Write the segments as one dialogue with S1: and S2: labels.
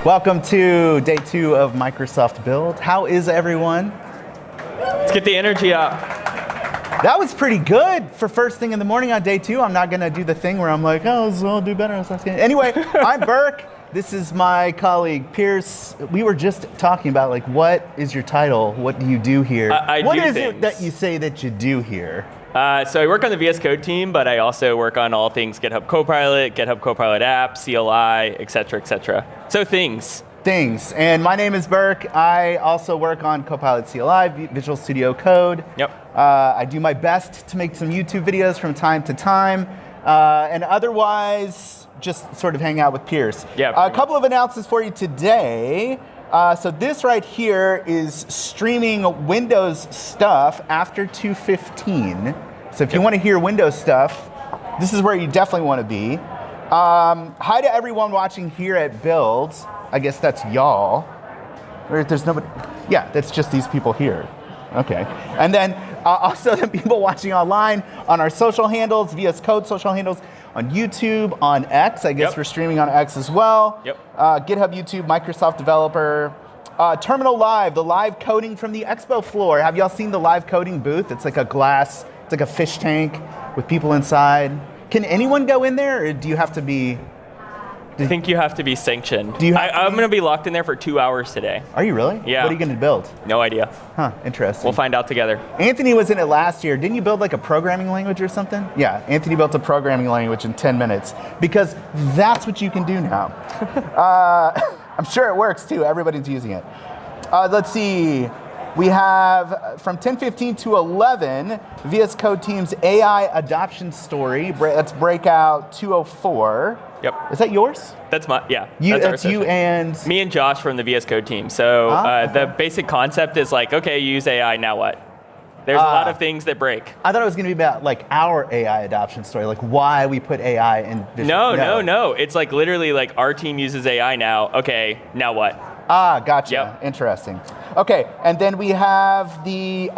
S1: Welcome to day 2 of Microsoft Build. How is everyone?
S2: Let's get the energy up.
S1: That was pretty good for first thing in the morning on day 2. I'm not gonna do the thing where I'm like, oh, I'll do better. Anyway, I'm Burke. This is my colleague, Pierce. We were just talking about like, what is your title? What do you do here? What is it that you say that you do here?
S2: So I work on the VS Code team, but I also work on all things GitHub Copilot, GitHub Copilot app, CLI, et cetera, et cetera. So things.
S1: And my name is Burke. I also work on Copilot CLI, Visual Studio Code.
S2: Yep.
S1: I do my best to make some YouTube videos from time to time. And otherwise, just sort of hang out with Pierce.
S2: Yeah.
S1: A couple of announcements for you today. So this right here is streaming Windows stuff after 2:15. So if you want to hear Windows stuff, this is where you definitely want to be. Hi to everyone watching here at Build. I guess that's y'all. Or if there's nobody, yeah, that's just these people here. Okay. And then also the people watching online on our social handles, VS Code social handles, on YouTube, on X. I guess we're streaming on X as well.
S2: Yep.
S1: GitHub, YouTube, Microsoft Developer. Terminal Live, the live coding from the expo floor. Have y'all seen the live coding booth? It's like a glass, it's like a fish tank with people inside. Can anyone go in there, or do you have to be?
S2: I think you have to be sanctioned.
S1: I'm
S2: going to be locked in there for 2 hours today.
S1: Are you really?
S2: Yeah.
S1: What are you going to build?
S2: No idea.
S1: Huh, interesting.
S2: We'll find out together.
S1: Anthony was in it last year. Didn't you build like a programming language or something? Yeah, Anthony built a programming language in 10 minutes because that's what you can do now. I'm sure it works too. Everybody's using it. Let's see. We have from 10:15 to 11, VS Code team's AI adoption story. That's breakout 204.
S2: Yep.
S1: Is that yours?
S2: That's my, yeah.
S1: That's you and?
S2: Me and Josh from the VS Code team. So the basic concept is like, okay, you use AI, now what? There's a lot of things that break.
S1: I thought it was going to be about like our AI adoption story, like why we put AI in Visual.
S2: No. It's like literally like our team uses AI now. Okay, now what?
S1: Gotcha.
S2: Yep.
S1: Interesting. Okay, and then we have the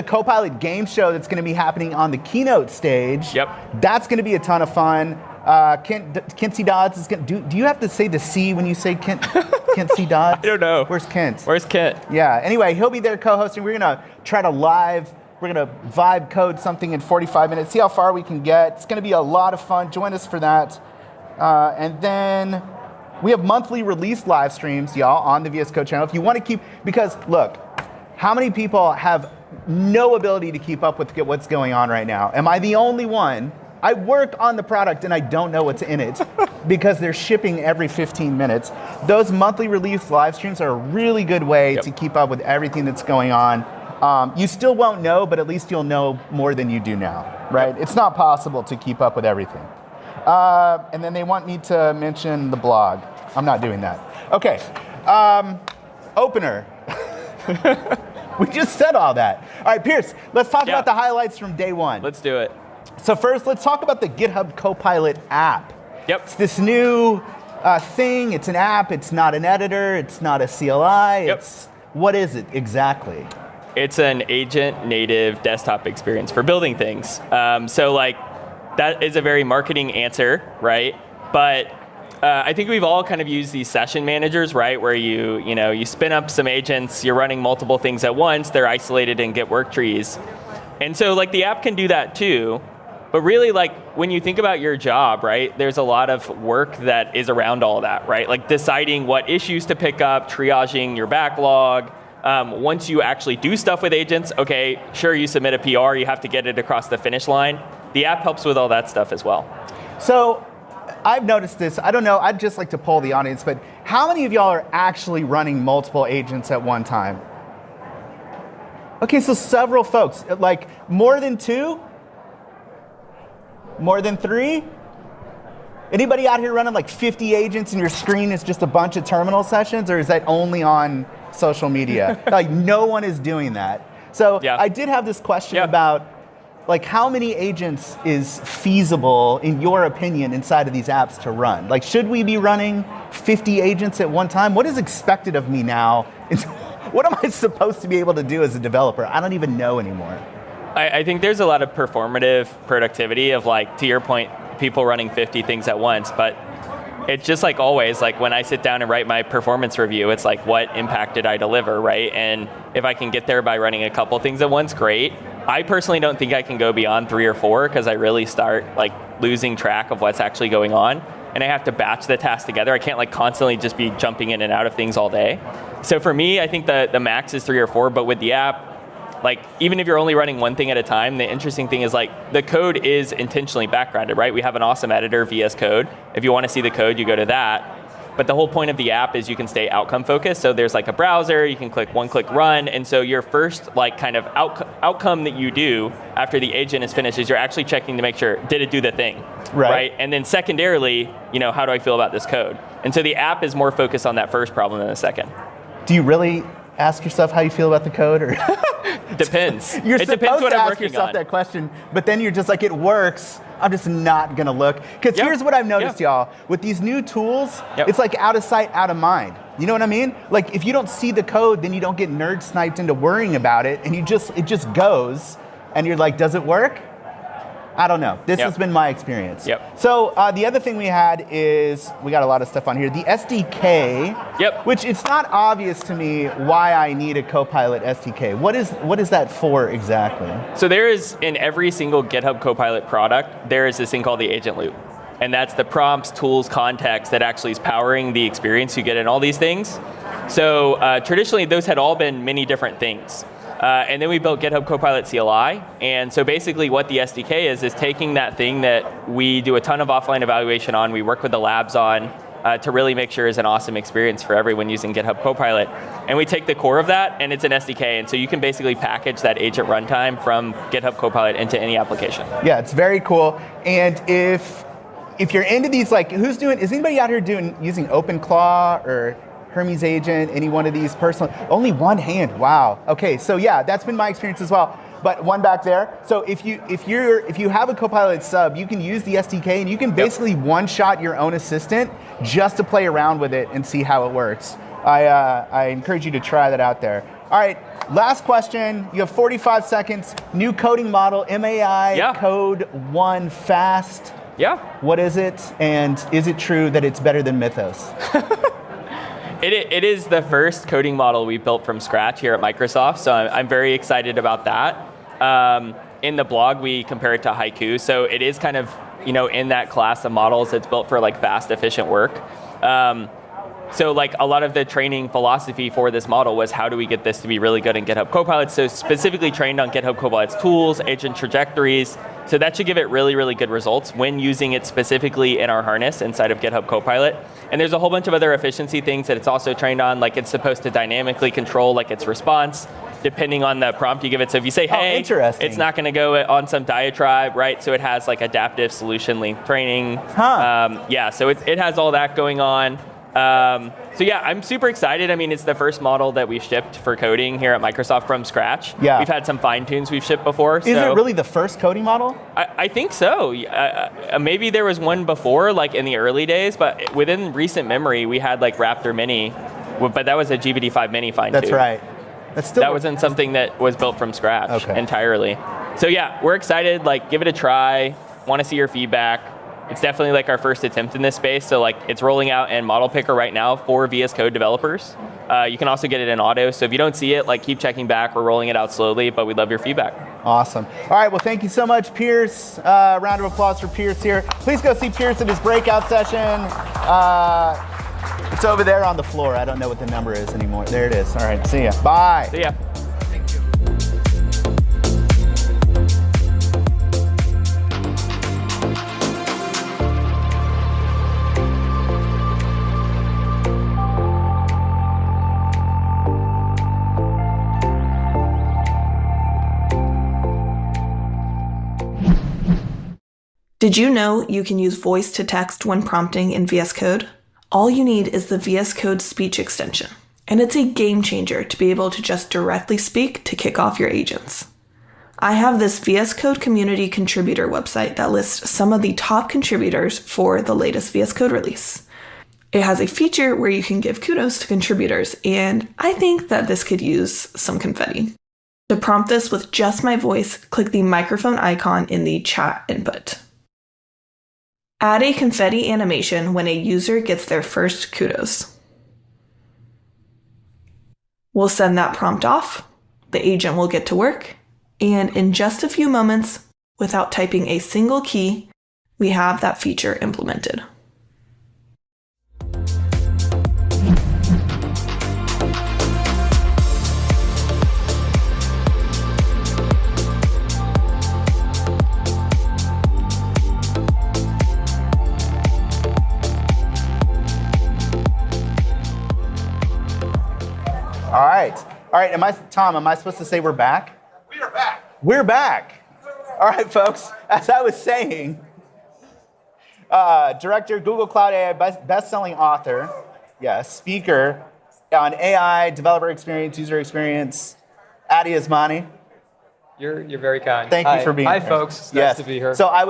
S1: Copilot game show that's going to be happening on the keynote stage.
S2: Yep.
S1: That's going to be a ton of fun. Kent C. Dodds is going to do you have to say the C when you say Kent C. Dodds?
S2: I don't know.
S1: Where's Kent?
S2: Yeah.
S1: Anyway, he'll be there co-hosting. We're going to try to vibe code something in 45 minutes, see how far we can get. It's going to be a lot of fun. Join us for that. And then we have monthly release live streams, y'all, on the VS Code channel. If you want to keep, because look, how many people have no ability to keep up with what's going on right now? Am I the only one? I work on the product and I don't know what's in it because they're shipping every 15 minutes. Those monthly release live streams are a really good way to keep up with everything that's going on. You still won't know, but at least you'll know more than you do now, right? It's not possible to keep up with everything. And then they want me to mention the blog. I'm not doing that. Okay, opener. We just said all that. All right, Pierce, let's talk about the highlights from day 1.
S2: Let's do it.
S1: So first, let's talk about the GitHub Copilot app.
S2: Yep.
S1: It's this new thing. It's an app. It's not an editor. It's not a CLI.
S2: Yep.
S1: What is it exactly?
S2: It's an agent-native desktop experience for building things. So like, that is a very marketing answer, right? But I think we've all kind of used these session managers, right? Where you spin up some agents, you're running multiple things at once, they're isolated in Git work trees. And so like the app can do that too. But really, like, when you think about your job, right, there's a lot of work that is around all that, right? Like deciding what issues to pick up, triaging your backlog. Once you actually do stuff with agents, okay, sure, you submit a PR, you have to get it across the finish line. The app helps with all that stuff as well.
S1: So I've noticed this. I don't know, I'd just like to poll the audience, but how many of y'all are actually running multiple agents at one time? Okay, so several folks. Like more than 2? More than 3? Anybody out here running like 50 agents and your screen is just a bunch of terminal sessions, or is that only on social media? Like no one is doing that. So I did have this question about like how many agents is feasible, in your opinion, inside of these apps to run? Like should we be running 50 agents at one time? What is expected of me now? What am I supposed to be able to do as a developer? I don't even know anymore.
S2: I think there's a lot of performative productivity of like, to your point, people running 50 things at once. But it's just like always, like when I sit down and write my performance review, it's like, what impact did I deliver, right? And if I can get there by running a couple things at once, great. I personally don't think I can go beyond 3 or 4 because I really start like losing track of what's actually going on. And I have to batch the tasks together. I can't like constantly just be jumping in and out of things all day. So for me, I think the max is 3 or 4, but with the app, like even if you're only running one thing at a time, the interesting thing is like the code is intentionally backgrounded, right? We have an awesome editor, VS Code. If you want to see the code, you go to that. But the whole point of the app is you can stay outcome focused. So there's like a browser, you can click one-click run. And so your first like kind of outcome that you do after the agent is finished is you're actually checking to make sure, did it do the thing? Right? And then secondarily, how do I feel about this code? And so the app is more focused on that first problem than the second.
S1: Do you really ask yourself how you feel about the code? Or
S2: Depends.
S1: You're
S2: it
S1: supposed
S2: depends what
S1: to
S2: I'm
S1: ask
S2: working
S1: yourself
S2: on.
S1: that question, but then you're just like, it works. I'm just not gonna look. Because here's what I've noticed, y'all. With these new tools, it's like out of sight, out of mind. You know what I mean? Like if you don't see the code, then you don't get nerd sniped into worrying about it, and it just goes, and you're like, does it work? I don't know. This has been my experience. So the other thing we had is, we got a lot of stuff on here, the SDK, which it's not obvious to me why I need a Copilot SDK. What is that for exactly?
S2: So there is, in every single GitHub Copilot product, there is this thing called the agent loop. And that's the prompts, tools, context that actually is powering the experience you get in all these things. So traditionally, those had all been many different things. And then we built GitHub Copilot CLI. And so basically what the SDK is taking that thing that we do a ton of offline evaluation on, we work with the labs on to really make sure is an awesome experience for everyone using GitHub Copilot. And we take the core of that, and it's an SDK. And so you can basically package that agent runtime from GitHub Copilot into any application.
S1: Yeah, it's very cool. And if you're into these, like, is anybody out here using OpenClaw or Hermes Agent, any one of these personal? Only one hand, wow. Okay, so yeah, that's been my experience as well. But one back there. So if you have a Copilot sub, you can use the SDK and you can basically one-shot your own assistant just to play around with it and see how it works. I encourage you to try that out there. All right, last question. You have 45 seconds. New coding model, MAI Code 1 Fast.
S2: Yeah.
S1: What is it? And is it true that it's better than Mythos?
S2: It is the first coding model we built from scratch here at Microsoft, so I'm very excited about that. In the blog, we compare it to Haiku, so it is kind of in that class of models that's built for like fast, efficient work. So like a lot of the training philosophy for this model was how do we get this to be really good in GitHub Copilot? So specifically trained on GitHub Copilot's tools, agent trajectories. So that should give it really, really good results when using it specifically in our harness inside of GitHub Copilot. And there's a whole bunch of other efficiency things that it's also trained on, like it's supposed to dynamically control like its response depending on the prompt you give it. So if you say, hey, it's not going to go on some diatribe, right? So it has like adaptive solution length training. So it has all that going on. So yeah, I'm super excited. I mean, it's the first model that we've shipped for coding here at Microsoft from scratch. Yeah. We've had some fine tunes we've shipped before.
S1: Is it really the first coding model?
S2: I think so. Maybe there was one before, like in the early days, but within recent memory, we had like Raptor Mini, but that was a GPT-5 Mini fine tune.
S1: That's right.
S2: That wasn't something that was built from scratch entirely. So yeah, we're excited. Like, give it a try. Want to see your feedback. It's definitely like our first attempt in this space. So like it's rolling out in Model Picker right now for VS Code developers. You can also get it in auto. So if you don't see it, like keep checking back. We're rolling it out slowly, but we'd love your feedback.
S1: Awesome. All right, well, thank you so much, Pierce. Round of applause for Pierce here. Please go see Pierce at his breakout session. It's over there on the floor. I don't know what the number is anymore. There it is. All right, see ya. Bye.
S2: See ya.
S3: Did you know you can use voice to text when prompting in VS Code? All you need is the VS Code speech extension, and it's a game changer to be able to just directly speak to kick off your agents. I have this VS Code community contributor website that lists some of the top contributors for the latest VS Code release. It has a feature where you can give kudos to contributors, and I think that this could use some confetti. To prompt this with just my voice, click the microphone icon in the chat input. Add a confetti animation when a user gets their first kudos. We'll send that prompt off, the agent will get to work, and in just a few moments, without typing a single key, we have that feature implemented.
S1: All right. Tom, am I supposed to say we're back?
S4: We are back.
S1: We're back. All right, folks. As I was saying, director, Google Cloud AI, best-selling author, speaker on AI, developer experience, user experience, Adi Osmani.
S5: You're very kind.
S1: Thank you for being here.
S5: Hi, folks. It's nice to be here.
S1: So I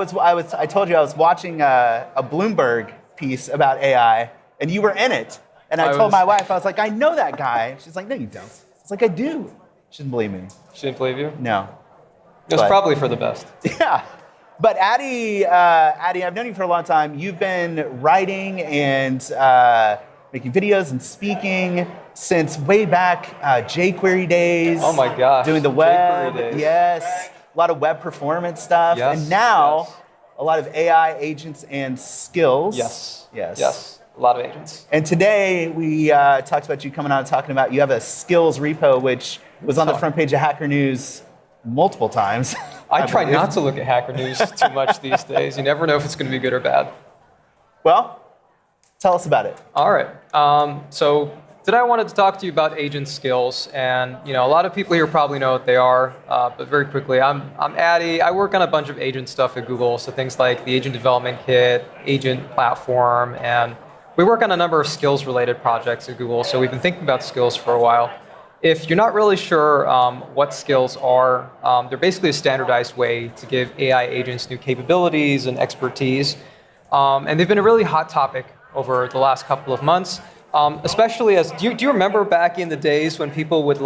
S1: told you I was watching a Bloomberg piece about AI, and you were in it. And I told my wife, I was like, I know that guy. She's like, no, you don't. It's like, I do. She didn't believe me.
S5: She didn't believe you?
S1: No.
S5: It was probably for the best.
S1: Yeah. But Adi, I've known you for a long time. You've been writing and making videos and speaking since way back jQuery days.
S5: Oh my gosh.
S1: Doing the web.
S5: jQuery days.
S1: Yes. A lot of web performance stuff.
S5: Yes.
S1: And now, a lot of AI agents and skills.
S5: Yes. A lot of agents.
S1: And today we talked about you coming on and talking about you have a skills repo, which was on the front page of Hacker News multiple times.
S5: I try not to look at Hacker News too much these days. You never know if it's going to be good or bad.
S1: Well, tell us about it.
S5: All right. So today I wanted to talk to you about agent skills. And a lot of people here probably know what they are. But very quickly, I'm Adi. I work on a bunch of agent stuff at Google. So things like the Agent Development Kit, Agent Platform, and we work on a number of skills-related projects at Google, so we've been thinking about skills for a while. If you're not really sure what skills are, they're basically a standardized way to give AI agents new capabilities and expertise. And they've been a really hot topic over the last couple of months, especially as, do you remember back in the days when people would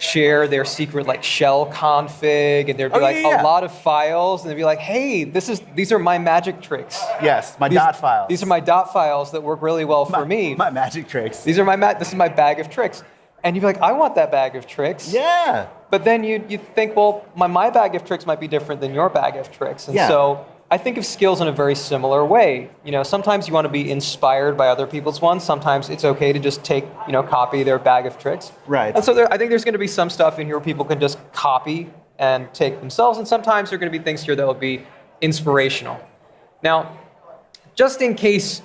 S5: share their secret shell config, and there'd be a lot of files, and they'd be like, hey, these are my magic tricks.
S1: Yes, my dot files.
S5: These are my dot files that work really well for me.
S1: My magic tricks.
S5: This is my bag of tricks. And you'd be like, I want that bag of tricks.
S1: Yeah.
S5: But then you think, well, my bag of tricks might be different than your bag of tricks. And so I think of skills in a very similar way. Sometimes you want to be inspired by other people's ones. Sometimes it's okay to just copy their bag of tricks.
S1: Right.
S5: And so I think there's going to be some stuff in here people can just copy and take themselves. And sometimes there are going to be things here that will be inspirational. Now, just in case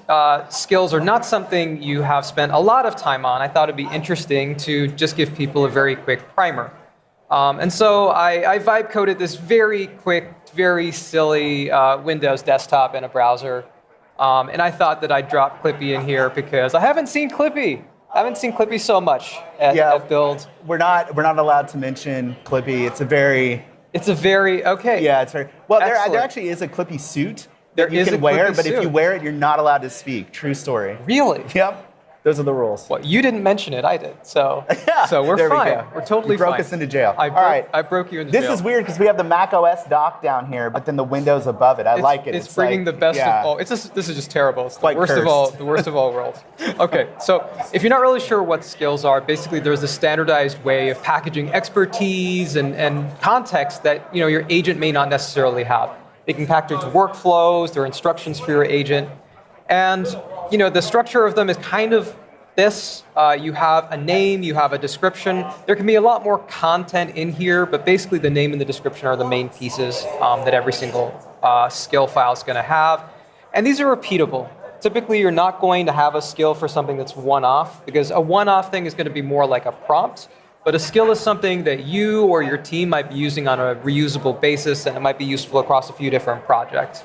S5: skills are not something you have spent a lot of time on, I thought it'd be interesting to just give people a very quick primer. And so I vibe coded this very quick, very silly Windows desktop in a browser. And I thought that I'd drop Clippy in here because I haven't seen Clippy. I haven't seen Clippy so much at Build.
S1: We're not allowed to mention Clippy. It's a very
S5: okay.
S1: Yeah, it's very well. There
S5: Excellent.
S1: actually is a Clippy suit
S5: There
S1: that you
S5: is
S1: can
S5: a
S1: wear,
S5: Clippy
S1: but if
S5: suit.
S1: you wear it, you're not allowed to speak. True story.
S5: Really?
S1: Yep. Those are the rules.
S5: Well, you didn't mention it. I did. So
S1: Yeah,
S5: so we're
S1: there we
S5: fine.
S1: go.
S5: We're totally
S1: You broke
S5: fine.
S1: us into jail.
S5: All
S1: right.
S5: I broke you into
S1: This
S5: jail.
S1: is weird because we have the Mac OS dock down here, but then the Windows above it. I like it.
S5: It's bringing the best of all. This is just terrible. It's the
S1: Quite
S5: worst of
S1: cursed.
S5: all. The worst of all worlds. Okay, so if you're not really sure what skills are, basically there's a standardized way of packaging expertise and context that your agent may not necessarily have. They can package workflows, their instructions for your agent, and the structure of them is kind of this. You have a name, you have a description. There can be a lot more content in here, but basically the name and the description are the main pieces that every single skill file is going to have. And these are repeatable. Typically, you're not going to have a skill for something that's one-off, because a one-off thing is going to be more like a prompt. But a skill is something that you or your team might be using on a reusable basis, and it might be useful across a few different projects.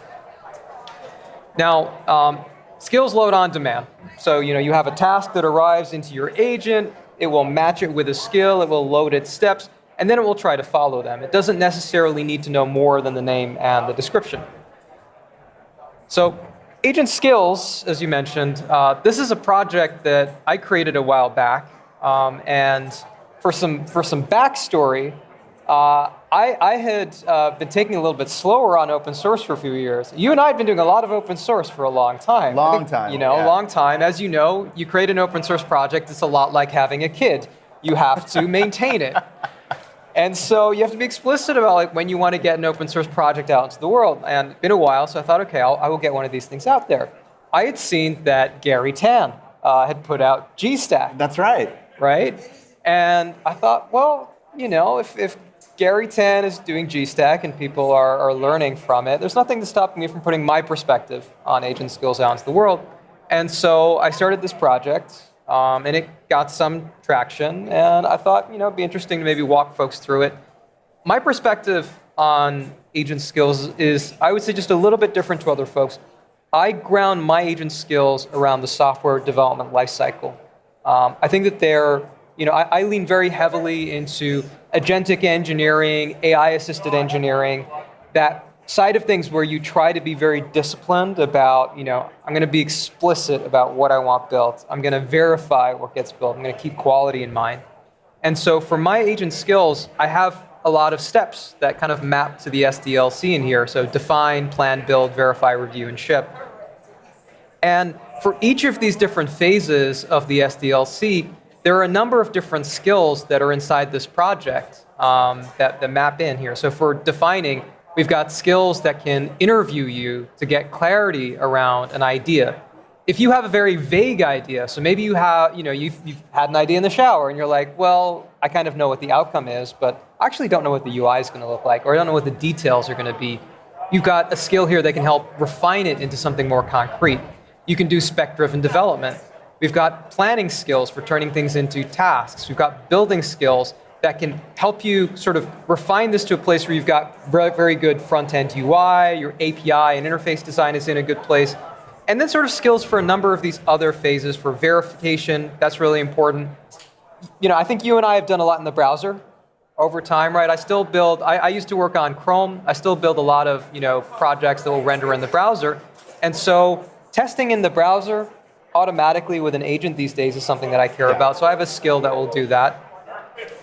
S5: Now, skills load on demand. So you have a task that arrives into your agent, it will match it with a skill, it will load its steps, and then it will try to follow them. It doesn't necessarily need to know more than the name and the description. So agent skills, as you mentioned, this is a project that I created a while back, and for some backstory, I had been taking a little bit slower on open source for a few years. You and I had been doing a lot of open source for a long time.
S1: Long time,
S5: a long time. As you know, you create an open source project, it's a lot like having a kid. You have to maintain it. And so you have to be explicit about like when you want to get an open source project out into the world. And it's been a while, so I thought, okay, I will get one of these things out there. I had seen that Gary Tan had put out GStack.
S1: That's right.
S5: Right? And I thought, well, if Gary Tan is doing GStack and people are learning from it, there's nothing to stop me from putting my perspective on agent skills out into the world. And so I started this project, and it got some traction, and I thought, it'd be interesting to maybe walk folks through it. My perspective on agent skills is, I would say, just a little bit different to other folks. I ground my agent skills around the software development lifecycle. I think that I lean very heavily into agentic engineering, AI-assisted engineering, that side of things where you try to be very disciplined about, I'm going to be explicit about what I want built. I'm going to verify what gets built. I'm going to keep quality in mind. And so for my agent skills, I have a lot of steps that kind of map to the SDLC in here. So define, plan, build, verify, review, and ship. And for each of these different phases of the SDLC, there are a number of different skills that are inside this project that map in here. So for defining, we've got skills that can interview you to get clarity around an idea. If you have a very vague idea, so maybe you've had an idea in the shower and you're like, well, I kind of know what the outcome is, but I actually don't know what the UI is going to look like, or I don't know what the details are going to be. You've got a skill here that can help refine it into something more concrete. You can do spec-driven development. We've got planning skills for turning things into tasks. We've got building skills that can help you sort of refine this to a place where you've got very, very good front-end UI, your API and interface design is in a good place. And then sort of skills for a number of these other phases for verification. That's really important. I think you and I have done a lot in the browser over time, right? I used to work on Chrome. I still build a lot of, projects that will render in the browser. And so testing in the browser automatically with an agent these days is something that I care about. So I have a skill that will do that.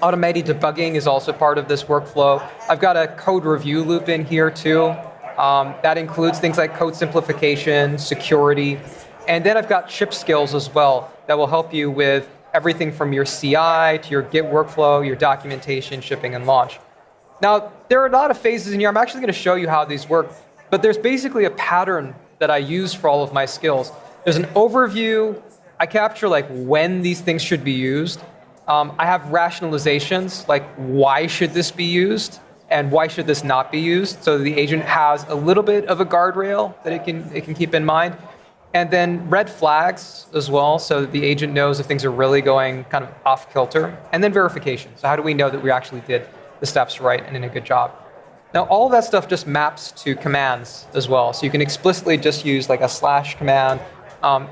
S5: Automated debugging is also part of this workflow. I've got a code review loop in here too. That includes things like code simplification, security, and then I've got ship skills as well that will help you with everything from your CI to your Git workflow, your documentation, shipping, and launch. Now, there are a lot of phases in here. I'm actually going to show you how these work, but there's basically a pattern that I use for all of my skills. There's an overview. I capture like when these things should be used. I have rationalizations, like why should this be used and why should this not be used, so the agent has a little bit of a guardrail that it can keep in mind. And then red flags as well, so that the agent knows if things are really going kind of off kilter. And then verification. So how do we know that we actually did the steps right and in a good job? Now, all of that stuff just maps to commands as well. So you can explicitly just use like a / command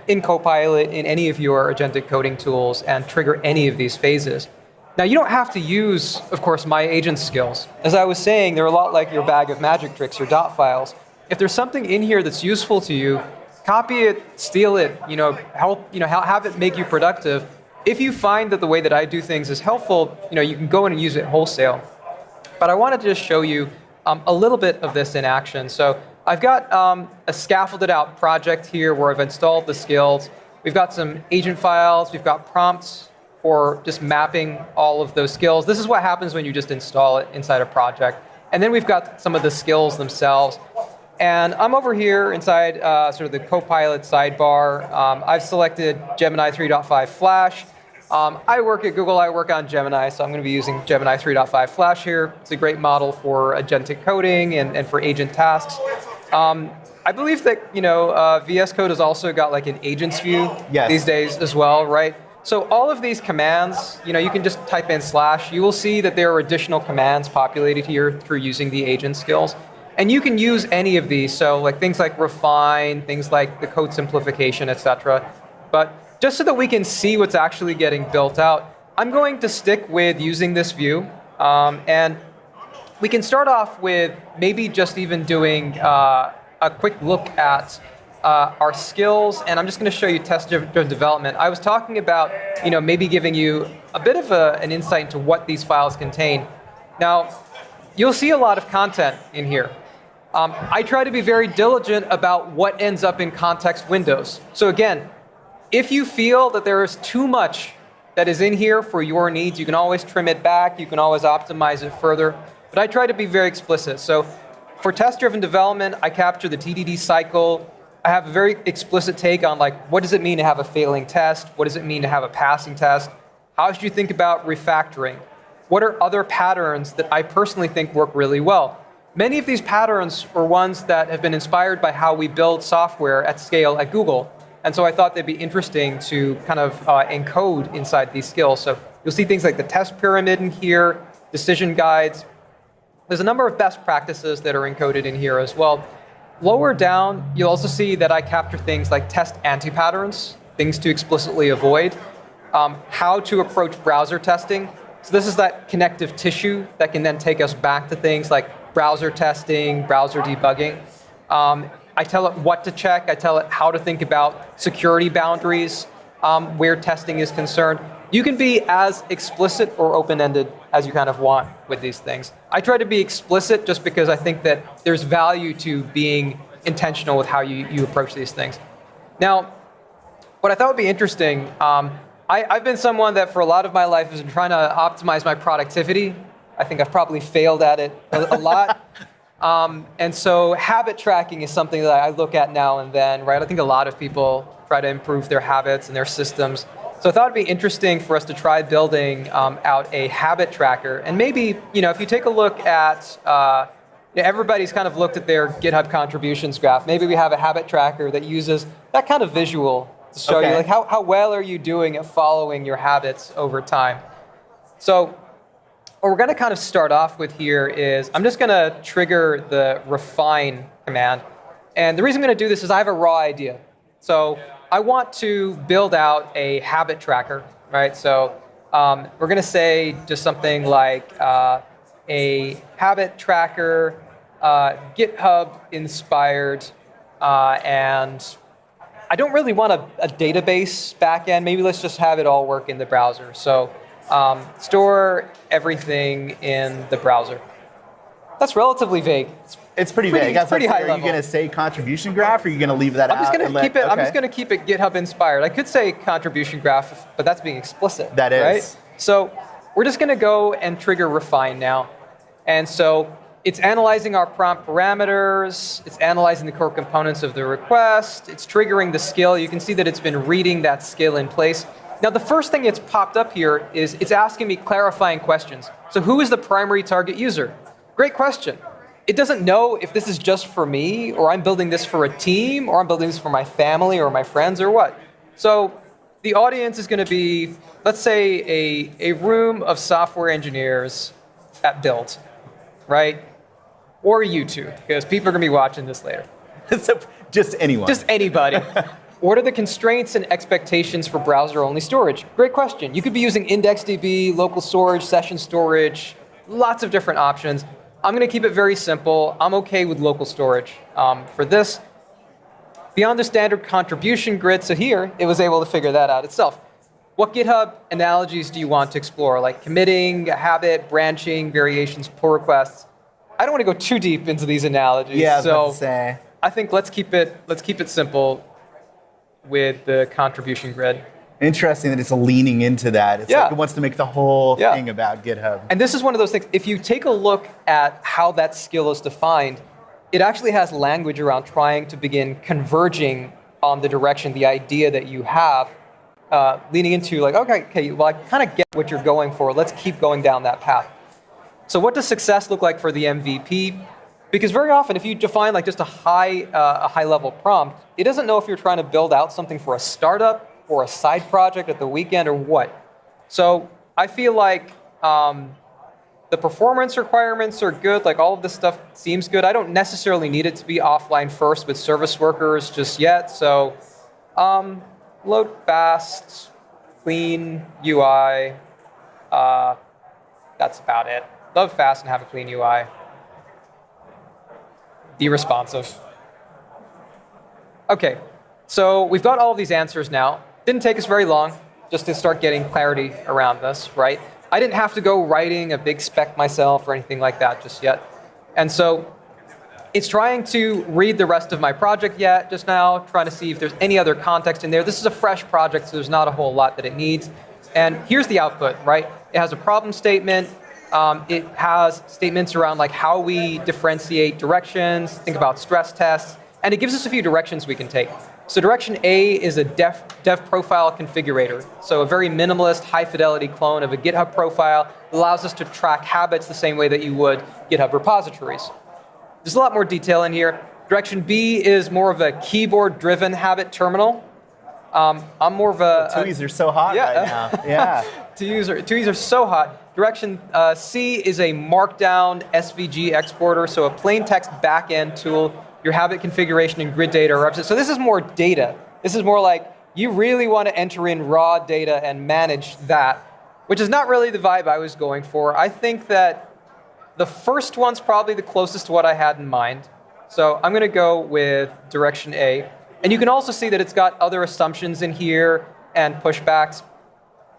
S5: in Copilot, in any of your agentic coding tools, and trigger any of these phases. Now, you don't have to use, of course, my agent skills. As I was saying, they're a lot like your bag of magic tricks, your dot files. If there's something in here that's useful to you, copy it, steal it, have it make you productive. If you find that the way that I do things is helpful, you can go in and use it wholesale. But I wanted to just show you a little bit of this in action. So I've got a scaffolded out project here where I've installed the skills. We've got some agent files. We've got prompts for just mapping all of those skills. This is what happens when you just install it inside a project. And then we've got some of the skills themselves. And I'm over here inside sort of the Copilot sidebar. I've selected Gemini 3.5 Flash. I work at Google, I work on Gemini, so I'm going to be using Gemini 3.5 Flash here. It's a great model for agentic coding and for agent tasks. I believe that VS Code has also got like an agents view these days as well, right? So all of these commands, you can just type in /. You will see that there are additional commands populated here through using the agent skills. And you can use any of these, so like things like refine, things like the code simplification, etc. But just so that we can see what's actually getting built out, I'm going to stick with using this view. And we can start off with maybe just even doing a quick look at our skills, and I'm just going to show you test-driven development. I was talking about, maybe giving you a bit of an insight into what these files contain. Now, you'll see a lot of content in here. I try to be very diligent about what ends up in context windows. So again, if you feel that there is too much that is in here for your needs, you can always trim it back, you can always optimize it further, but I try to be very explicit. So for test-driven development, I capture the TDD cycle. I have a very explicit take on like, what does it mean to have a failing test? What does it mean to have a passing test? How should you think about refactoring? What are other patterns that I personally think work really well? Many of these patterns are ones that have been inspired by how we build software at scale at Google. And so I thought they'd be interesting to kind of encode inside these skills. So you'll see things like the test pyramid in here, decision guides. There's a number of best practices that are encoded in here as well. Lower down, you'll also see that I capture things like test anti-patterns, things to explicitly avoid, how to approach browser testing. So this is that connective tissue that can then take us back to things like browser testing, browser debugging. I tell it what to check. I tell it how to think about security boundaries where testing is concerned. You can be as explicit or open-ended as you kind of want with these things. I try to be explicit just because I think that there's value to being intentional with how you approach these things. Now, what I thought would be interesting, I've been someone that for a lot of my life has been trying to optimize my productivity. I think I've probably failed at it a lot. And so habit tracking is something that I look at now and then, right? I think a lot of people try to improve their habits and their systems. So I thought it'd be interesting for us to try building out a habit tracker. And maybe, if you take a look at, everybody's kind of looked at their GitHub contributions graph. Maybe we have a habit tracker that uses that kind of visual to show you, like, how well are you doing at following your habits over time? So what we're going to kind of start off with here is I'm just going to trigger the refine command. And the reason I'm going to do this is I have a raw idea. So I want to build out a habit tracker, right? So we're going to say just something like a habit tracker, GitHub inspired, and I don't really want a database backend. Maybe let's just have it all work in the browser. So store everything in the browser. That's relatively vague.
S1: It's pretty vague.
S5: It's pretty high
S1: Are
S5: level.
S1: you going to say contribution graph, or are you going to leave that out?
S5: I'm just going to keep it. I'm
S1: okay.
S5: just going to keep it GitHub inspired. I could say contribution graph, but that's being explicit.
S1: That is.
S5: Right? So we're just going to go and trigger refine now. And so it's analyzing our prompt parameters. It's analyzing the core components of the request. It's triggering the skill. You can see that it's been reading that skill in place. Now, the first thing that's popped up here is it's asking me clarifying questions. So who is the primary target user? Great question. It doesn't know if this is just for me, or I'm building this for a team, or I'm building this for my family or my friends, or what. So the audience is going to be, let's say, a room of software engineers at Build, right? Or YouTube, because people are going to be watching this later.
S1: So just anyone.
S5: Just anybody. What are the constraints and expectations for browser-only storage? Great question. You could be using IndexedDB, local storage, session storage, lots of different options. I'm going to keep it very simple. I'm OK with local storage for this. Beyond the standard contribution grid, so here, it was able to figure that out itself. What GitHub analogies do you want to explore, like committing, habit, branching, variations, pull requests? I don't want to go too deep into these analogies.
S1: Yeah, I was about
S5: so
S1: to say.
S5: I think let's keep it simple with the contribution grid.
S1: Interesting that it's leaning into that. It's like it wants to make the whole thing about GitHub.
S5: And this is one of those things, if you take a look at how that skill is defined, it actually has language around trying to begin converging on the direction, the idea that you have, leaning into like, okay, well, I kind of get what you're going for. Let's keep going down that path. So what does success look like for the MVP? Because very often, if you define like just a high-level prompt, it doesn't know if you're trying to build out something for a startup or a side project at the weekend or what. So I feel like the performance requirements are good. Like all of this stuff seems good. I don't necessarily need it to be offline first with service workers just yet. So load fast, clean UI. That's about it. Load fast and have a clean UI. Be responsive. Okay, so we've got all of these answers now. Didn't take us very long just to start getting clarity around this, right? I didn't have to go writing a big spec myself or anything like that just yet. And so it's trying to read the rest of my project yet just now, trying to see if there's any other context in there. This is a fresh project, so there's not a whole lot that it needs. And here's the output, right? It has a problem statement. It has statements around like how we differentiate directions, think about stress tests, and it gives us a few directions we can take. So direction A is a dev profile configurator. So a very minimalist, high fidelity clone of a GitHub profile that allows us to track habits the same way that you would GitHub repositories. There's a lot more detail in here. Direction B is more of a keyboard-driven habit terminal. I'm more of a...
S1: TUIs are so hot right now. Yeah.
S5: TUIs are so hot. Direction C is a markdown SVG exporter, so a plain text backend tool. Your habit configuration and grid data are represented. So this is more data. This is more like you really want to enter in raw data and manage that, which is not really the vibe I was going for. I think that the first one's probably the closest to what I had in mind. So I'm going to go with direction A. And you can also see that it's got other assumptions in here and pushbacks.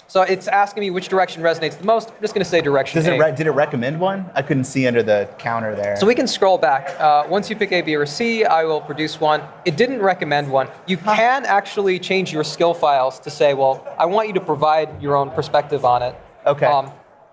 S5: So it's asking me which direction resonates the most. I'm just going to say direction A.
S1: Did it recommend one? I couldn't see under the counter there.
S5: So we can scroll back. Once you pick A, B, or C, I will produce one. It didn't recommend one. You can actually change your skill files to say, well, I want you to provide your own perspective on it.
S1: Okay.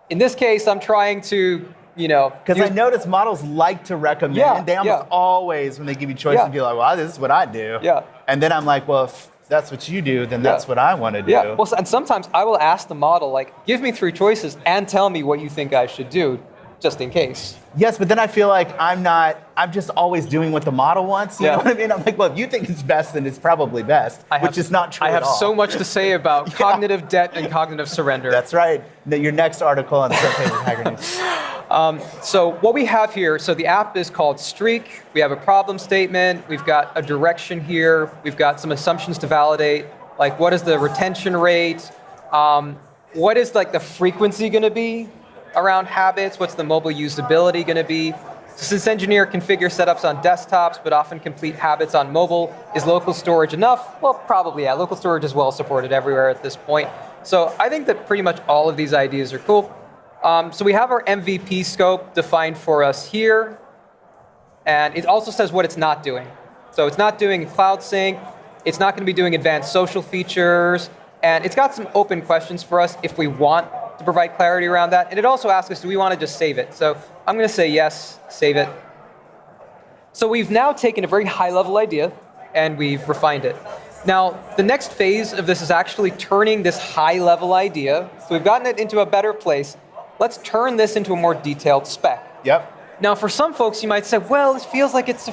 S5: In this case, I'm trying to,
S1: because I notice models like to recommend.
S5: Yeah,
S1: they almost always, when they give you choices, be like, well, this is what I do.
S5: Yeah.
S1: And then I'm like, well, if that's what you do, then that's what I want to do.
S5: Yeah. Well, and sometimes I will ask the model, like, give me 3 choices and tell me what you think I should do, just in case.
S1: Yes, but then I feel like I'm just always doing what the model wants. You know what I mean? I'm like, well, if you think it's best, then it's probably best, which is not true
S5: I have
S1: at all.
S5: so much to say about cognitive debt and cognitive surrender.
S1: That's right. Your next article on the front page of Hacker News.
S5: So what we have here, so the app is called Streak. We have a problem statement. We've got a direction here. We've got some assumptions to validate, like what is the retention rate? What is like the frequency going to be around habits? What's the mobile usability going to be? So sysengineer configure setups on desktops, but often complete habits on mobile. Is local storage enough? Well, probably, yeah. Local storage is well supported everywhere at this point. So I think that pretty much all of these ideas are cool. So we have our MVP scope defined for us here. And it also says what it's not doing. So it's not doing cloud sync. It's not going to be doing advanced social features. And it's got some open questions for us if we want to provide clarity around that. And it also asks us, do we want to just save it? So I'm going to say yes, save it. So we've now taken a very high-level idea, and we've refined it. Now, the next phase of this is actually turning this high-level idea. So we've gotten it into a better place. Let's turn this into a more detailed spec.
S1: Yep.
S5: Now, for some folks, you might say, well, it feels like it's a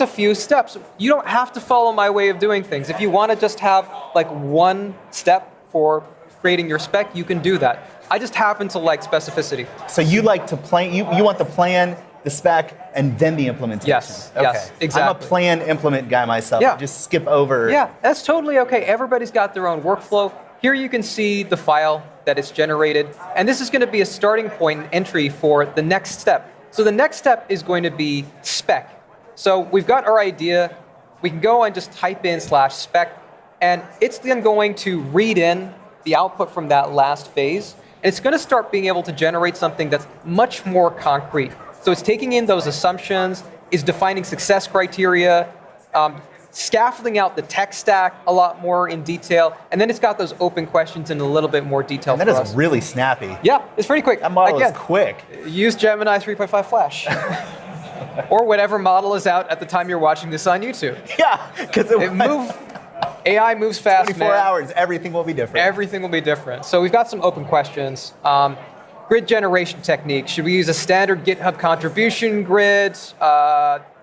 S5: few steps. You don't have to follow my way of doing things. If you want to just have like one step for creating your spec, you can do that. I just happen to like specificity.
S1: So you like to plan, you want the plan, the spec, and then the implementation.
S5: Yes,
S1: okay.
S5: yes, exactly.
S1: I'm a plan implement guy myself.
S5: Yeah.
S1: Just skip over.
S5: Yeah, that's totally okay. Everybody's got their own workflow. Here you can see the file that it's generated. And this is going to be a starting point and entry for the next step. So the next step is going to be spec. So we've got our idea. We can go and just type in /spec. And it's then going to read in the output from that last phase. And it's going to start being able to generate something that's much more concrete. So it's taking in those assumptions, is defining success criteria, scaffolding out the tech stack a lot more in detail, and then it's got those open questions in a little bit more detail
S1: And that
S5: for
S1: is
S5: us.
S1: really snappy.
S5: Yeah, it's pretty quick.
S1: That model
S5: Again,
S1: is quick.
S5: Use Gemini 3.5 Flash. Or whatever model is out at the time you're watching this on YouTube.
S1: Yeah, because
S5: AI moves fast,
S1: 24
S5: man.
S1: hours, everything will be different.
S5: Everything will be different. So we've got some open questions. Grid generation technique. Should we use a standard GitHub contribution grid?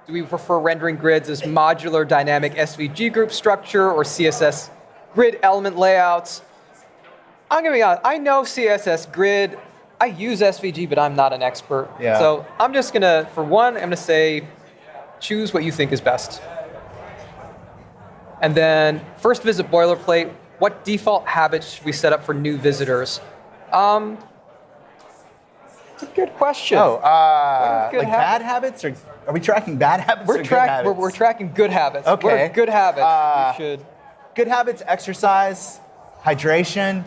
S5: Do we prefer rendering grids as modular dynamic SVG group structure or CSS grid element layouts? I'm going to be honest. I know CSS grid. I use SVG, but I'm not an expert.
S1: Yeah.
S5: So I'm just going to, for one, I'm going to say, choose what you think is best. And then first visit boilerplate. What default habits should we set up for new visitors? It's a good question.
S1: Oh,
S5: Good
S1: like bad habits? Or are we tracking bad habits or good habits?
S5: We're tracking good habits.
S1: Okay.
S5: What are good habits? We should.
S1: Good habits, exercise, hydration,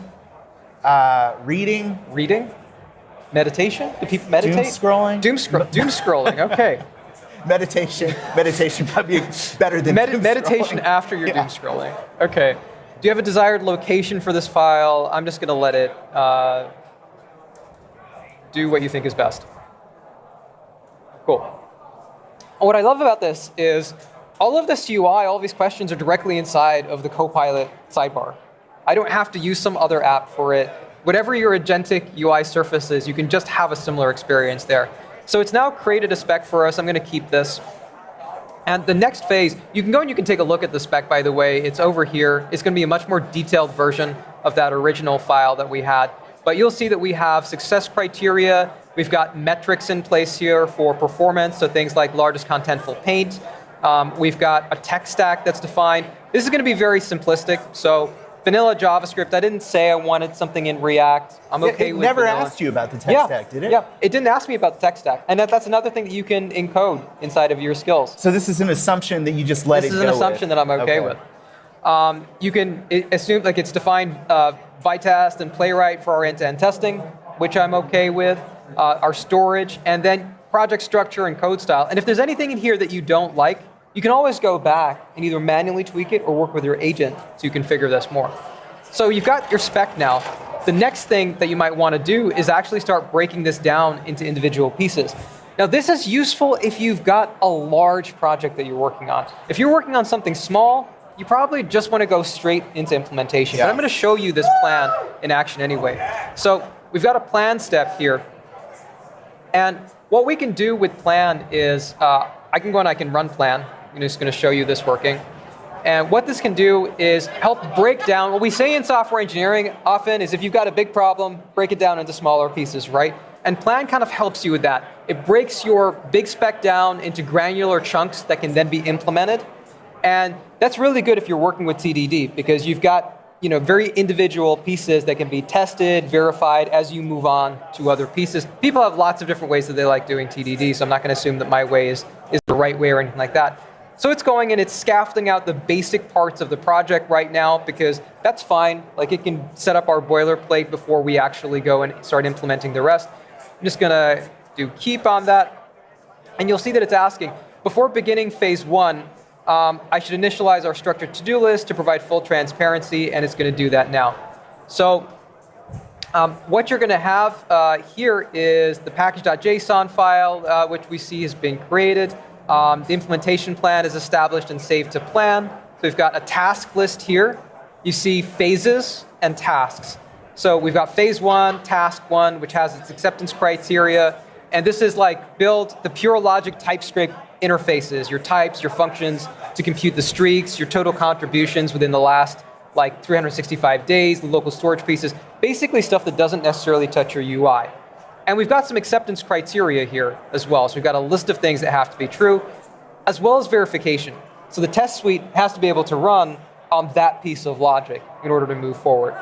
S1: Reading.
S5: Reading? Meditation? Do people meditate?
S1: Doom scrolling.
S5: Doom scrolling, okay.
S1: Meditation probably better than doom
S5: Meditation
S1: scrolling.
S5: after you're doom scrolling. Okay. Do you have a desired location for this file? I'm just going to let it do what you think is best. Cool. What I love about this is all of this UI, all of these questions are directly inside of the Copilot sidebar. I don't have to use some other app for it. Whatever your agentic UI surface is, you can just have a similar experience there. So it's now created a spec for us. I'm going to keep this. And the next phase, you can go and you can take a look at the spec, by the way. It's over here. It's going to be a much more detailed version of that original file that we had. But you'll see that we have success criteria. We've got metrics in place here for performance, so things like largest contentful paint. We've got a tech stack that's defined. This is going to be very simplistic. So vanilla JavaScript, I didn't say I wanted something in React. I'm okay with
S1: never
S5: vanilla.
S1: asked you about the tech stack, did it?
S5: Yeah, it didn't ask me about the tech stack. And that's another thing that you can encode inside of your skills.
S1: So this is an assumption that you just let it go
S5: This is an assumption that I'm okay with. You can assume like it's defined Vitest and Playwright for our end-to-end testing, which I'm okay with, our storage, and then project structure and code style. And if there's anything in here that you don't like, you can always go back and either manually tweak it or work with your agent to configure this more. So you've got your spec now. The next thing that you might want to do is actually start breaking this down into individual pieces. Now this is useful if you've got a large project that you're working on. If you're working on something small, you probably just want to go straight into implementation. But I'm going to show you this plan in action anyway. So we've got a plan step here. And what we can do with plan is, I can go and I can run plan. I'm just going to show you this working. And what this can do is help break down, what we say in software engineering often is if you've got a big problem, break it down into smaller pieces, right? And plan kind of helps you with that. It breaks your big spec down into granular chunks that can then be implemented. And that's really good if you're working with TDD because you've got very individual pieces that can be tested, verified as you move on to other pieces. People have lots of different ways that they like doing TDD, so I'm not going to assume that my way is the right way or anything like that. So it's going and it's scaffolding out the basic parts of the project right now because that's fine. Like it can set up our boilerplate before we actually go and start implementing the rest. I'm just going to do keep on that. And you'll see that it's asking, before beginning phase 1, I should initialize our structured to-do list to provide full transparency, and it's going to do that now. So what you're going to have here is the package.json file, which we see has been created. The implementation plan is established and saved to plan. So we've got a task list here. You see phases and tasks. So we've got phase 1, task 1, which has its acceptance criteria. And this is like build the pure logic TypeScript interfaces, your types, your functions to compute the streaks, your total contributions within the last 365 days, the local storage pieces, basically stuff that doesn't necessarily touch your UI. And we've got some acceptance criteria here as well. So we've got a list of things that have to be true, as well as verification. So the test suite has to be able to run on that piece of logic in order to move forward.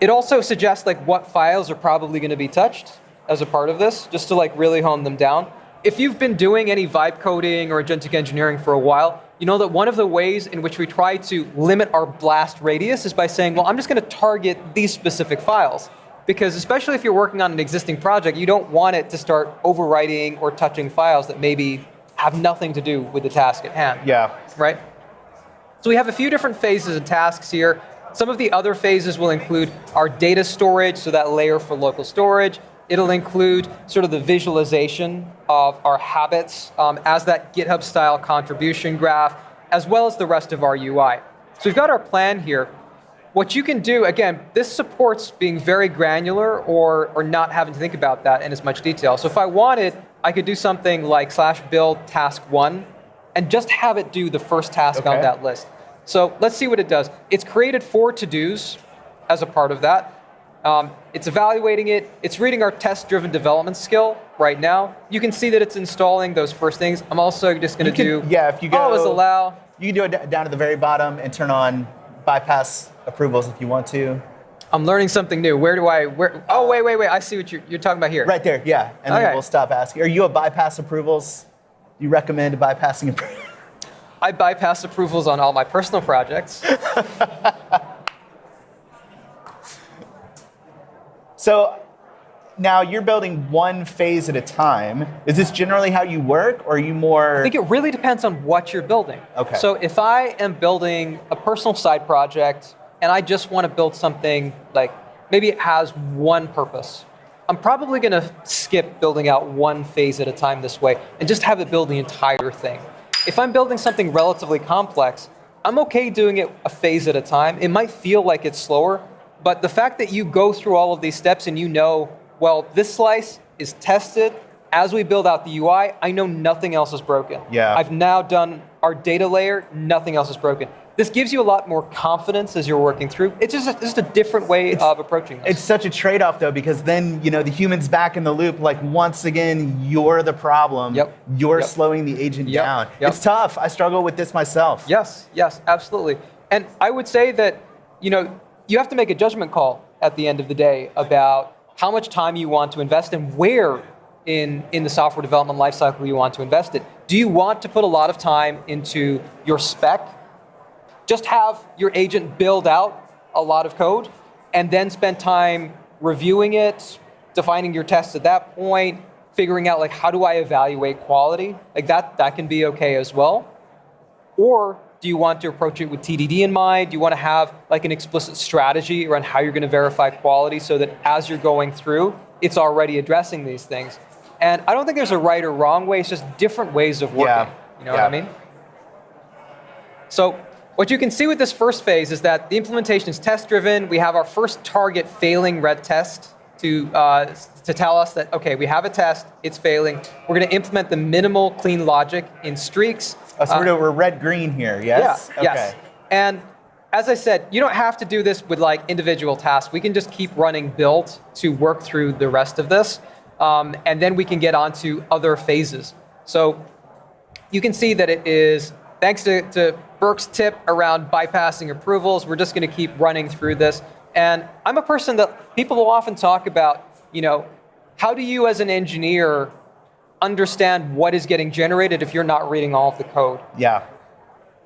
S5: It also suggests what files are probably going to be touched as a part of this, just to really hone them down. If you've been doing any vibe coding or agentic engineering for a while, you know that one of the ways in which we try to limit our blast radius is by saying, well, I'm just going to target these specific files. Because especially if you're working on an existing project, you don't want it to start overwriting or touching files that maybe have nothing to do with the task at hand.
S1: Yeah.
S5: Right? So we have a few different phases and tasks here. Some of the other phases will include our data storage, so that layer for local storage. It'll include sort of the visualization of our habits as that GitHub style contribution graph, as well as the rest of our UI. So we've got our plan here. What you can do, again, this supports being very granular or not having to think about that in as much detail. So if I wanted, I could do something like /build task 1 and just have it do the first task on that list. So let's see what it does. It's created 4 to-dos as a part of that. It's evaluating it. It's reading our test-driven development skill right now. You can see that it's installing those first things. I'm also just going to do
S1: if you go,
S5: always allow.
S1: You can do it down to the very bottom and turn on bypass approvals if you want to.
S5: I'm learning something new. Oh, wait. I see what you're talking about here.
S1: Right there, yeah. And then we'll stop asking. Are you a bypass approvals? Do you recommend bypassing approvals?
S5: I bypass approvals on all my personal projects.
S1: So now you're building one phase at a time. Is this generally how you work, or are you more?
S5: I think it really depends on what you're building.
S1: Okay.
S5: So if I am building a personal side project and I just want to build something like maybe it has one purpose, I'm probably going to skip building out one phase at a time this way and just have it build the entire thing. If I'm building something relatively complex, I'm okay doing it a phase at a time. It might feel like it's slower, but the fact that you go through all of these steps and you know, well, this slice is tested. As we build out the UI, I know nothing else is broken.
S1: Yeah.
S5: I've now done our data layer, nothing else is broken. This gives you a lot more confidence as you're working through. It's just a different way of approaching this.
S1: It's such a trade-off though, because then the human's back in the loop. Like once again, you're the problem.
S5: Yep.
S1: You're slowing the agent down.
S5: Yep.
S1: It's tough. I struggle with this myself.
S5: Yes, absolutely. And I would say that you have to make a judgment call at the end of the day about how much time you want to invest and where in the software development lifecycle you want to invest it. Do you want to put a lot of time into your spec? Just have your agent build out a lot of code and then spend time reviewing it, defining your tests at that point, figuring out like how do I evaluate quality? Like that can be okay as well. Or do you want to approach it with TDD in mind? Do you want to have like an explicit strategy around how you're going to verify quality so that as you're going through, it's already addressing these things? And I don't think there's a right or wrong way. It's just different ways of working.
S1: Yeah.
S5: You know what I mean? So what you can see with this first phase is that the implementation is test-driven. We have our first target failing red test to tell us that, okay, we have a test, it's failing. We're going to implement the minimal clean logic in streaks.
S1: Oh, so we're red-green here, yes?
S5: Yeah, yes. And as I said, you don't have to do this with like individual tasks. We can just keep running build to work through the rest of this. And then we can get on to other phases. So you can see that it is, thanks to Burke's tip around bypassing approvals, we're just going to keep running through this. And I'm a person that people will often talk about, how do you as an engineer understand what is getting generated if you're not reading all of the code?
S1: Yeah.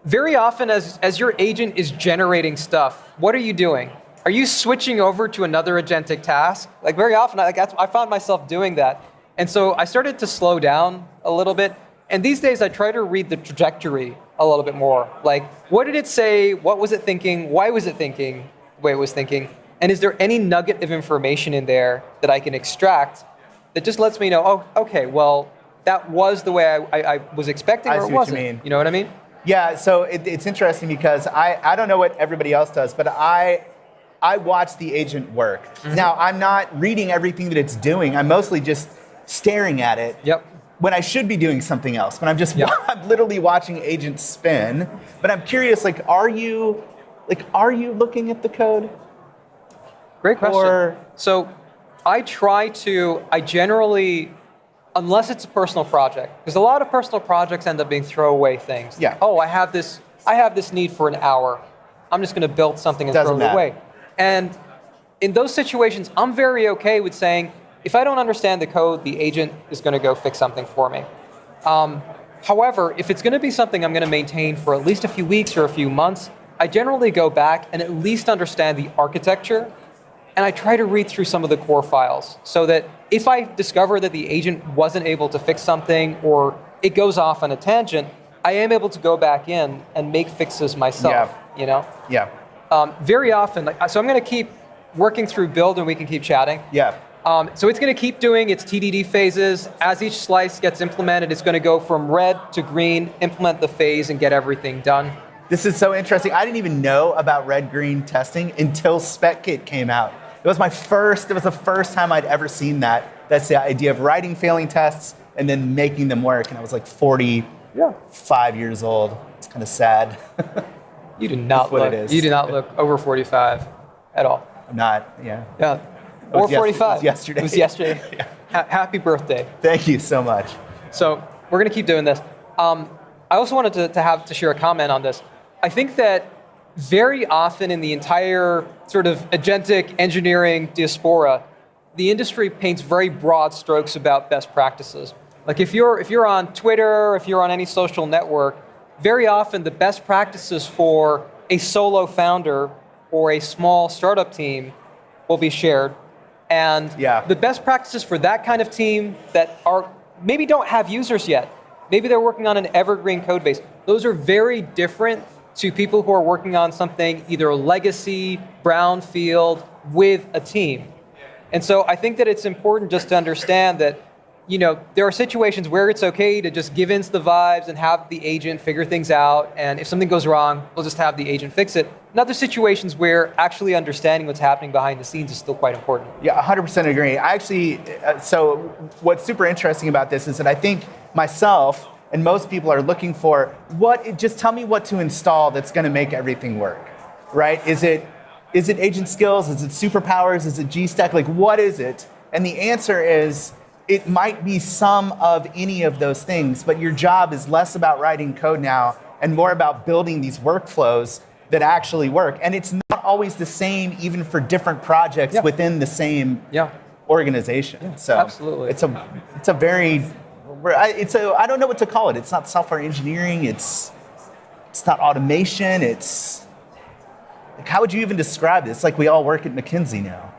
S5: Very often as your agent is generating stuff, what are you doing? Are you switching over to another agentic task? Like very often, I found myself doing that. And so I started to slow down a little bit. And these days I try to read the trajectory a little bit more. Like, what did it say? What was it thinking? Why was it thinking the way it was thinking? And is there any nugget of information in there that I can extract that just lets me know, oh, okay, well, that was the way I was expecting, or it wasn't. You know what I mean?
S1: Yeah, so it's interesting because I don't know what everybody else does, but I watch the agent work. Mm-hmm. Now, I'm not reading everything that it's doing. I'm mostly just staring at it.
S5: Yep.
S1: When I should be doing something else. But I'm literally watching agents spin. But I'm curious, are you looking at the code?
S5: Great question.
S1: Or,
S5: so I generally, unless it's a personal project, because a lot of personal projects end up being throwaway things.
S1: Yeah.
S5: Oh, I have this need for an hour. I'm just going to build something and throw it away. And in those situations, I'm very okay with saying, if I don't understand the code, the agent is going to go fix something for me. However, if it's going to be something I'm going to maintain for at least a few weeks or a few months, I generally go back and at least understand the architecture, and I try to read through some of the core files so that if I discover that the agent wasn't able to fix something or it goes off on a tangent, I am able to go back in and make fixes myself.
S1: Yeah.
S5: Very often, so I'm going to keep working through build and we can keep chatting.
S1: Yeah.
S5: So it's going to keep doing its TDD phases. As each slice gets implemented, it's going to go from red to green, implement the phase, and get everything done.
S1: This is so interesting. I didn't even know about red-green testing until SpecKit came out. It was the first time I'd ever seen that. That's the idea of writing failing tests and then making them work. And I was like 45 years old. It's kind of sad.
S5: You do not look over 45 at all.
S1: I'm not, yeah.
S5: Yeah. Or 45.
S1: It was yesterday.
S5: It was yesterday.
S1: Yeah.
S5: Happy birthday.
S1: Thank you so much.
S5: So we're going to keep doing this. I also wanted to share a comment on this. I think that very often in the entire sort of agentic engineering diaspora, the industry paints very broad strokes about best practices. Like if you're on Twitter, if you're on any social network, very often the best practices for a solo founder or a small startup team will be shared. And the best practices for that kind of team that are maybe don't have users yet, maybe they're working on an evergreen code base, those are very different to people who are working on something either legacy, brownfield, with a team. And so I think that it's important just to understand that, there are situations where it's okay to just give in to the vibes and have the agent figure things out. And if something goes wrong, we'll just have the agent fix it. In other situations where actually understanding what's happening behind the scenes is still quite important.
S1: Yeah, 100% agree. I actually, so what's super interesting about this is that I think myself and most people are looking for just tell me what to install that's going to make everything work, right? Is it agent skills? Is it superpowers? Is it GStack? Like, what is it? And the answer is, it might be some of any of those things, but your job is less about writing code now and more about building these workflows that actually work. And it's not always the same, even for different projects within the same organization. Yeah, so
S5: absolutely.
S1: It's a very, I don't know what to call it. It's not software engineering. It's not automation. It's, like, how would you even describe this? It's like we all work at McKinsey now.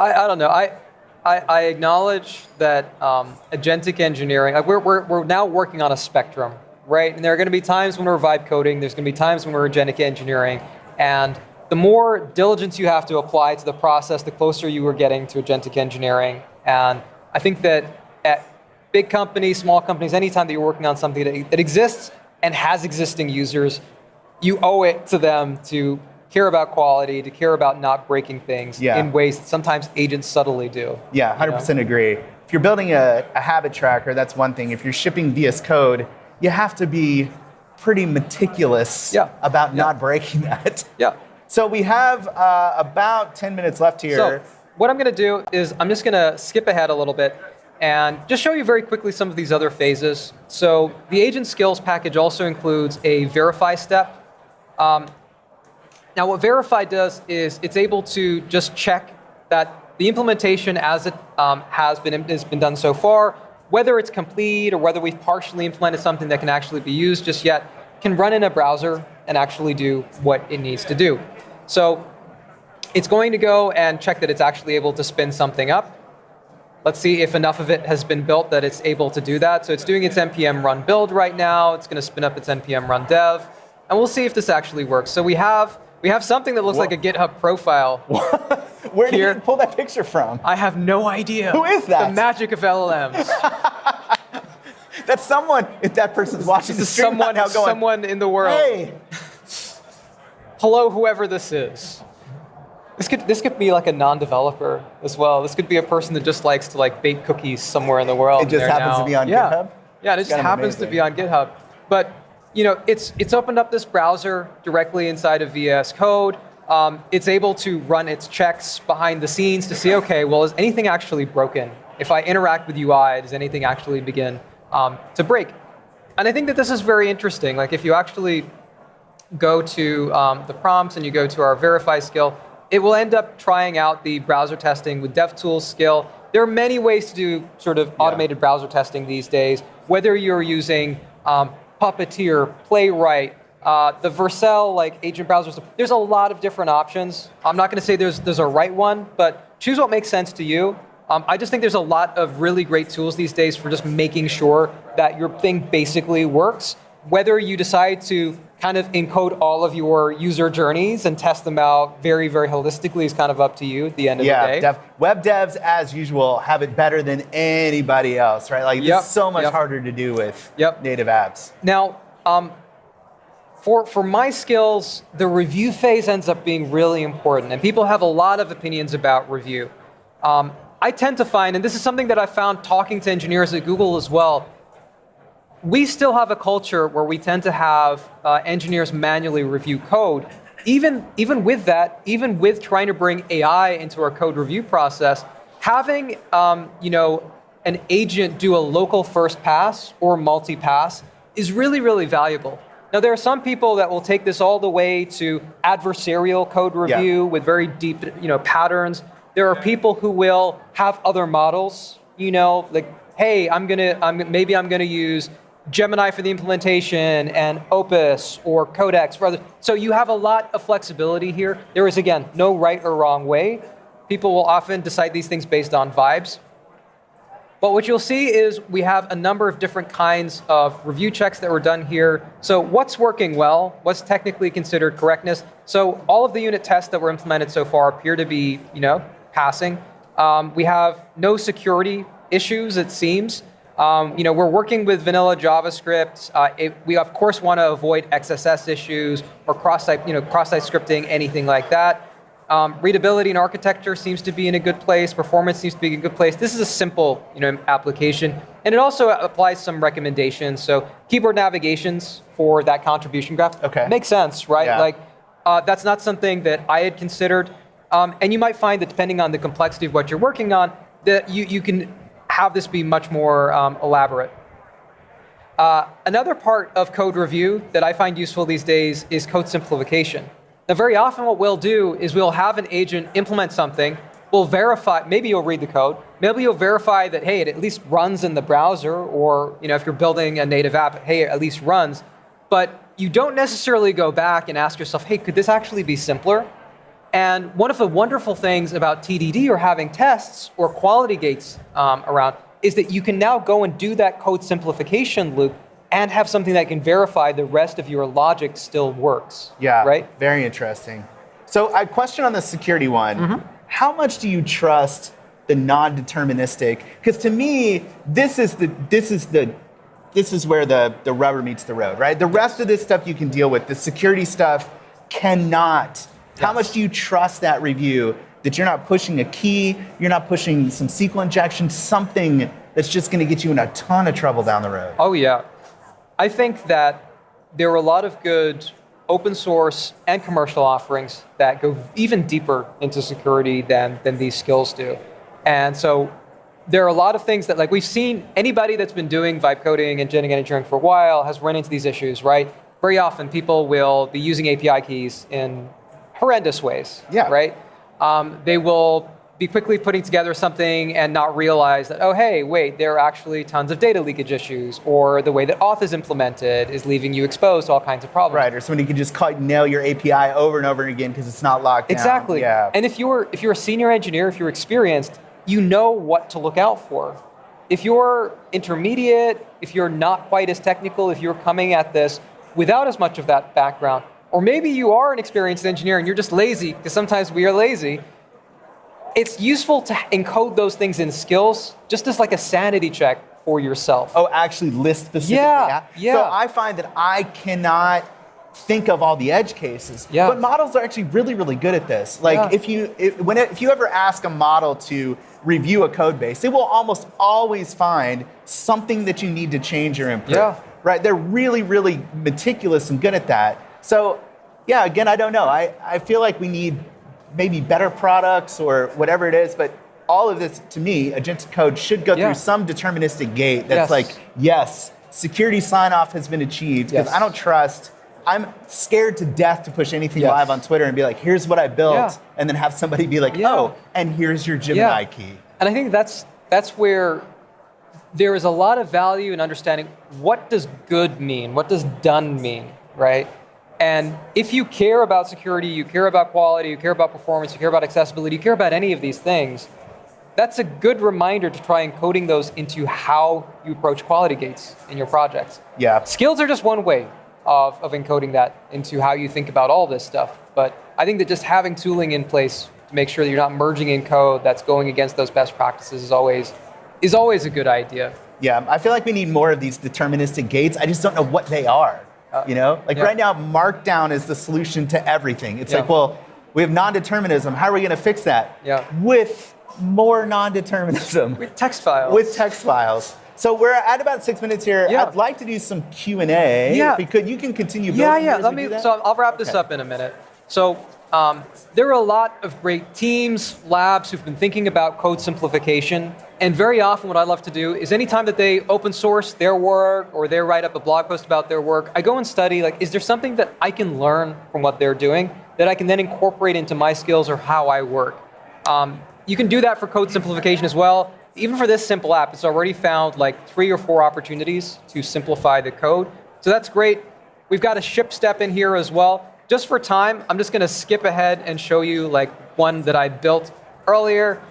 S5: I don't know. I acknowledge that agentic engineering, we're now working on a spectrum, right? And there are going to be times when we're vibe coding, there's going to be times when we're agentic engineering, and the more diligence you have to apply to the process, the closer you are getting to agentic engineering. And I think that at big companies, small companies, anytime that you're working on something that exists and has existing users, you owe it to them to care about quality, to care about not breaking things in ways that sometimes agents subtly do. Yeah,
S1: 100% agree. If you're building a habit tracker, that's one thing. If you're shipping VS Code, you have to be pretty meticulous about not breaking that.
S5: Yeah.
S1: So we have about 10 minutes left here.
S5: So what I'm going to do is I'm just going to skip ahead a little bit and just show you very quickly some of these other phases. So the agent skills package also includes a verify step. Now, what verify does is it's able to just check that the implementation as it has been done so far, whether it's complete or whether we've partially implemented something that can actually be used just yet, can run in a browser and actually do what it needs to do. So it's going to go and check that it's actually able to spin something up. Let's see if enough of it has been built that it's able to do that. So it's doing its npm run build right now. It's going to spin up its npm run dev. And we'll see if this actually works. So we have something that looks like a GitHub profile.
S1: Where did you pull that picture from?
S5: I have no idea.
S1: Who is that?
S5: The magic of LLMs.
S1: That's someone, if that person's watching the stream now going,
S5: someone in the world.
S1: Hey.
S5: Hello, whoever this is. This could be like a non-developer as well. This could be a person that just likes to bake cookies somewhere in the world.
S1: It just happens to be on GitHub?
S5: Yeah, it just happens to be on GitHub. But it's opened up this browser directly inside of VS Code. It's able to run its checks behind the scenes to see, okay, well, is anything actually broken? If I interact with UI, does anything actually begin to break? And I think that this is very interesting. Like if you actually go to the prompts and you go to our verify skill, it will end up trying out the browser testing with DevTools skill. There are many ways to do sort of automated browser testing these days, whether you're using Puppeteer, Playwright, the Vercel agent browsers. There's a lot of different options. I'm not going to say there's a right one, but choose what makes sense to you. I just think there's a lot of really great tools these days for just making sure that your thing basically works. Whether you decide to kind of encode all of your user journeys and test them out very, very holistically is kind of up to you at the end of the day.
S1: Web devs, as usual, have it better than anybody else, right? Like, it's so much harder to do with native apps.
S5: Now, for my skills, the review phase ends up being really important, and people have a lot of opinions about review. I tend to find, and this is something that I found talking to engineers at Google as well, we still have a culture where we tend to have engineers manually review code. Even with that, even with trying to bring AI into our code review process, having an agent do a local first pass or multi-pass is really, really valuable. Now, there are some people that will take this all the way to adversarial code review with very deep patterns. There are people who will have other models, like, hey, maybe I'm gonna use Gemini for the implementation and Opus or Codex for others. So you have a lot of flexibility here. There is, again, no right or wrong way. people will often decide these things based on vibes. But what you'll see is we have a number of different kinds of review checks that were done here. So what's working well? What's technically considered correctness? So all of the unit tests that were implemented so far appear to be, passing. We have no security issues, it seems. We're working with vanilla JavaScript. We of course want to avoid XSS issues or cross-site scripting, anything like that. Readability and architecture seems to be in a good place. Performance seems to be in a good place. This is a simple, application, and it also applies some recommendations. So keyboard navigations for that contribution graph makes sense, right?
S1: Yeah.
S5: That's not something that I had considered, and you might find that depending on the complexity of what you're working on, that you can have this be much more elaborate. Another part of code review that I find useful these days is code simplification. Now, very often what we'll do is we'll have an agent implement something, we'll verify, maybe you'll read the code, maybe you'll verify that, hey, it at least runs in the browser, or if you're building a native app, hey, it at least runs. But you don't necessarily go back and ask yourself, hey, could this actually be simpler? And one of the wonderful things about TDD or having tests or quality gates around is that you can now go and do that code simplification loop and have something that can verify the rest of your logic still works.
S1: Yeah,
S5: right?
S1: Very interesting. So a question on the security one. Mm-hmm. How much do you trust the non-deterministic? Because to me, this is where the rubber meets the road, right? The rest of this stuff you can deal with. The security stuff cannot. Yes. How much do you trust that review that you're not pushing a key, you're not pushing some SQL injection, something that's just going to get you in a ton of trouble down the road?
S5: Oh, yeah. I think that there are a lot of good open source and commercial offerings that go even deeper into security than these skills do. And so there are a lot of things that, we've seen, anybody that's been doing vibe coding and genetic engineering for a while has run into these issues, right? Very often people will be using API keys in horrendous ways, right? They will be quickly putting together something and not realize that, oh, hey, wait, there are actually tons of data leakage issues, or the way that auth is implemented is leaving you exposed to all kinds of problems.
S1: Right, or somebody can just nail your API over and over again because it's not locked down.
S5: Exactly.
S1: Yeah.
S5: And if you're a senior engineer, if you're experienced, you know what to look out for. If you're intermediate, if you're not quite as technical, if you're coming at this without as much of that background, or maybe you are an experienced engineer and you're just lazy, because sometimes we are lazy, it's useful to encode those things in skills just as a sanity check for yourself.
S1: Oh, actually list specifically?
S5: Yeah.
S1: So I find that I cannot think of all the edge cases, but models are actually really, really good at this. If you ever ask a model to review a code base, it will almost always find something that you need to change or improve.
S5: Yeah.
S1: Right? They're really, really meticulous and good at that. So, again, I don't know. I feel like we need maybe better products or whatever it is, but all of this, to me, agentic code should go through some deterministic gate that's yes, security sign-off has been achieved, because I don't trust, I'm scared to death to push anything live on Twitter and be like, here's what I built, and then have somebody be like, oh, and here's your Gemini key.
S5: And I think that's where there is a lot of value in understanding what does good mean, what does done mean, right? And if you care about security, you care about quality, you care about performance, you care about accessibility, you care about any of these things, that's a good reminder to try encoding those into how you approach quality gates in your projects.
S1: Yeah.
S5: Skills are just one way of encoding that into how you think about all this stuff. But I think that just having tooling in place to make sure that you're not merging in code that's going against those best practices is always a good idea.
S1: Yeah, I feel like we need more of these deterministic gates. I just don't know what they are. Right now, Markdown is the solution to everything. It's we have non-determinism. How are we going to fix that? With more non-determinism.
S5: With text files.
S1: With text files. So we're at about 6 minutes here. I'd like to do some Q&A. If we could, you can continue building.
S5: So I'll wrap this up in a minute. So there are a lot of great teams, labs who've been thinking about code simplification. And very often what I love to do is anytime that they open source their work or they write up a blog post about their work, I go and study, is there something that I can learn from what they're doing that I can then incorporate into my skills or how I work? You can do that for code simplification as well. Even for this simple app, it's already found 3 or 4 opportunities to simplify the code. So that's great. We've got a ship step in here as well. Just for time, I'm just going to skip ahead and show you one that I built. earlier.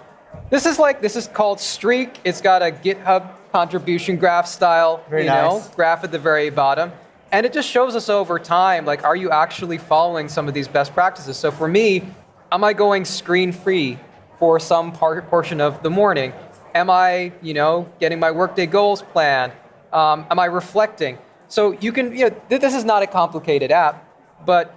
S5: This is called Streak. It's got a GitHub contribution graph style,
S1: Very nice.
S5: graph at the very bottom. And it just shows us over time, like, are you actually following some of these best practices? So for me, am I going screen free for some portion of the morning? Am I, getting my workday goals planned? Am I reflecting? So you can, this is not a complicated app, but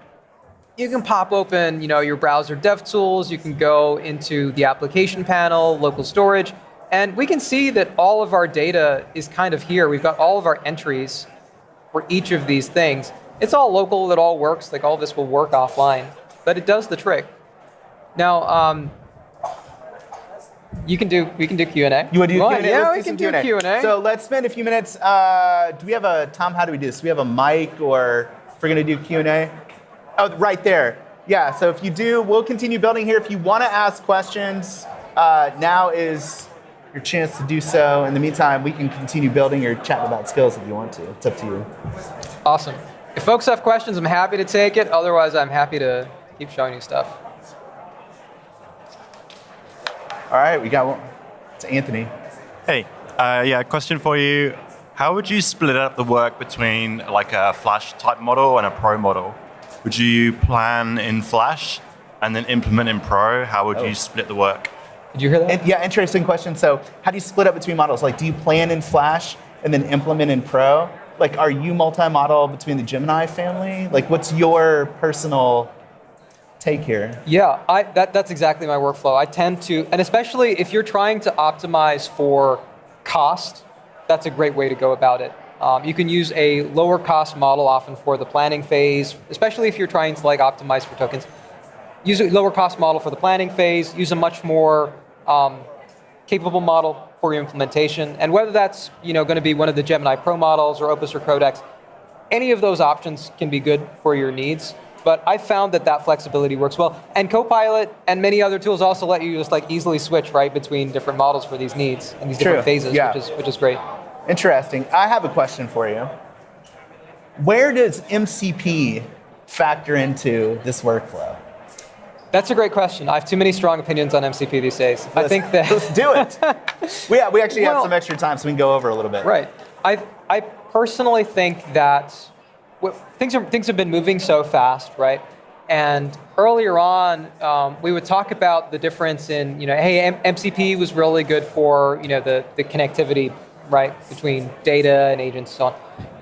S5: you can pop open, your browser dev tools. You can go into the application panel, local storage, and we can see that all of our data is kind of here. We've got all of our entries for each of these things. It's all local. It all works. Like, all of this will work offline, but it does the trick. Now, we can do Q&A.
S1: You want to do Q&A?
S5: Yeah,
S1: Let's
S5: we can
S1: some
S5: do Q&A.
S1: So let's spend a few minutes. Do we have a, Tom, how do we do this? Do we have a mic, or if we're going to do Q&A? Oh, right there. Yeah, so if you do, we'll continue building here. If you want to ask questions, now is your chance to do so. In the meantime, we can continue building or chatting about skills if you want to. It's up to you.
S5: Awesome. If folks have questions, I'm happy to take it. Otherwise, I'm happy to keep showing you stuff.
S1: All right, we got one. It's Anthony.
S4: Hey, question for you. How would you split up the work between like a Flash type model and a Pro model? Would you plan in Flash and then implement in Pro? How would you split the work?
S5: Did you hear that?
S1: Yeah, interesting question. So how do you split up between models? Like, do you plan in Flash and then implement in Pro? Like, are you multi-model between the Gemini family? Like, what's your personal take here?
S5: Yeah, that's exactly my workflow. I tend to, and especially if you're trying to optimize for cost, that's a great way to go about it. You can use a lower cost model often for the planning phase, especially if you're trying to optimize for tokens. Use a lower cost model for the planning phase, use a much more capable model for your implementation. And whether that's going to be one of the Gemini Pro models or Opus or Codex, any of those options can be good for your needs. But I found that flexibility works well. And Copilot and many other tools also let you just easily switch right between different models for these needs and these different phases,
S1: yeah.
S5: which is great.
S1: Interesting. I have a question for you. Where does MCP factor into this workflow?
S5: That's a great question. I have too many strong opinions on MCP these days. I think that
S1: let's do it. we actually have some extra time, so we can go over a little bit.
S5: Right. I personally think that things have been moving so fast, right? And earlier on, we would talk about the difference in, hey, MCP was really good for, the connectivity, right, between data and agents and so on.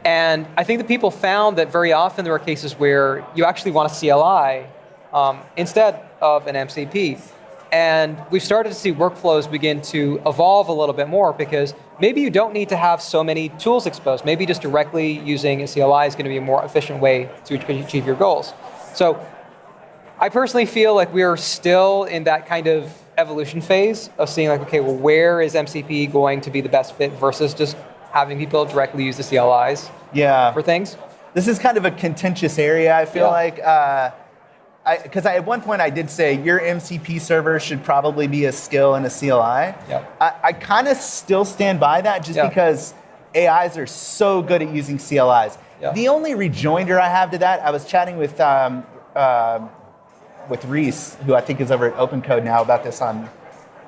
S5: And I think that people found that very often there are cases where you actually want a CLI instead of an MCP. And we've started to see workflows begin to evolve a little bit more because maybe you don't need to have so many tools exposed. Maybe just directly using a CLI is going to be a more efficient way to achieve your goals. So I personally feel like we're still in that kind of evolution phase of seeing okay, well, where is MCP going to be the best fit versus just having people directly use the CLIs for things?
S1: This is kind of a contentious area, I feel like. Because at one point I did say your MCP server should probably be a skill and a CLI. I kind of still stand by that just because AIs are so good at using CLIs. The only rejoinder I have to that, I was chatting with Reese, who I think is over at OpenCode now, about this on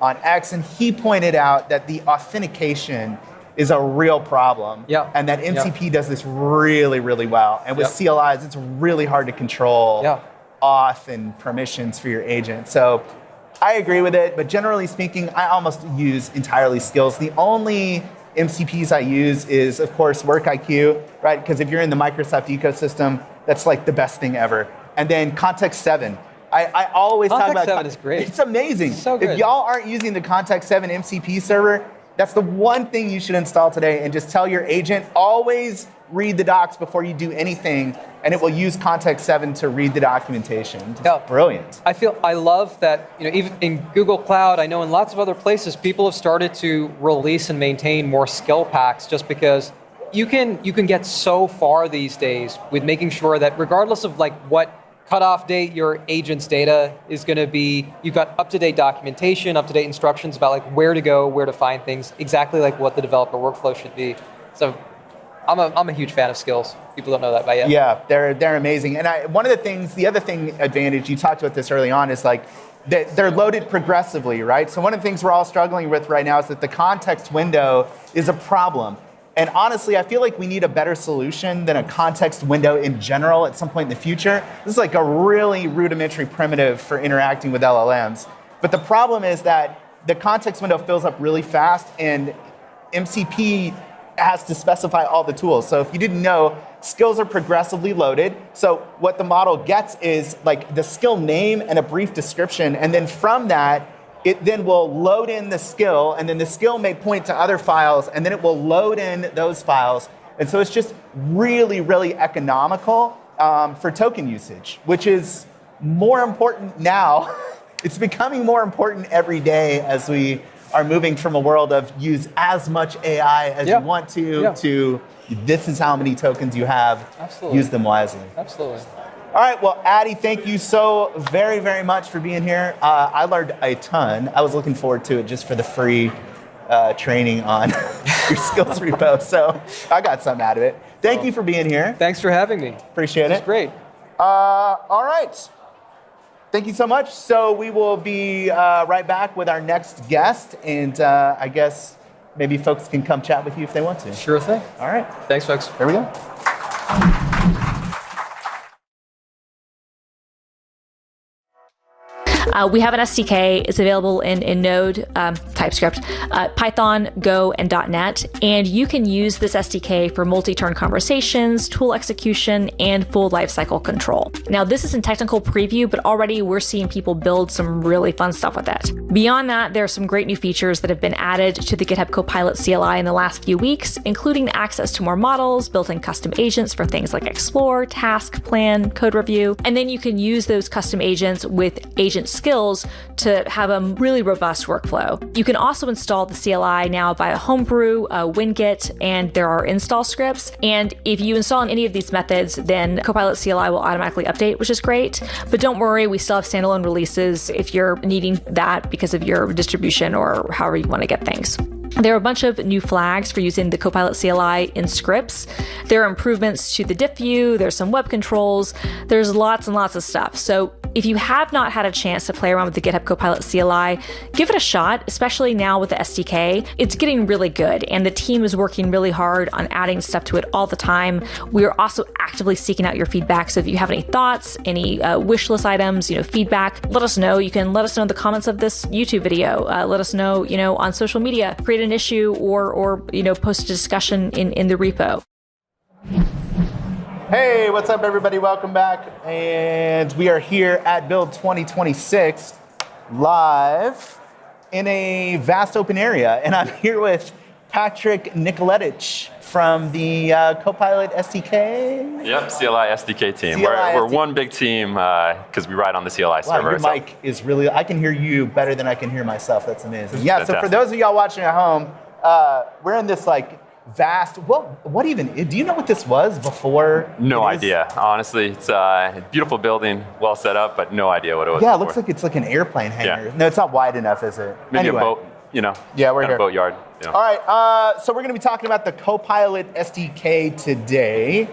S1: X, and he pointed out that the authentication is a real problem, and that MCP does this really, really well. And with CLIs, it's really hard to control auth and permissions for your agent. So I agree with it, but generally speaking, I almost use entirely skills. The only MCPs I use is, of course, WorkIQ, right? Because if you're in the Microsoft ecosystem, that's the best thing ever. And then Context 7. I always talk about
S5: Context 7 is great.
S1: It's amazing.
S5: So good.
S1: If y'all aren't using the Context 7 MCP server, that's the one thing you should install today, and just tell your agent, always read the docs before you do anything, and it will use Context 7 to read the documentation. It's brilliant.
S5: I love that, even in Google Cloud, I know in lots of other places, people have started to release and maintain more skill packs just because you can get so far these days with making sure that regardless of what cutoff date your agent's data is going to be, you've got up-to-date documentation, up-to-date instructions about where to go, where to find things, exactly what the developer workflow should be. So I'm a huge fan of skills. People don't know that by yet.
S1: Yeah, they're amazing. And one of the things, the other thing advantage, you talked about this early on, is like they're loaded progressively, right? So one of the things we're all struggling with right now is that the context window is a problem. And honestly, I feel like we need a better solution than a context window in general at some point in the future. This is like a really rudimentary primitive for interacting with LLMs. But the problem is that the context window fills up really fast, and MCP has to specify all the tools. So if you didn't know, skills are progressively loaded. So what the model gets is like the skill name and a brief description. And then from that, it then will load in the skill, and then the skill may point to other files, and then it will load in those files. And so it's just really, really economical for token usage, which is more important now. It's becoming more important every day as we are moving from a world of use as much AI as you want to this is how many tokens you have.
S5: Absolutely.
S1: Use them wisely.
S5: Absolutely.
S1: All right, well, Addy, thank you so very, very much for being here. I learned a ton. I was looking forward to it just for the free training on your skills repo, so I got something out of it. Thank you for being here.
S5: Thanks for having me.
S1: Appreciate it.
S5: It's great.
S1: All right. Thank you so much. So we will be right back with our next guest, and I guess maybe folks can come chat with you if they want to.
S5: Sure thing.
S1: All right.
S5: Thanks, folks.
S1: There we go.
S6: We have an SDK. It's available in Node, TypeScript, Python, Go, and .NET. And you can use this SDK for multi-turn conversations, tool execution, and full lifecycle control. Now, this is in technical preview, but already we're seeing people build some really fun stuff with it. Beyond that, there are some great new features that have been added to the GitHub Copilot CLI in the last few weeks, including access to more models, built-in custom agents for things like Explore, Task, Plan, Code Review. And then you can use those custom agents with agent skills to have a really robust workflow. You can also install the CLI now via Homebrew, Wingit, and there are install scripts. And if you install in any of these methods, then Copilot CLI will automatically update, which is great. But don't worry, we still have standalone releases if you're needing that because of your distribution or however you want to get things. There are a bunch of new flags for using the Copilot CLI in scripts. There are improvements to the diff view, there's some web controls, there's lots and lots of stuff. So if you have not had a chance to play around with the GitHub Copilot CLI, give it a shot, especially now with the SDK. It's getting really good, and the team is working really hard on adding stuff to it all the time. We are also actively seeking out your feedback, so if you have any thoughts, any wish list items, feedback, let us know. You can let us know in the comments of this YouTube video. Let us know, on social media. Create an issue or post a discussion in the repo.
S1: Hey, what's up, everybody? Welcome back. And we are here at Build 2026 live in a vast open area. And I'm here with Patrick Nikoletich from the Copilot SDK.
S7: Yep, CLI SDK team. We're one big team because we ride on the CLI server.
S1: Your mic is really, I can hear you better than I can hear myself. That's amazing. Yeah,
S7: Fantastic.
S1: So for those of y'all watching at home, we're in this vast, what even, do you know what this was before?
S7: No idea. Honestly, it's a beautiful building, well set up, but no idea what it was.
S1: Yeah, it
S7: before.
S1: looks like it's like an airplane hangar.
S7: Yeah.
S1: No, it's not wide enough, is it?
S7: Maybe
S1: anyway.
S7: a boat,
S1: Yeah, we're
S7: kind
S1: here.
S7: of boatyard.
S1: All right, so we're going to be talking about the Copilot SDK today.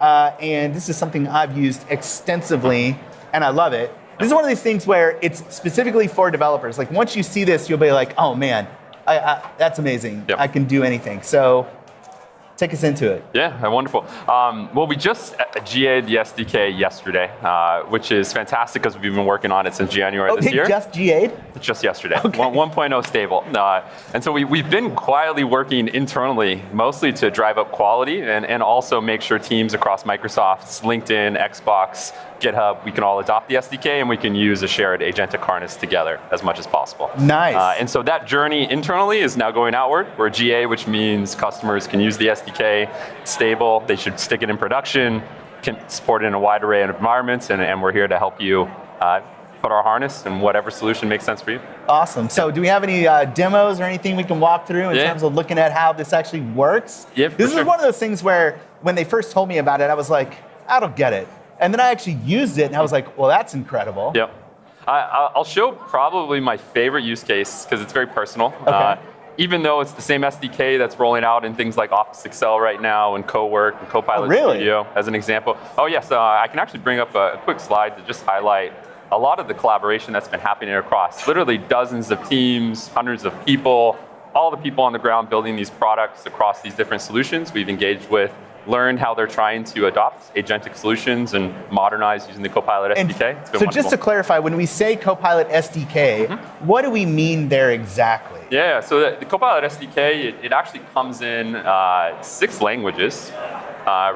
S1: And this is something I've used extensively, and I love it. This is one of these things where it's specifically for developers. Like once you see this, you'll be like, oh man, that's amazing.
S7: Yep.
S1: I can do anything. So take us into it.
S7: Yeah, wonderful. Well, we just GA'd the SDK yesterday, which is fantastic because we've been working on it since January this year.
S1: Just GA'd?
S7: Just yesterday,
S1: Okay.
S7: 1.0 stable. And so we've been quietly working internally, mostly to drive up quality and also make sure teams across Microsoft's LinkedIn, Xbox, GitHub, we can all adopt the SDK and we can use a shared agentic harness together as much as possible.
S1: Nice.
S7: And so that journey internally is now going outward. We're GA, which means customers can use the SDK, stable, they should stick it in production, can support it in a wide array of environments, and we're here to help you put our harness in whatever solution makes sense for you.
S1: Awesome. So do we have any demos or anything we can walk through in terms of looking at how this actually works?
S7: Yeah,
S1: This is one of those things where when they first told me about it, I was like, I don't get it. And then I actually used it and I was like, well, that's incredible.
S7: Yep. I'll show probably my favorite use case because it's very personal.
S1: Okay.
S7: even though it's the same SDK that's rolling out in things like Office Excel right now and CoWork and Copilot Studio as an example. Oh yes, I can actually bring up a quick slide to just highlight a lot of the collaboration that's been happening across literally dozens of teams, hundreds of people, all the people on the ground building these products across these different solutions we've engaged with, learned how they're trying to adopt agentic solutions and modernize using the Copilot SDK. It's been
S1: so
S7: wonderful.
S1: just to clarify, when we say Copilot SDK, what do we mean there exactly?
S7: Yeah, so the Copilot SDK, it actually comes in 6 languages,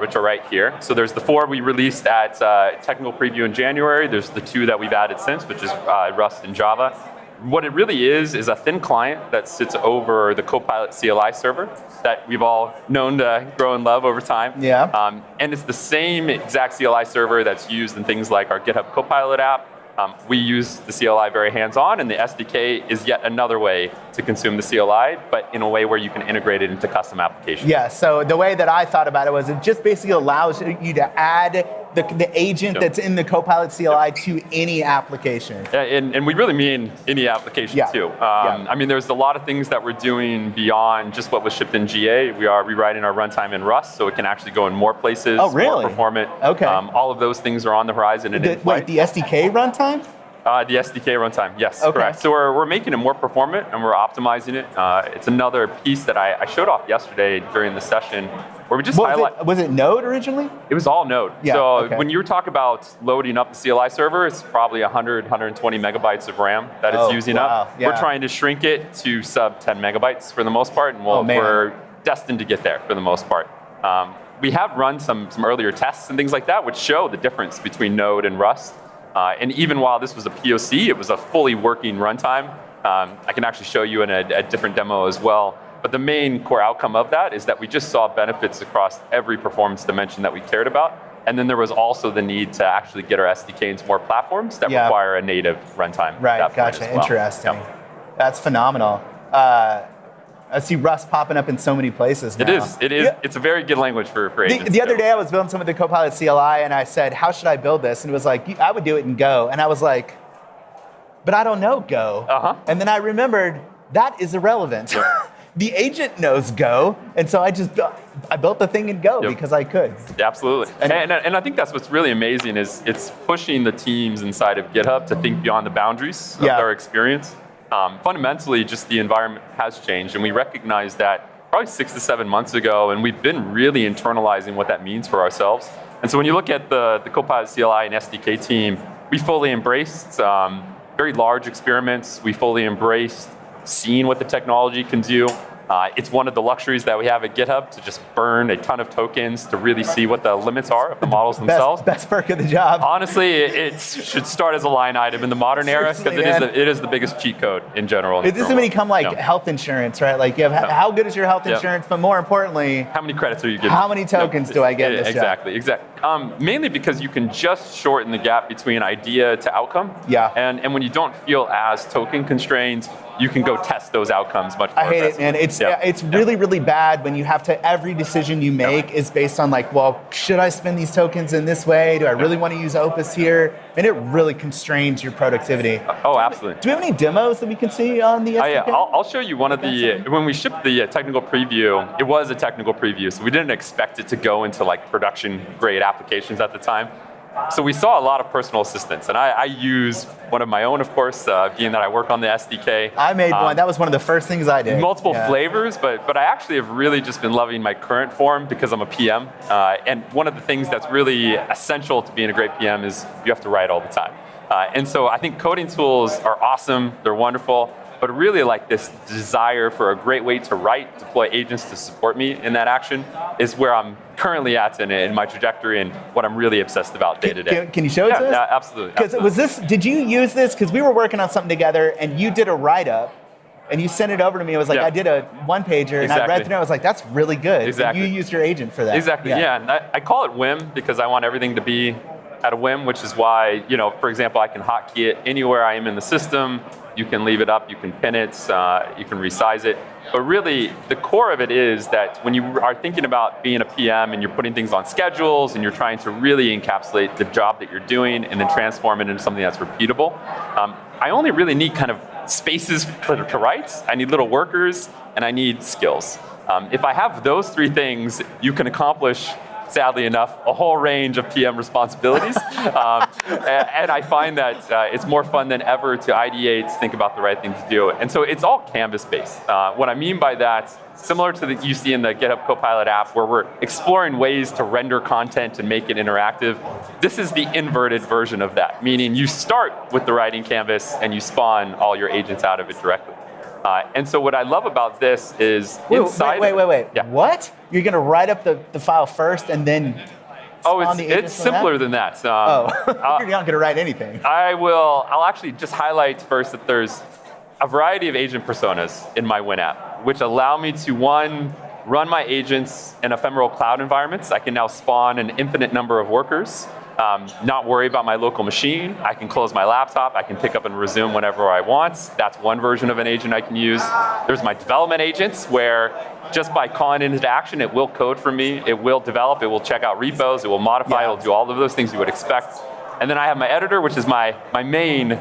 S7: which are right here. So there's the 4 we released at technical preview in January. There's the 2 that we've added since, which is Rust and Java. What it really is a thin client that sits over the Copilot CLI server that we've all known to grow and love over time.
S1: Yeah.
S7: And it's the same exact CLI server that's used in things like our GitHub Copilot app. We use the CLI very hands-on, and the SDK is yet another way to consume the CLI, but in a way where you can integrate it into custom applications.
S1: Yeah, so the way that I thought about it was it just basically allows you to add the agent that's in the Copilot CLI to any application.
S7: And we really mean any application too. I mean, there's a lot of things that we're doing beyond just what was shipped in GA. We are rewriting our runtime in Rust, so it can actually go in more places, more performant.
S1: Okay.
S7: All of those things are on the horizon. And
S1: wait, the SDK runtime?
S7: The SDK runtime, yes, correct. So we're making it more performant and we're optimizing it. It's another piece that I showed off yesterday during the session where we just highlight.
S1: Was it Node originally?
S7: It was all Node.
S1: Yeah,
S7: so when you talk about loading up the CLI server, it's probably 100, 120 megabytes of RAM that it's using up.
S1: Yeah.
S7: We're trying to shrink it to sub 10 megabytes for the most part, and we're destined to get there for the most part. We have run some earlier tests and things like that, which show the difference between Node and Rust. And even while this was a POC, it was a fully working runtime. I can actually show you in a different demo as well. But the main core outcome of that is that we just saw benefits across every performance dimension that we cared about. And then there was also the need to actually get our SDK into more platforms that require a native runtime.
S1: Right, gotcha, well. Interesting. That's phenomenal. I see Rust popping up in so many places now.
S7: It is. It's a very good language for agents.
S1: The other day I was building some of the Copilot CLI and I said, how should I build this? And it was like, I would do it in Go. And I was like, but I don't know Go. And then I remembered, that is irrelevant. The agent knows Go. And so I built the thing in Go because I could.
S7: Absolutely. And I think that's what's really amazing is it's pushing the teams inside of GitHub to think beyond the boundaries of their experience. Fundamentally, just the environment has changed, and we recognize that probably 6 to 7 months ago, and we've been really internalizing what that means for ourselves. And so when you look at the Copilot CLI and SDK team, we fully embraced very large experiments. We fully embraced seeing what the technology can do. It's one of the luxuries that we have at GitHub to just burn a ton of tokens to really see what the limits are of the models themselves.
S1: Best perk of the job.
S7: Honestly, it should start as a line item in the modern era because it is the biggest cheat code in general.
S1: It doesn't become like health insurance, right? Like you have how good is your health insurance, but more importantly,
S7: how many credits are you getting?
S1: How many tokens do I get? In this
S7: exactly. Mainly because you can just shorten the gap between idea to outcome.
S1: Yeah.
S7: And when you don't feel as token constrained, you can go test those outcomes much more.
S1: I hate it, man. It's really, really bad when you have to, every decision you make is based on like, well, should I spend these tokens in this way? Do I really want to use Opus here? And it really constrains your productivity.
S7: Absolutely.
S1: Do we have any demos that we can see on the SDK?
S7: I'll show you one of the, when we shipped the technical preview, it was a technical preview, so we didn't expect it to go into like production grade applications at the time. So we saw a lot of personal assistance, and I use one of my own, of course, being that I work on the SDK.
S1: I made one. That was one of the first things I did.
S7: Multiple flavors, but I actually have really just been loving my current form because I'm a PM. And one of the things that's really essential to being a great PM is you have to write all the time. And so I think coding tools are awesome. They're wonderful. But really like this desire for a great way to write, deploy agents to support me in that action is where I'm currently at in my trajectory and what I'm really obsessed about day to day.
S1: Can you show it to us?
S7: Yeah, absolutely.
S1: Did you use this? Because we were working on something together and you did a write-up and you sent it over to me. It was like, I did a one-pager and I read through it. I was like, that's really good.
S7: Exactly.
S1: And you used your agent for that.
S7: Exactly, And I call it whim because I want everything to be at a whim, which is why, for example, I can hotkey it anywhere I am in the system. You can leave it up, you can pin it, you can resize it. But really, the core of it is that when you are thinking about being a PM and you're putting things on schedules and you're trying to really encapsulate the job that you're doing and then transform it into something that's repeatable, I only really need kind of spaces to write, I need little workers, and I need skills. If I have those three things, you can accomplish, sadly enough, a whole range of PM responsibilities. And I find that it's more fun than ever to ideate, think about the right thing to do. And so it's all canvas-based. What I mean by that, similar to what you see in the GitHub Copilot app, where we're exploring ways to render content and make it interactive, this is the inverted version of that, meaning you start with the writing canvas and you spawn all your agents out of it directly. And so what I love about this is inside.
S1: Wait.
S7: Yeah.
S1: What? You're going to write up the file first and then spawn the agents
S7: it's
S1: from
S7: simpler
S1: that?
S7: than that.
S1: You're not going to write anything.
S7: I'll actually just highlight first that there's a variety of agent personas in my Win app, which allow me to, one, run my agents in ephemeral cloud environments. I can now spawn an infinite number of workers. Not worry about my local machine. I can close my laptop. I can pick up and resume whenever I want. That's one version of an agent I can use. There's my development agents, where just by calling it into action, it will code for me. It will develop. It will check out repos. It will modify. It'll do all of those things you would expect. And then I have my editor, which is my main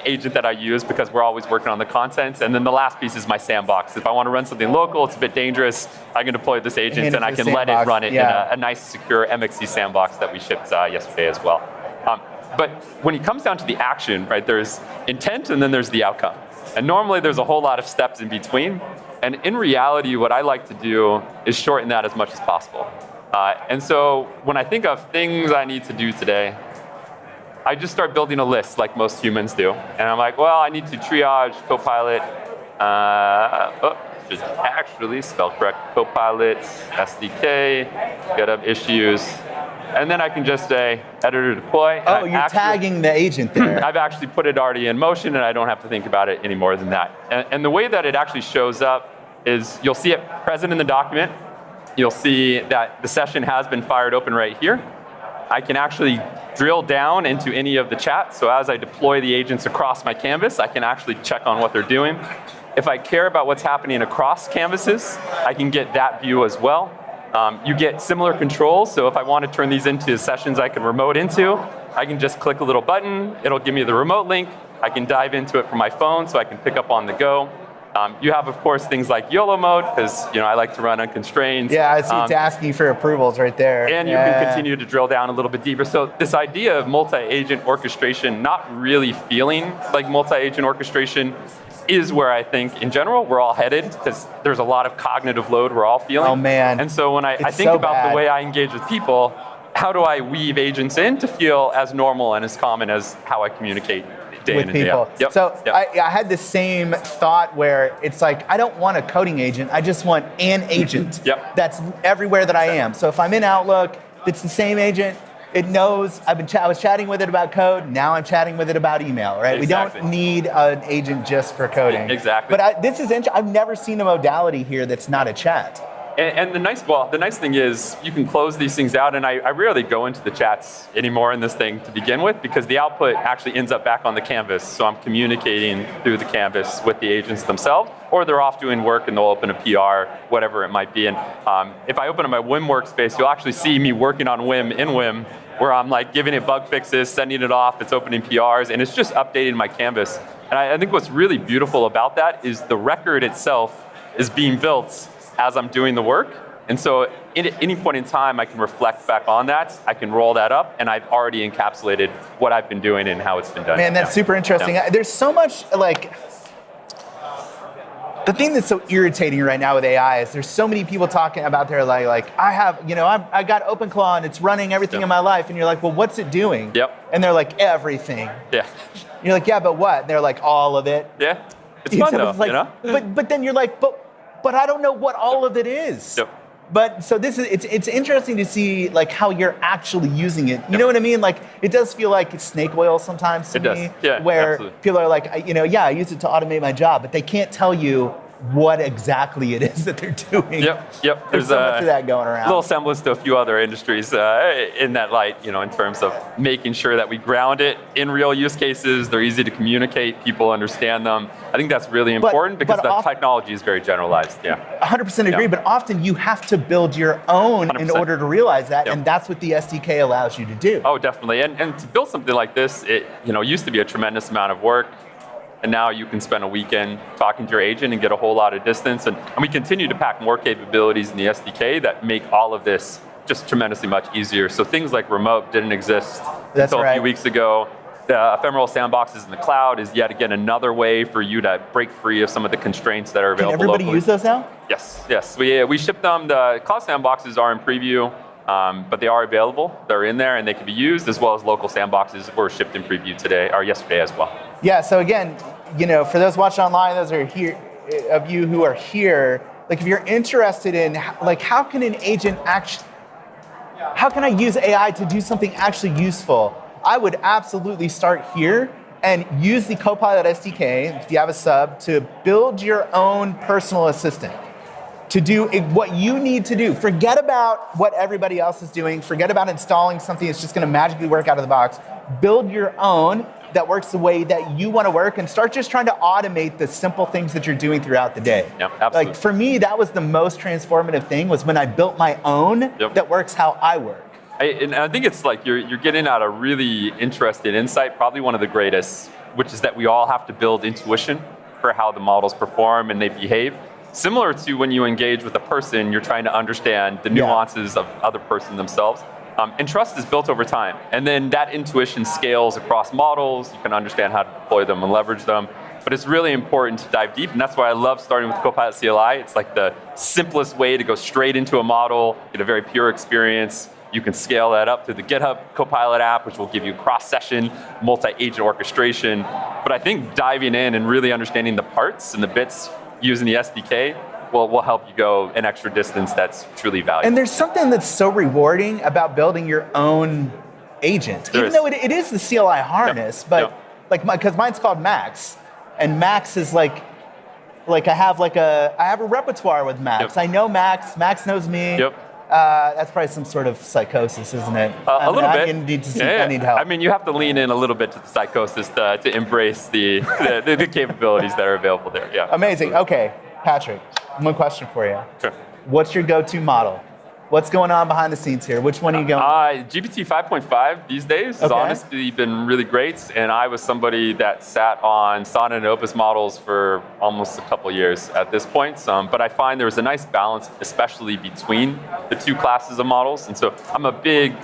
S7: agent that I use because we're always working on the content. And then the last piece is my sandbox. If I want to run something local, it's a bit dangerous, I can deploy this agent and I can let it run it in a nice, secure MXC sandbox that we shipped yesterday as well. But when it comes down to the action, right, there's intent and then there's the outcome. And normally there's a whole lot of steps in between. And in reality, what I like to do is shorten that as much as possible. And so when I think of things I need to do today, I just start building a list like most humans do. And I'm like, well, I need to triage Copilot. Should actually spell correct. Copilot, SDK, GitHub issues. And then I can just say, editor deploy.
S1: Oh, you're tagging the agent there.
S7: I've actually put it already in motion and I don't have to think about it any more than that. And the way that it actually shows up is you'll see it present in the document. You'll see that the session has been fired open right here. I can actually drill down into any of the chats. So as I deploy the agents across my canvas, I can actually check on what they're doing. If I care about what's happening across canvases, I can get that view as well. You get similar controls. So if I want to turn these into sessions I can remote into, I can just click a little button. It'll give me the remote link. I can dive into it from my phone so I can pick up on the go. You have, of course, things like YOLO mode, because I like to run unconstrained.
S1: Yeah, I see it's asking for approvals right there.
S7: And you can continue to drill down a little bit deeper. So this idea of multi-agent orchestration, not really feeling like multi-agent orchestration, is where I think, in general, we're all headed, because there's a lot of cognitive load we're all feeling.
S1: Oh, man.
S7: And so when I think about the way I engage with people, how do I weave agents in to feel as normal and as common as how I communicate day in and day out? Yep.
S1: So I had the same thought where it's like, I don't want a coding agent, I just want an agent that's everywhere that I am. So if I'm in Outlook, it's the same agent. It knows I was chatting with it about code. Now I'm chatting with it about email, right?
S7: Exactly.
S1: We don't need an agent just for coding.
S7: Exactly.
S1: But this is interesting. I've never seen a modality here that's not a chat.
S7: And the nice thing is you can close these things out, and I rarely go into the chats anymore in this thing to begin with, because the output actually ends up back on the canvas. So I'm communicating through the canvas with the agents themselves, or they're off doing work and they'll open a PR, whatever it might be. And if I open up my Wim workspace, you'll actually see me working on Wim in Wim, where I'm like giving it bug fixes, sending it off, it's opening PRs, and it's just updating my canvas. And I think what's really beautiful about that is the record itself is being built as I'm doing the work. And so at any point in time, I can reflect back on that, I can roll that up, and I've already encapsulated what I've been doing and how it's been done.
S1: Man, that's super interesting.
S7: Yeah.
S1: There's so much, the thing that's so irritating right now with AI is there's so many people talking about their like I have, I got OpenClaw and it's running everything in my life, and you're like, well, what's it doing?
S7: Yep.
S1: And they're like, everything.
S7: Yeah.
S1: You're like, yeah, but what? And they're like, all of it.
S7: Yeah. It's fun though,
S1: But then you're like, but I don't know what all of it is.
S7: Yep.
S1: But so it's interesting to see like how you're actually using it. You know what I mean? Like it does feel like it's snake oil sometimes to me.
S7: Yeah,
S1: where
S7: absolutely.
S1: people are like, I use it to automate my job, but they can't tell you what exactly it is that they're doing.
S7: Yep.
S1: There's so much of that going around.
S7: A little semblance to a few other industries in that light, in terms of making sure that we ground it in real use cases. They're easy to communicate. People understand them. I think that's really important because the technology is very generalized. Yeah.
S1: 100% agree, but often you have to build your own
S7: 100%.
S1: in order to realize that,
S7: Yep.
S1: and that's what the SDK allows you to do.
S7: Oh, definitely. And to build something like this, it used to be a tremendous amount of work. And now you can spend a weekend talking to your agent and get a whole lot of distance. And we continue to pack more capabilities in the SDK that make all of this just tremendously much easier. So things like remote didn't exist until a few weeks ago. The ephemeral sandboxes in the cloud is yet again another way for you to break free of some of the constraints that are available
S1: Can everybody
S7: locally.
S1: use those now?
S7: Yes. We ship them. The cloud sandboxes are in preview, but they are available. They're in there and they can be used, as well as local sandboxes were shipped in preview today or yesterday as well.
S1: Yeah. So again, for those watching online, those are here of you who are here. Like, if you're interested in how can an agent how can I use AI to do something actually useful? I would absolutely start here and use the Copilot SDK, if you have a sub, to build your own personal assistant, to do what you need to do. Forget about what everybody else is doing. Forget about installing something that's just going to magically work out of the box. Build your own that works the way that you want to work, and start just trying to automate the simple things that you're doing throughout the day.
S7: Yep, absolutely.
S1: Like, for me, that was the most transformative thing, was when I built my own that works how I work.
S7: And I think it's like you're getting at a really interesting insight, probably one of the greatest, which is that we all have to build intuition for how the models perform and they behave. Similar to when you engage with a person, you're trying to understand the nuances of other person themselves. And trust is built over time. And then that intuition scales across models. You can understand how to deploy them and leverage them. But it's really important to dive deep, and that's why I love starting with Copilot CLI. It's like the simplest way to go straight into a model, get a very pure experience. You can scale that up through the GitHub Copilot app, which will give you cross-session, multi-agent orchestration. But I think diving in and really understanding the parts and the bits using the SDK will help you go an extra distance that's truly valuable.
S1: And there's something that's so rewarding about building your own agent, even though it is the CLI harness, but because mine's called Max, and Max is like I have a repertoire with Max. I know Max. Max knows me. That's probably some sort of psychosis, isn't it?
S7: A little bit.
S1: I need help.
S7: I mean, you have to lean in a little bit to the psychosis to embrace the capabilities that are available there. Yeah.
S1: Amazing. Okay, Patrick, one question for you.
S7: Sure.
S1: What's your go-to model? What's going on behind the scenes here? Which one are you going?
S7: GPT 5.5 these days has honestly been really great, and I was somebody that sat on Sonnet and Opus models for almost a couple years at this point. But I find there was a nice balance, especially between the two classes of models. And so I'm a big,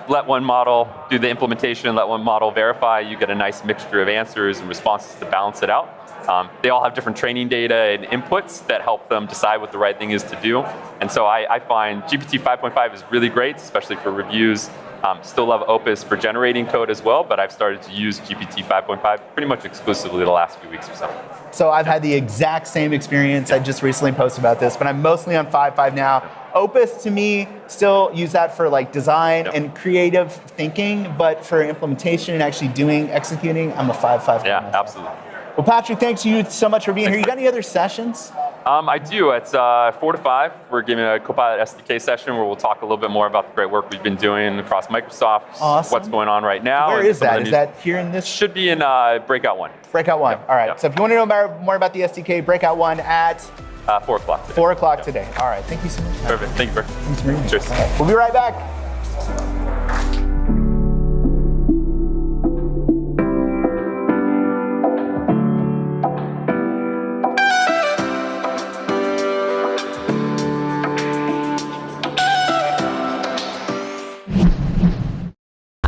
S7: let one model do the implementation, let one model verify. You get a nice mixture of answers and responses to balance it out. They all have different training data and inputs that help them decide what the right thing is to do. And so I find GPT 5.5 is really great, especially for reviews. Still love Opus for generating code as well, but I've started to use GPT 5.5 pretty much exclusively the last few weeks or so.
S1: So I've had the exact same experience. I just recently posted about this, but I'm mostly on 5.5 now. Opus, to me, still use that for design and creative thinking, but for implementation and actually executing, I'm a 5.5.
S7: Yeah, absolutely.
S1: Well, Patrick, thanks you so much for being here. You got any other sessions?
S7: I do. It's 4 to 5. We're giving a Copilot SDK session where we'll talk a little bit more about the great work we've been doing across Microsoft, what's going on right now.
S1: Where is that? Is that here in this?
S7: Should be in Breakout 1.
S1: Breakout 1. All right. So if you want to know more about the SDK, Breakout 1 at
S7: 4 o'clock today.
S1: 4 o'clock today. All right. Thank you so much.
S7: Perfect. Thank you, Bert.
S1: Thanks for being here.
S7: Cheers.
S1: Right. We'll be right back.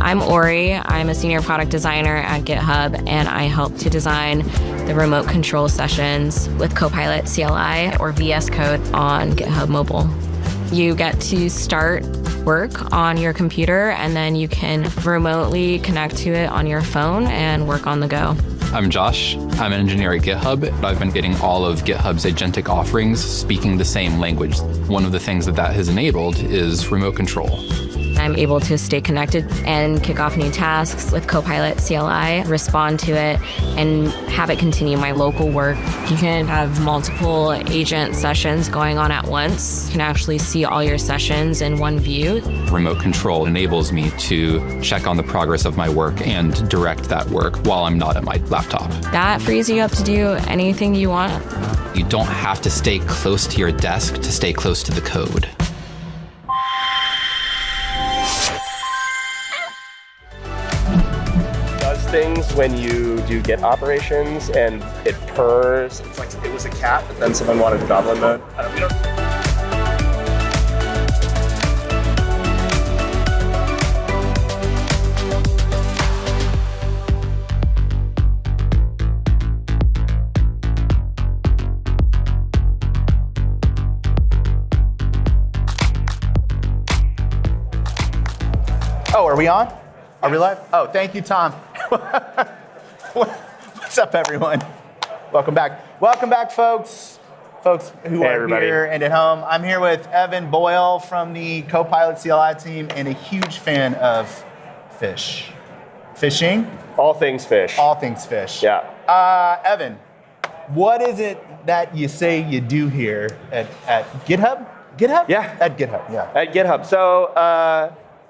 S8: I'm Ori. I'm a senior product designer at GitHub, and I help to design the remote control sessions with Copilot CLI or VS Code on GitHub Mobile. You get to start work on your computer, and then you can remotely connect to it on your phone and work on the go.
S9: I'm Josh. I'm an engineer at GitHub. I've been getting all of GitHub's agentic offerings speaking the same language. One of the things that has enabled is remote control.
S8: I'm able to stay connected and kick off new tasks with Copilot CLI, respond to it, and have it continue my local work. You can have multiple agent sessions going on at once. You can actually see all your sessions in one view.
S9: Remote control enables me to check on the progress of my work and direct that work while I'm not at my laptop.
S8: That frees you up to do anything you want.
S9: You don't have to stay close to your desk to stay close to the code.
S10: Does things when you do Git operations and it purrs. It's like it was a cat, but then someone wanted goblin mode. We don't.
S1: Oh, are we on? Are we live? Oh, thank you, Tom. What's up, everyone? Welcome back. Welcome back, folks. Folks who are here and at home. I'm here with Evan Boyle from the Copilot CLI team and a huge fan of fish. Fishing?
S10: All things fish.
S1: All things fish.
S10: Yeah.
S1: Evan, what is it that you say you do here at GitHub? GitHub?
S10: Yeah.
S1: At GitHub, yeah.
S10: At GitHub. So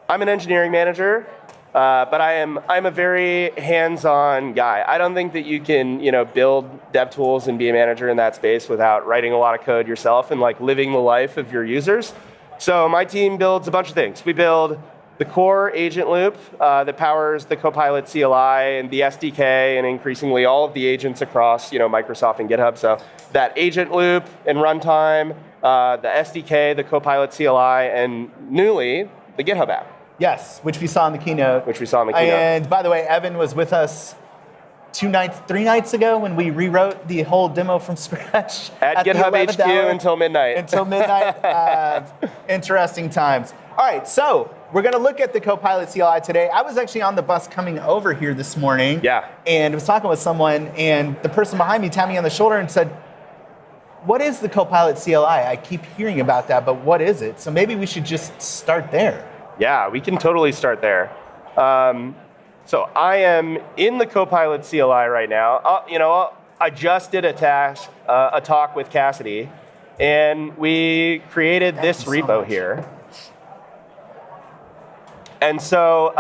S10: I'm an engineering manager, but I'm a very hands-on guy. I don't think that you can, build dev tools and be a manager in that space without writing a lot of code yourself and like living the life of your users. So my team builds a bunch of things. We build the core agent loop that powers the Copilot CLI and the SDK and increasingly all of the agents across, Microsoft and GitHub. So that agent loop and runtime, the SDK, the Copilot CLI, and newly the GitHub app.
S1: Yes, which we saw in the keynote. And by the way, Evan was with us 3 nights ago when we rewrote the whole demo from scratch.
S10: At GitHub HQ until midnight.
S1: Interesting times. All right, so we're going to look at the Copilot CLI today. I was actually on the bus coming over here this morning.
S10: Yeah.
S1: And was talking with someone, and the person behind me tapped me on the shoulder and said, "What is the Copilot CLI? I keep hearing about that, but what is it?" So maybe we should just start there.
S10: Yeah, we can totally start there. So I am in the Copilot CLI right now. I just did a talk with Cassidy, and we created this repo here. And so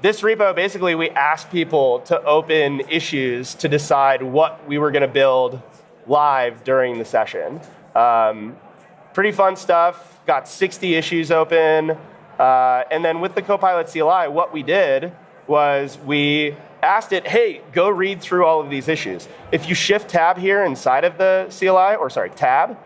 S10: this repo, basically, we asked people to open issues to decide what we were going to build live during the session. Pretty fun stuff. Got 60 issues open. And then with the Copilot CLI, what we did was we asked it, hey, go read through all of these issues. If you shift tab here inside of the CLI, tab,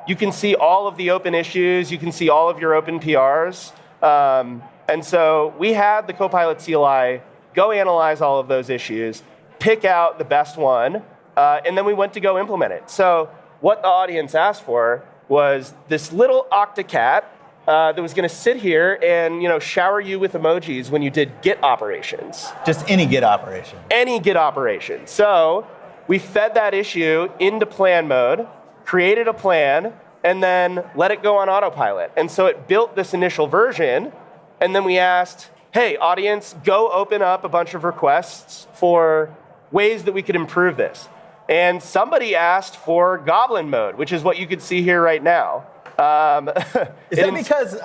S10: you can see all of the open issues. You can see all of your open PRs. And so we had the Copilot CLI go analyze all of those issues, pick out the best one, and then we went to go implement it. So what the audience asked for was this little Octocat that was going to sit here and shower you with emojis when you did Git operations.
S1: Just any Git operation.
S10: Any Git operation. So we fed that issue into plan mode, created a plan, and then let it go on autopilot. And so it built this initial version, and then we asked, hey, audience, go open up a bunch of requests for ways that we could improve this. And somebody asked for goblin mode, which is what you could see here right now.
S1: Is that because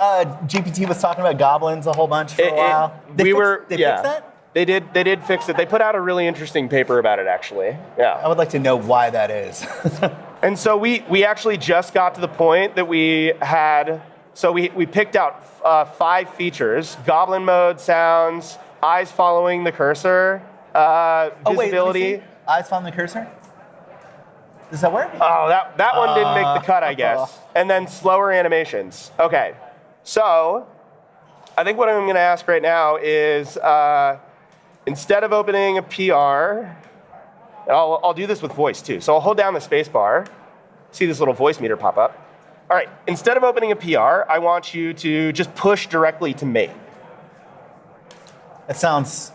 S1: GPT was talking about goblins a whole bunch for a while? They fixed that?
S10: They did fix it. They put out a really interesting paper about it, actually. Yeah.
S1: I would like to know why that is.
S10: And so we actually just got to the point that we had, so we picked out 5 features: goblin mode, sounds, eyes following the cursor, visibility.
S1: Eyes following the cursor? Does that work?
S10: Oh, that one didn't make the cut, I guess. And then slower animations. Okay, so I think what I'm going to ask right now is instead of opening a PR, I'll do this with voice too. So I'll hold down the space bar, see this little voice meter pop up. All right, instead of opening a PR, I want you to just push directly to main.
S1: That sounds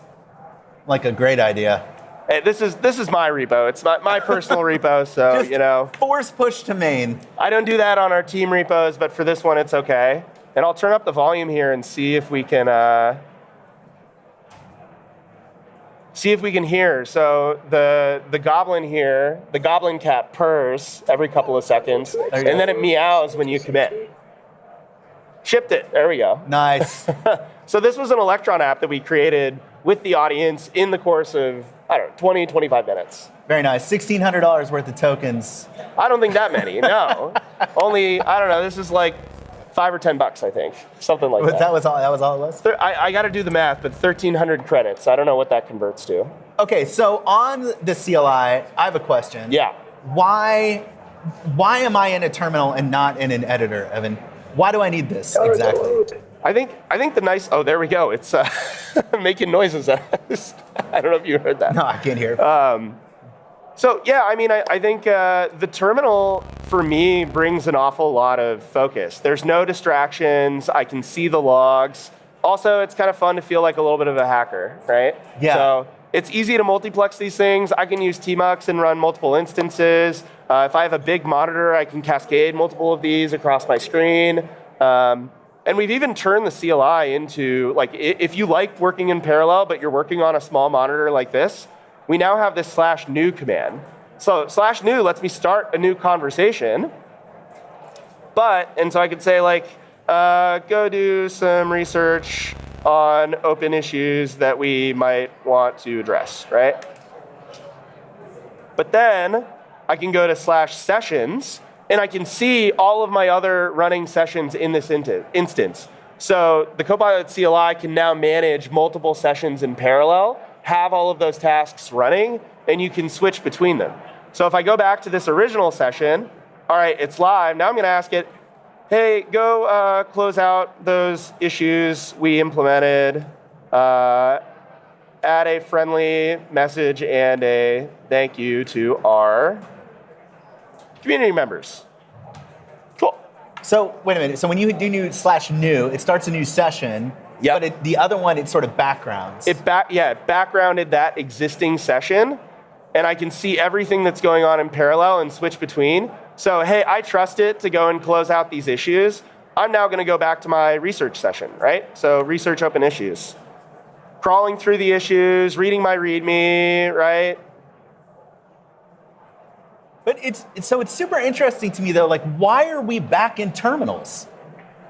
S1: like a great idea.
S10: Hey, this is my repo. It's my personal repo, so
S1: just force push to main.
S10: I don't do that on our team repos, but for this one, it's okay. And I'll turn up the volume here and see if we can hear. So the goblin here, the goblin cat purrs every couple of seconds, and then it meows when you commit. Shipped it. There we go.
S1: Nice.
S10: So this was an Electron app that we created with the audience in the course of, 20, 25 minutes.
S1: Very nice. $1,600 worth of tokens.
S10: I don't think that many, no. Only, this is like $5 or $10, I think, something like that.
S1: That was all it was?
S10: I got to do the math, but 1,300 credits. I don't know what that converts to.
S1: Okay, so on the CLI, I have a question.
S10: Yeah.
S1: Why am I in a terminal and not in an editor, Evan? Why do I need this exactly?
S10: I think the nice. Oh, there we go. It's making noises. I don't know if you heard that.
S1: No, I can't hear.
S10: So yeah, I mean, I think the terminal for me brings an awful lot of focus. There's no distractions. I can see the logs. Also, it's kind of fun to feel like a little bit of a hacker, right?
S1: Yeah.
S10: So it's easy to multiplex these things. I can use tmux and run multiple instances. If I have a big monitor, I can cascade multiple of these across my screen. And we've even turned the CLI into, like, if you like working in parallel, but you're working on a small monitor like this, we now have this /new command. So /new lets me start a new conversation. And so I could say, like, go do some research on open issues that we might want to address, right? But then I can go to /sessions, and I can see all of my other running sessions in this instance. So the Copilot CLI can now manage multiple sessions in parallel, have all of those tasks running, and you can switch between them. So if I go back to this original session, all right, it's live. Now I'm going to ask it, hey, go close out those issues we implemented, add a friendly message and a thank you to our community members. Cool.
S1: So wait a minute. So when you do new /new, it starts a new session.
S10: Yep.
S1: But the other one, it sort of backgrounds.
S10: It backgrounded that existing session, and I can see everything that's going on in parallel and switch between. So hey, I trust it to go and close out these issues. I'm now going to go back to my research session, right? So research open issues. Crawling through the issues, reading my README, right?
S1: But it's super interesting to me though, like, why are we back in terminals?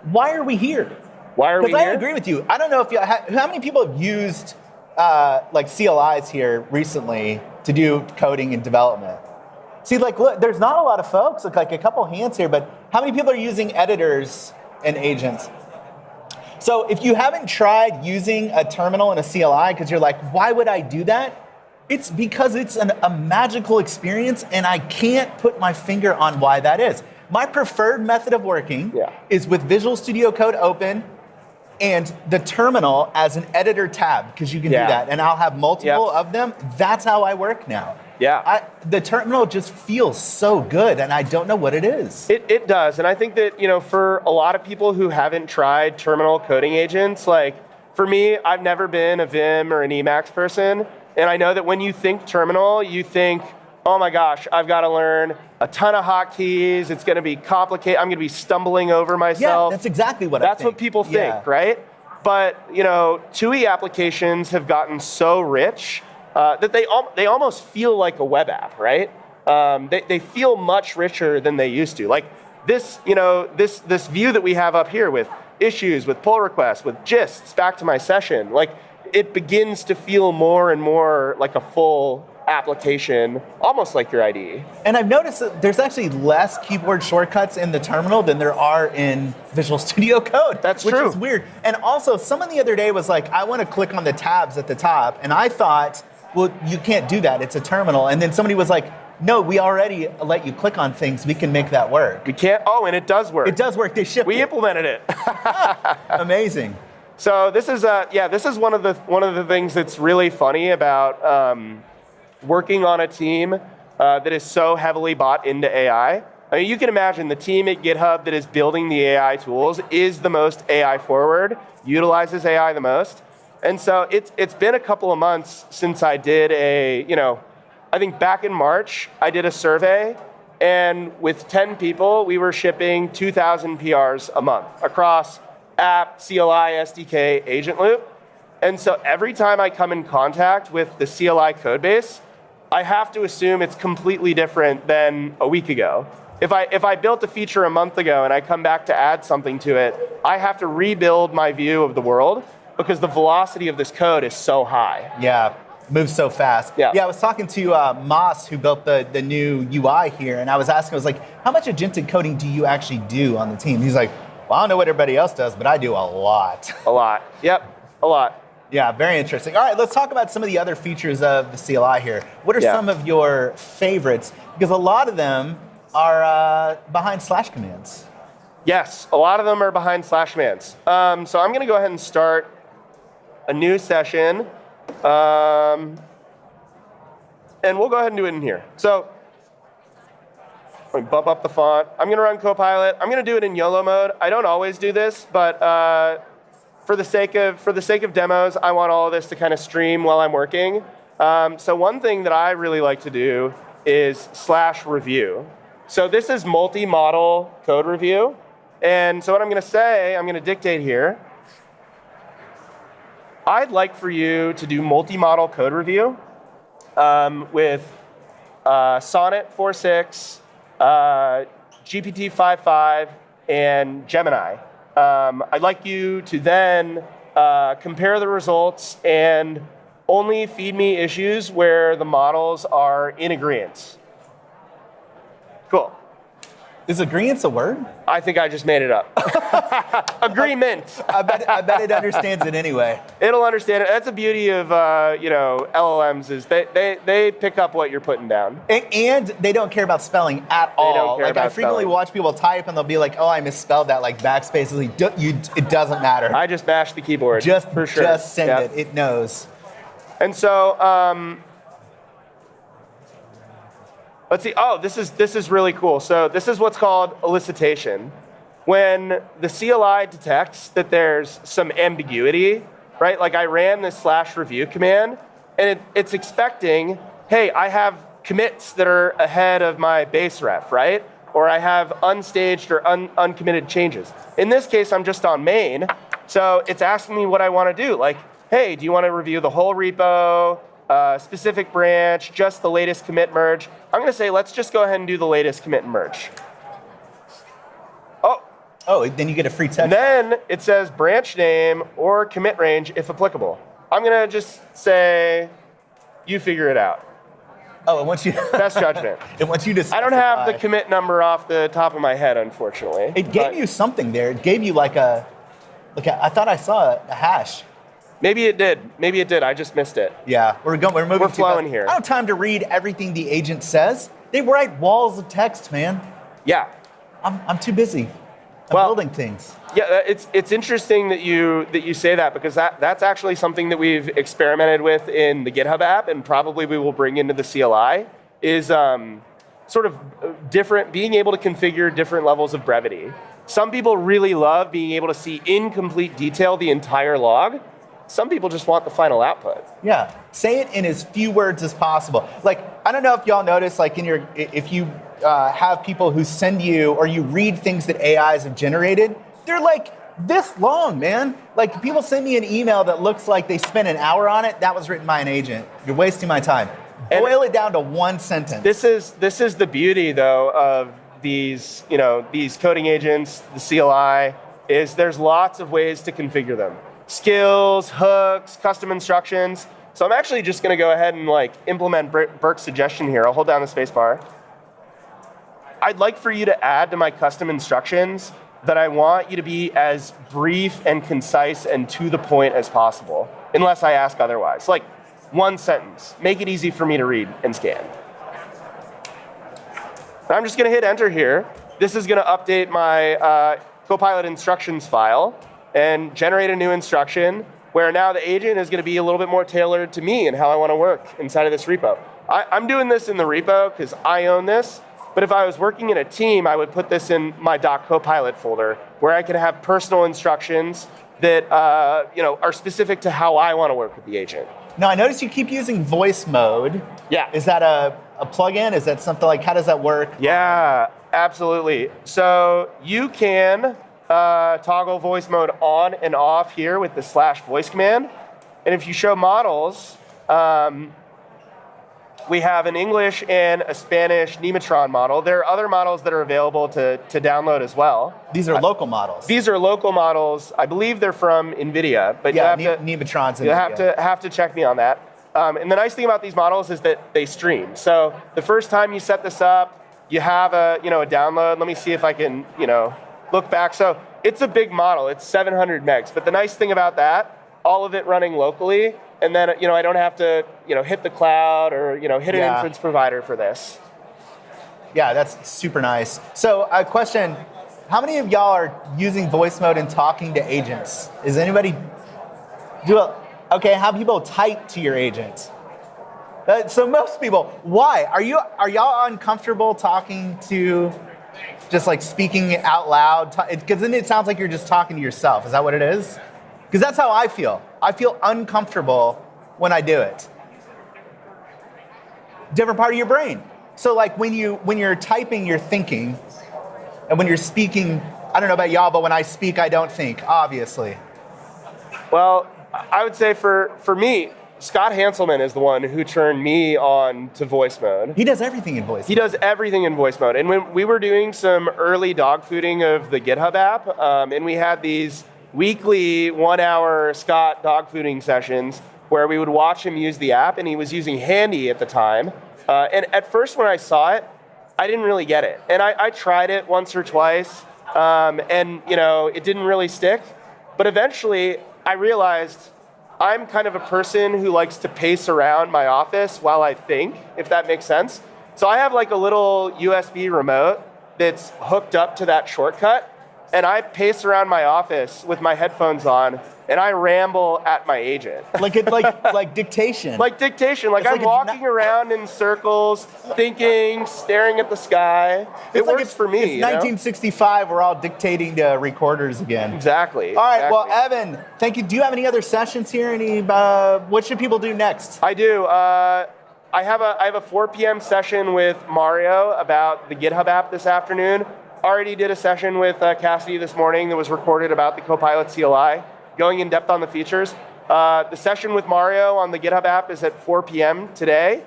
S1: Why are we here?
S10: Why are we here?
S1: Because I agree with you. I don't know if how many people have used like CLIs here recently to do coding and development? See, like, look, there's not a lot of folks, look, like a couple hands here, but how many people are using editors and agents? So if you haven't tried using a terminal and a CLI because you're like, why would I do that? It's because it's a magical experience, and I can't put my finger on why that is. My preferred method of working is with Visual Studio Code open and the terminal as an editor tab, because you can do that, and I'll have multiple of them. That's how I work now.
S10: Yeah.
S1: The terminal just feels so good, and I don't know what it is.
S10: It does, and I think that, for a lot of people who haven't tried terminal coding agents, like for me, I've never been a Vim or an Emacs person, and I know that when you think terminal, you think, oh my gosh, I've got to learn a ton of hotkeys. It's going to be complicated. I'm going to be stumbling over myself.
S1: Yeah, that's exactly what I think.
S10: That's what people think, right? But, TUI applications have gotten so rich that they almost feel like a web app, right? They feel much richer than they used to. Like this, this view that we have up here with issues, with pull requests, with gists back to my session, like it begins to feel more and more like a full application, almost like your IDE.
S1: And I've noticed that there's actually less keyboard shortcuts in the terminal than there are in Visual Studio Code.
S10: That's
S1: which
S10: true.
S1: Is weird. And also, someone the other day was like, I want to click on the tabs at the top. And I thought, well, you can't do that. It's a terminal. And then somebody was like, no, we already let you click on things. We can make that work.
S10: We can't? Oh, and it does work.
S1: It does work. They shipped it.
S10: We implemented it.
S1: Amazing.
S10: So this is one of the things that's really funny about working on a team that is so heavily bought into AI. I mean, you can imagine the team at GitHub that is building the AI tools is the most AI forward, utilizes AI the most. And so it's been a couple of months since I did I think back in March, I did a survey, and with 10 people, we were shipping 2,000 PRs a month across app, CLI, SDK, agent loop. And so every time I come in contact with the CLI code base, I have to assume it's completely different than a week ago. If I built a feature a month ago and I come back to add something to it, I have to rebuild my view of the world because the velocity of this code is so high.
S1: Yeah, moves so fast.
S10: Yeah,
S1: I was talking to Moss, who built the new UI here, and I was asking, I was like, how much agentic coding do you actually do on the team? He's like, Well, I don't know what everybody else does, but I do a lot.
S10: A lot. Yep, a lot.
S1: Yeah, very interesting. All right, let's talk about some of the other features of the CLI here. What are some of your favorites? Because a lot of them are behind slash commands.
S10: Yes, a lot of them are behind slash commands. So I'm going to go ahead and start a new session. And we'll go ahead and do it in here. So I'm going to bump up the font. I'm going to run Copilot. I'm going to do it in YOLO mode. I don't always do this, but for the sake of demos, I want all of this to kind of stream while I'm working. So one thing that I really like to do is /review. So this is multi-model code review. And so what I'm going to say, I'm going to dictate here. I'd like for you to do multi-model code review with Sonnet 4.6, GPT 5.5, and Gemini. I'd like you to then compare the results and only feed me issues where the models are in agreement. Cool.
S1: Is agreeance a word?
S10: I think I just made it up. Agreement.
S1: I bet it understands it anyway.
S10: It'll understand it. That's the beauty of LLMs is they pick up what you're putting down.
S1: And they don't care about spelling at all.
S10: They don't care about
S1: I frequently
S10: spelling.
S1: watch people type and they'll be like, "Oh, I misspelled that." Like backspace is like, it doesn't matter.
S10: I just mashed the keyboard.
S1: Just
S10: for sure.
S1: Just send
S10: Yep.
S1: it. It knows.
S10: And so let's see. Oh, this is really cool. So this is what's called elicitation. When the CLI detects that there's some ambiguity, right? Like I ran this /review command, and it's expecting, hey, I have commits that are ahead of my base ref, right? Or I have unstaged or uncommitted changes. In this case, I'm just on main, so it's asking me what I want to do. Like, hey, do you want to review the whole repo, specific branch, just the latest commit merge? I'm going to say, let's just go ahead and do the latest commit and merge.
S1: Oh, then you get a free text.
S10: Then it says branch name or commit range if applicable. I'm going to just say, you figure it out.
S1: Oh, it wants you.
S10: Best judgment.
S1: It wants you to.
S10: I don't have the
S1: specify.
S10: commit number off the top of my head, unfortunately.
S1: It gave you something there. It gave you like a. I thought I saw a hash.
S10: Maybe it did. Maybe it did. I just missed it.
S1: Yeah, we're moving.
S10: We're
S1: too
S10: flowing
S1: fast.
S10: here.
S1: I don't have time to read everything the agent says. They write walls of text, man.
S10: Yeah.
S1: I'm too busy. I'm building things.
S10: Yeah, it's interesting that you say that because that's actually something that we've experimented with in the GitHub app and probably we will bring into the CLI is sort of different, being able to configure different levels of brevity. Some people really love being able to see in complete detail the entire log. Some people just want the final output.
S1: Yeah, say it in as few words as possible. Like, I don't know if y'all notice, like if you have people who send you or you read things that AIs have generated, they're like this long, man. Like people send me an email that looks like they spent an hour on it. That was written by an agent. You're wasting my time. Boil it down to one sentence.
S10: This is the beauty though of these coding agents, the CLI, is there's lots of ways to configure them. Skills, hooks, custom instructions. So I'm actually just going to go ahead and implement Burke's suggestion here. I'll hold down the space bar. I'd like for you to add to my custom instructions that I want you to be as brief and concise and to the point as possible, unless I ask otherwise. Like one sentence. Make it easy for me to read and scan. And I'm just going to hit enter here. This is going to update my Copilot instructions file and generate a new instruction where now the agent is going to be a little bit more tailored to me and how I want to work inside of this repo. I'm doing this in the repo because I own this, but if I was working in a team, I would put this in my .copilot folder where I could have personal instructions that are specific to how I want to work with the agent.
S1: Now, I notice you keep using voice mode.
S10: Yeah.
S1: Is that a plugin? Is that something how does that work?
S10: Yeah, absolutely. So you can toggle voice mode on and off here with the /voice command. And if you show models, we have an English and a Spanish Nematron model. There are other models that are available to download as well.
S1: These are local models.
S10: These are local models. I believe they're from NVIDIA, but
S1: Nematron's
S10: you have to check me on that. And the nice thing about these models is that they stream. So the first time you set this up, you have a download. Let me see if I can look back. So it's a big model. It's 700 megs. But the nice thing about that, all of it running locally, and then I don't have to hit the cloud or hit an inference provider for this.
S1: Yeah, that's super nice. So a question, how many of y'all are using voice mode and talking to agents? Is anybody okay, how people type to your agent? So most people, why? Are y'all uncomfortable talking to, just like speaking out loud? Because then it sounds like you're just talking to yourself. Is that what it is? Because that's how I feel. I feel uncomfortable when I do it. Different part of your brain. So like when you're typing, you're thinking. And when you're speaking, I don't know about y'all, but when I speak, I don't think, obviously.
S10: Well, I would say for me, Scott Hanselman is the one who turned me on to voice mode.
S1: He does everything in voice mode.
S10: He does everything in voice mode. And when we were doing some early dog fooding of the GitHub app, and we had these weekly 1-hour Scott dog fooding sessions where we would watch him use the app, and he was using Handy at the time. And at first when I saw it, I didn't really get it. And I tried it once or twice, and it didn't really stick. But eventually I realized I'm kind of a person who likes to pace around my office while I think, if that makes sense. So I have like a little USB remote that's hooked up to that shortcut, and I pace around my office with my headphones on, and I ramble at my agent.
S1: Like dictation.
S10: Like dictation. Like I'm walking around in circles, thinking, staring at the sky. It works for me.
S1: It's 1965. We're all dictating to recorders again.
S10: Exactly.
S1: All right. Well, Evan, thank you. Do you have any other sessions here? What should people do next?
S10: I do. I have a 4 p.m. session with Mario about the GitHub app this afternoon. Already did a session with Cassidy this morning that was recorded about the Copilot CLI, going in depth on the features. The session with Mario on the GitHub app is at 4 p.m. today.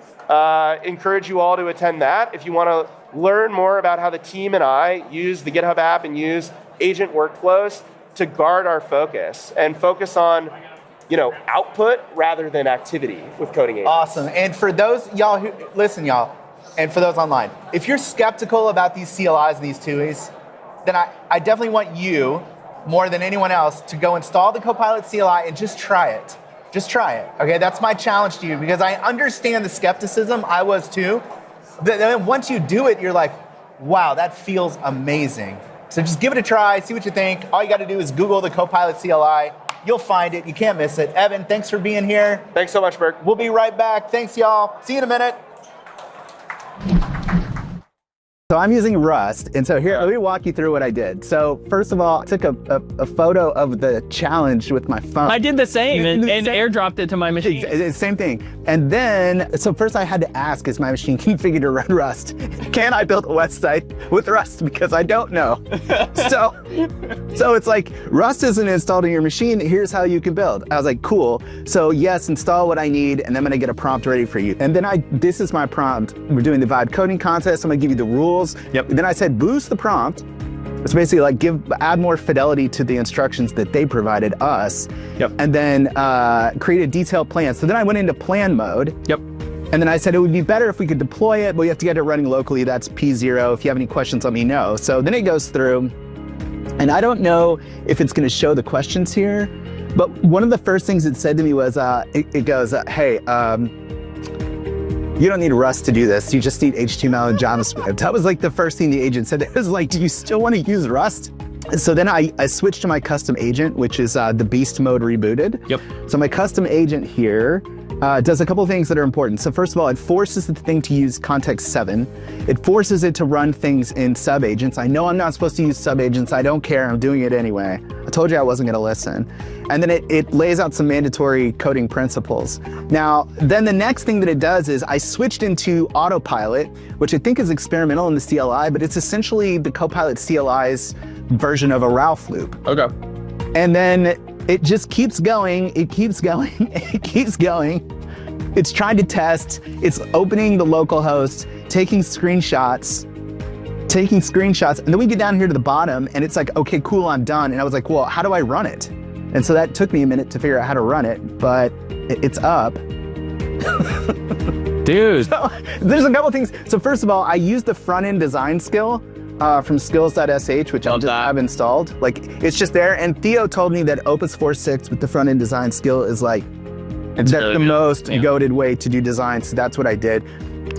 S10: Encourage you all to attend that. If you want to learn more about how the team and I use the GitHub app and use agent workflows to guard our focus and focus on output rather than activity with coding agents.
S1: Awesome. And for those y'all who listen, y'all, and for those online, if you're skeptical about these CLIs and these TUIs, then I definitely want you, more than anyone else, to go install the Copilot CLI and just try it. Just try it, okay? That's my challenge to you, because I understand the skepticism. I was too. Then once you do it, you're like, wow, that feels amazing. So just give it a try, see what you think. All you got to do is Google the Copilot CLI. You'll find it. You can't miss it. Evan, thanks for being here.
S10: Thanks so much, Burke.
S1: We'll be right back. Thanks, y'all. See you in a minute. So I'm using Rust, and so here, let me walk you through what I did. So first of all, I took a photo of the challenge with my phone.
S2: I did the same and airdropped it to my machine.
S1: Same thing. And then, so first I had to ask, is my machine configured to run Rust? Can I build a website with Rust? Because I don't know. So it's like, Rust isn't installed in your machine, here's how you can build. I was like, cool. So yes, install what I need, and I'm gonna get a prompt ready for you. And then this is my prompt. We're doing the Vibe coding contest. I'm gonna give you the rules. Yep. Then I said, boost the prompt. It's basically like add more fidelity to the instructions that they provided us. Yep. And then create a detailed plan. So then I went into plan mode. Yep. And then I said it would be better if we could deploy it, but we have to get it running locally. That's P0. If you have any questions, let me know. So then it goes through, and I don't know if it's going to show the questions here, but one of the first things it said to me was, it goes, hey, you don't need Rust to do this. You just need HTML and JavaScript. That was like the first thing the agent said. It was like, do you still want to use Rust? So then I switched to my custom agent, which is the beast mode rebooted. Yep. So my custom agent here does a couple of things that are important. So first of all, it forces the thing to use context 7. It forces it to run things in sub-agents. I know I'm not supposed to use sub-agents. I don't care. I'm doing it anyway. I told you I wasn't going to listen. And then it lays out some mandatory coding principles. Now, then the next thing that it does is I switched into autopilot, which I think is experimental in the CLI, but it's essentially the Copilot CLI's version of a Ralph loop. Okay. And then it just keeps going, it keeps going, it keeps going. It's trying to test, it's opening the local host, taking screenshots, and then we get down here to the bottom and it's like, okay, cool, I'm done. And I was like, well, how do I run it? And so that took me a minute to figure out how to run it, but it's up.
S2: Dude.
S1: So there's a couple things. So first of all, I used the front-end design skill from skills.sh, which I've installed. Like, it's just there. And Theo told me that Opus 4.6 with the front-end design skill is like, that's really the most goated way to do design. So that's what I did.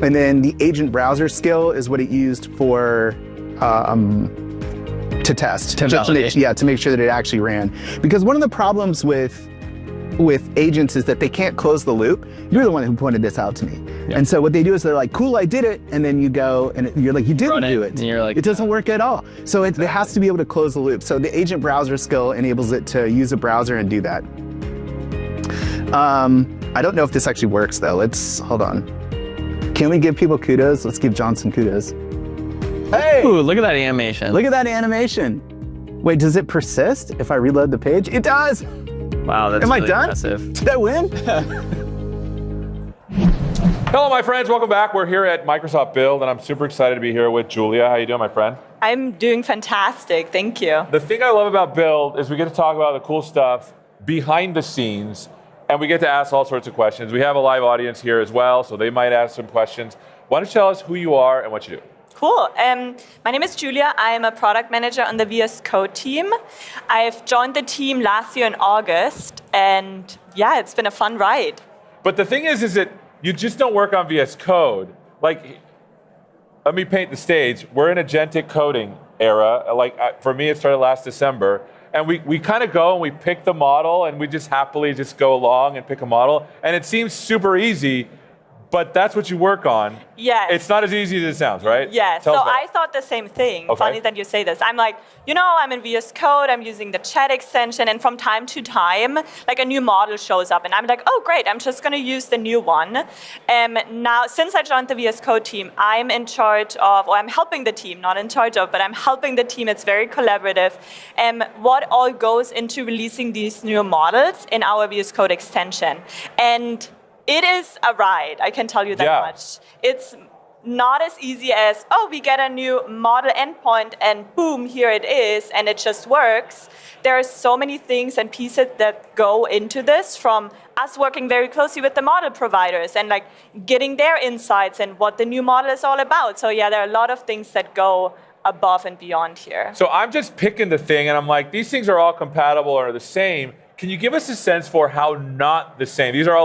S1: And then the agent browser skill is what it used for to test. To make sure that it actually ran. Because one of the problems with agents is that they can't close the loop. You're the one who pointed this out to me. Yeah. And so what they do is they're like, cool, I did it. And then you go and you're like, you didn't do it.
S2: And you're like,
S1: it doesn't work at all. So it has to be able to close the loop. So the agent browser skill enables it to use a browser and do that. I don't know if this actually works though. Hold on. Can we give people kudos? Let's give John some kudos. Hey!
S2: Ooh, look at that animation.
S1: Look at that animation. Wait, does it persist if I reload the page? It does!
S2: Wow, that's really impressive.
S1: Did I win?
S11: Hello, my friends. Welcome back. We're here at Microsoft Build, and I'm super excited to be here with Julia. How you doing, my friend?
S12: I'm doing fantastic. Thank you.
S11: The thing I love about Build is we get to talk about the cool stuff behind the scenes, and we get to ask all sorts of questions. We have a live audience here as well, so they might ask some questions. Why don't you tell us who you are and what you do?
S12: Cool. My name is Julia. I'm a product manager on the VS Code team. I've joined the team last year in August, and yeah, it's been a fun ride.
S11: But the thing is that you just don't work on VS Code. Like, let me paint the stage. We're in agentic coding era. Like, for me, it started last December. And we kind of go and we pick the model, and we just happily just go along and pick a model. And it seems super easy, but that's what you work on.
S12: Yes.
S11: It's not as easy as it sounds, right?
S12: Yes. So I thought the same thing.
S11: Okay.
S12: Funny that you say this. I'm like, I'm in VS Code, I'm using the chat extension, and from time to time, like a new model shows up, and I'm like, oh, great, I'm just going to use the new one. Now, since I joined the VS Code team, I'm in charge of, or I'm helping the team, not in charge of, but I'm helping the team. It's very collaborative. What all goes into releasing these new models in our VS Code extension. And it is a ride, I can tell you that much. It's not as easy as, we get a new model endpoint and boom, here it is, and it just works. There are so many things and pieces that go into this, from us working very closely with the model providers and like getting their insights and what the new model is all about. So yeah, there are a lot of things that go above and beyond here.
S11: So I'm just picking the thing, and I'm like, these things are all compatible or the same. Can you give us a sense for how not the same? These are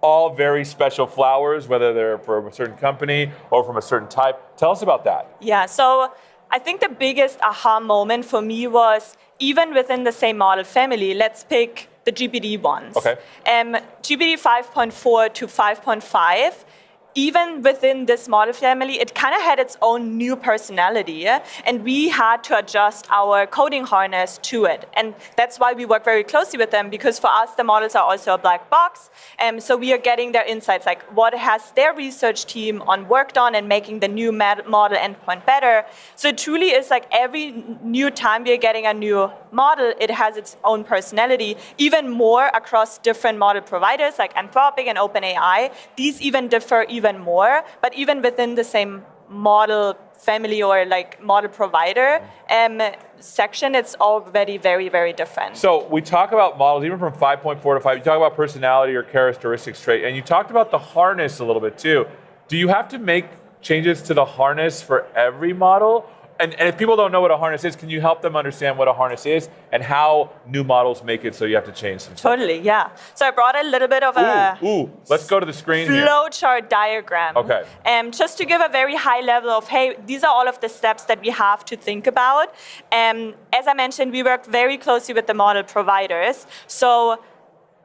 S11: all very special flowers, whether they're from a certain company or from a certain type. Tell us about that.
S12: Yeah, so I think the biggest aha moment for me was, even within the same model family, let's pick the GPT ones.
S11: Okay.
S12: GPT 5.4 to 5.5, even within this model family, it kind of had its own new personality, and we had to adjust our coding harness to it. And that's why we work very closely with them, because for us, the models are also a black box. So we are getting their insights, like what has their research team worked on and making the new model endpoint better. So it truly is like every new time we are getting a new model, it has its own personality, even more across different model providers like Anthropic and OpenAI. These even differ even more, but even within the same model family or like model provider section, it's already very, very different.
S11: So we talk about models, even from 5.4 to 5, you talk about personality or characteristics trait, and you talked about the harness a little bit too. Do you have to make changes to the harness for every model? And if people don't know what a harness is, can you help them understand what a harness is and how new models make it so you have to change some stuff?
S12: Totally, yeah. So I brought a little bit of
S11: let's go to the screen here.
S12: Flowchart diagram.
S11: Okay.
S12: Just to give a very high level of, hey, these are all of the steps that we have to think about. As I mentioned, we work very closely with the model providers. So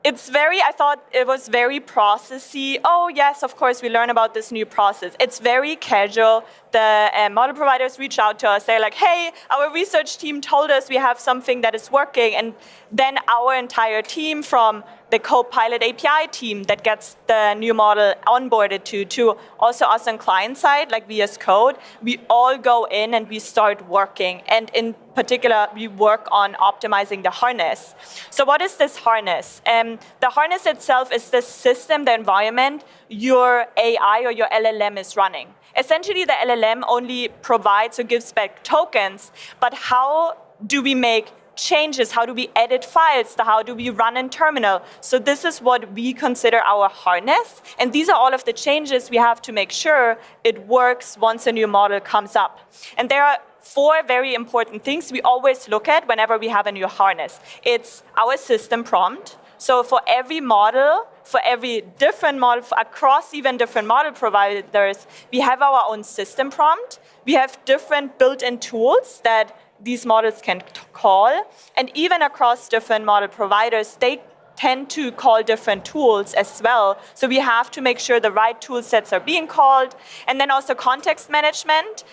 S12: I thought it was very processy. Oh, yes, of course, we learn about this new process. It's very casual. The model providers reach out to us. They're like, hey, our research team told us we have something that is working. And then our entire team, from the Copilot API team that gets the new model onboarded to also us on client side, like VS Code, we all go in and we start working. And in particular, we work on optimizing the harness. So what is this harness? The harness itself is the system, the environment your AI or your LLM is running. Essentially, the LLM only provides or gives back tokens, but how do we make changes? How do we edit files? How do we run in terminal? So this is what we consider our harness. And these are all of the changes we have to make sure it works once a new model comes up. And there are 4 very important things we always look at whenever we have a new harness. It's our system prompt. So for every model, for every different model, across even different model providers, we have our own system prompt. We have different built-in tools that these models can call. And even across different model providers, they tend to call different tools as well. So we have to make sure the right tool sets are being called. And then also context management.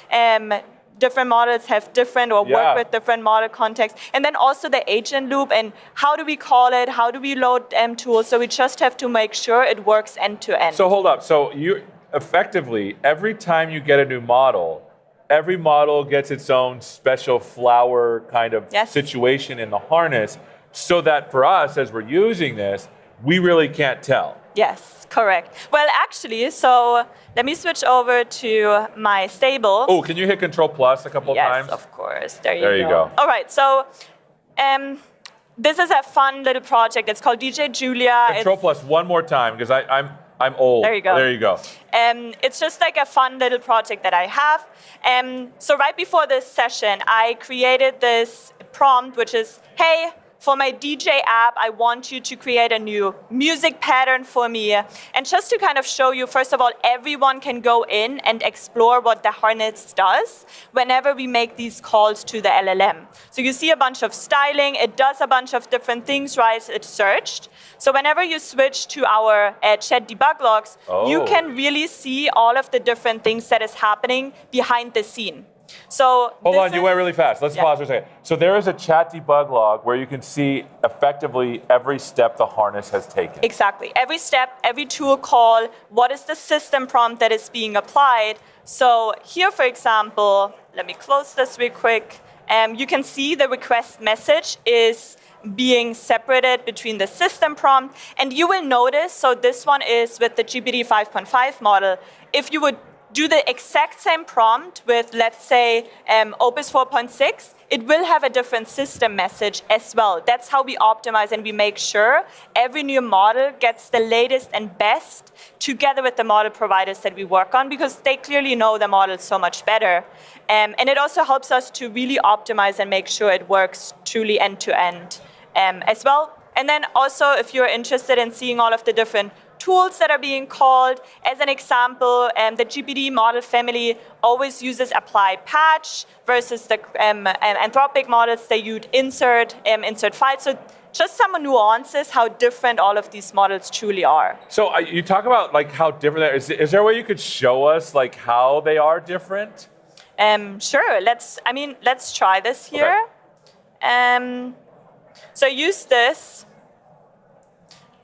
S12: Different models have different or work with different model contexts. And then also the agent loop and how do we call it? How do we load tools? So we just have to make sure it works end to end.
S11: So hold up. So you effectively, every time you get a new model, every model gets its own special flower kind of situation in the harness so that for us, as we're using this, we really can't tell.
S12: Yes, correct. Well, actually, so let me switch over to my stable.
S11: Oh, can you hit Control Plus a couple of times?
S12: Yes, of course. There
S11: you go.
S12: All right, so this is a fun little project. It's called DJ Julia.
S11: Control Plus one more time because I'm old.
S12: There you go.
S11: There you go.
S12: It's just like a fun little project that I have. So right before this session, I created this prompt, which is, hey, for my DJ app, I want you to create a new music pattern for me. And just to kind of show you, first of all, everyone can go in and explore what the harness does whenever we make these calls to the LLM. So you see a bunch of styling. It does a bunch of different things, right? It's searched. So whenever you switch to our chat debug logs, you can really see all of the different things that is happening behind the scene. So
S11: hold on, you went really fast. Let's pause for a second. So there is a chat debug log where you can see effectively every step the harness has taken.
S12: Exactly. Every step, every tool call, what is the system prompt that is being applied. So here, for example, let me close this real quick. You can see the request message is being separated between the system prompt. And you will notice, so this one is with the GPT 5.5 model. If you would do the exact same prompt with, let's say, Opus 4.6, it will have a different system message as well. That's how we optimize and we make sure every new model gets the latest and best together with the model providers that we work on because they clearly know the model so much better. And it also helps us to really optimize and make sure it works truly end to end as well. And then also, if you're interested in seeing all of the different tools that are being called. As an example, the GPT model family always uses apply patch versus the Anthropic models, they use insert file. So just some nuances how different all of these models truly are.
S11: So you talk about like how different they are. Is there a way you could show us like how they are different?
S12: Sure. Let's try this here. Okay. So use this.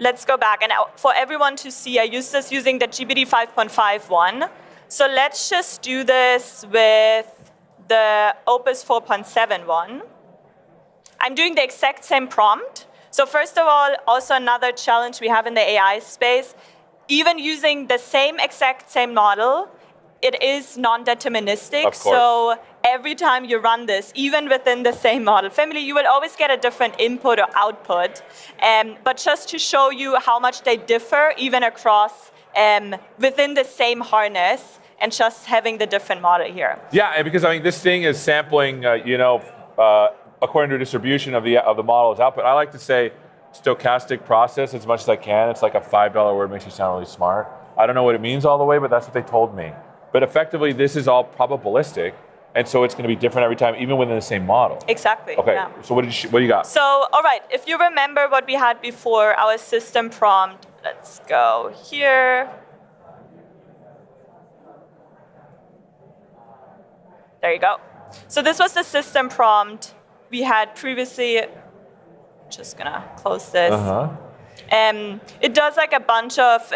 S12: Let's go back. And for everyone to see, I use this using the GPT 5.5 one. So let's just do this with the Opus 4.7 one. I'm doing the exact same prompt. So first of all, also another challenge we have in the AI space, even using the exact same model, it is non-deterministic. So every time you run this, even within the same model family, you will always get a different input or output. But just to show you how much they differ, even across within the same harness, and just having the different model here.
S11: Yeah, and because I mean, this thing is sampling, according to distribution of the model's output. I like to say stochastic process as much as I can. It's like a $5 word, makes you sound really smart. I don't know what it means all the way, but that's what they told me. But effectively, this is all probabilistic, and so it's going to be different every time, even within the same model.
S12: Exactly.
S11: Okay.
S12: Yeah.
S11: So what do you got?
S12: So, all right. If you remember what we had before, our system prompt. Let's go here. There you go. So this was the system prompt we had previously. Just gonna close this. It does like a bunch of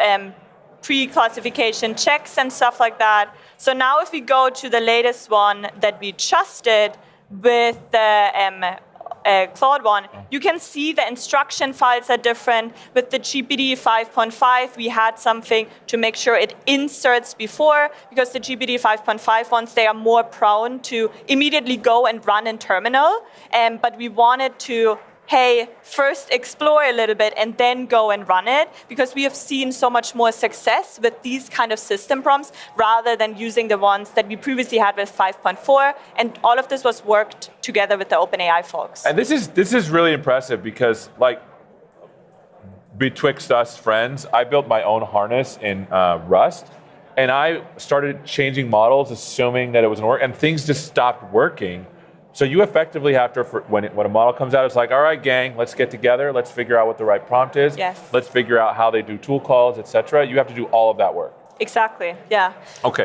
S12: pre-classification checks and stuff like that. So now if we go to the latest one that we just did with the Claude one, you can see the instruction files are different. With the GPT 5.5, we had something to make sure it inserts before, because the GPT 5.5 ones, they are more prone to immediately go and run in terminal. But we wanted to hey, first explore a little bit and then go and run it, because we have seen so much more success with these kind of system prompts rather than using the ones that we previously had with 5.4. And all of this was worked together with the OpenAI folks.
S11: And this is really impressive because, like, betwixt us friends, I built my own harness in Rust, and I started changing models, assuming that it was going to work, and things just stopped working. So you effectively have to, when a model comes out, it's like, all right, gang, let's get together. Let's figure out what the right prompt is.
S12: Yes.
S11: Let's figure out how they do tool calls, et cetera. You have to do all of that work.
S12: Exactly, yeah.
S11: Okay.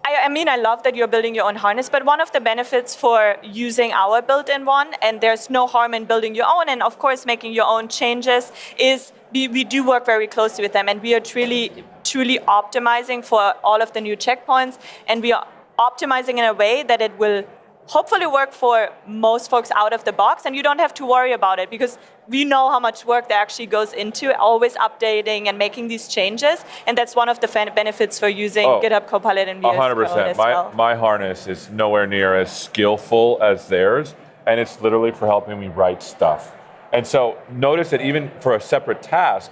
S12: I mean, I love that you're building your own harness, but one of the benefits for using our built-in one, and there's no harm in building your own, and of course making your own changes, is we do work very closely with them, and we are truly optimizing for all of the new checkpoints, and we are optimizing in a way that it will hopefully work for most folks out of the box, and you don't have to worry about it because we know how much work that actually goes into always updating and making these changes, and that's one of the benefits for using GitHub Copilot and VS Code
S11: 100%.
S12: as well.
S11: My harness is nowhere near as skillful as theirs, and it's literally for helping me write stuff. And so notice that even for a separate task,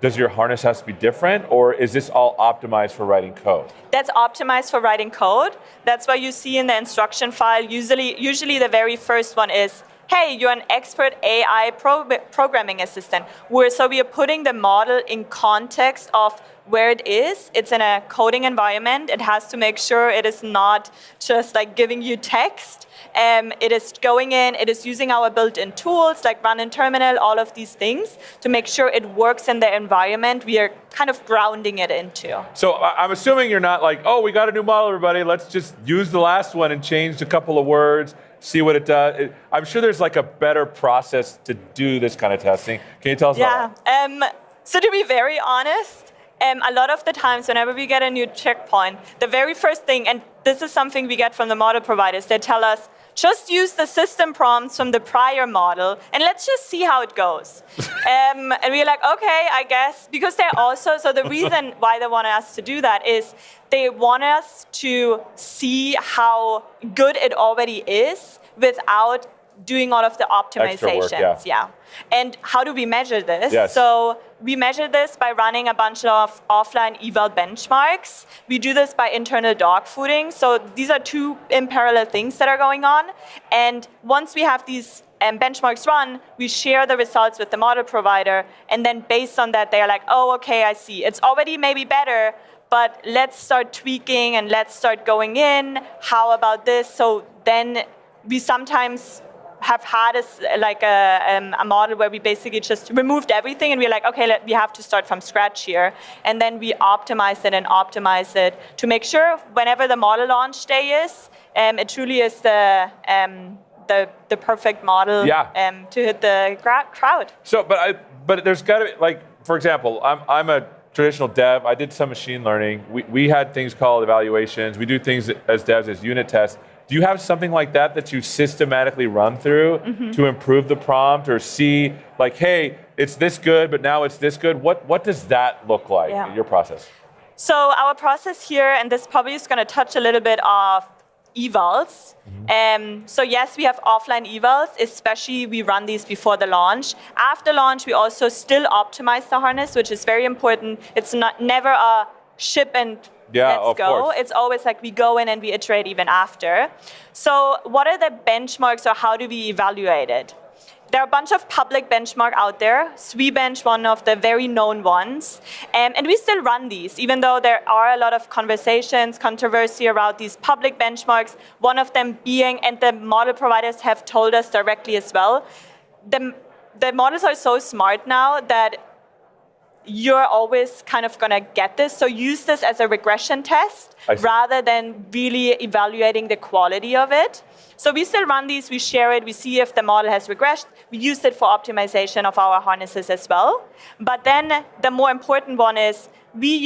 S11: does your harness have to be different, or is this all optimized for writing code?
S12: That's optimized for writing code. That's why you see in the instruction file, usually the very first one is, hey, you're an expert AI programming assistant. So we are putting the model in context of where it is. It's in a coding environment. It has to make sure it is not just like giving you text. It is going in, it is using our built-in tools like run in terminal, all of these things to make sure it works in the environment we are kind of grounding it into.
S11: So I'm assuming you're not like, oh, we got a new model, everybody. Let's just use the last one and change a couple of words, see what it does. I'm sure there's like a better process to do this kind of testing. Can you tell us about that?
S12: So to be very honest, a lot of the times whenever we get a new checkpoint, the very first thing, and this is something we get from the model providers, they tell us, just use the system prompts from the prior model and let's just see how it goes. And we're like, okay, I guess, because they're also, so the reason why they want us to do that is they want us to see how good it already is without doing all of the optimizations.
S11: Work,
S12: yeah. And how do we measure this?
S11: Yes.
S12: So we measure this by running a bunch of offline eval benchmarks. We do this by internal dog fooding. So these are two in parallel things that are going on. And once we have these benchmarks run, we share the results with the model provider. And then based on that, they're like, oh, okay, I see. It's already maybe better, but let's start tweaking and let's start going in. How about this? So then we sometimes have had a model where we basically just removed everything and we're like, okay, we have to start from scratch here. And then we optimize it to make sure whenever the model launch day is, it truly is the perfect model to hit the crowd.
S11: So, but there's got to be, like, for example, I'm a traditional dev. I did some machine learning. We had things called evaluations. We do things as devs as unit tests. Do you have something like that you systematically run through to improve the prompt or see, like, hey, it's this good, but now it's this good? What does that look like in your process?
S12: So our process here, and this probably is going to touch a little bit of evals. So yes, we have offline evals, especially we run these before the launch. After launch, we also still optimize the harness, which is very important. It's never a ship and let's go.
S11: Course.
S12: It's always like we go in and we iterate even after. So what are the benchmarks or how do we evaluate it? There are a bunch of public benchmark out there. SweBench, one of the very known ones. And we still run these, even though there are a lot of controversy around these public benchmarks. One of them being, and the model providers have told us directly as well, the models are so smart now that you're always kind of going to get this. So use this as a regression test rather than really evaluating the quality of it. So we still run these, we share it, we see if the model has regressed. We use it for optimization of our harnesses as well. But then the more important one is we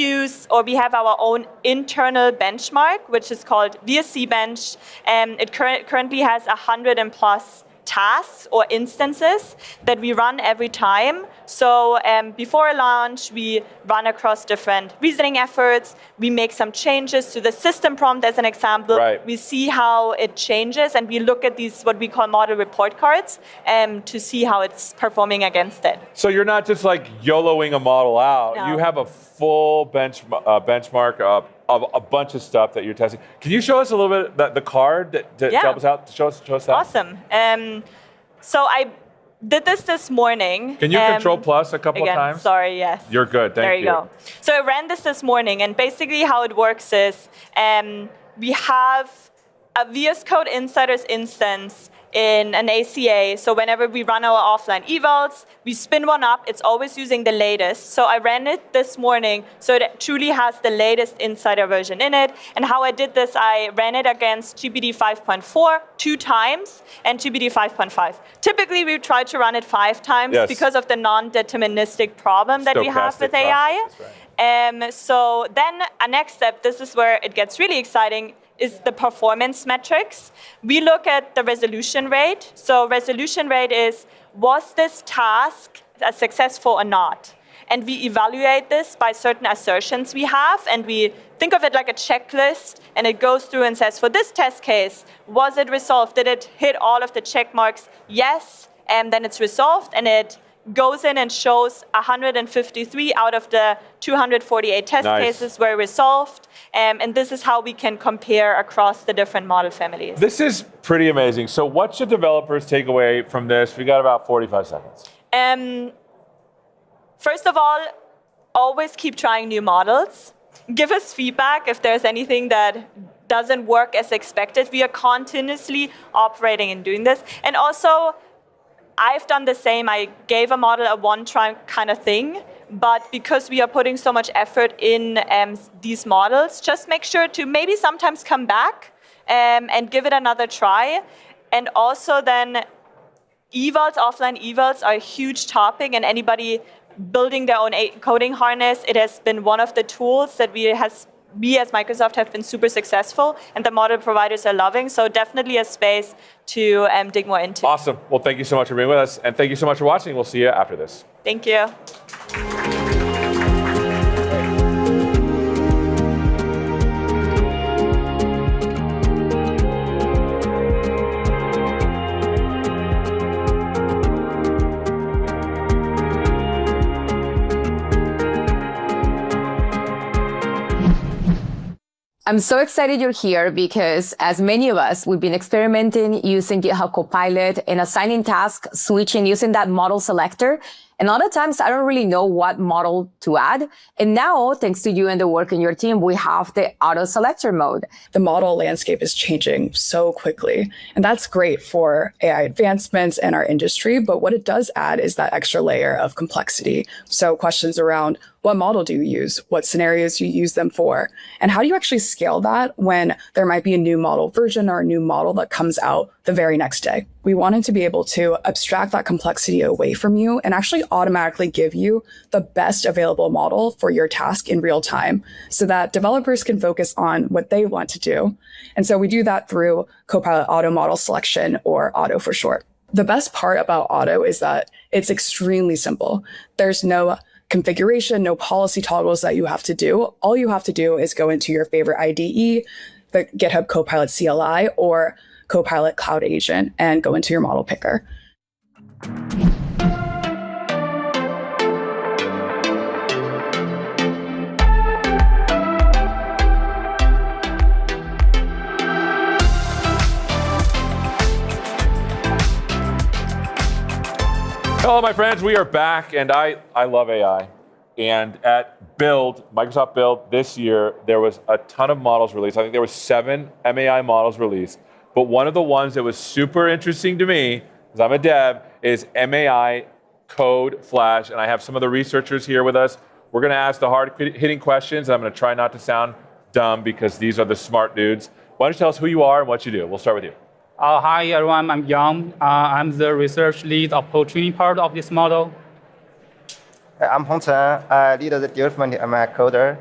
S12: have our own internal benchmark, which is called VSC Bench. It currently has 100 and plus tasks or instances that we run every time. So before a launch, we run across different reasoning efforts. We make some changes to the system prompt as an example.
S11: Right.
S12: We see how it changes, and we look at these, what we call model report cards, to see how it's performing against it.
S11: So you're not just like YOLOing a model out.
S12: No.
S11: You have a full benchmark of a bunch of stuff that you're testing. Can you show us a little bit the card to help us out? Show us that.
S12: Awesome. So I did this morning.
S11: Can you control plus a couple
S12: again,
S11: of times?
S12: Sorry, yes.
S11: You're good, thank you.
S12: There you go. So I ran this morning, and basically how it works is we have a VS Code Insiders instance in an ACA. So whenever we run our offline evals, we spin one up. It's always using the latest. So I ran it this morning, so it truly has the latest Insider version in it. And how I did this, I ran it against GPT 5.4 2 times and GPT 5.5. Typically, we try to run it 5 times because of the non-deterministic problem that we have with AI. Right. So then a next step, this is where it gets really exciting, is the performance metrics. We look at the resolution rate. So resolution rate is, was this task successful or not? And we evaluate this by certain assertions we have, and we think of it like a checklist, and it goes through and says, for this test case, was it resolved? Did it hit all of the check marks? Yes, and then it's resolved, and it goes in and shows 153 out of the 248 test cases were resolved. And this is how we can compare across the different model families.
S11: This is pretty amazing. So what should developers take away from this? We got about 45 seconds.
S12: First of all, always keep trying new models. Give us feedback if there's anything that doesn't work as expected. We are continuously operating and doing this. And also, I've done the same. I gave a model a one-try kind of thing, but because we are putting so much effort in these models, just make sure to maybe sometimes come back and give it another try. And also then evals, offline evals are a huge topic, and anybody building their own coding harness, it has been one of the tools that we as Microsoft have been super successful, and the model providers are loving. So definitely a space to dig more into.
S11: Awesome. Well, thank you so much for being with us, and thank you so much for watching. We'll see you after this.
S12: Thank you.
S13: I'm so excited you're here because, as many of us, we've been experimenting using GitHub Copilot and assigning tasks, switching, using that model selector. And a lot of times I don't really know what model to add. And now, thanks to you and the work in your team, we have the auto selector mode.
S14: The model landscape is changing so quickly. And that's great for AI advancements and our industry. But what it does add is that extra layer of complexity. So questions around, what model do you use? What scenarios do you use them for? And how do you actually scale that when there might be a new model version or a new model that comes out the very next day? We wanted to be able to abstract that complexity away from you and actually automatically give you the best available model for your task in real time so that developers can focus on what they want to do. And so we do that through Copilot Auto Model Selection, or Auto for short. The best part about Auto is that it's extremely simple. There's no configuration, no policy toggles that you have to do. All you have to do is go into your favorite IDE, the GitHub Copilot CLI or Copilot Cloud Agent, and go into your model picker.
S11: Hello, my friends. We are back, and I love AI. And at Build, Microsoft Build this year, there was a ton of models released. I think there were 7 MAI models released. But one of the ones that was super interesting to me, because I'm a dev, is MAI Code Flash. And I have some of the researchers here with us. We're going to ask the hard-hitting questions, and I'm going to try not to sound dumb because these are the smart dudes. Why don't you tell us who you are and what you do? We'll start with you.
S15: Hi, everyone. I'm Yang. I'm the research lead of co-training part of this model.
S16: I'm Hong Chen. I lead the development of my coder.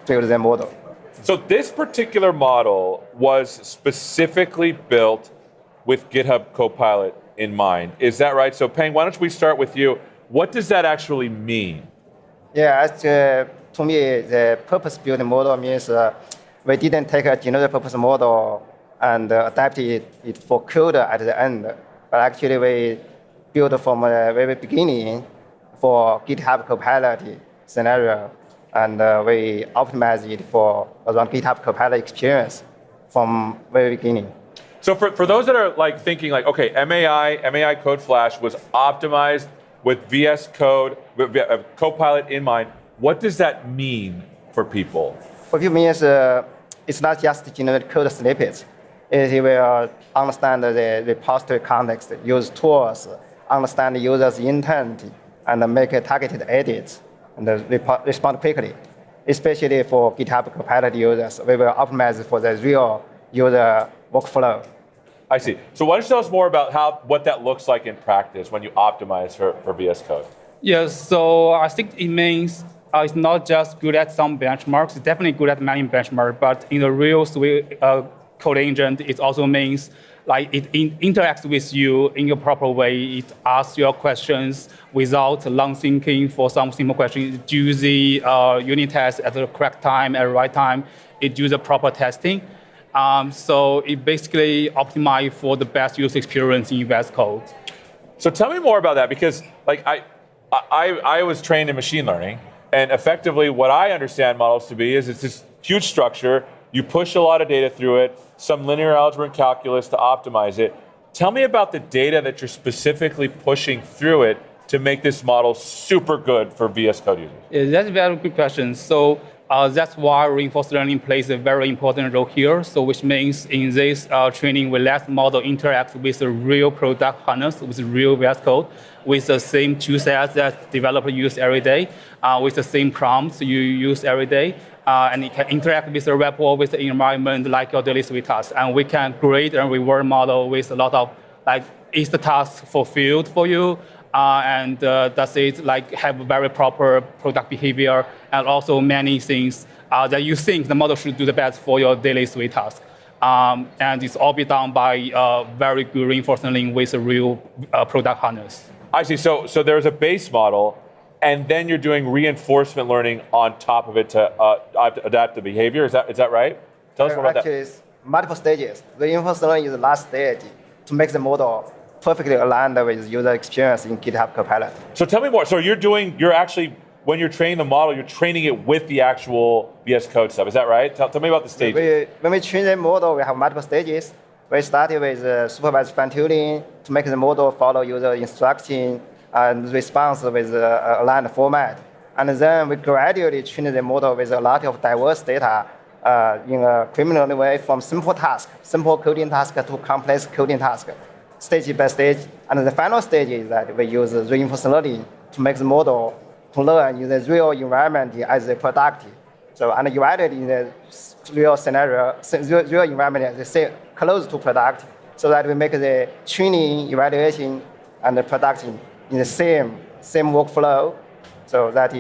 S16: Build the model.
S11: So this particular model was specifically built with GitHub Copilot in mind. Is that right? So Peng, why don't we start with you? What does that actually mean?
S16: Yeah, to me, the purpose-built model means we didn't take a general purpose model and adapt it for code at the end, but actually we built from the very beginning for GitHub Copilot scenario, and we optimize it for around GitHub Copilot experience from very beginning.
S11: So for those that are like thinking like, okay, MAI Code Flash was optimized with VS Code, with Copilot in mind, what does that mean for people?
S16: For people means it's not just generate code snippets. It will understand the repository context, use tools, understand the user's intent, and make targeted edits, and respond quickly. Especially for GitHub Copilot users, we will optimize for the real user workflow.
S11: I see. So why don't you tell us more about what that looks like in practice when you optimize for VS Code?
S15: Yes, so I think it means it's not just good at some benchmarks, it's definitely good at many benchmarks, but in the real code engine, it also means like it interacts with you in a proper way. It asks your questions without long thinking for some simple questions. It do the unit test at the correct time, at the right time. It do the proper testing. So it basically optimizes for the best user experience in VS Code.
S11: So tell me more about that, because like I was trained in machine learning, and effectively what I understand models to be is it's this huge structure. You push a lot of data through it, some linear algebra and calculus to optimize it. Tell me about the data that you're specifically pushing through it to make this model super good for VS Code users.
S15: Yeah, that's a very good question. So that's why reinforcement learning plays a very important role here. So which means in this training, we let model interact with the real product harness, with real VS Code, with the same tool sets that developers use every day, with the same prompts you use every day. And it can interact with the repo, with the environment, like your daily suite tasks. And we can grade and reward model with a lot of like is the task fulfilled for you, and does it like have very proper product behavior, and also many things that you think the model should do the best for your daily suite task. And it's all be done by very good reinforcement learning with a real product harness.
S11: I see. So there's a base model, and then you're doing reinforcement learning on top of it to adapt the behavior. Is that right? Tell us more about that.
S16: Actually, it's multiple stages. Reinforcement learning is the last stage to make the model perfectly aligned with user experience in GitHub Copilot.
S11: So tell me more. So you're actually, when you're training the model, you're training it with the actual VS Code stuff. Is that right? Tell me about the stages.
S16: When we train the model, we have multiple stages. We started with supervised fine-tuning to make the model follow user instruction and response with aligned format. And then we gradually train the model with a lot of diverse data in a criminal way, from simple coding task to complex coding task, stage by stage. And the final stage is that we use reinforcement learning to make the model to learn in the real environment as a product. So, and evaluate in the real scenario, real environment, close to product, so that we make the training, evaluation, and the production in the same workflow. So that's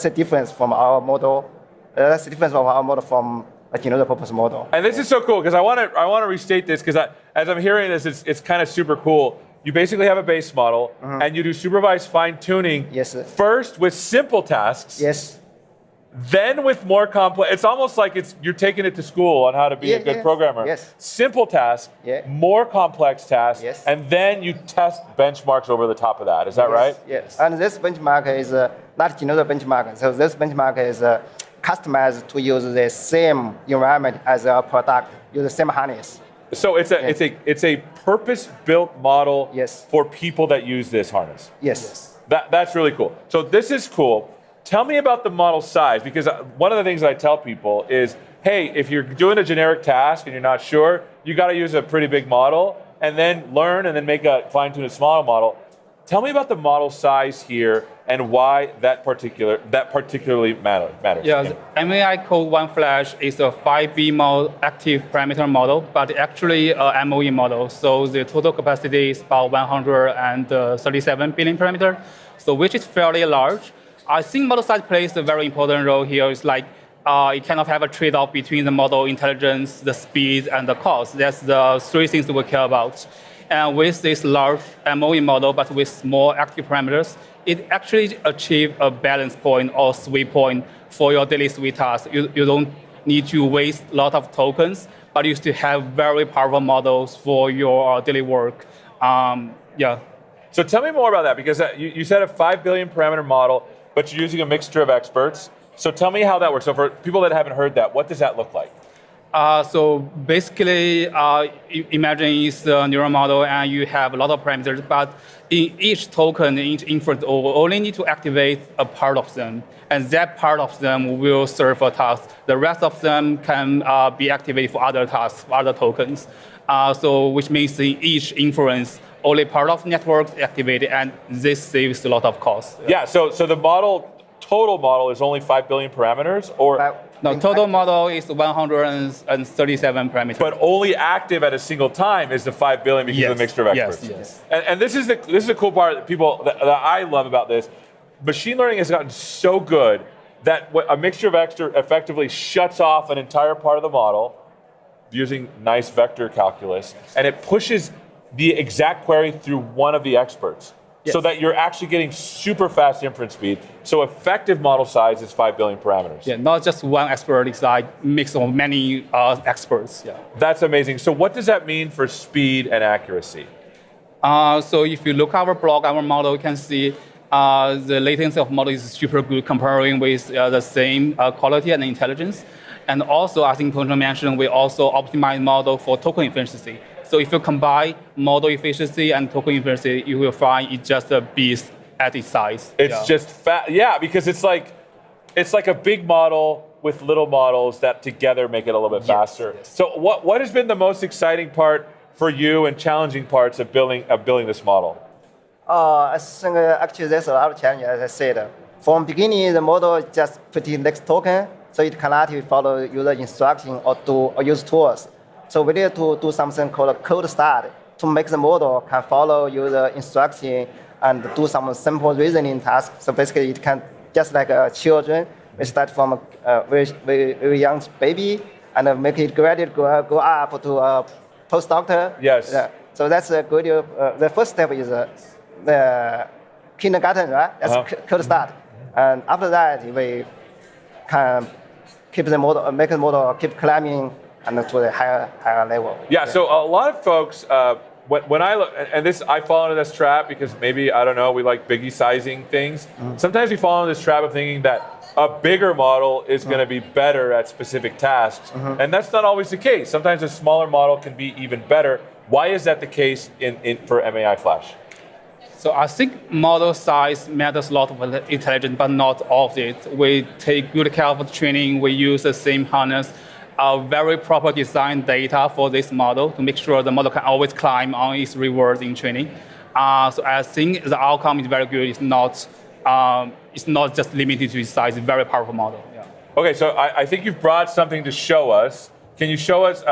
S16: the difference from our model. That's the difference of our model from a general purpose model.
S11: And this is so cool, because I want to restate this, because as I'm hearing this, it's kind of super cool. You basically have a base model, and you do supervised fine-tuning first with simple tasks.
S16: Yes.
S11: Then with more complex. It's almost like you're taking it to school on how to be a good programmer.
S16: Yes.
S11: Simple tasks, more complex tasks, and then you test benchmarks over the top of that. Is that right?
S16: Yes. And this benchmark is not general benchmark. So this benchmark is customized to use the same environment as a product, use the same harness.
S11: So it's a purpose-built model for people that use this harness.
S16: Yes.
S11: That's really cool. So this is cool. Tell me about the model size, because one of the things that I tell people is, hey, if you're doing a generic task and you're not sure, you got to use a pretty big model and then learn and then make a fine-tune a smaller model. Tell me about the model size here and why that particularly matters.
S15: Yeah, the MAI Code 1 Flash is a 5B model, active parameter model, but actually a MOE model. So the total capacity is about 137 billion parameter, so which is fairly large. I think model size plays a very important role here. It's like it kind of have a trade-off between the model intelligence, the speed, and the cost. That's the three things that we care about. And with this large MOE model, but with small active parameters, it actually achieves a balance point or sweet point for your daily sweet tasks. You don't need to waste a lot of tokens, but you still have very powerful models for your daily work.
S11: So tell me more about that, because you said a 5 billion parameter model, but you're using a mixture of experts. So tell me how that works. So for people that haven't heard that, what does that look like?
S15: So basically, imagine it's a neural model and you have a lot of parameters, but in each token, in each inference, we only need to activate a part of them. And that part of them will serve a task. The rest of them can be activated for other tasks, for other tokens. Which means in each inference, only part of the network is activated, and this saves a lot of cost.
S11: Yeah, so the total model is only 5 billion parameters, or?
S15: No, total model is 137 parameters.
S11: But only active at a single time is the 5 billion because of the mixture of experts.
S15: Yes.
S11: And this is the cool part that I love about this. Machine learning has gotten so good that a mixture of experts effectively shuts off an entire part of the model using nice vector calculus, and it pushes the exact query through one of the experts. Yes. So that you're actually getting super fast inference speed. So effective model size is 5 billion parameters.
S15: Yeah, not just one expert, it's like mix of many experts. Yeah.
S11: That's amazing. So what does that mean for speed and accuracy?
S15: So if you look at our blog, our model, you can see the latency of model is super good comparing with the same quality and intelligence. And also, I think Tony mentioned, we also optimize model for token efficiency. So if you combine model efficiency and token efficiency, you will find it's just a beast at its size.
S11: It's just because it's like a big model with little models that together make it a little bit faster. Yes. So what has been the most exciting part for you and challenging parts of building this model?
S16: I think actually there's a lot of challenges, as I said. From beginning, the model just put in next token, so it cannot follow user instruction or use tools. So we need to do something called a code start to make the model can follow user instruction and do some simple reasoning tasks. So basically, it can just like children. We start from a very young baby and make it gradually go up to a postdoctor.
S11: Yes.
S16: So that's a good. The first step is the kindergarten, right? That's code start, and after that we can keep the model, make the model keep climbing and to the higher level.
S11: Yeah. So a lot of folks, when I look, and I fall into this trap because maybe, I don't know, we like biggie sizing things. Sometimes we fall into this trap of thinking that a bigger model is going to be better at specific tasks, and that's not always the case. Sometimes a smaller model can be even better. Why is that the case for MAI Flash?
S15: So I think model size matters a lot for intelligence, but not all of it. We take good care of the training. We use the same harness, very proper design data for this model to make sure the model can always climb on its rewards in training. So I think the outcome is very good. It's not just limited to its size. It's a very powerful model. Yeah.
S11: Okay, so I think you've brought something to show us. Can you show us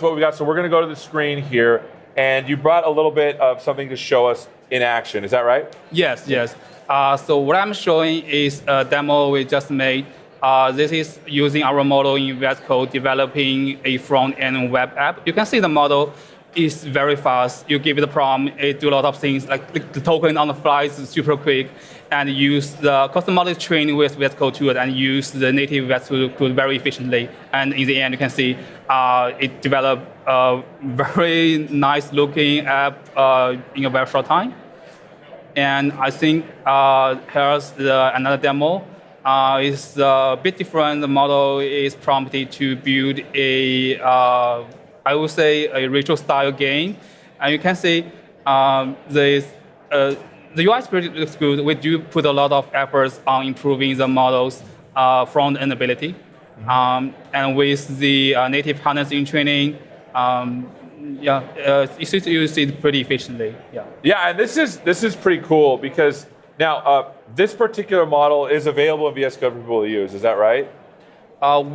S11: what we got? So we're going to go to the screen here, and you brought a little bit of something to show us in action. Is that right?
S15: Yes. So what I'm showing is a demo we just made. This is using our model in VS Code, developing a front-end web app. You can see the model is very fast. You give it a prompt, it do a lot of things, like the token on the fly is super quick, and use the custom model is trained with VS Code 2 and use the native VS Code very efficiently. And in the end, you can see it developed a very nice looking app in a very short time. And I think here's another demo. It's a bit different. The model is prompted to build I would say, a retro style game. And you can see the UI looks good. We do put a lot of efforts on improving the model's front-end ability. And with the native harnessing training, you use it pretty efficiently.
S11: Yeah, and this is pretty cool because now this particular model is available in VS Code for people to use. Is that right?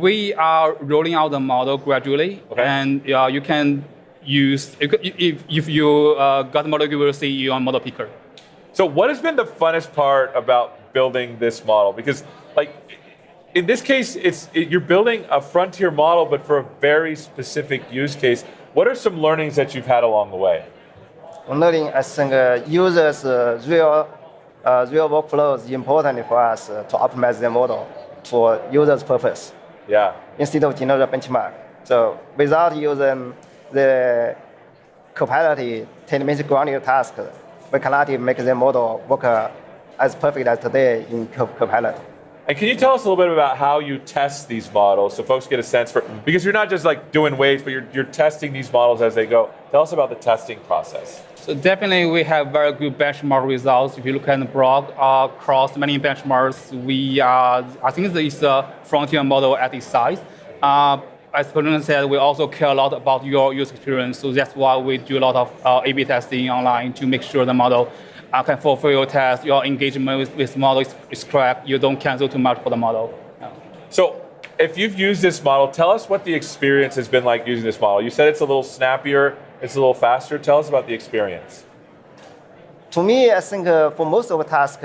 S15: We are rolling out the model gradually, and you can use if you got the model, you will see you on Model Picker.
S11: So, what has been the funnest part about building this model? Because, in this case, you're building a frontier model, but for a very specific use case. What are some learnings that you've had along the way?
S16: Learning, I think users' real workflow is important for us to optimize the model for users' purpose.
S11: Yeah.
S16: Instead of general benchmark. So without using the Copilot technical grounded task, we cannot make the model work as perfect as today in Copilot.
S11: And can you tell us a little bit about how you test these models so folks get a sense for, because you're not just like doing weights, but you're testing these models as they go. Tell us about the testing process.
S15: So definitely we have very good benchmark results. If you look at the blog, across many benchmarks, I think it's a frontier model at its size. As Fernando said, we also care a lot about your user experience. So that's why we do a lot of A/B testing online to make sure the model can fulfill your test, your engagement with model is correct, you don't cancel too much for the model. Yeah.
S11: So if you've used this model, tell us what the experience has been like using this model. You said it's a little snappier, it's a little faster. Tell us about the experience.
S16: To me, I think for most of the tasks,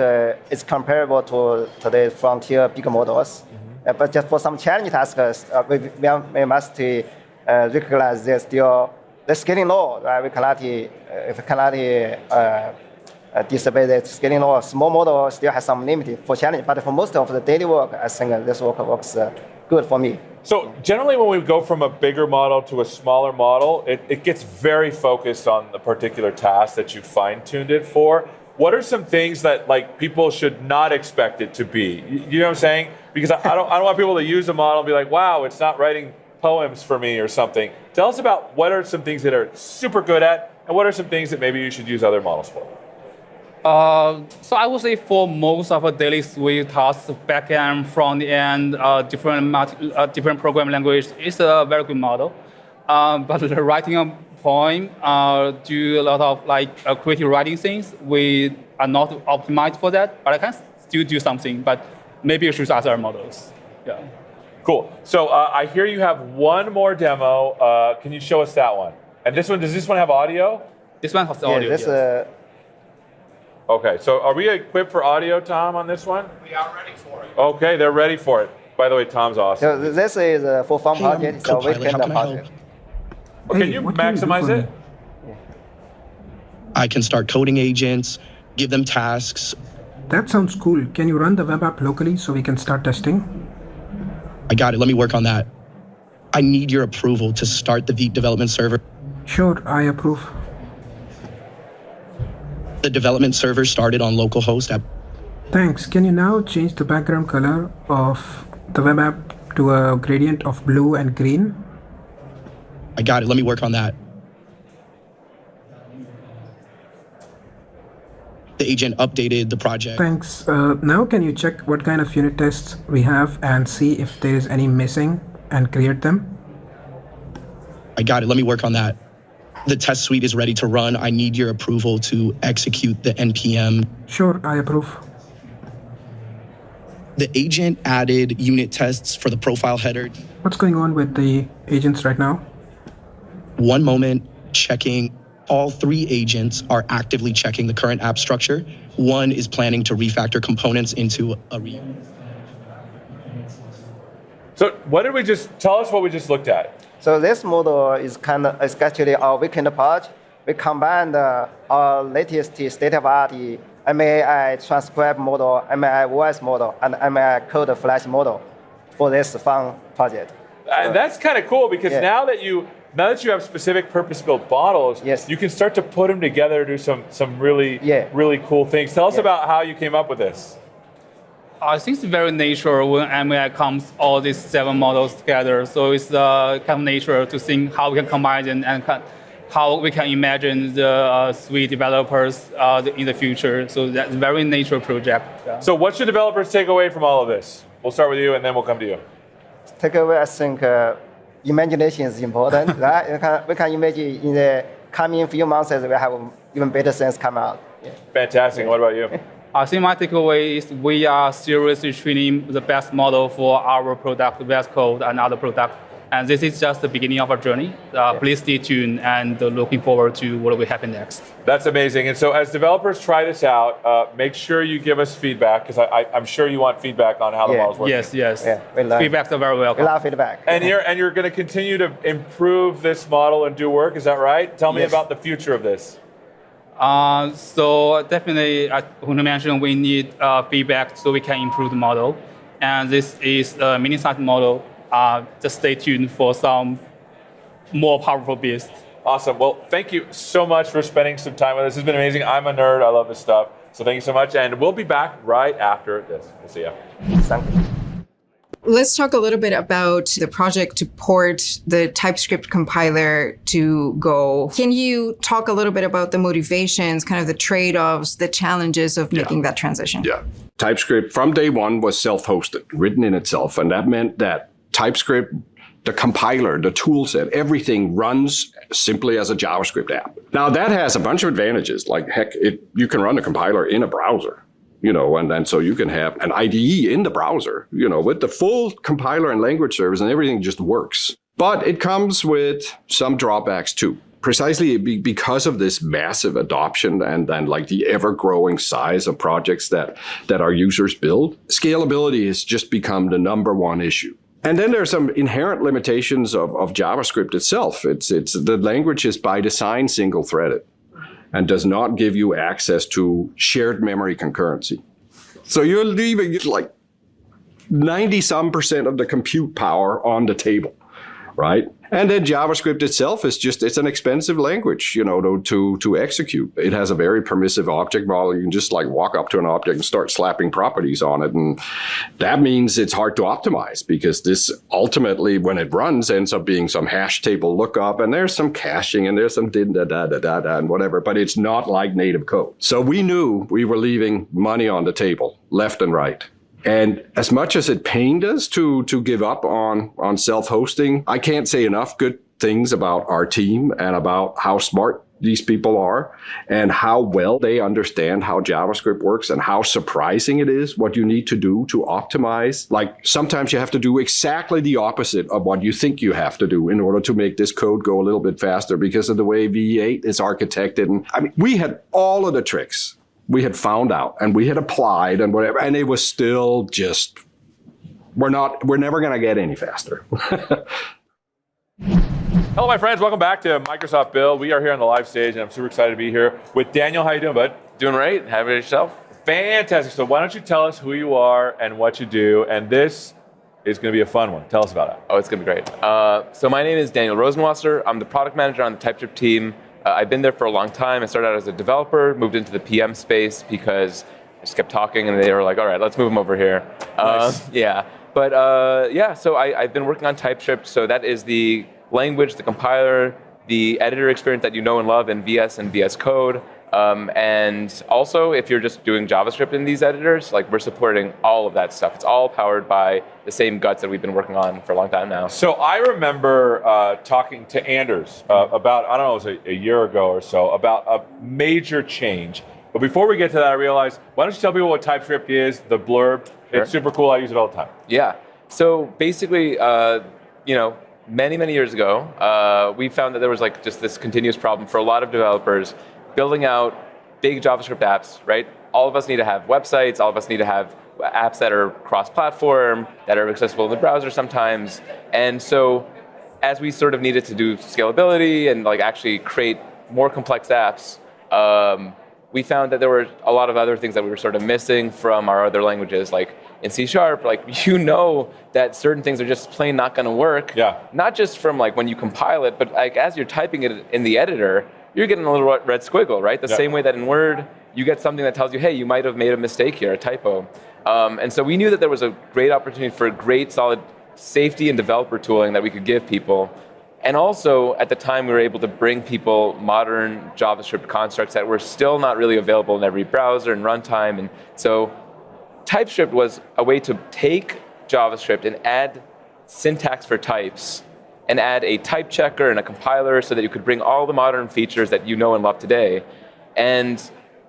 S16: it's comparable to today's frontier big models. But just for some challenging tasks, we must recognize the scaling law. Right? We cannot disable the scaling law. Small model still has some limit for challenge, but for most of the daily work, I think this work works good for me.
S11: So generally when we go from a bigger model to a smaller model, it gets very focused on the particular task that you fine-tuned it for. What are some things that like people should not expect it to be? You know what I'm saying? Because I don't want people to use a model and be like, wow, it's not writing poems for me or something. Tell us about what are some things that are super good at, and what are some things that maybe you should use other models for?
S15: So I would say for most of our daily suite tasks, backend, front-end, different programming language, it's a very good model. But the writing a poem, do a lot of creative writing things, we are not optimized for that, but I can still do something, but maybe you should use other models. Yeah.
S11: Cool. So I hear you have one more demo. Can you show us that one? And this one, does this one have audio?
S15: This one has audio, yes.
S11: Okay, so are we equipped for audio, Tom, on this one?
S17: We are ready for it.
S11: Okay, they're ready for it. By the way, Tom's awesome.
S16: So this is for fun project. So we can project.
S11: Can you maximize it?
S18: I can start coding agents, give them tasks.
S19: That sounds cool. Can you run the web app locally so we can start testing?
S18: I got it. Let me work on that. I need your approval to start the Vite development server.
S19: Sure, I approve.
S18: The development server started on localhost app.
S19: Thanks. Can you now change the background color of the web app to a gradient of blue and green?
S18: I got it. Let me work on that. The agent updated the project.
S19: Thanks. Now can you check what kind of unit tests we have and see if there is any missing and create them?
S18: I got it. Let me work on that. The test suite is ready to run. I need your approval to execute the NPM.
S19: Sure, I approve.
S18: The agent added unit tests for the profile header.
S19: What's going on with the agents right now?
S18: One moment, checking. All three agents are actively checking the current app structure. One is planning to refactor components into a
S11: So tell us what we just looked at.
S16: So this model is actually our weekend approach. We combined our latest state-of-the-art MAI transcribe model, MAI voice model, and MAI code flash model for this fun project.
S11: That's kind of cool because now that you have specific purpose-built models, you can start to put them together to do some really cool things. Tell us about how you came up with this.
S15: I think it's very natural when MAI comes all these 7 models together. So it's kind of natural to think how we can combine them and how we can imagine the Sui developers in the future. So that's a very natural project. Yeah.
S11: So what should developers take away from all of this? We'll start with you and then we'll come to you.
S16: Take away, I think imagination is important. Right? We can imagine in the coming few months we have even better things come out. Yeah.
S11: Fantastic. What about you?
S15: I think my takeaway is we are seriously training the best model for our product, VS Code, and other products. And this is just the beginning of our journey. Please stay tuned and looking forward to what will happen next.
S11: That's amazing. And so as developers try this out, make sure you give us feedback, because I'm sure you want feedback on how the model's working.
S15: Yes, yes.
S16: Yeah, we love,
S15: Feedbacks are very welcome.
S16: we love feedback.
S11: And you're going to continue to improve this model and do work, is that right? Tell me
S16: Yes.
S11: about the future of this.
S15: So definitely, as Hunu mentioned, we need feedback so we can improve the model. And this is a mini-sized model. Just stay tuned for some more powerful beasts.
S11: Awesome. Well, thank you so much for spending some time with us. This has been amazing. I'm a nerd. I love this stuff. So thank you so much. And we'll be back right after this. We'll see you.
S17: Let's talk a little bit about the project to port the TypeScript compiler to Go. Can you talk a little bit about the motivations, kind of the trade-offs, the challenges of making that transition?
S20: Yeah. TypeScript from day one was self-hosted, written in itself. And that meant that TypeScript, the compiler, the toolset, everything runs simply as a JavaScript app. Now that has a bunch of advantages. Like heck, you can run the compiler in a browser, and then so you can have an IDE in the browser, with the full compiler and language service, and everything just works. But it comes with some drawbacks too. Precisely because of this massive adoption and then like the ever-growing size of projects that our users build, scalability has just become the number one issue. And then there are some inherent limitations of JavaScript itself. It's the language is by design single-threaded and does not give you access to shared memory concurrency. So you're leaving like 90-some% of the compute power on the table, right? And then JavaScript itself is it's an expensive language, to execute. It has a very permissive object model. You can just like walk up to an object and start slapping properties on it. And that means it's hard to optimize because this ultimately, when it runs, ends up being some hash table lookup and there's some caching and there's some da-da-da-da-da and whatever, but it's not like native code. So we knew we were leaving money on the table, left and right. And as much as it pained us to give up on self-hosting, I can't say enough good things about our team and about how smart these people are and how well they understand how JavaScript works and how surprising it is what you need to do to optimize. Like sometimes you have to do exactly the opposite of what you think you have to do in order to make this code go a little bit faster because of the way V8 is architected. And I mean, we had all of the tricks. We had found out and we had applied and whatever, and it was still just, we're never going to get any faster.
S11: Hello, my friends. Welcome back to Microsoft Build. We are here on the live stage, and I'm super excited to be here with Daniel. How you doing, bud?
S21: Doing great. How about yourself?
S11: Fantastic. So why don't you tell us who you are and what you do, and this is going to be a fun one. Tell us about it.
S21: Oh, it's going to be great. So my name is Daniel Rosenwasser. I'm the product manager on the TypeScript team. I've been there for a long time. I started out as a developer, moved into the PM space because I just kept talking and they were like, all right, let's move them over here.
S11: Nice.
S21: Yeah. But so I've been working on TypeScript. So that is the language, the compiler, the editor experience that you know and love in VS and VS Code. And also, if you're just doing JavaScript in these editors, like we're supporting all of that stuff. It's all powered by the same guts that we've been working on for a long time now.
S11: So I remember talking to Anders about, I don't know, it was a year ago or so, about a major change. But before we get to that, I realized, why don't you tell people what TypeScript is, the blurb? Sure. It's super cool. I use it all the time.
S21: Yeah. So basically, many, many years ago, we found that there was like just this continuous problem for a lot of developers building out big JavaScript apps, right? All of us need to have websites. All of us need to have apps that are cross-platform, that are accessible in the browser sometimes. And so as we sort of needed to do scalability and like actually create more complex apps, we found that there were a lot of other things that we were sort of missing from our other languages, like in C#, like that certain things are just plain not going to work.
S11: Yeah.
S21: Not just from like when you compile it, but like as you're typing it in the editor, you're getting a little red squiggle, right? The same way that in Word, you get something that tells you, hey, you might have made a mistake here, a typo. And so we knew that there was a great opportunity for great, solid safety and developer tooling that we could give people. And also, at the time, we were able to bring people modern JavaScript constructs that were still not really available in every browser and runtime. And so TypeScript was a way to take JavaScript and add syntax for types and add a type checker and a compiler so that you could bring all the modern features that you know and love today. And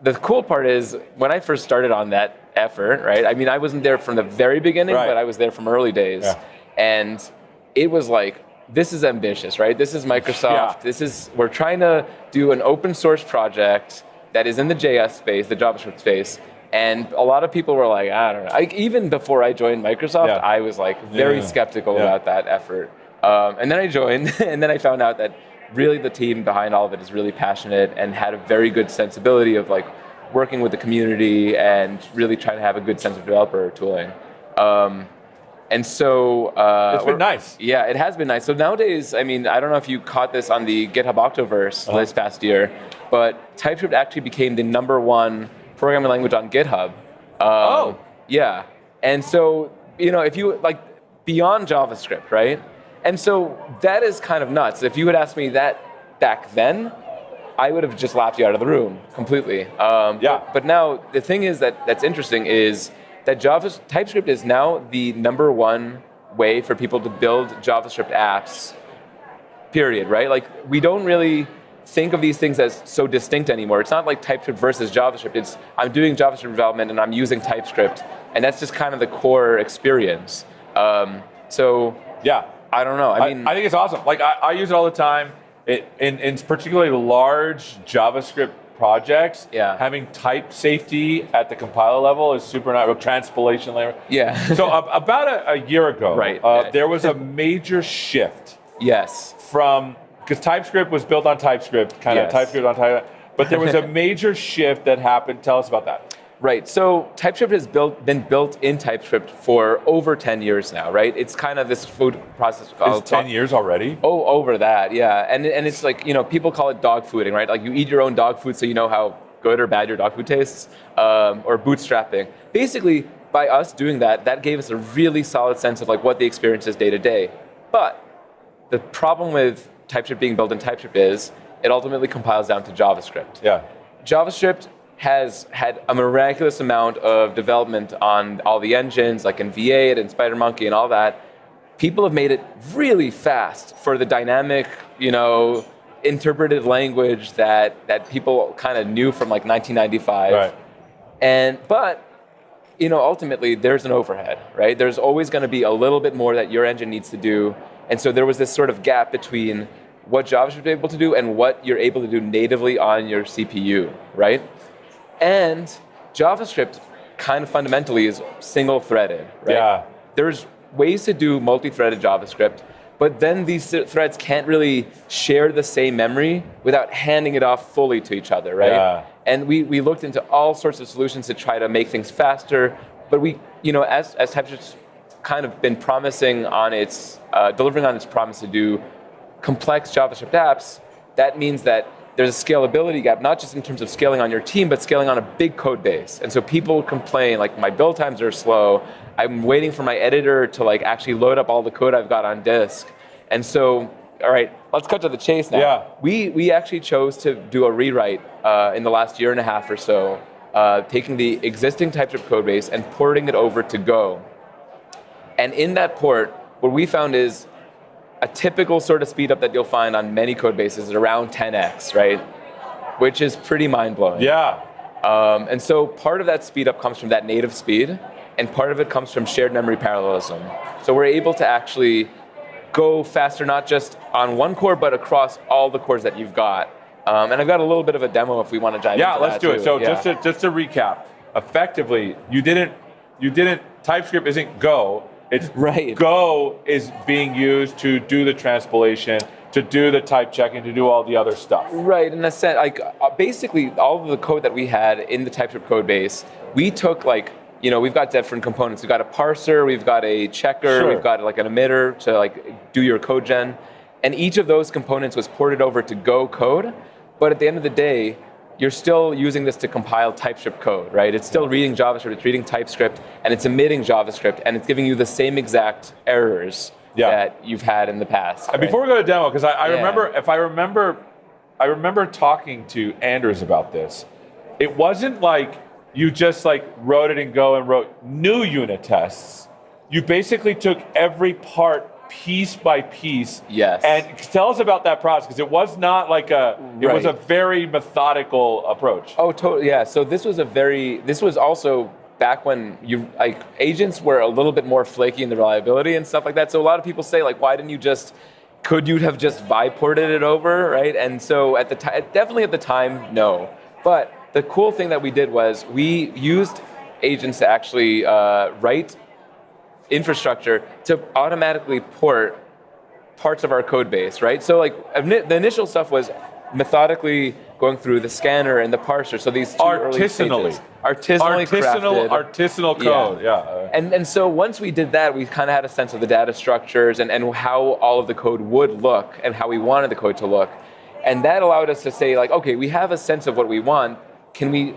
S21: the cool part is, when I first started on that effort, right? I mean, I wasn't there from the very beginning, but I was there from early days. Yeah. And it was like this is ambitious, right? This is Microsoft. We're trying to do an open source project that is in the JS space, the JavaScript space. And a lot of people were like, I don't know. Even before I joined Microsoft, I was like very skeptical about that effort. And then I joined, and then I found out that really the team behind all of it is really passionate and had a very good sensibility of like working with the community and really trying to have a good sense of developer tooling. And so
S11: it's been nice.
S21: Yeah, it has been nice. So nowadays, I mean, I don't know if you caught this on the GitHub Octoverse this past year, but TypeScript actually became the #1 programming language on GitHub. Yeah. And so, if you like beyond JavaScript, right? And so that is kind of nuts. If you had asked me that back then, I would have just laughed you out of the room completely. But now the thing is that's interesting is that TypeScript is now the #1 way for people to build JavaScript apps, period, right? Like we don't really think of these things as so distinct anymore. It's not like TypeScript versus JavaScript. It's I'm doing JavaScript development and I'm using TypeScript, and that's just kind of the core experience. I don't know. I mean,
S11: I think it's awesome. Like I use it all the time. In particularly large JavaScript projects, having type safety at the compiler level is super nice. Transpilation layer.
S21: Yeah.
S11: So about a year ago, there was a major shift.
S21: Yes.
S11: Because TypeScript was built on TypeScript, kind of TypeScript on TypeScript, but there was a major shift that happened. Tell us about that.
S21: Right. So TypeScript has been built in TypeScript for over 10 years now, right? It's kind of this food process.
S11: It's 10 years already?
S21: Oh, over that, yeah. And it's like, people call it dog fooding, right? Like you eat your own dog food so you know how good or bad your dog food tastes, or bootstrapping. Basically, by us doing that gave us a really solid sense of like what the experience is day to day. But the problem with TypeScript being built in TypeScript is it ultimately compiles down to JavaScript.
S11: Yeah.
S21: JavaScript has had a miraculous amount of development on all the engines, like in V8 and SpiderMonkey and all that. People have made it really fast for the dynamic, interpreted language that people kind of knew from like 1995.
S11: Right.
S21: But ultimately there's an overhead, right? There's always going to be a little bit more that your engine needs to do. And so there was this sort of gap between what JavaScript is able to do and what you're able to do natively on your CPU, right? And JavaScript kind of fundamentally is single-threaded, right?
S11: Yeah.
S21: There's ways to do multi-threaded JavaScript, but then these threads can't really share the same memory without handing it off fully to each other, right?
S11: Yeah.
S21: And we looked into all sorts of solutions to try to make things faster, but we, as TypeScript's kind of been promising on its, delivering on its promise to do complex JavaScript apps, that means that there's a scalability gap, not just in terms of scaling on your team, but scaling on a big code base. And so people complain, like, my build times are slow. I'm waiting for my editor to like actually load up all the code I've got on disk. And so, all right, let's cut to the chase now.
S11: Yeah.
S21: We actually chose to do a rewrite in the last year and a half or so, taking the existing TypeScript code base and porting it over to Go. And in that port, what we found is a typical sort of speed up that you'll find on many code bases is around 10x, right? Which is pretty mind-blowing.
S11: Yeah.
S21: And so part of that speed up comes from that native speed, and part of it comes from shared memory parallelism. So we're able to actually go faster, not just on one core, but across all the cores that you've got. And I've got a little bit of a demo if we want to dive into that.
S11: Yeah, let's do it. So
S21: yeah.
S11: just to recap, effectively, you didn't TypeScript isn't Go. It's
S21: right.
S11: Go is being used to do the transpilation, to do the type checking, to do all the other stuff.
S21: Right, in a sense, like basically all of the code that we had in the TypeScript code base, we took like, we've got different components. We've got a parser, we've got a checker,
S11: Sure.
S21: we've got like an emitter to like do your code gen. And each of those components was ported over to Go code. But at the end of the day, you're still using this to compile TypeScript code, right? It's still reading JavaScript, it's reading TypeScript, and it's emitting JavaScript, and it's giving you the same exact errors that you've had in the past.
S11: And
S21: right?
S11: before we go to demo, because I remember talking to Anders about this. It wasn't like you just like wrote it in Go and wrote new unit tests. You basically took every part piece by piece.
S21: Yes.
S11: And tell us about that process, because it was not like it was a very methodical approach.
S21: Oh, totally. Yeah. So this was also back when agents were a little bit more flaky in the reliability and stuff like that. So a lot of people say, like, why didn't you just could you have just vibe ported it over, right? And so at the time, definitely at the time, no. But the cool thing that we did was we used agents to actually write infrastructure to automatically port parts of our code base, right? So like the initial stuff was methodically going through the scanner and the parser. So these two early stages. Artisanally crafted.
S11: Artisanal code, yeah.
S21: And so once we did that, we kind of had a sense of the data structures and how all of the code would look and how we wanted the code to look. And that allowed us to say like, okay, we have a sense of what we want. Can we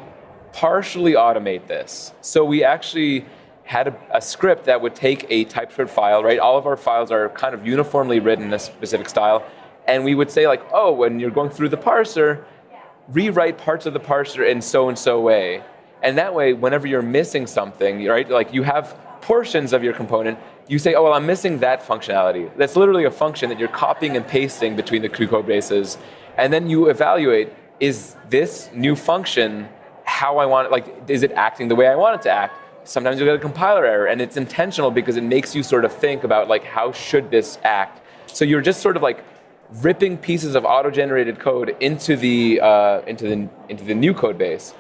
S21: partially automate this? So we actually had a script that would take a TypeScript file, right? All of our files are kind of uniformly written in a specific style. And we would say like, oh, when you're going through the parser, rewrite parts of the parser in so-and-so way. And that way, whenever you're missing something, right? Like you have portions of your component, you say, oh, well, I'm missing that functionality. That's literally a function that you're copying and pasting between the two code bases. And then you evaluate, is this new function how I want it? Like, is it acting the way I want it to act? Sometimes you'll get a compiler error, and it's intentional because it makes you sort of think about like, how should this act? So you're just sort of like ripping pieces of auto-generated code into the new code base.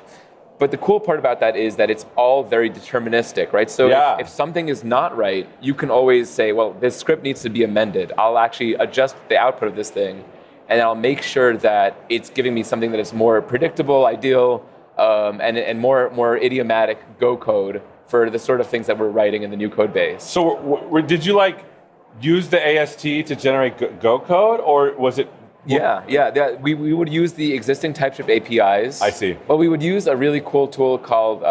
S21: But the cool part about that is that it's all very deterministic, right? So if something is not right, you can always say, well, this script needs to be amended. I'll actually adjust the output of this thing, and I'll make sure that it's giving me something that is more predictable, ideal, and more idiomatic Go code for the sort of things that we're writing in the new code base.
S11: So did you like use the AST to generate Go code, or was it?
S21: Yeah. We would use the existing TypeScript APIs.
S11: I see.
S21: But we would use a really cool tool called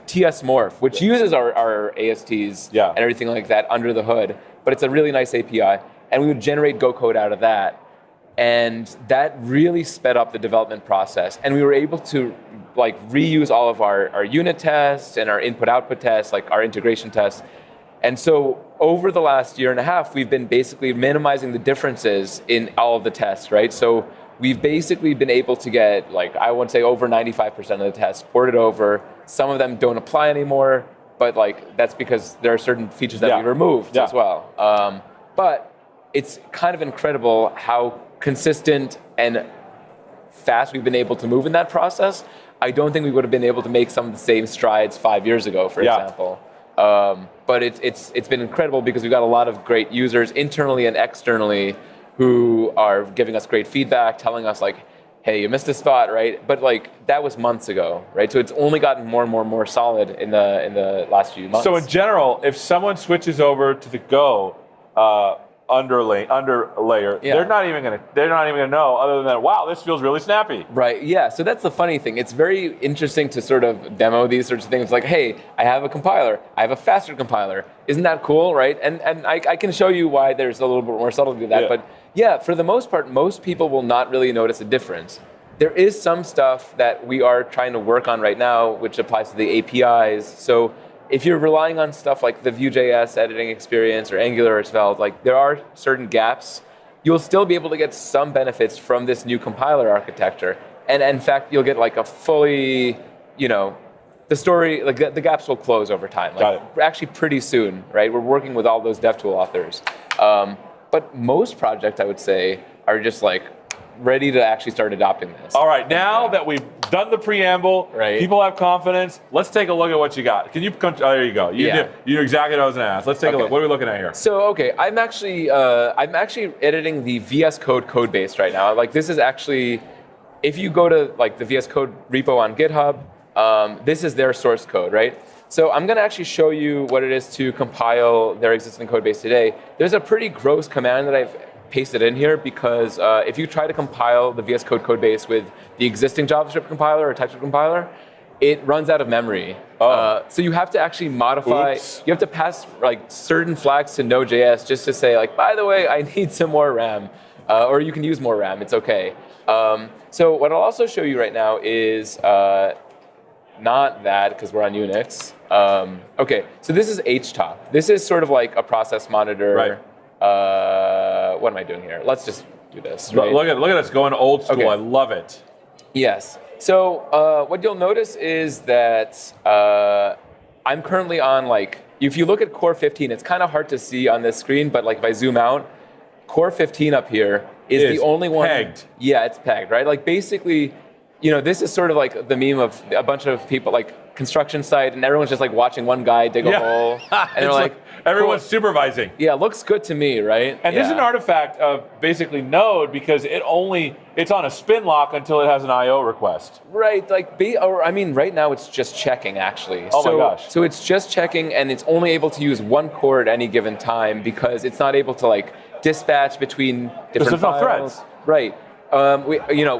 S21: TS Morph, which uses our ASTs and everything like that under the hood. But it's a really nice API, and we would generate Go code out of that. And that really sped up the development process. And we were able to like reuse all of our unit tests and our input-output tests, like our integration tests. And so over the last year and a half, we've been basically minimizing the differences in all of the tests, right? So we've basically been able to get, like, I would say over 95% of the tests ported over. Some of them don't apply anymore, but like that's because there are certain features that we removed as well. But it's kind of incredible how consistent and fast we've been able to move in that process. I don't think we would have been able to make some of the same strides 5 years ago, for example. But it's been incredible because we've got a lot of great users internally and externally who are giving us great feedback, telling us like, hey, you missed a spot, right? But like that was months ago, right? So it's only gotten more and more solid in the last few months.
S11: So in general, if someone switches over to the Go under layer, they're not even gonna know, other than that, wow, this feels really snappy.
S21: Right, yeah, so that's the funny thing. It's very interesting to sort of demo these sorts of things like, hey, I have a compiler, I have a faster compiler. Isn't that cool, right? And I can show you why there's a little bit more subtlety to that, but yeah, for the most part, most people will not really notice a difference. There is some stuff that we are trying to work on right now, which applies to the APIs. So if you're relying on stuff like the Vue.js editing experience or Angular or Svelte, like there are certain gaps. You'll still be able to get some benefits from this new compiler architecture. And in fact, you'll get like a fully, the story, like the gaps will close over time. Like actually pretty soon, right? We're working with all those DevTool authors. But most projects, I would say, are just like ready to actually start adopting this.
S11: All right, now that we've done the preamble, people have confidence, let's take a look at what you got. Can you come, there you go. You knew exactly what I was going to ask. Let's take a look. What are we looking at here?
S21: So, I'm actually editing the VS Code code base right now. Like this is actually, if you go to like the VS Code repo on GitHub, this is their source code, right? So I'm going to actually show you what it is to compile their existing code base today. There's a pretty gross command that I've pasted in here because if you try to compile the VS Code codebase with the existing JavaScript compiler or TypeScript compiler, it runs out of memory. So you have to actually modify, you have to pass like certain flags to Node.js just to say like, by the way, I need some more RAM. Or you can use more RAM, it's okay. So what I'll also show you right now is not that, because we're on Unix. So this is HTOP. This is sort of like a process monitor.
S11: Right.
S21: What am I doing here? Let's just do this. Right?
S11: Look at us going old school. I love it.
S21: Yes. So what you'll notice is that I'm currently on like, if you look at Core 15, it's kind of hard to see on this screen, but like if I zoom out, Core 15 up here is the only one.
S11: Pegged.
S21: Yeah, it's pegged, right? Like basically, this is sort of like the meme of a bunch of people, like construction site, and everyone's just like watching one guy dig a hole. And they're like,
S11: everyone's
S21: cool.
S11: supervising.
S21: Yeah, looks good to me, right?
S11: And this is an artifact of basically Node because it's on a spin lock until it has an IO request.
S21: Right, right now it's just checking actually.
S11: Oh my gosh.
S21: So it's just checking and it's only able to use one core at any given time because it's not able to like dispatch between different
S11: there's no
S21: files.
S11: threads.
S21: Right.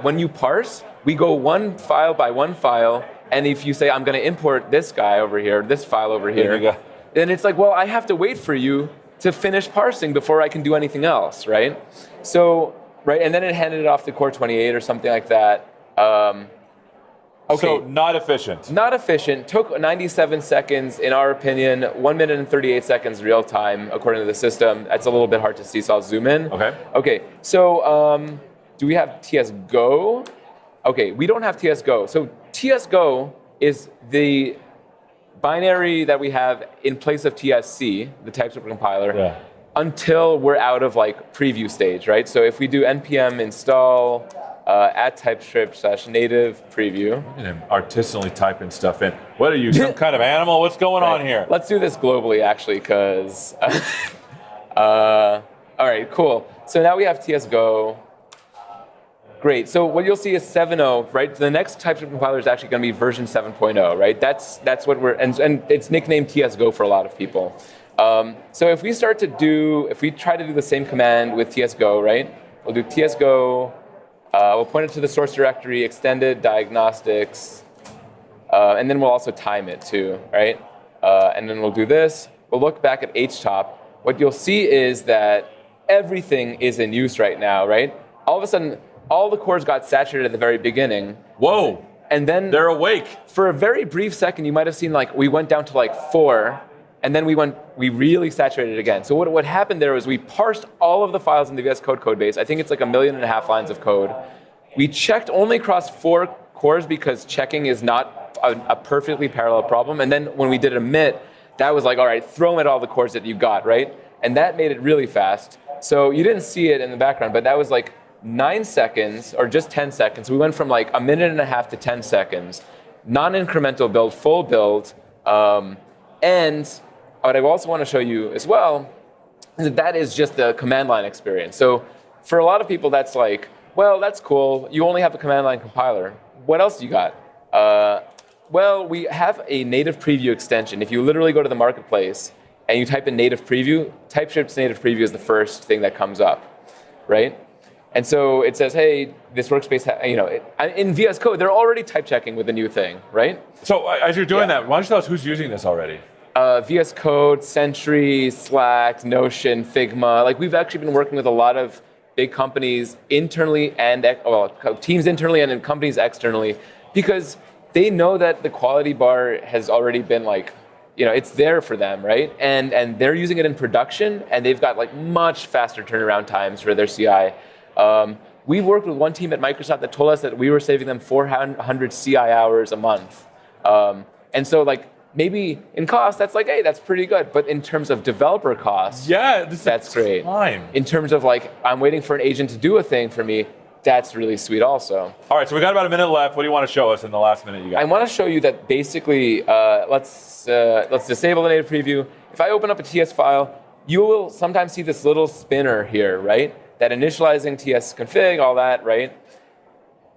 S21: When you parse, we go one file by one file, and if you say I'm going to import this guy over here, this file over here, then it's like, well, I have to wait for you to finish parsing before I can do anything else, right? So, right, and then it handed it off to Core 28 or something like that.
S11: So not efficient.
S21: Not efficient. Took 97 seconds, in our opinion. 1 minute and 38 seconds real time, according to the system. That's a little bit hard to see, so I'll zoom in. Okay. So do we have TS Go? Okay, we don't have TS Go. So TS Go is the binary that we have in place of TSC, the TypeScript compiler, until we're out of like preview stage, right? So if we do npm install at TypeScript/native preview.
S11: Look at him artisanally typing stuff in. What are you, some kind of animal? What's going on here?
S21: Let's do this globally, actually, because... all right, cool. So now we have TS Go. Great. So what you'll see is 7.0, right? The next TypeScript compiler is actually going to be version 7.0, right? That's what we're... And it's nicknamed TS Go for a lot of people. So if we try to do the same command with TS Go, right? We'll do TS Go... we'll point it to the source directory, extended diagnostics, and then we'll also time it too, right? And then we'll do this. We'll look back at htop. What you'll see is that everything is in use right now, right? All of a sudden, all the cores got saturated at the very beginning.
S11: Whoa!
S21: And then
S11: they're awake.
S21: For a very brief second, you might have seen like we went down to like 4, and then we really saturated again. So what happened there was we parsed all of the files in the VS Code code base. I think it's like 1.5 million lines of code. We checked only across 4 cores because checking is not a perfectly parallel problem. And then when we did emit, that was like, all right, throw at all the cores that you got, right? And that made it really fast. So you didn't see it in the background, but that was like 9 seconds or just 10 seconds. We went from like 1.5 minutes to 10 seconds. Non-incremental build, full build. And what I also want to show you as well is that is just the command line experience. So for a lot of people, that's like, well, that's cool. You only have a command line compiler. What else do you got? Well, we have a native preview extension. If you literally go to the marketplace and you type in native preview, TypeScript's native preview is the first thing that comes up, right? And so it says, hey, this workspace, in VS Code, they're already type checking with the new thing, right?
S11: So as you're doing that, why don't you tell us who's using this already?
S21: VS Code, Sentry, Slack, Notion, Figma. Like we've actually been working with a lot of big companies internally and teams internally and in companies externally because they know that the quality bar has already been like, it's there for them, right? And they're using it in production and they've got like much faster turnaround times for their CI. We worked with one team at Microsoft that told us that we were saving them 400 CI hours a month. And so like, maybe in cost, that's like, hey, that's pretty good. But in terms of developer costs, that's great. In terms of like, I'm waiting for an agent to do a thing for me, that's really sweet also.
S11: All right, so we got about a minute left. What do you want to show us in the last minute you got?
S21: I want to show you that basically, let's disable the native preview. If I open up a TS file, you will sometimes see this little spinner here, right? That initializing TS config, all that, right?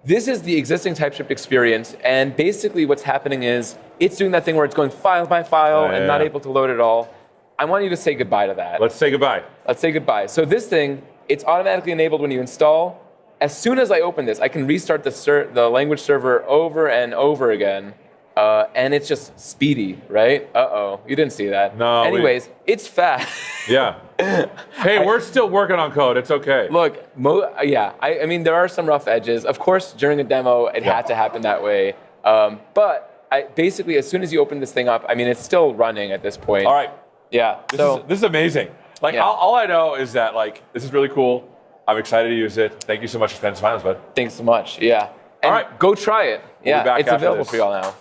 S21: This is the existing TypeScript experience, and basically what's happening is it's doing that thing where it's going file by file and not able to load it all. I want you to say goodbye to that.
S11: Let's say goodbye.
S21: Let's say goodbye. So this thing, it's automatically enabled when you install. As soon as I open this, I can restart the language server over and over again, and it's just speedy, right? Uh-oh, you didn't see that.
S11: No.
S21: Anyways, it's fast.
S11: Yeah. Hey, we're still working on code. It's okay.
S21: Look, I mean, there are some rough edges. Of course, during a demo, it had to happen that way. But basically, as soon as you open this thing up, I mean, it's still running at this point.
S11: All right.
S21: Yeah.
S11: This is amazing. Like, all I know is that, like, this is really cool. I'm excited to use it. Thank you so much for spending some time with us, bud.
S21: Thanks so much. Yeah. And
S11: all right.
S21: Go try it.
S11: We'll be back
S21: it's
S11: after
S21: available
S11: this.
S21: for y'all now.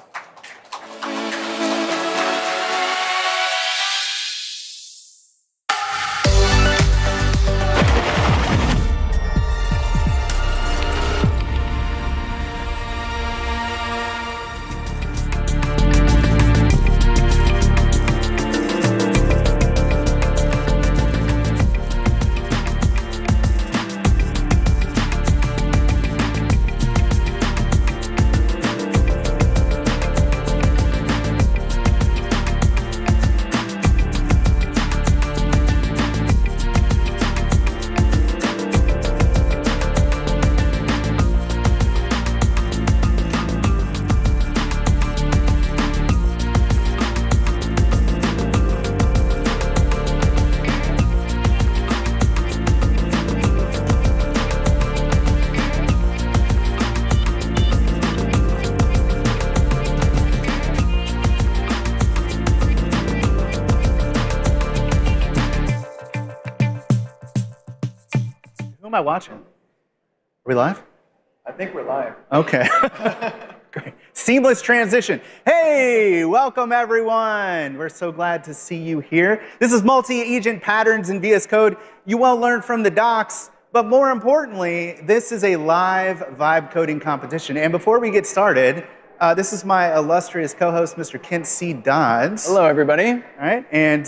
S1: am I watching? Are we live?
S3: I think we're live.
S1: Okay. Great. Seamless transition. Hey, welcome everyone. We're so glad to see you here. This is multi-agent patterns in VS Code. You won't learn from the docs, but more importantly, this is a live vibe coding competition. And before we get started, this is my illustrious co-host, Mr. Kent C. Dodds.
S3: Hello, everybody.
S1: All right, and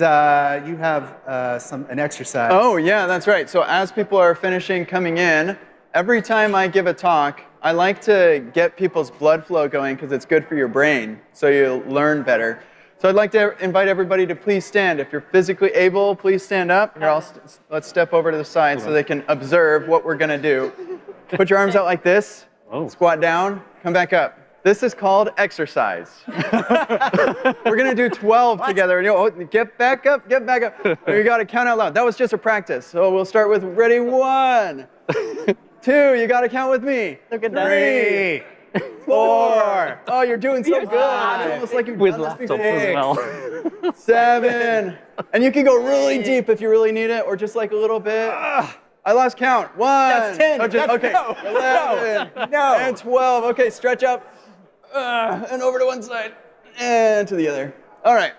S1: you have an exercise.
S3: Oh, yeah, that's right. So as people are finishing coming in, every time I give a talk, I like to get people's blood flow going because it's good for your brain, so you learn better. So I'd like to invite everybody to please stand. If you're physically able, please stand up. Here, let's step over to the side so they can observe what we're going to do. Put your arms out like this. Squat down. Come back up. This is called exercise. We're going to do 12 together. Get back up, get back up. You got to count out loud. That was just a practice. So we'll start with ready, 1, 2, you got to count with me. Look at that. 3, 4. Oh, you're doing so good. Almost like you've done this before. As well. 7. And you can go really deep if you really need it, or just like a little bit. I lost count. 1.
S1: That's 10.
S3: Okay.
S1: No.
S3: 11.
S1: No.
S3: And 12. Okay, stretch up. And over to one side. And to the other. All right.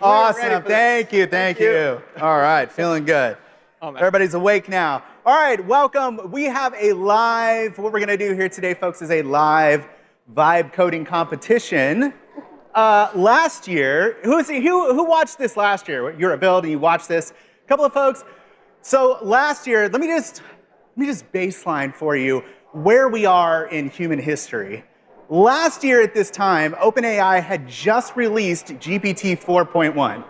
S1: Awesome. Thank you. All right, feeling good. Everybody's awake now. All right, welcome. We have a live, what we're going to do here today, folks, is a live vibe coding competition. Last year, who watched this last year? You're a build and you watched this. A couple of folks. So last year, let me just baseline for you where we are in human history. Last year at this time, OpenAI had just released GPT 4.1.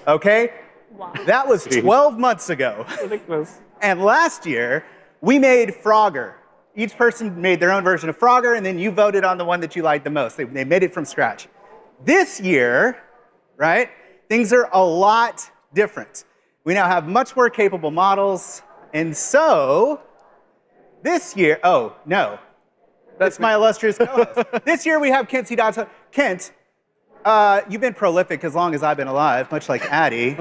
S1: Okay? Wow. That was 12 months ago. Ridiculous. And last year, we made Frogger. Each person made their own version of Frogger, and then you voted on the one that you liked the most. They made it from scratch. This year, right, things are a lot different. We now have much more capable models, and so this year, oh, no. That's my illustrious co-host. This year we have Kent C. Dodds. Kent, you've been prolific as long as I've been alive, much like Addy.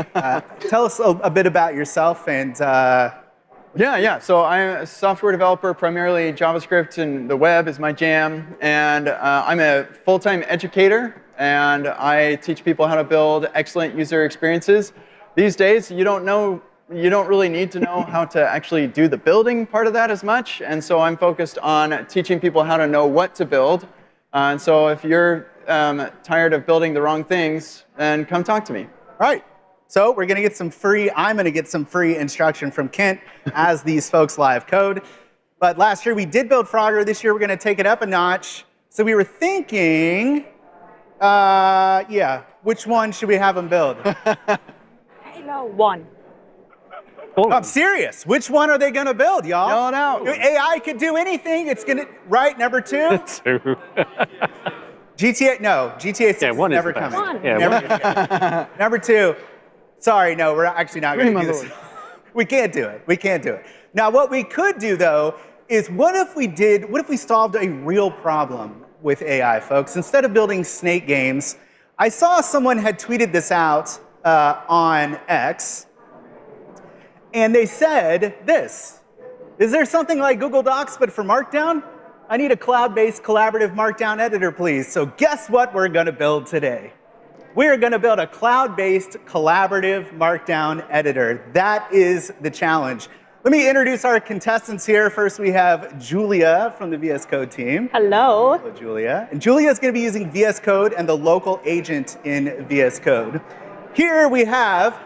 S1: Tell us a bit about yourself and...
S3: Yeah. So I'm a software developer, primarily JavaScript, and the web is my jam. And I'm a full-time educator, and I teach people how to build excellent user experiences. These days, you don't really need to know how to actually do the building part of that as much. And so I'm focused on teaching people how to know what to build. And so if you're tired of building the wrong things, then come talk to me.
S1: All right. So I'm going to get some free instruction from Kent as these folks live code. But last year we did build Frogger. This year we're going to take it up a notch. So we were thinking, which one should we have them build?
S12: Halo 1.
S1: I'm serious. Which one are they going to build, y'all?
S3: No.
S1: AI could do anything. It's going to, right, number 2?
S22: 2.
S1: GTA, no. GTA 6 is never coming. Never. Number 2. Sorry, no, we're actually not going to do this. We can't do it. Now, what we could do, though, is what if we solved a real problem with AI, folks? Instead of building snake games, I saw someone had tweeted this out on X, and they said this: is there something like Google Docs but for Markdown? I need a cloud-based collaborative Markdown editor, please. So guess what we're going to build today? We're going to build a cloud-based collaborative Markdown editor. That is the challenge. Let me introduce our contestants here. First, we have Julia from the VS Code team.
S12: Hello.
S1: Hello, Julia. And Julia is going to be using VS Code and the local agent in VS Code. Here we have,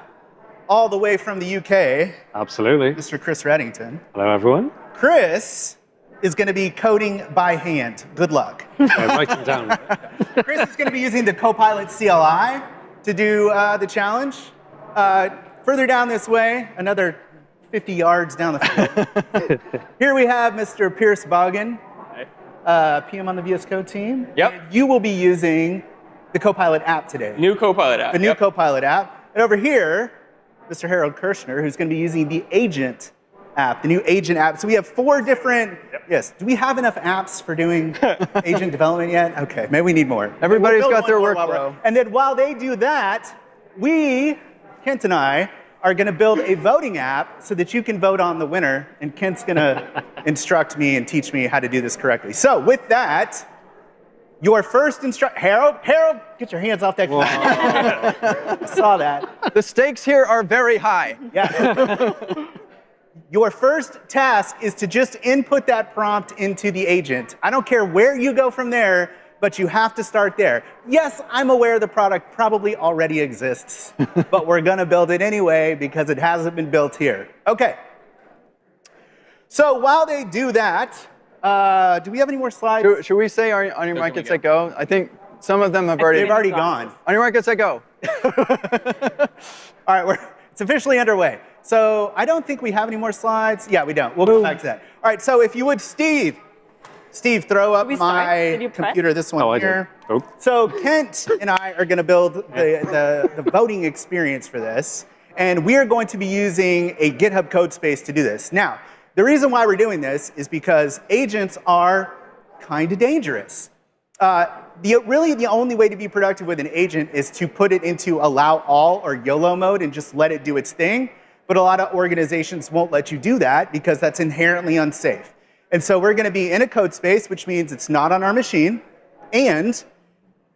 S1: all the way from the UK,
S22: absolutely,
S1: Mr. Chris Reddington.
S22: Hello, everyone.
S1: Chris is going to be coding by hand. Good luck.
S22: Write them down.
S1: Chris is going to be using the Copilot CLI to do the challenge. Further down this way, another 50 yards down the field. Here we have Mr. Pierce Bogan, PM on the VS Code team.
S21: Yep.
S1: And you will be using the Copilot app today.
S21: New Copilot app.
S1: The new Copilot app. And over here, Mr. Harold Kirshner, who's going to be using the Agent app, the new Agent app. So we have 4 different, yes. Do we have enough apps for doing agent development yet? Okay, maybe we need more.
S3: Everybody's got their workflow.
S1: And then while they do that, we, Kent and I, are going to build a voting app so that you can vote on the winner. And Kent's going to instruct me and teach me how to do this correctly. So with that, your first Harold, get your hands off that. I saw that.
S3: The stakes here are very high.
S1: Yeah. Your first task is to just input that prompt into the agent. I don't care where you go from there, but you have to start there. Yes, I'm aware the product probably already exists, but we're going to build it anyway because it hasn't been built here. Okay. So while they do that, do we have any more slides?
S3: Should we say on your market set go? I think some of them have already.
S1: They've already gone.
S3: On your market set go.
S1: All right, it's officially underway. So I don't think we have any more slides. Yeah, we don't. We'll go back to that. All right, so if you would, Steve, throw up my computer, this one here.
S22: Oh.
S1: So Kent and I are going to build the voting experience for this, and we are going to be using a GitHub code space to do this. Now, the reason why we're doing this is because agents are kind of dangerous. Really, the only way to be productive with an agent is to put it into allow all or YOLO mode and just let it do its thing. But a lot of organizations won't let you do that because that's inherently unsafe. And so we're going to be in a code space, which means it's not on our machine. And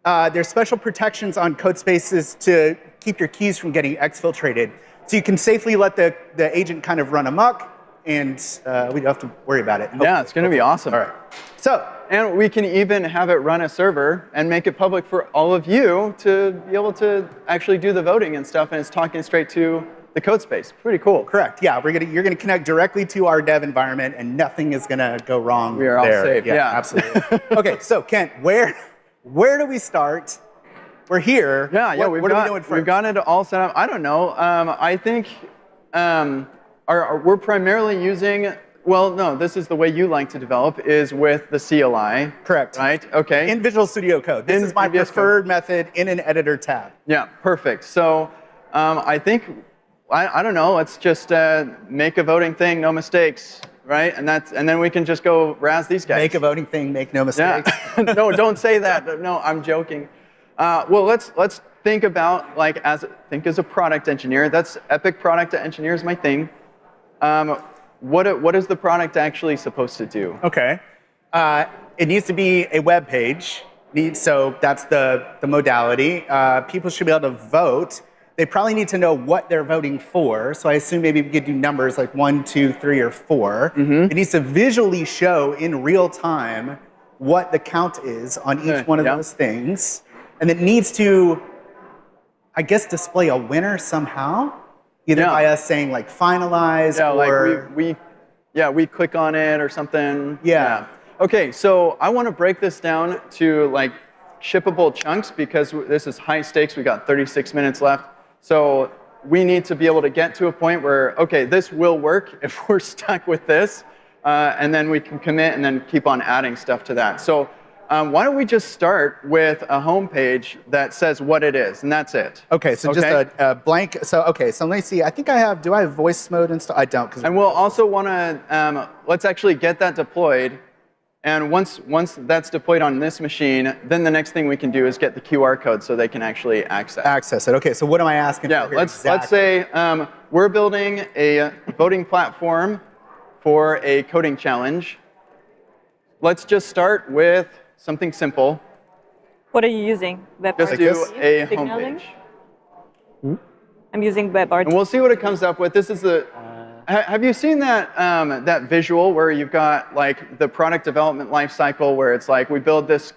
S1: there's special protections on code spaces to keep your keys from getting exfiltrated. So you can safely let the agent kind of run amok, and we don't have to worry about it.
S3: Yeah, it's going to be awesome.
S1: All right. So,
S3: and we can even have it run a server and make it public for all of you to be able to actually do the voting and stuff, and it's talking straight to the code space. Pretty cool.
S1: Correct. Yeah, you're gonna connect directly to our dev environment, and nothing is gonna go wrong.
S3: We are all safe. Yeah,
S1: absolutely. Okay, so Kent, where do we start? We're here.
S3: Yeah. What are we doing first? We've got it all set up. I don't know. I think we're primarily using. Well, no, this is the way you like to develop, is with the CLI.
S1: Correct.
S3: Right? Okay.
S1: In Visual Studio Code. This is my preferred method in an editor tab.
S3: Yeah, perfect. So I think, I don't know, let's just make a voting thing, no mistakes, right? And then we can just go razz these guys.
S1: Make a voting thing, make no mistakes.
S3: Yeah. No, don't say that. No, I'm joking. Well, let's think about, think as a product engineer. That's Epic Product Engineer is my thing. What is the product actually supposed to do?
S1: Okay. It needs to be a web page. So that's the modality. People should be able to vote. They probably need to know what they're voting for. So I assume maybe we could do numbers like 1, 2, 3, or 4.
S3: Mm-hmm.
S1: It needs to visually show in real time what the count is on each one of those things. And it needs to, I guess, display a winner somehow. Either by us saying like finalize or
S3: like we click on it or something.
S1: Yeah.
S3: Okay, so I want to break this down to like shippable chunks because this is high stakes. We got 36 minutes left. So we need to be able to get to a point where, okay, this will work if we're stuck with this. And then we can commit and then keep on adding stuff to that. So why don't we just start with a home page that says what it is, and that's it.
S1: Okay, so just a blank. So let me see. I think I have. Do I have voice mode and stuff? I don't.
S3: And we'll also want to let's actually get that deployed. And once that's deployed on this machine, then the next thing we can do is get the QR code so they can actually access
S1: it. Okay, so what am I asking for here
S3: let's say we're building a voting platform for a coding challenge. Let's just start with something simple.
S12: What are you using?
S3: Just do a homepage.
S12: I'm using WebRTC.
S3: And we'll see what it comes up with. This is the. Have you seen that that visual where you've got like the product development life cycle where it's like we build this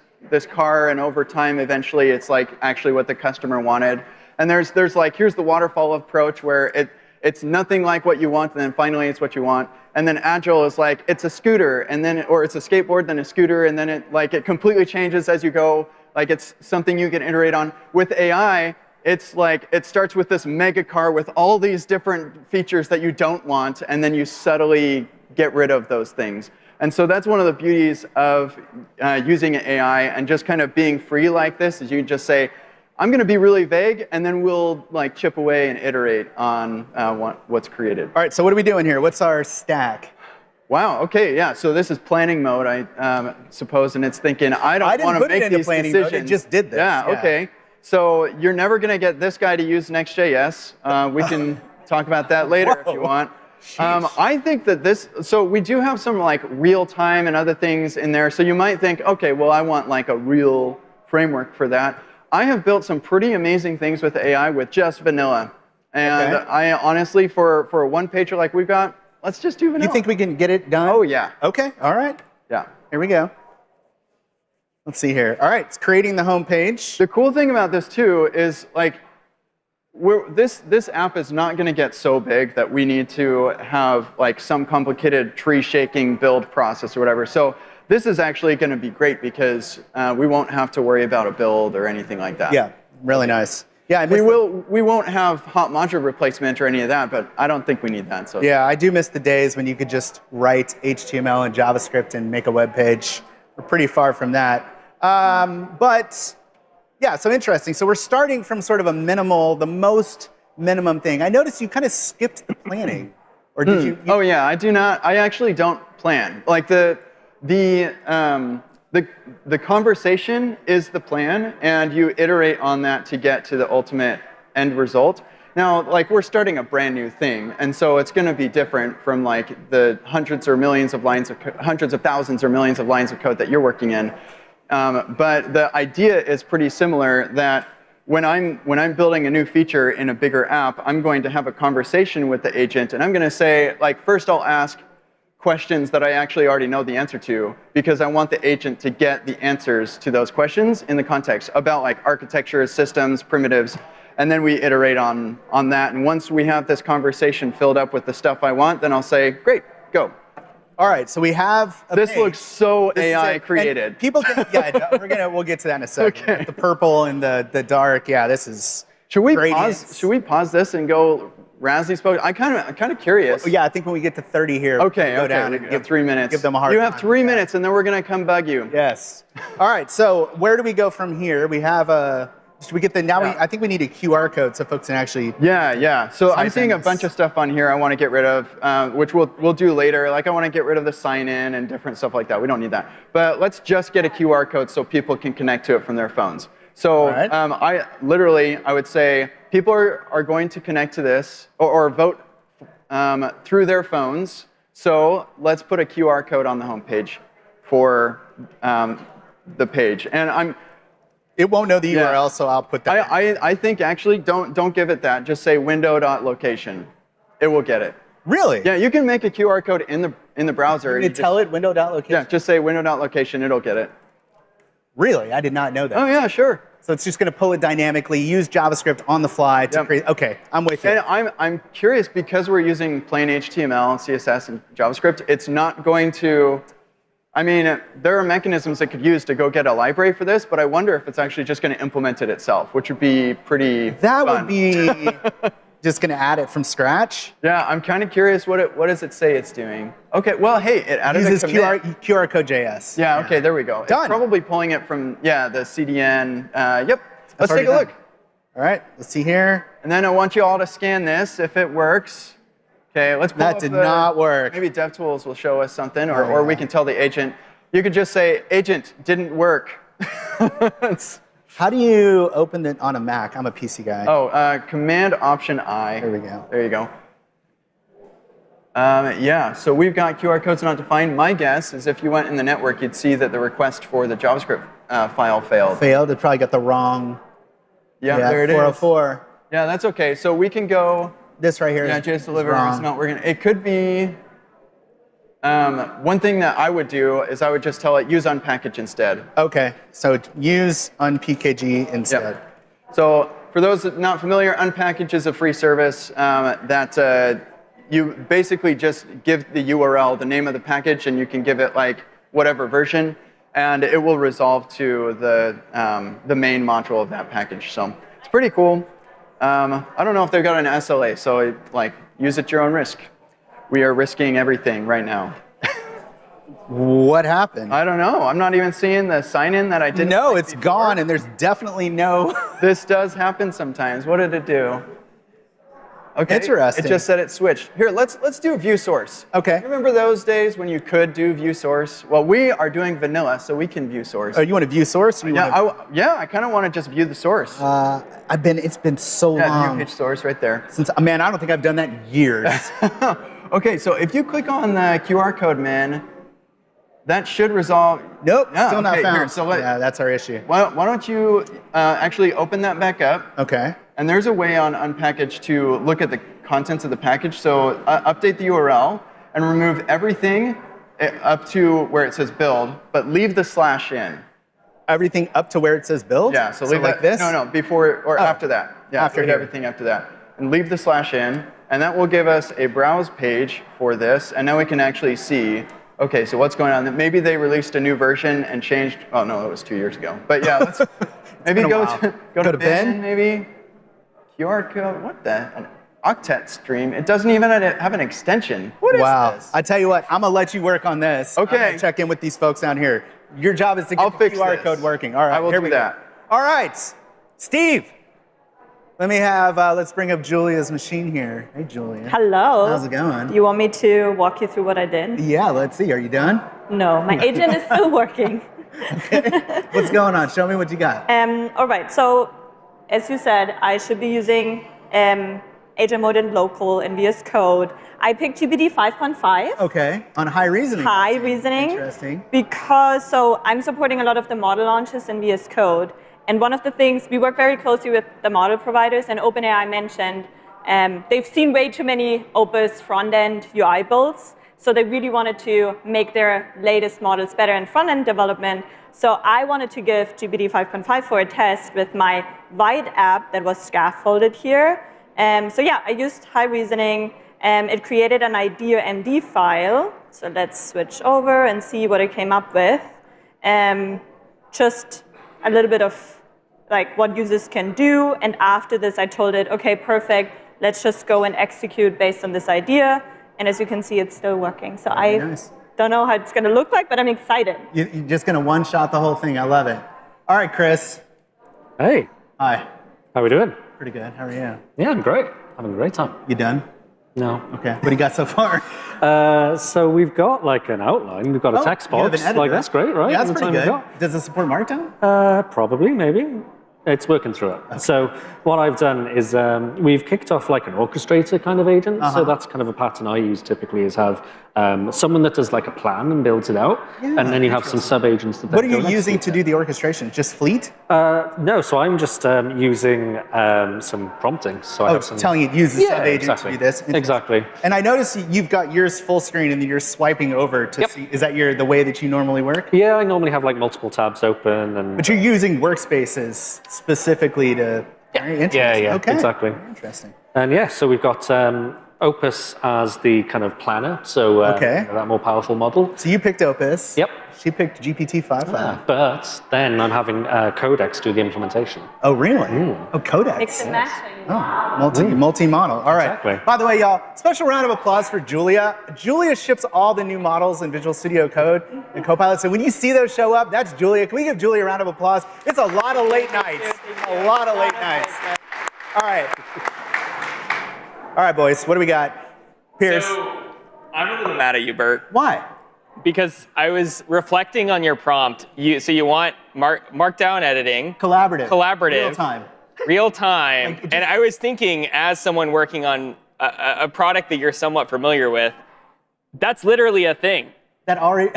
S3: car and over time eventually it's like actually what the customer wanted, and there's like here's the waterfall approach where it's nothing like what you want and then finally it's what you want, and then agile is like it's a scooter and then or it's a skateboard then a scooter and then it completely changes as you go, like it's something you can iterate on. With AI, it's like it starts with this mega car with all these different features that you don't want, and then you subtly get rid of those things. And so that's one of the beauties of using AI and just kind of being free like this, is you just say, I'm going to be really vague, and then we'll like chip away and iterate on what's created.
S1: All right, so what are we doing here? What's our stack?
S3: Wow, okay, yeah, so this is planning mode, I suppose, and it's thinking, I don't want to make these
S1: planning
S3: decisions.
S1: Mode. It just did this.
S3: Yeah, okay. So you're never going to get this guy to use Next.js. We can talk about that later if you want. I think that so we do have some like real time and other things in there. So you might think, okay, well, I want like a real framework for that. I have built some pretty amazing things with AI with just vanilla. And I honestly, for a one pager like we've got, let's just do vanilla.
S1: You think we can get it done?
S3: Oh, yeah.
S1: Okay, all right.
S3: Yeah.
S1: Here we go. Let's see here. All right, it's creating the home page.
S3: The cool thing about this too is like, this app is not going to get so big that we need to have like some complicated tree shaking build process or whatever. So this is actually going to be great because we won't have to worry about a build or anything like that.
S1: Yeah, really nice. Yeah,
S3: we won't have hot module replacement or any of that, but I don't think we need that. So
S1: yeah, I do miss the days when you could just write HTML and JavaScript and make a web page. We're pretty far from that. But yeah, so interesting. So we're starting from sort of a minimal, the most minimum thing. I noticed you kind of skipped the planning, or did you?
S3: Oh yeah, I do not. I actually don't plan. Like the conversation is the plan, and you iterate on that to get to the ultimate end result. Now, like we're starting a brand new thing, and so it's going to be different from like the hundreds or millions of lines of hundreds of thousands or millions of lines of code that you're working in. But the idea is pretty similar. That when I'm building a new feature in a bigger app, I'm going to have a conversation with the agent, and I'm going to say like first I'll ask questions that I actually already know the answer to, because I want the agent to get the answers to those questions in the context about like architecture, systems, primitives, and then we iterate on that. And once we have this conversation filled up with the stuff I want, then I'll say, great, go.
S1: All right, so we have
S3: this page. Looks so AI created.
S1: And people can, yeah, we'll get to that in a second.
S3: Okay.
S1: The purple and the dark, yeah, this is
S3: Should we pause this and go Razzie spoke? I'm kind of curious.
S1: Yeah, I think when we get to 30 here, we'll go down and
S3: give 3 minutes.
S1: Give them a hard
S3: time.
S1: You
S3: have 3 minutes, and then we're gonna come bug you.
S1: Yes. All right. So where do we go from here? We have a. Should we get the now? I think we need a QR code so folks can actually.
S3: Yeah. So I'm seeing a bunch of stuff on here I want to get rid of, which we'll do later. Like I want to get rid of the sign in and different stuff like that. We don't need that. But let's just get a QR code so people can connect to it from their phones. So I would say people are going to connect to this or vote through their phones. So let's put a QR code on the homepage for the page. And
S1: it won't know the URL, so I'll put that.
S3: I think actually don't give it that. Just say window.location. It will get it.
S1: Really?
S3: Yeah, you can make a QR code in the browser.
S1: You tell it window.location?
S3: Yeah, just say window.location. It'll get it.
S1: Really? I did not know that.
S3: Oh yeah, sure.
S1: So it's just going to pull it dynamically, use JavaScript on the fly to create. Okay, I'm with you.
S3: And I'm curious because we're using plain HTML, CSS, and JavaScript. It's not going to. I mean, there are mechanisms it could use to go get a library for this, but I wonder if it's actually just going to implement it itself, which would be pretty
S1: That
S3: fun.
S1: would be just going to add it from scratch?
S3: Yeah, I'm kind of curious what does it say it's doing. Okay, well, hey, it added
S1: uses
S3: a commit.
S1: QR code JS.
S3: Yeah, okay, there we go.
S1: Done.
S3: It's probably pulling it from, the CDN. Yep, let's take a look.
S1: All right, let's see here.
S3: And then I want you all to scan this if it works. Okay, let's pull
S1: That did not work.
S3: Maybe DevTools will show us something, or we can tell the agent. You could just say, agent, didn't work.
S1: How do you open it on a Mac? I'm a PC guy.
S3: Oh, Command Option I.
S1: There we go.
S3: There you go. Yeah, so we've got QR codes not defined. My guess is if you went in the network, you'd see that the request for the JavaScript file failed.
S1: Failed? It probably got the wrong.
S3: Yeah, there it is.
S1: 404.
S3: Yeah, that's okay. So we can go.
S1: This right here
S3: Yeah,
S1: is
S3: JS deliver
S1: wrong.
S3: is not working. It could be. One thing that I would do is I would just tell it use unpackage instead.
S1: Okay, so use unpkg instead.
S3: Yep. So for those not familiar, unpackage is a free service that you basically just give the URL, the name of the package, and you can give it like whatever version, and it will resolve to the main module of that package. So it's pretty cool. I don't know if they've got an SLA, so like use at your own risk. We are risking everything right now.
S1: What happened?
S3: I don't know. I'm not even seeing the sign-in that I didn't.
S1: No, it's gone, and there's definitely no.
S3: This does happen sometimes. What did it do? Okay.
S1: Interesting.
S3: It just said it switched. Here, let's do view source.
S1: Okay.
S3: Remember those days when you could do view source? Well, we are doing vanilla, so we can view source.
S1: Oh, you want to view source? Or
S3: I kind of want to just view the source.
S1: It's been so long.
S3: View page source right there.
S1: Man, I don't think I've done that in years.
S3: Okay, so if you click on the QR code, man, that should resolve.
S1: Nope, still not found.
S3: Here, so
S1: that's our issue.
S3: Why don't you actually open that back up?
S1: Okay.
S3: And there's a way on Unpackage to look at the contents of the package. So update the URL and remove everything up to where it says build, but leave the slash in.
S1: Everything up to where it says build?
S3: Yeah, so leave
S1: like this?
S3: No, before or after that. Yeah,
S1: after
S3: everything after that. And leave the slash in, and that will give us a browse page for this, and now we can actually see, okay, so what's going on? Maybe they released a new version and changed, oh no, it was 2 years ago. But yeah, let's maybe go to bin, maybe. QR code, what the? An octet stream. It doesn't even have an extension. What is this?
S1: I tell you what, I'm gonna let you work on this.
S3: Okay.
S1: I'm gonna check in with these folks down here. Your job is to get the QR code working. All right,
S3: I will
S1: here
S3: do
S1: we
S3: that.
S1: go. All right, Steve. Let me have, let's bring up Julia's machine here. Hey, Julia.
S4: Hello.
S1: How's it going?
S4: You want me to walk you through what I did?
S1: Yeah, let's see. Are you done?
S4: No, my agent is still working.
S1: What's going on? Show me what you got.
S4: All right, so as you said, I should be using agent mode in local in VS Code. I picked GPT 5.5.
S1: Okay, on high reasoning.
S4: High reasoning.
S1: Interesting.
S4: Because, so I'm supporting a lot of the model launches in VS Code. And one of the things, we work very closely with the model providers, and OpenAI mentioned they've seen way too many Opus front-end UI builds. So they really wanted to make their latest models better in front-end development. So I wanted to give GPT 5.5 for a test with my Vite app that was scaffolded here. So yeah, I used high reasoning. It created an idea MD file. So let's switch over and see what it came up with. Just a little bit of like what users can do. And after this, I told it, okay, perfect. Let's just go and execute based on this idea. And as you can see, it's still working. So I don't know how it's going to look like, but I'm excited.
S1: You're just going to one-shot the whole thing. I love it. All right, Chris.
S22: Hey.
S1: Hi.
S22: How are we doing?
S1: Pretty good. How are you?
S22: Yeah, I'm great. Having a great time.
S1: You done?
S22: No.
S1: Okay. What do you got so far?
S22: So we've got like an outline. We've got a text box. Like that's great, right?
S1: Yeah, that's pretty good. Does it support Markdown?
S22: Probably, maybe. It's working through it. Okay. So what I've done is we've kicked off like an orchestrator kind of agent. So that's kind of a pattern I use typically is have someone that does like a plan and builds it out. Yeah, and then you have some sub-agents that
S1: What are you using to do the orchestration? Just Fleet?
S22: No, so I'm just using some prompting. So I have some
S1: telling it use the sub-agent to do this.
S22: Exactly.
S1: And I notice you've got yours full screen and then you're swiping over to see. Is that the way that you normally work?
S22: Yeah, I normally have like multiple tabs open and.
S1: But you're using workspaces specifically to. Very interesting.
S22: Yeah,
S1: okay.
S22: Exactly.
S1: Very interesting.
S22: And yeah, so we've got Opus as the kind of planner, so that more powerful model.
S1: So you picked Opus.
S22: Yep.
S1: She picked GPT 5.5.
S22: But then I'm having Codex do the implementation.
S1: Oh, really? Oh, Codex.
S4: Mix and match.
S1: Oh, multi-model. All right.
S22: Exactly.
S1: By the way, y'all, special round of applause for Julia. Julia ships all the new models in Visual Studio Code and Copilot. So when you see those show up, that's Julia. Can we give Julia a round of applause? It's a lot of late nights. A lot of late nights. All right. All right, boys. What do we got? Pierce.
S2: So I'm a little mad at you, Bert.
S1: Why?
S2: Because I was reflecting on your prompt. So you want markdown editing.
S1: Collaborative.
S2: Real
S1: time.
S2: Real time. And I was thinking, as someone working on a product that you're somewhat familiar with, that's literally a thing.
S1: That already...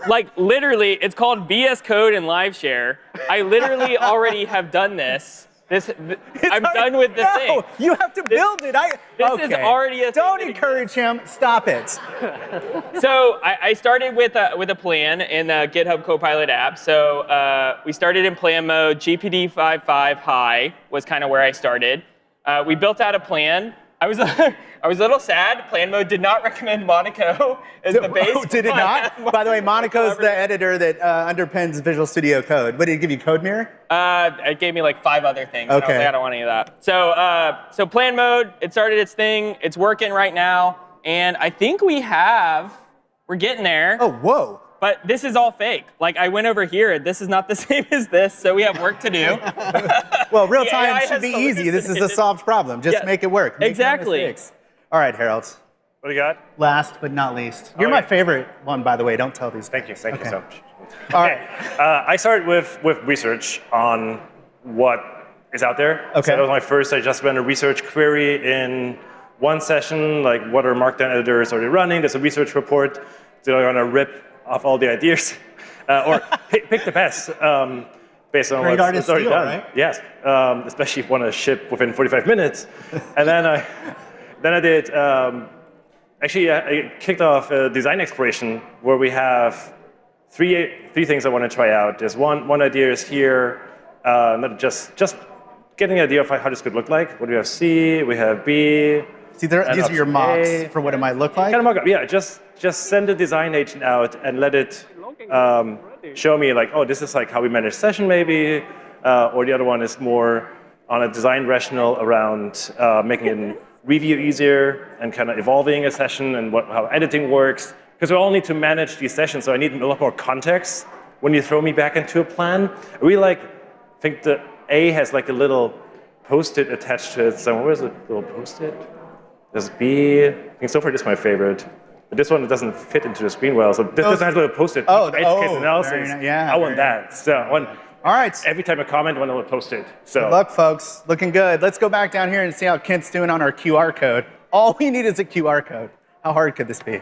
S2: Like, literally, it's called VS Code and Live Share. I literally already have done this. I'm done with the thing.
S1: You have to build it.
S2: This is already a thing.
S1: Don't encourage him. Stop it.
S2: So I started with a plan in the GitHub Copilot app. So we started in plan mode. GPT 5.5 high was kind of where I started. We built out a plan. I was a little sad. Plan mode did not recommend Monaco as the base.
S1: Oh, did it not? By the way, Monaco is the editor that underpins Visual Studio Code. What did it give you? Code Mirror?
S2: It gave me like 5 other things.
S1: Okay.
S2: And I was like, I don't want any of that. So plan mode, it started its thing. It's working right now. And I think we're getting there.
S1: Oh, whoa.
S2: But this is all fake. Like, I went over here. This is not the same as this, so we have work to do.
S1: Well, real
S2: The
S1: time
S2: AI
S1: should
S2: has
S1: be easy. This is a
S2: hallucinated.
S1: solved problem. Just
S2: Yeah,
S1: make it work. Make no
S2: exactly.
S1: mistakes. All right, Harold.
S5: What do you got?
S1: Last but not least. You're my favorite one, by the way. Don't tell these.
S5: Thank you so much.
S1: All right.
S5: I started with research on what is out there.
S1: Okay.
S5: So that was my first. I just ran a research query in one session, like what are Markdown editors already running? There's a research report. So I'm gonna rip off all the ideas, or pick the best based on
S1: Great
S5: what's
S1: artist
S5: already
S1: steal,
S5: done.
S1: right?
S5: Yes, especially if you want to ship within 45 minutes. And then I did. Actually, I kicked off a design exploration where we have three things I want to try out. There's one idea is here, not just getting an idea of how this could look like. What do we have? C, we have B.
S1: See, these are your mocks for what it might look like.
S5: Kind of mock-up, yeah. Just send a design agent out and let it show me like, oh, this is like how we manage session maybe, or the other one is more on a design rationale around making it review easier and kind of evolving a session and how editing works. Because we all need to manage these sessions, so I need a lot more context when you throw me back into a plan. I really think the A has like a little post-it attached to it. So where's the little post-it? There's B. I think so far this is my favorite. But this one doesn't fit into the screen well. So this doesn't have a little post-it. Edge case analysis.
S1: Yeah,
S5: I want that. So I want,
S1: all right.
S5: Every time I comment, I want a little post-it. So
S1: Good luck, folks. Looking good. Let's go back down here and see how Kent's doing on our QR code. All we need is a QR code. How hard could this be?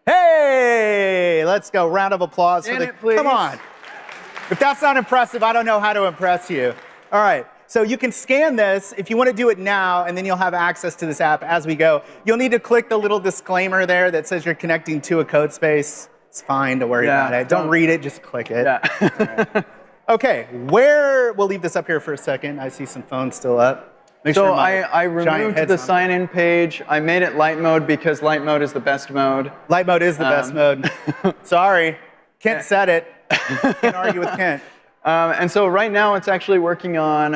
S1: Hey, let's go. Round of applause for the. Come on. If that's not impressive, I don't know how to impress you. All right. So you can scan this if you want to do it now, and then you'll have access to this app as we go. You'll need to click the little disclaimer there that says you're connecting to a code space. It's fine. Don't worry about it. Don't read it. Just click it. Yeah. Okay. We'll leave this up here for a second. I see some phones still up. Make
S3: so
S1: sure
S3: I removed the sign-in page. I made it light mode because light mode is the best mode.
S1: Light mode is the best mode. Sorry. Kent said it. Can't argue with Kent.
S3: And so right now it's actually working on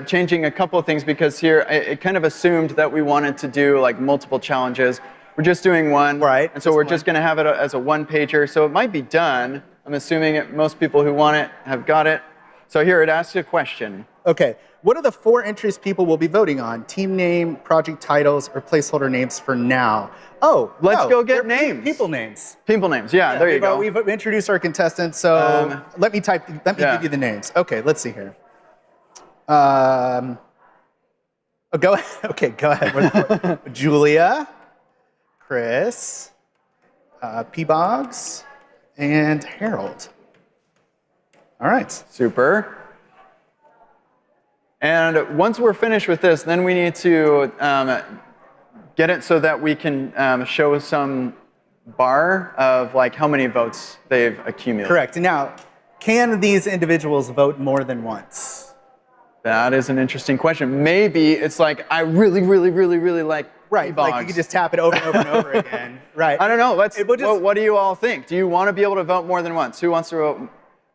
S3: changing a couple of things because here it kind of assumed that we wanted to do like multiple challenges. We're just doing one. Right. And so we're just going to have it as a one-pager. So it might be done. I'm assuming most people who want it have got it. So here it asks a question.
S1: Okay. What are the 4 entries people will be voting on? Team name, project titles, or placeholder names for now? Oh,
S3: let's go get names.
S1: People names.
S3: People names. Yeah, there you go.
S1: We've introduced our contestants, so let me give you the names. Okay, let's see here. Go ahead. Okay, go ahead. Julia, Chris, P. Boggs, and Harold. All right.
S3: Super. And once we're finished with this, then we need to get it so that we can show some bar of like how many votes they've accumulated.
S1: Correct. Now, can these individuals vote more than once?
S3: That is an interesting question. Maybe it's like, I really, really, really, really like
S1: Right, like you could just tap it over and over and over again. Right.
S3: I don't know. What do you all think? Do you want to be able to vote more than once? Who wants to vote?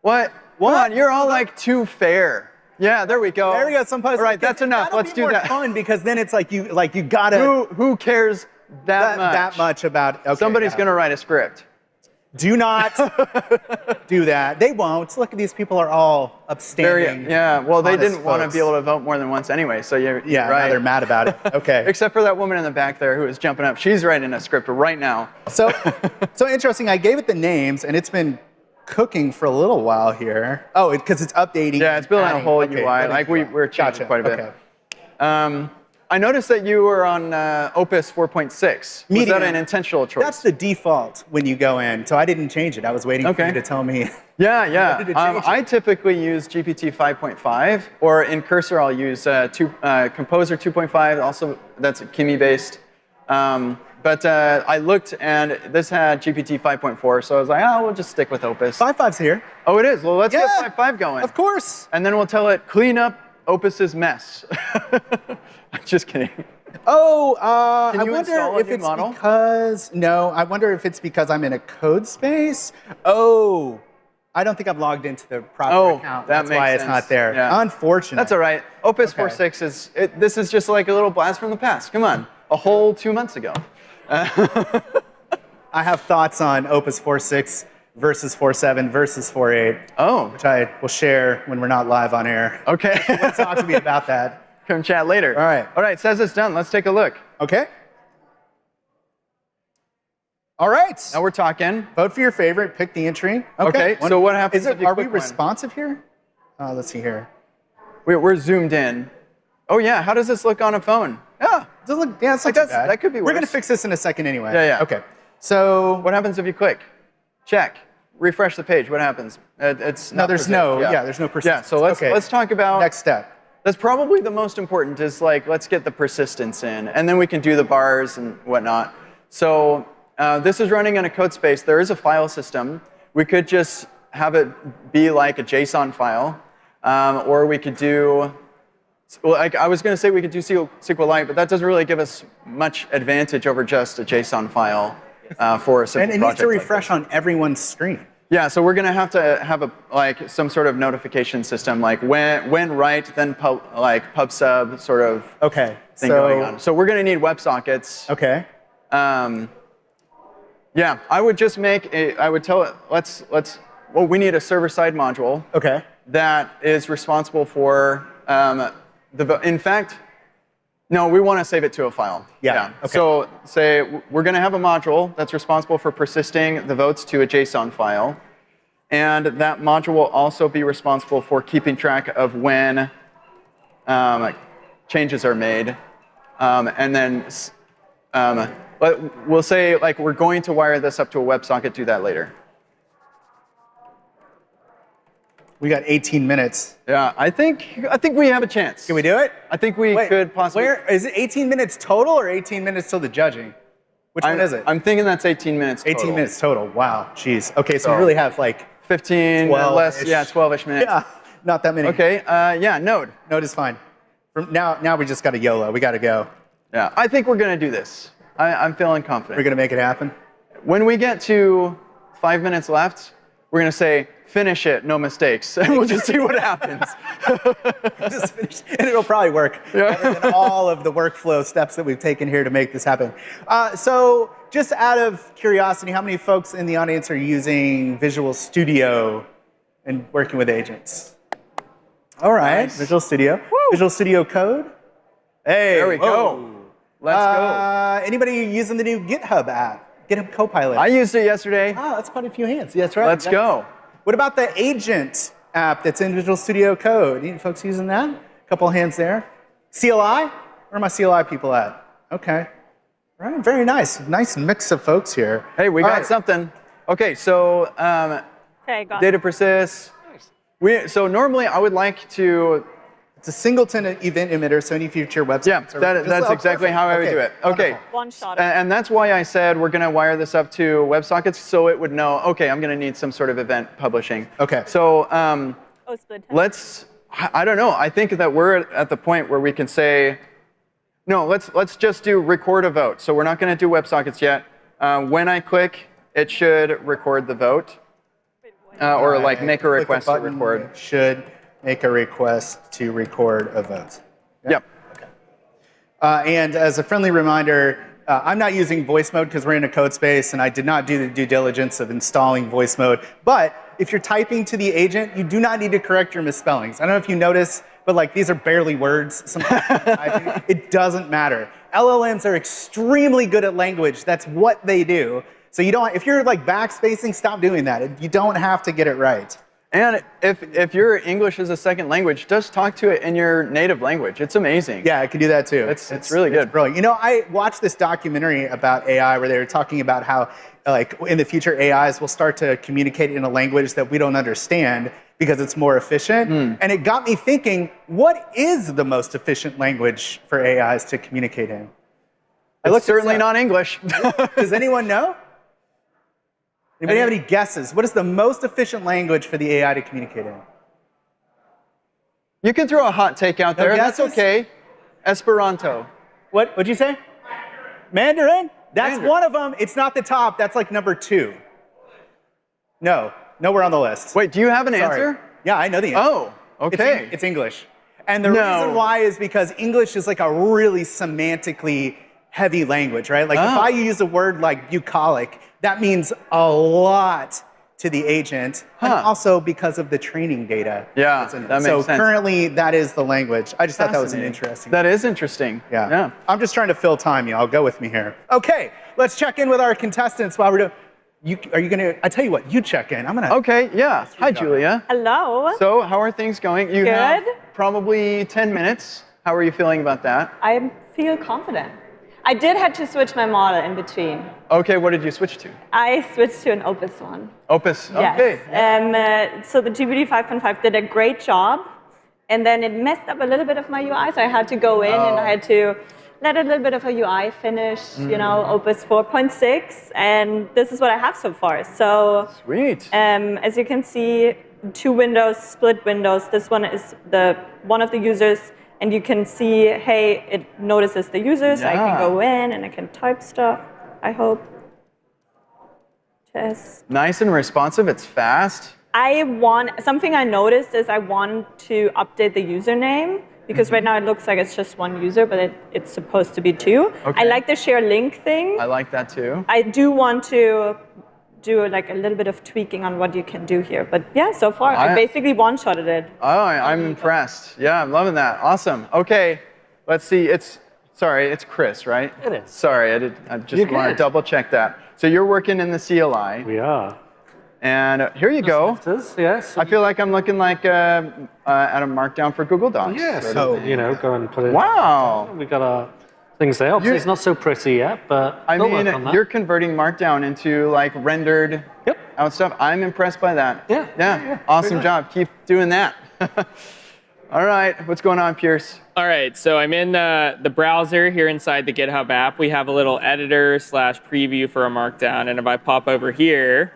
S3: What? Come on, you're all like too fair. Yeah, there we go.
S1: There we go. All
S3: right, that's enough. Let's do that.
S1: Fun because then it's like you gotta.
S3: Who cares
S1: that much about? Okay,
S3: somebody's gonna write a script.
S1: Do not do that. They won't. Look at these people are all upstanding.
S3: Well, they didn't want to be able to vote more than once anyway. So you're right.
S1: Now they're mad about it. Okay.
S3: Except for that woman in the back there who is jumping up. She's writing a script right now.
S1: So interesting. I gave it the names, and it's been cooking for a little while here. Oh, because it's updating.
S3: Yeah, it's building a whole UI. Like we're changing quite a bit.
S1: Okay.
S3: I noticed that you were on Opus 4.6. Was that an intentional choice?
S1: That's the default when you go in, so I didn't change it. I was waiting for you to tell me.
S3: Yeah. I typically use GPT 5.5, or in Cursor I'll use Composer 2.5. Also, that's Kimi-based. But I looked, and this had GPT 5.4, so I was like, we'll just stick with Opus.
S1: 5.5's here.
S3: Oh, it is? Well, let's get 5.5 going.
S1: Of course.
S3: And then we'll tell it, clean up Opus's mess. I'm just kidding.
S1: Oh,
S3: Can you
S1: I wonder
S3: install a
S1: if
S3: new
S1: it's
S3: model?
S1: I wonder if it's because I'm in a code space. Oh, I don't think I'm logged into the proper account. That's why it's not there.
S3: Yeah.
S1: Unfortunate.
S3: That's all right. Opus 4.6 this is just like a little blast from the past. Come on, a whole 2 months ago.
S1: I have thoughts on Opus 4.6 versus 4.7 versus 4.8. Which I will share when we're not live on air.
S3: Okay.
S1: Talk to me about that.
S3: Come chat later.
S1: All right.
S3: All right, it says it's done. Let's take a look.
S1: Okay. All right.
S3: Now we're talking.
S1: Vote for your favorite. Pick the entry.
S3: Okay, so what happens if you
S1: Are we
S3: click one?
S1: responsive here? Let's see here.
S3: We're zoomed in. Oh yeah, how does this look on a phone?
S1: Yeah, it's not too bad.
S3: That could be worse.
S1: We're going to fix this in a second anyway.
S3: Yeah.
S1: Okay. So
S3: what happens if you click? Check. Refresh the page. What happens? It's not
S1: there's
S3: persist.
S1: no persistence.
S3: Yeah, so let's talk about
S1: next step.
S3: That's probably the most important is like, let's get the persistence in, and then we can do the bars and whatnot. So this is running in a code space. There is a file system. We could just have it be like a JSON file, or we could do, well, I was going to say we could do SQLite, but that doesn't really give us much advantage over just a JSON file for a simple project.
S1: And it needs to refresh on everyone's screen.
S3: Yeah, so we're going to have some sort of notification system, like when write, then pub sub sort of thing going on. So we're going to need WebSockets.
S1: Okay.
S3: Yeah, I would just make I would tell it, well, we need a server-side module.
S1: Okay.
S3: That is responsible for in fact, no, we want to save it to a file.
S1: Yeah. Okay.
S3: So say we're going to have a module that's responsible for persisting the votes to a JSON file. And that module will also be responsible for keeping track of when changes are made. And then we'll say like we're going to wire this up to a WebSocket, do that later.
S1: We got 18 minutes.
S3: Yeah, I think we have a chance.
S1: Can we do it?
S3: I think we could possibly.
S1: Where is it? 18 minutes total or 18 minutes till the judging? Which one is it?
S3: I'm thinking that's 18 minutes total.
S1: 18 minutes total. Wow. Jeez. Okay, so we really have like
S3: 15 less. Yeah, 12ish minutes.
S1: Yeah, not that many.
S3: Okay. Yeah, Node.
S1: Node is fine. From now we just got a YOLO. We got to go.
S3: Yeah, I think we're gonna do this. I'm feeling confident.
S1: We're gonna make it happen.
S3: When we get to 5 minutes left, we're gonna say, finish it, no mistakes, and we'll just see what happens.
S1: Just finish, and it'll probably work. Better than all of the workflow steps that we've taken here to make this happen. So just out of curiosity, how many folks in the audience are using Visual Studio and working with agents? All right, nice. Visual Studio. Woo. Visual Studio Code. Hey,
S3: there we go. Let's go.
S1: Anybody using the new GitHub app? GitHub Copilot.
S3: I used it yesterday.
S1: Oh, that's quite a few hands. Yeah, that's right.
S3: Let's go.
S1: What about the agent app that's in Visual Studio Code? Any folks using that? A couple hands there. CLI? Where are my CLI people at? Okay. All right, very nice. Nice mix of folks here.
S3: Hey, we got something. Okay, so data persists. So normally I would like to.
S1: It's a singleton event emitter, so any future websites.
S3: Yeah, that's exactly how I would do it. Okay.
S12: One shot.
S3: And that's why I said we're going to wire this up to WebSockets so it would know, okay, I'm going to need some sort of event publishing.
S1: Okay.
S3: So I don't know. I think that we're at the point where we can say, no, let's just do record a vote. So we're not going to do WebSockets yet. When I click, it should record the vote. Or like make a request to record.
S1: Should make a request to record a vote.
S3: Yep.
S1: Okay. And as a friendly reminder, I'm not using voice mode because we're in a code space and I did not do the due diligence of installing voice mode. But if you're typing to the agent, you do not need to correct your misspellings. I don't know if you notice, but like these are barely words. Sometimes it doesn't matter. LLMs are extremely good at language. That's what they do. So you don't, if you're like backspacing, stop doing that. You don't have to get it right.
S3: And if your English is a second language, just talk to it in your native language. It's amazing.
S1: Yeah, I can do that too.
S3: It's really good.
S1: It's brilliant. You know, I watched this documentary about AI where they were talking about how, like, in the future, AIs will start to communicate in a language that we don't understand because it's more efficient. And it got me thinking, what is the most efficient language for AIs to communicate in?
S3: It's certainly not English.
S1: Does anyone know? Anybody have any guesses? What is the most efficient language for the AI to communicate in?
S3: You can throw a hot take out there. That's okay. Esperanto.
S1: What'd you say? Mandarin? That's one of them. It's not the top. That's like number 2. No, nowhere on the list.
S3: Wait, do you have an answer?
S1: Yeah, I know the answer.
S3: Oh, okay.
S1: It's English. And the reason why is because English is like a really semantically heavy language, right? Like if I use a word like bucolic, that means a lot to the agent, and also because of the training data.
S3: Yeah,
S1: that's in it.
S3: that makes
S1: so
S3: sense.
S1: currently, that is the language. I just thought that was an interesting.
S3: That is interesting.
S1: Yeah. I'm just trying to fill time, y'all. Go with me here. Okay, let's check in with our contestants while we're doing. Are you gonna? I tell you what, you check in. I'm gonna.
S3: Okay, yeah. Hi, Julia.
S4: Hello.
S3: So, how are things going? You have probably 10 minutes. How are you feeling about that?
S4: I feel confident. I did have to switch my model in between.
S3: Okay, what did you switch to?
S4: I switched to an Opus one.
S3: Opus, okay.
S4: Yes. So the GPT 5.5 did a great job, and then it messed up a little bit of my UI, so I had to go in and I had to let a little bit of a UI finish, Opus 4.6, and this is what I have so far. So
S3: sweet.
S4: As you can see, 2 windows, split windows. This one is one of the users. And you can see, hey, it notices the users. I can go in and I can type stuff, I hope. Test.
S3: Nice and responsive, it's fast.
S4: Something I noticed is I want to update the username, because right now it looks like it's just 1 user, but it's supposed to be 2.
S3: Okay.
S4: I like the share link thing.
S3: I like that too.
S4: I do want to do like a little bit of tweaking on what you can do here. But yeah, so far, I basically one-shotted it.
S3: Oh, I'm impressed. Yeah, I'm loving that. Awesome. Okay, let's see. It's Chris, right?
S22: It is.
S3: Sorry, I just want to double check that. So you're working in the CLI.
S22: We are.
S3: And here you go.
S22: Yes.
S3: I feel like I'm looking like at a markdown for Google Docs.
S22: Yeah, so, go and put it.
S3: Wow.
S22: We got our things there. Obviously, it's not so pretty yet, but we'll work on that.
S3: You're converting Markdown into like rendered out stuff. I'm impressed by that.
S22: Yeah.
S3: Awesome job. Keep doing that. All right, what's going on, Pierce?
S2: All right, so I'm in the browser here inside the GitHub app. We have a little editor / preview for a Markdown, and if I pop over here,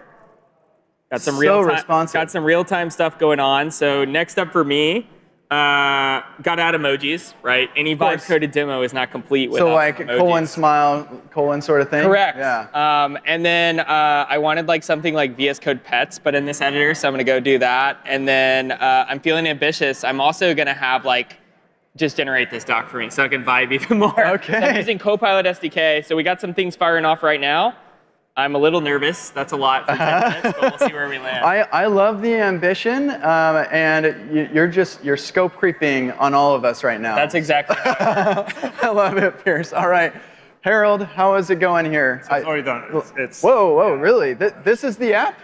S2: got some real-time stuff going on. So next up for me, got to add emojis, right? Any vibe-coded demo is not complete without emojis.
S3: Colon, smile, colon sort of thing?
S2: Correct.
S3: Yeah.
S2: And then I wanted like something like VS Code Pets, but in this editor, so I'm gonna go do that. And then I'm feeling ambitious. I'm also gonna have like, just generate this doc for me so I can vibe even more.
S3: Okay.
S2: So I'm using Copilot SDK. So we got some things firing off right now. I'm a little nervous. That's a lot for 10 minutes, but we'll see where we land.
S3: I love the ambition, and you're scope creeping on all of us right now.
S2: That's exactly right.
S3: I love it, Pierce. All right. Harold, how is it going here?
S5: So it's already done.
S3: Whoa, really? This is the app?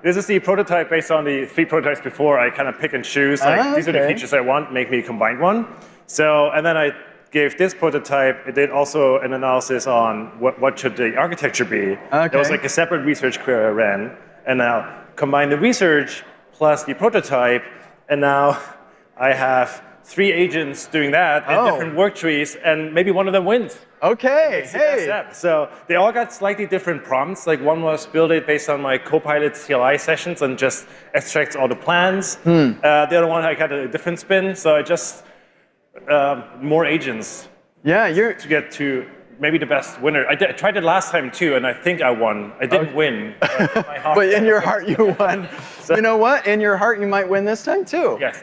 S5: This is the prototype based on the 3 prototypes before. I kind of pick and choose, like, these are the features I want, make me combine one. So, and then I gave this prototype, it did also an analysis on what should the architecture be. There was like a separate research query I ran, and now combine the research plus the prototype, and now I have 3 agents doing that in different work trees, and maybe one of them wins.
S3: Okay, hey.
S5: So they all got slightly different prompts. Like one was build it based on my Copilot CLI sessions and just extracts all the plans. The other one I got a different spin, so I just more agents.
S3: Yeah,
S5: to get to maybe the best winner. I tried it last time too, and I think I won. I didn't win.
S3: But in your heart, you won. So, you know what? In your heart, you might win this time too.
S5: Yes.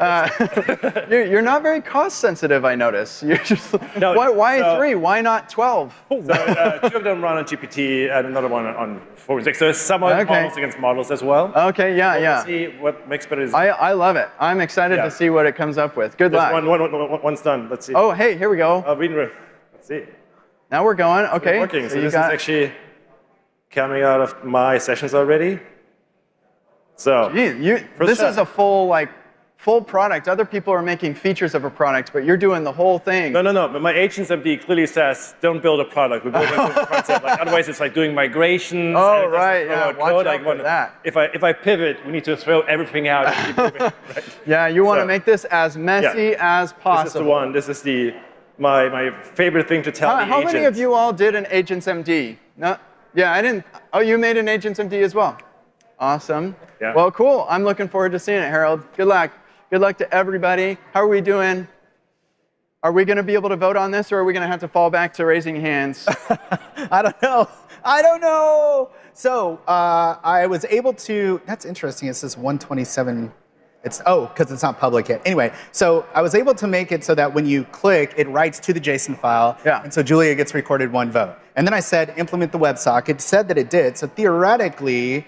S3: You're not very cost sensitive, I notice. You're just why 3? Why not 12?
S5: So 2 of them run on GPT and another one on 4.6. So it's somewhat models against models as well.
S3: Okay, yeah.
S5: We'll see what makes better.
S3: I love it. I'm excited to see what it comes up with. Good luck.
S5: One's done. Let's see.
S3: Oh, hey, here we go.
S5: Let's see.
S3: Now we're going. Okay.
S5: Working. So this is actually coming out of my sessions already. So
S3: this is a full product. Other people are making features of a product, but you're doing the whole thing.
S5: No. But my agents MD clearly says, don't build a product. We build a concept. Like, otherwise, it's like doing migrations.
S3: Oh, right. Yeah. Watch out for that.
S5: If I pivot, we need to throw everything out. And keep moving, right?
S3: Yeah. You want to make this as messy as possible.
S5: This is the one. This is my favorite thing to tell the agents.
S3: How many of you all did an Agents MD? No? Yeah, I didn't. Oh, you made an Agents MD as well. Awesome.
S5: Yeah.
S3: Well, cool. I'm looking forward to seeing it, Harold. Good luck. Good luck to everybody. How are we doing? Are we going to be able to vote on this, or are we going to have to fall back to raising hands?
S1: I don't know. So I was able to. That's interesting. It says 127. because it's not public yet. Anyway, so I was able to make it so that when you click, it writes to the JSON file.
S3: Yeah.
S1: And so Julia gets recorded 1 vote. And then I said, implement the WebSocket. It said that it did. So theoretically,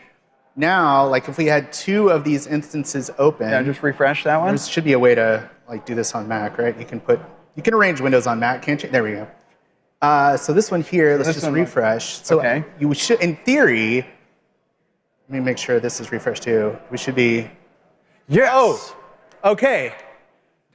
S1: now, like if we had 2 of these instances open.
S3: Yeah, just refresh that one.
S1: There should be a way to like do this on Mac, right? You can arrange windows on Mac, can't you? There we go. So this one here, let's just refresh. So
S3: okay.
S1: You should, in theory, let me make sure this is refreshed too. We should be.
S3: Yes.
S1: Oh, okay.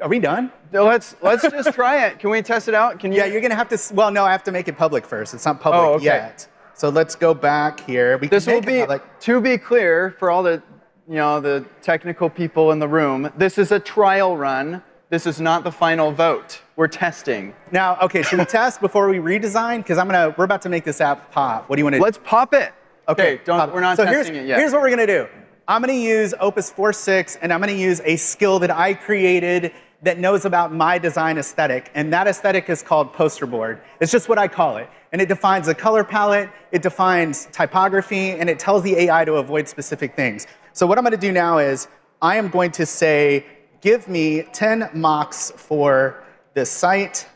S1: Are we done?
S3: Let's just try it. Can we test it out? Can you?
S1: Yeah, you're gonna have to. Well, no, I have to make it public first. It's not public yet. So let's go back here.
S3: This will be to be clear for all the the technical people in the room. This is a trial run. This is not the final vote. We're testing.
S1: Now, okay, should we test before we redesign? Because we're about to make this app pop. What do you want to do?
S3: Let's pop it.
S1: Okay,
S3: we're not testing it yet.
S1: Here's what we're gonna do. I'm gonna use Opus 4.6, and I'm gonna use a skill that I created that knows about my design aesthetic, and that aesthetic is called poster board. It's just what I call it. And it defines a color palette, it defines typography, and it tells the AI to avoid specific things. So what I'm gonna do now is, I am going to say, give me 10 mocks for this site,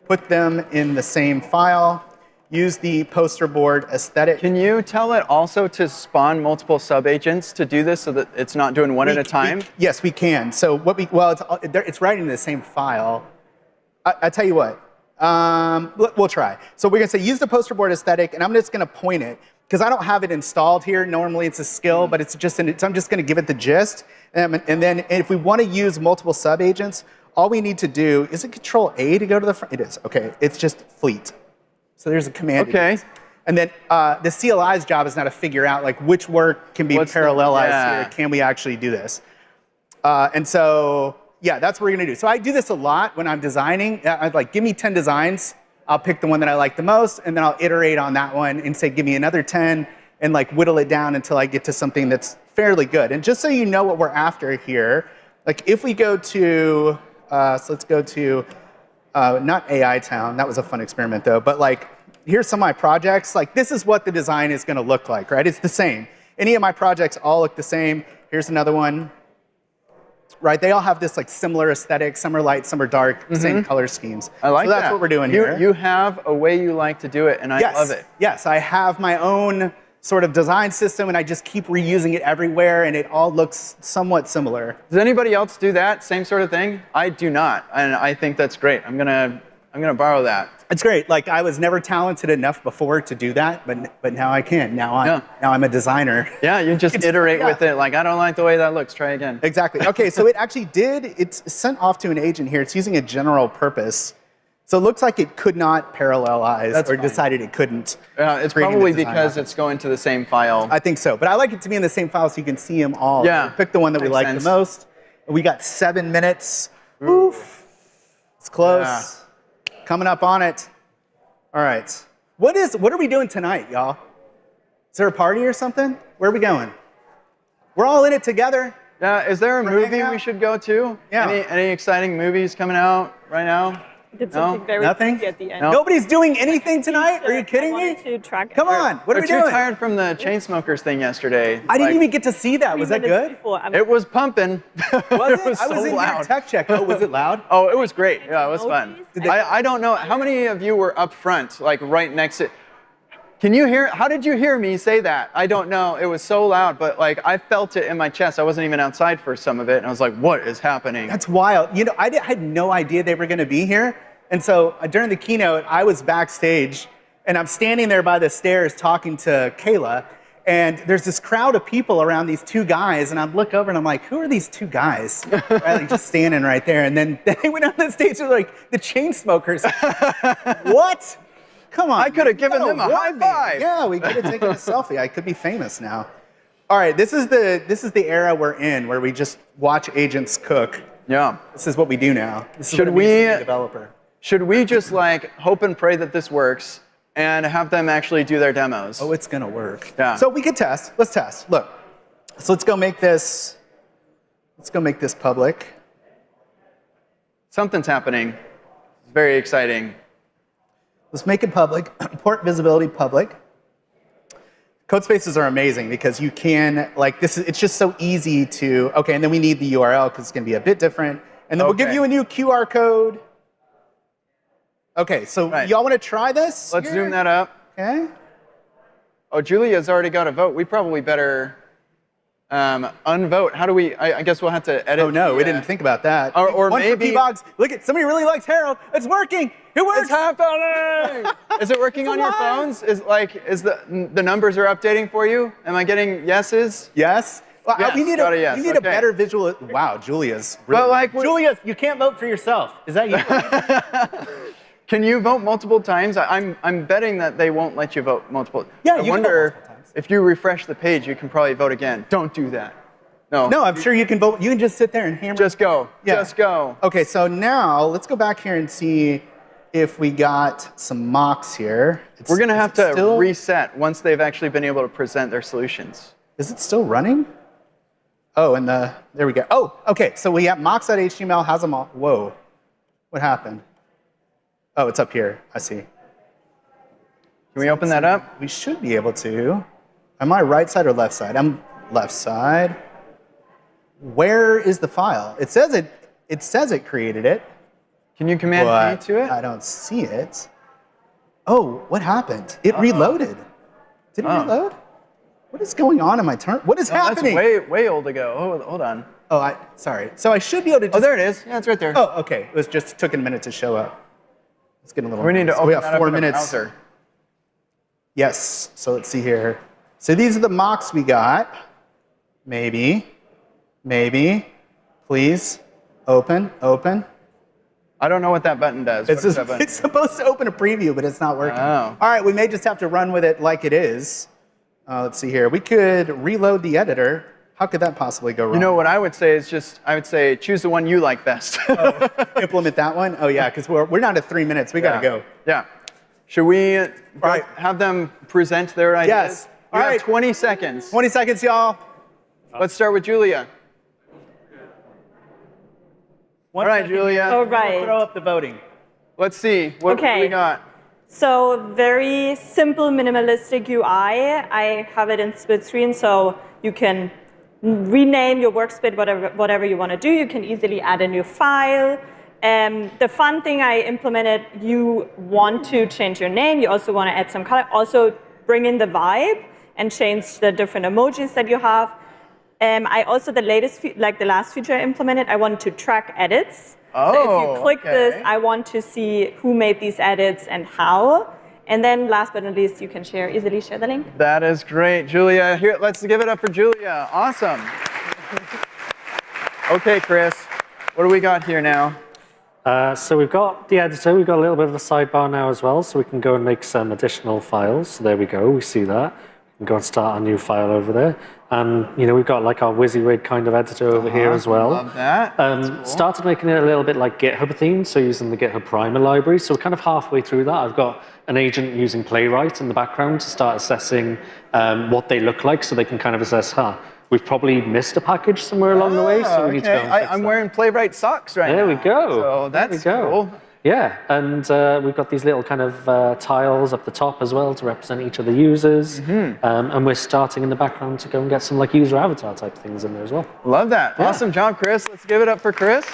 S1: put them in the same file, use the poster board aesthetic.
S3: Can you tell it also to spawn multiple subagents to do this so that it's not doing one at a time?
S1: Yes, we can. So it's writing the same file. I tell you what, we'll try. So we're gonna say use the poster board aesthetic, and I'm just gonna point it because I don't have it installed here. Normally it's a skill, but I'm just gonna give it the gist. And then if we want to use multiple subagents, all we need to do is it Control A to go to the front. It is okay. It's just fleet. So there's a command.
S3: Okay.
S1: And then the CLI's job is now to figure out like which work can be parallelized here. Can we actually do this? And so, yeah, that's what we're gonna do. So I do this a lot when I'm designing. I like, give me 10 designs. I'll pick the one that I like the most, and then I'll iterate on that one and say, give me another 10, and like whittle it down until I get to something that's fairly good. And just so you know what we're after here, like if we go to, so let's go to, not AI Town, that was a fun experiment though, but like, here's some of my projects. Like this is what the design is gonna look like, right? It's the same. Any of my projects all look the same. Here's another one, right? They all have this like similar aesthetic. Some are light, some are dark, same color schemes.
S3: I like that.
S1: So that's what we're doing here.
S3: You have a way you like to do it, and I love it.
S1: Yes, I have my own sort of design system, and I just keep reusing it everywhere, and it all looks somewhat similar.
S3: Does anybody else do that same sort of thing? I do not, and I think that's great. I'm gonna borrow that.
S1: It's great. Like I was never talented enough before to do that, but now I can. Now I'm a designer.
S3: Yeah, you just iterate with it. Like I don't like the way that looks. Try again.
S1: Exactly. Okay, so it actually it's sent off to an agent here. It's using a general purpose. So it looks like it could not parallelize decided it couldn't.
S3: It's probably because it's going to the same file.
S1: I think so, but I like it to be in the same file so you can see them all.
S3: Yeah.
S1: So pick the one that we like the most. We got 7 minutes. Oof. It's close. Yeah. Coming up on it. All right. What are we doing tonight, y'all? Is there a party or something? Where are we going? We're all in it together.
S3: Yeah. Is there a movie we should go to? Yeah. Any exciting movies coming out right now?
S4: Did something very
S1: Nothing?
S4: at the end.
S1: No? Nobody's doing anything tonight? Are you kidding me? Come on, what are we doing?
S3: We're too tired from the Chainsmokers thing yesterday.
S1: I didn't even get to see that. Was that good?
S3: It was pumping.
S1: Was it?
S3: was
S1: I was
S3: so
S1: in
S3: loud.
S1: your tech check. Oh, was it loud?
S3: Oh, it was great. Yeah, it was fun. I don't know. How many of you were up front, like right next to... Can you hear? How did you hear me say that? I don't know. It was so loud, but like I felt it in my chest. I wasn't even outside for some of it, and I was like, what is happening?
S1: That's wild. You know, I had no idea they were going to be here. And so during the keynote, I was backstage, and I'm standing there by the stairs talking to Kayla, and there's this crowd of people around these 2 guys, and I look over and I'm like, who are these 2 guys? Right, like just standing right there. And then they went on the stage, they're like, the Chainsmokers. What? Come on.
S3: I could have given them a high five.
S1: Yeah, we could have taken a selfie. I could be famous now. All right, this is the era we're in, where we just watch agents cook.
S3: Yeah.
S1: This is what we do now. This is
S3: Should
S1: what it means to be
S3: we
S1: a developer.
S3: Should we just like hope and pray that this works and have them actually do their demos?
S1: Oh, it's gonna work.
S3: Yeah.
S1: So we could test. Let's test. Look. So let's go make this public.
S3: Something's happening. It's very exciting.
S1: Let's make it public. Port visibility public. Code spaces are amazing because you can, like, it's just so easy to, okay, and then we need the URL because it's going to be a bit different. And then we'll give you a new QR code. Okay, so y'all want to try this?
S3: Let's zoom that up.
S1: Okay.
S3: Oh, Julia's already got a vote. We probably better unvote. How do we, I guess we'll have to edit.
S1: Oh, no, we didn't think about that.
S3: Or
S1: One
S3: maybe.
S1: for P-Bogs. Look at, somebody really likes Harold. It's working. It works.
S3: It's happening. Is it working on your phones? Is the numbers are updating for you? Am I getting yeses?
S1: Yes. Well,
S3: Yes,
S1: we need,
S3: got a yes.
S1: we need a better visual. Wow, Julia's brilliant. Julia, you can't vote for yourself. Is that you?
S3: Can you vote multiple times? I'm betting that they won't let you vote multiple.
S1: Yeah,
S3: I
S1: you can vote
S3: wonder
S1: multiple times.
S3: if you refresh the page, you can probably vote again. Don't do that. No.
S1: No, I'm sure you can vote. You can just sit there and hammer.
S3: Just go.
S1: Yeah.
S3: Just go.
S1: Okay, so now let's go back here and see if we got some mocks here.
S3: We're going to have to reset once they've actually been able to present their solutions.
S1: Is it still running? Oh, and there we go. Oh, okay, so we have mocks.html has them all. Whoa, what happened? Oh, it's up here. I see.
S3: Can we open that up?
S1: We should be able to. Am I right side or left side? I'm left side. Where is the file? It says it created it.
S3: Can you command P to it?
S1: I don't see it. Oh, what happened? It reloaded. Did it reload? What is going on in my turn? What is happening?
S3: That's way old ago. Oh, hold on.
S1: Oh, sorry. So I should be able to just...
S3: Oh, there it is. Yeah, it's right there.
S1: Oh, okay. It was just took a minute to show up. Let's get a little...
S3: We need to open
S1: we
S3: that
S1: have
S3: up
S1: 4
S3: in the
S1: minutes.
S3: browser.
S1: Yes. So let's see here. So these are the mocks we got. Maybe. Please. Open.
S3: I don't know what that button does.
S1: It's supposed to open a preview, but it's not working.
S3: Oh.
S1: All right, we may just have to run with it like it is. Let's see here. We could reload the editor. How could that possibly go wrong?
S3: You know what I would say is I would say choose the one you like best.
S1: Implement that one? Oh yeah, because we're down to 3 minutes. We gotta go.
S3: Yeah. Should we have them present their ideas?
S1: Yes.
S3: All right. 20 seconds.
S1: 20 seconds, y'all.
S3: Let's start with Julia. All right, Julia.
S4: All right.
S1: We'll throw up the voting.
S3: Let's see. What do we got?
S4: So very simple, minimalistic UI. I have it in split screen, so you can rename your workspace whatever you want to do. You can easily add a new file. The fun thing I implemented, you want to change your name. You also want to add some color. Also bring in the vibe and change the different emojis that you have. I also, the last feature I implemented, I wanted to track edits. So if you click this, I want to see who made these edits and how. And then last but not least, you can easily share the link.
S3: That is great, Julia. Here, let's give it up for Julia. Awesome. Okay, Chris, what do we got here now?
S22: So we've got the editor. We've got a little bit of a sidebar now as well, so we can go and make some additional files. So there we go. We see that. We can go and start a new file over there. And we've got like our WYSIWYG kind of editor over here as well.
S3: Love that. Cool.
S22: Started making it a little bit like GitHub themed, so using the GitHub Primer library. So we're kind of halfway through that. I've got an agent using Playwright in the background to start assessing what they look like, so they can kind of assess, we've probably missed a package somewhere along the way, so we need to go and fix
S3: I'm wearing Playwright socks right now.
S22: There we go.
S3: So that's cool.
S22: Yeah, and we've got these little kind of tiles up the top as well to represent each of the users. And we're starting in the background to go and get some like user avatar type things in there as well.
S3: Love that. Yeah. Awesome job, Chris. Let's give it up for Chris.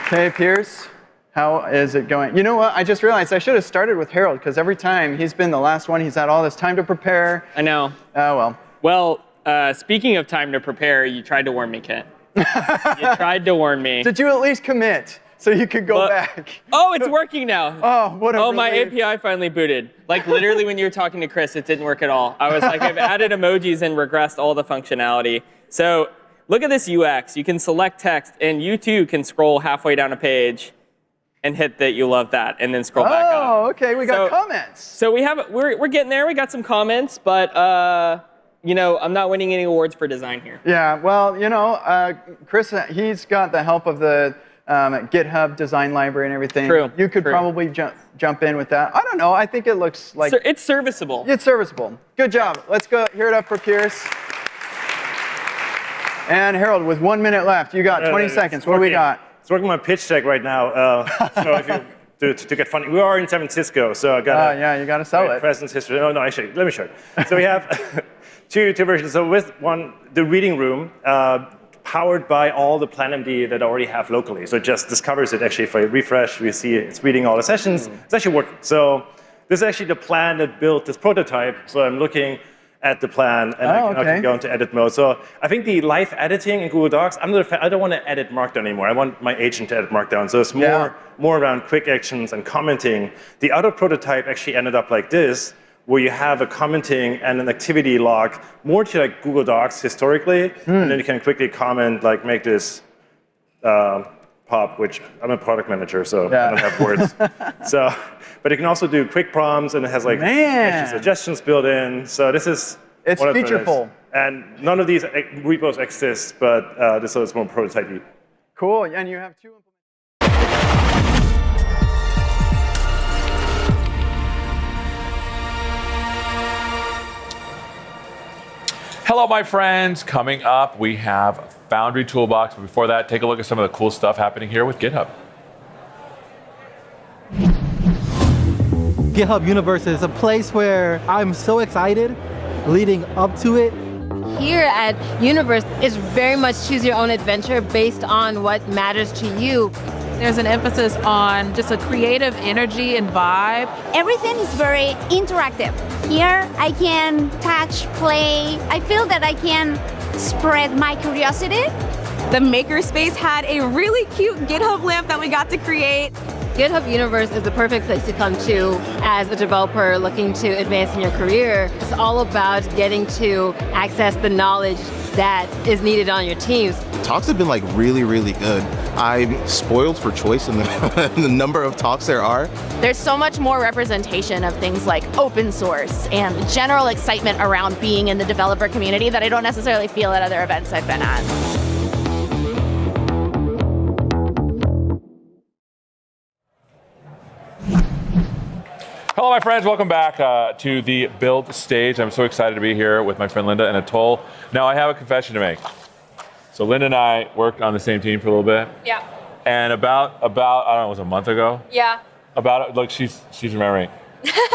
S3: Okay, Pierce, how is it going? You know what? I just realized I should have started with Harold because every time he's been the last one, he's had all this time to prepare.
S2: I know.
S3: Oh, well.
S2: Well, speaking of time to prepare, you tried to warn me, Kent. You tried to warn me.
S3: Did you at least commit so you could go back?
S2: Oh, it's working now.
S3: Oh, what a relief.
S2: my API finally booted. Like literally when you were talking to Chris, it didn't work at all. I was like, I've added emojis and regressed all the functionality. So look at this UX. You can select text, and you too can scroll halfway down a page and hit that you love that, and then scroll back up.
S3: Oh, okay. We got comments.
S2: So we're getting there. We got some comments, but I'm not winning any awards for design here.
S3: Yeah, well, Chris, he's got the help of the GitHub design library and everything.
S2: True.
S3: You could probably jump in with that. I don't know. I think it looks like...
S2: It's serviceable.
S3: It's serviceable. Good job. Let's go hear it up for Pierce. And Harold, with 1 minute left, you got 20 seconds. What do we got?
S5: It's working my pitch deck right now. So if you to get funding. We are in San Francisco, so I got
S3: yeah, you got to sell it.
S5: Presence history. No, actually, let me show you. So we have two versions. So with one, the reading room, powered by all the PlanMD that I already have locally. So it just discovers it. Actually, if I refresh, we see it's reading all the sessions. It's actually working. So this is actually the plan that built this prototype. So I'm looking at the plan, and I can go into edit mode. So I think the live editing in Google Docs, I don't want to edit Markdown anymore. I want my agent to edit Markdown. So it's more around quick actions and commenting. The other prototype actually ended up like this, where you have a commenting and an activity log, more to like Google Docs historically, and then you can quickly comment, like make this pop, which I'm a product manager, so I don't have words. But you can also do quick prompts, and it has like extra suggestions built in. So this is
S3: it's featureful.
S5: And none of these repos exist, but this is more prototypey.
S3: Cool, and you have two.
S11: Hello, my friends. Coming up, we have Foundry Toolbox. But before that, take a look at some of the cool stuff happening here with GitHub.
S6: GitHub Universe is a place where I'm so excited leading up to it.
S8: Here at Universe, it's very much choose your own adventure based on what matters to you.
S7: There's an emphasis on just a creative energy and vibe.
S23: Everything is very interactive. Here I can touch, play. I feel that I can spread my curiosity.
S24: The makerspace had a really cute GitHub lamp that we got to create.
S8: GitHub Universe is the perfect place to come to as a developer looking to advance in your career. It's all about getting to access the knowledge that is needed on your teams.
S25: Talks have been like really, really good. I'm spoiled for choice in the number of talks there are.
S26: There's so much more representation of things like open source and general excitement around being in the developer community that I don't necessarily feel at other events I've been at.
S11: Hello, my friends. Welcome back to the build stage. I'm so excited to be here with my friend Linda and Atol. Now, I have a confession to make. So Linda and I worked on the same team for a little bit.
S24: Yeah.
S11: And about I don't know, it was a month ago.
S24: Yeah.
S11: Look, she's remembering.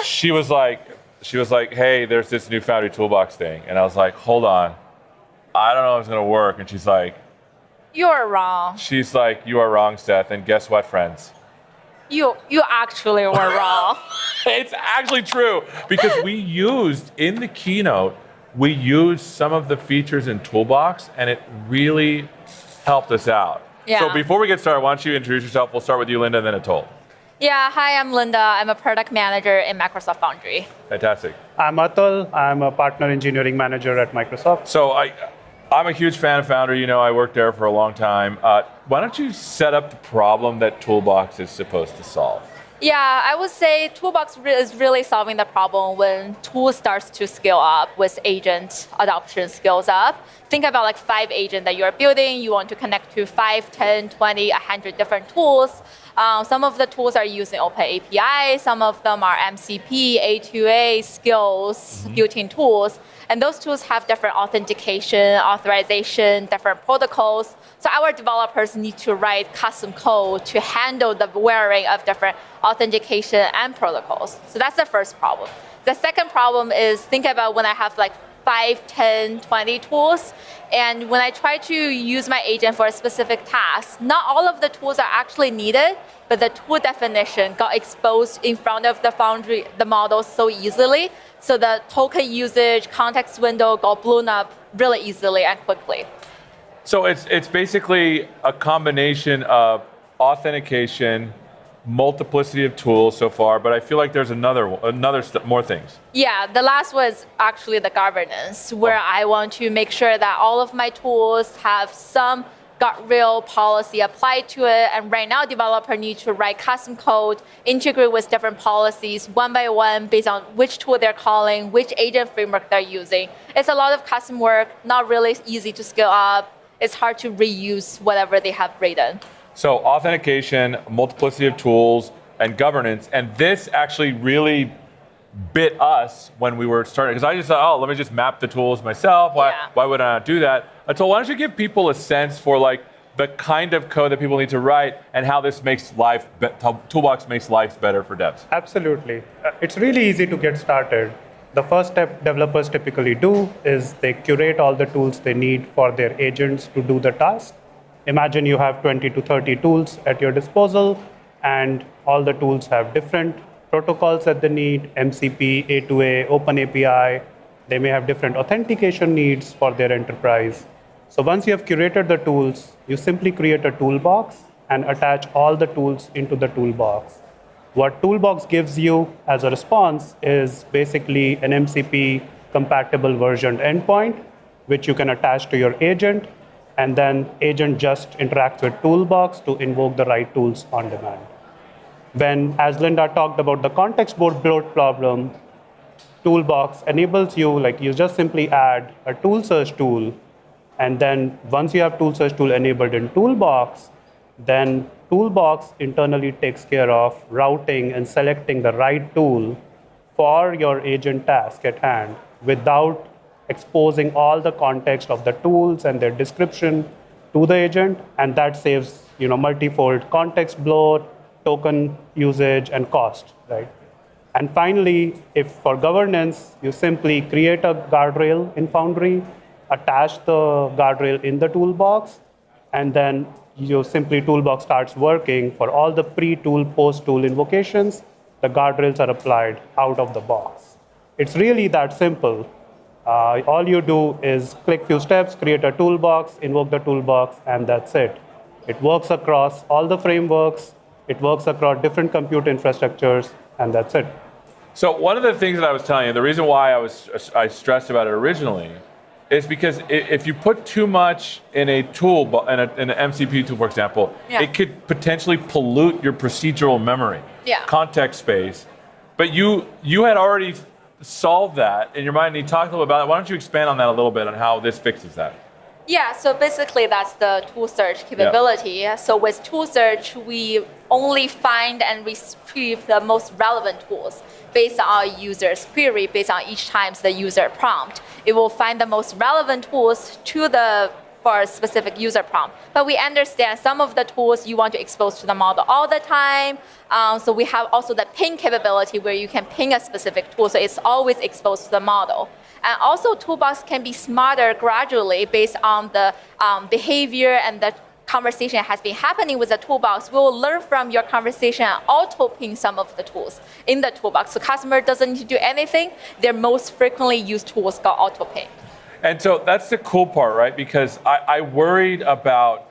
S11: she was like, hey, there's this new Foundry Toolbox thing. And I was like, hold on. I don't know if it's going to work. And she's like,
S24: You're wrong.
S11: She's like, you are wrong, Seth. And guess what, friends?
S24: You actually were wrong.
S11: It's actually true, because we used, in the keynote, we used some of the features in Toolbox, and it really helped us out.
S24: Yeah.
S11: So before we get started, why don't you introduce yourself? We'll start with you, Linda, and then Atol.
S24: Yeah, hi, I'm Linda. I'm a product manager in Microsoft Foundry.
S11: Fantastic.
S27: I'm Atul. I'm a partner engineering manager at Microsoft.
S11: So I'm a huge fan of Foundry. You know, I worked there for a long time. Why don't you set up the problem that Toolbox is supposed to solve?
S24: Yeah, I would say Toolbox is really solving the problem when tool starts to scale up with agent adoption scales up. Think about like 5 agents that you're building. You want to connect to 5, 10, 20, 100 different tools. Some of the tools are using Open API. Some of them are MCP, A2A, skills, built-in tools. And those tools have different authentication, authorization, different protocols. So our developers need to write custom code to handle the wearing of different authentication and protocols. So that's the first problem. The second problem is think about when I have like 5, 10, 20 tools, and when I try to use my agent for a specific task, not all of the tools are actually needed, but the tool definition got exposed in front of the Foundry, the model so easily, so the token usage, context window got blown up really easily and quickly.
S11: So it's basically a combination of authentication, multiplicity of tools so far, but I feel like there's more things.
S24: Yeah, the last was actually the governance, where I want to make sure that all of my tools have some guardrail policy applied to it. And right now, developer need to write custom code, integrate with different policies one by one based on which tool they're calling, which agent framework they're using. It's a lot of custom work, not really easy to scale up. It's hard to reuse whatever they have written.
S11: So authentication, multiplicity of tools, and governance. And this actually really bit us when we were starting, because I just thought, let me just map the tools myself. Why would I not do that? So why don't you give people a sense for like the kind of code that people need to write and how this makes how Toolbox makes life better for devs.
S27: Absolutely. It's really easy to get started. The first step developers typically do is they curate all the tools they need for their agents to do the task. Imagine you have 20 to 30 tools at your disposal, and all the tools have different protocols that they need, MCP, A2A, OpenAPI. They may have different authentication needs for their enterprise. So once you have curated the tools, you simply create a toolbox and attach all the tools into the toolbox. What Toolbox gives you as a response is basically an MCP compatible versioned endpoint, which you can attach to your agent, and then agent just interacts with Toolbox to invoke the right tools on demand. When, as Linda talked about the context board bloat problem, Toolbox enables you, like you just simply add a tool search tool, and then once you have tool search tool enabled in Toolbox, then Toolbox internally takes care of routing and selecting the right tool for your agent task at hand without exposing all the context of the tools and their description to the agent, and that saves multi-fold context bloat, token usage, and cost, right? And finally, if for governance, you simply create a guardrail in Foundry, attach the guardrail in the toolbox, and then Toolbox starts working for all the pre-tool, post-tool invocations. The guardrails are applied out of the box. It's really that simple. All you do is click few steps, create a toolbox, invoke the toolbox, and that's it. It works across all the frameworks. It works across different compute infrastructures, and that's it.
S11: So one of the things that I was telling you, the reason why I stressed about it originally is because if you put too much in a tool, in an MCP tool, for example, it could potentially pollute your procedural memory, context space. But you had already solved that in your mind, and you talked a little about it. Why don't you expand on that a little bit on how this fixes that?
S24: Yeah, so basically that's the tool search capability. So with tool search, we only find and retrieve the most relevant tools based on a user's query, based on each time's the user prompt. It will find the most relevant tools for a specific user prompt. But we understand some of the tools you want to expose to the model all the time. So we have also the ping capability where you can ping a specific tool, so it's always exposed to the model. And also, Toolbox can be smarter gradually based on the behavior and the conversation that has been happening with the toolbox. We'll learn from your conversation and auto-ping some of the tools in the toolbox. So customer doesn't need to do anything. Their most frequently used tools got auto-ping.
S11: And so that's the cool part, right? Because I worried about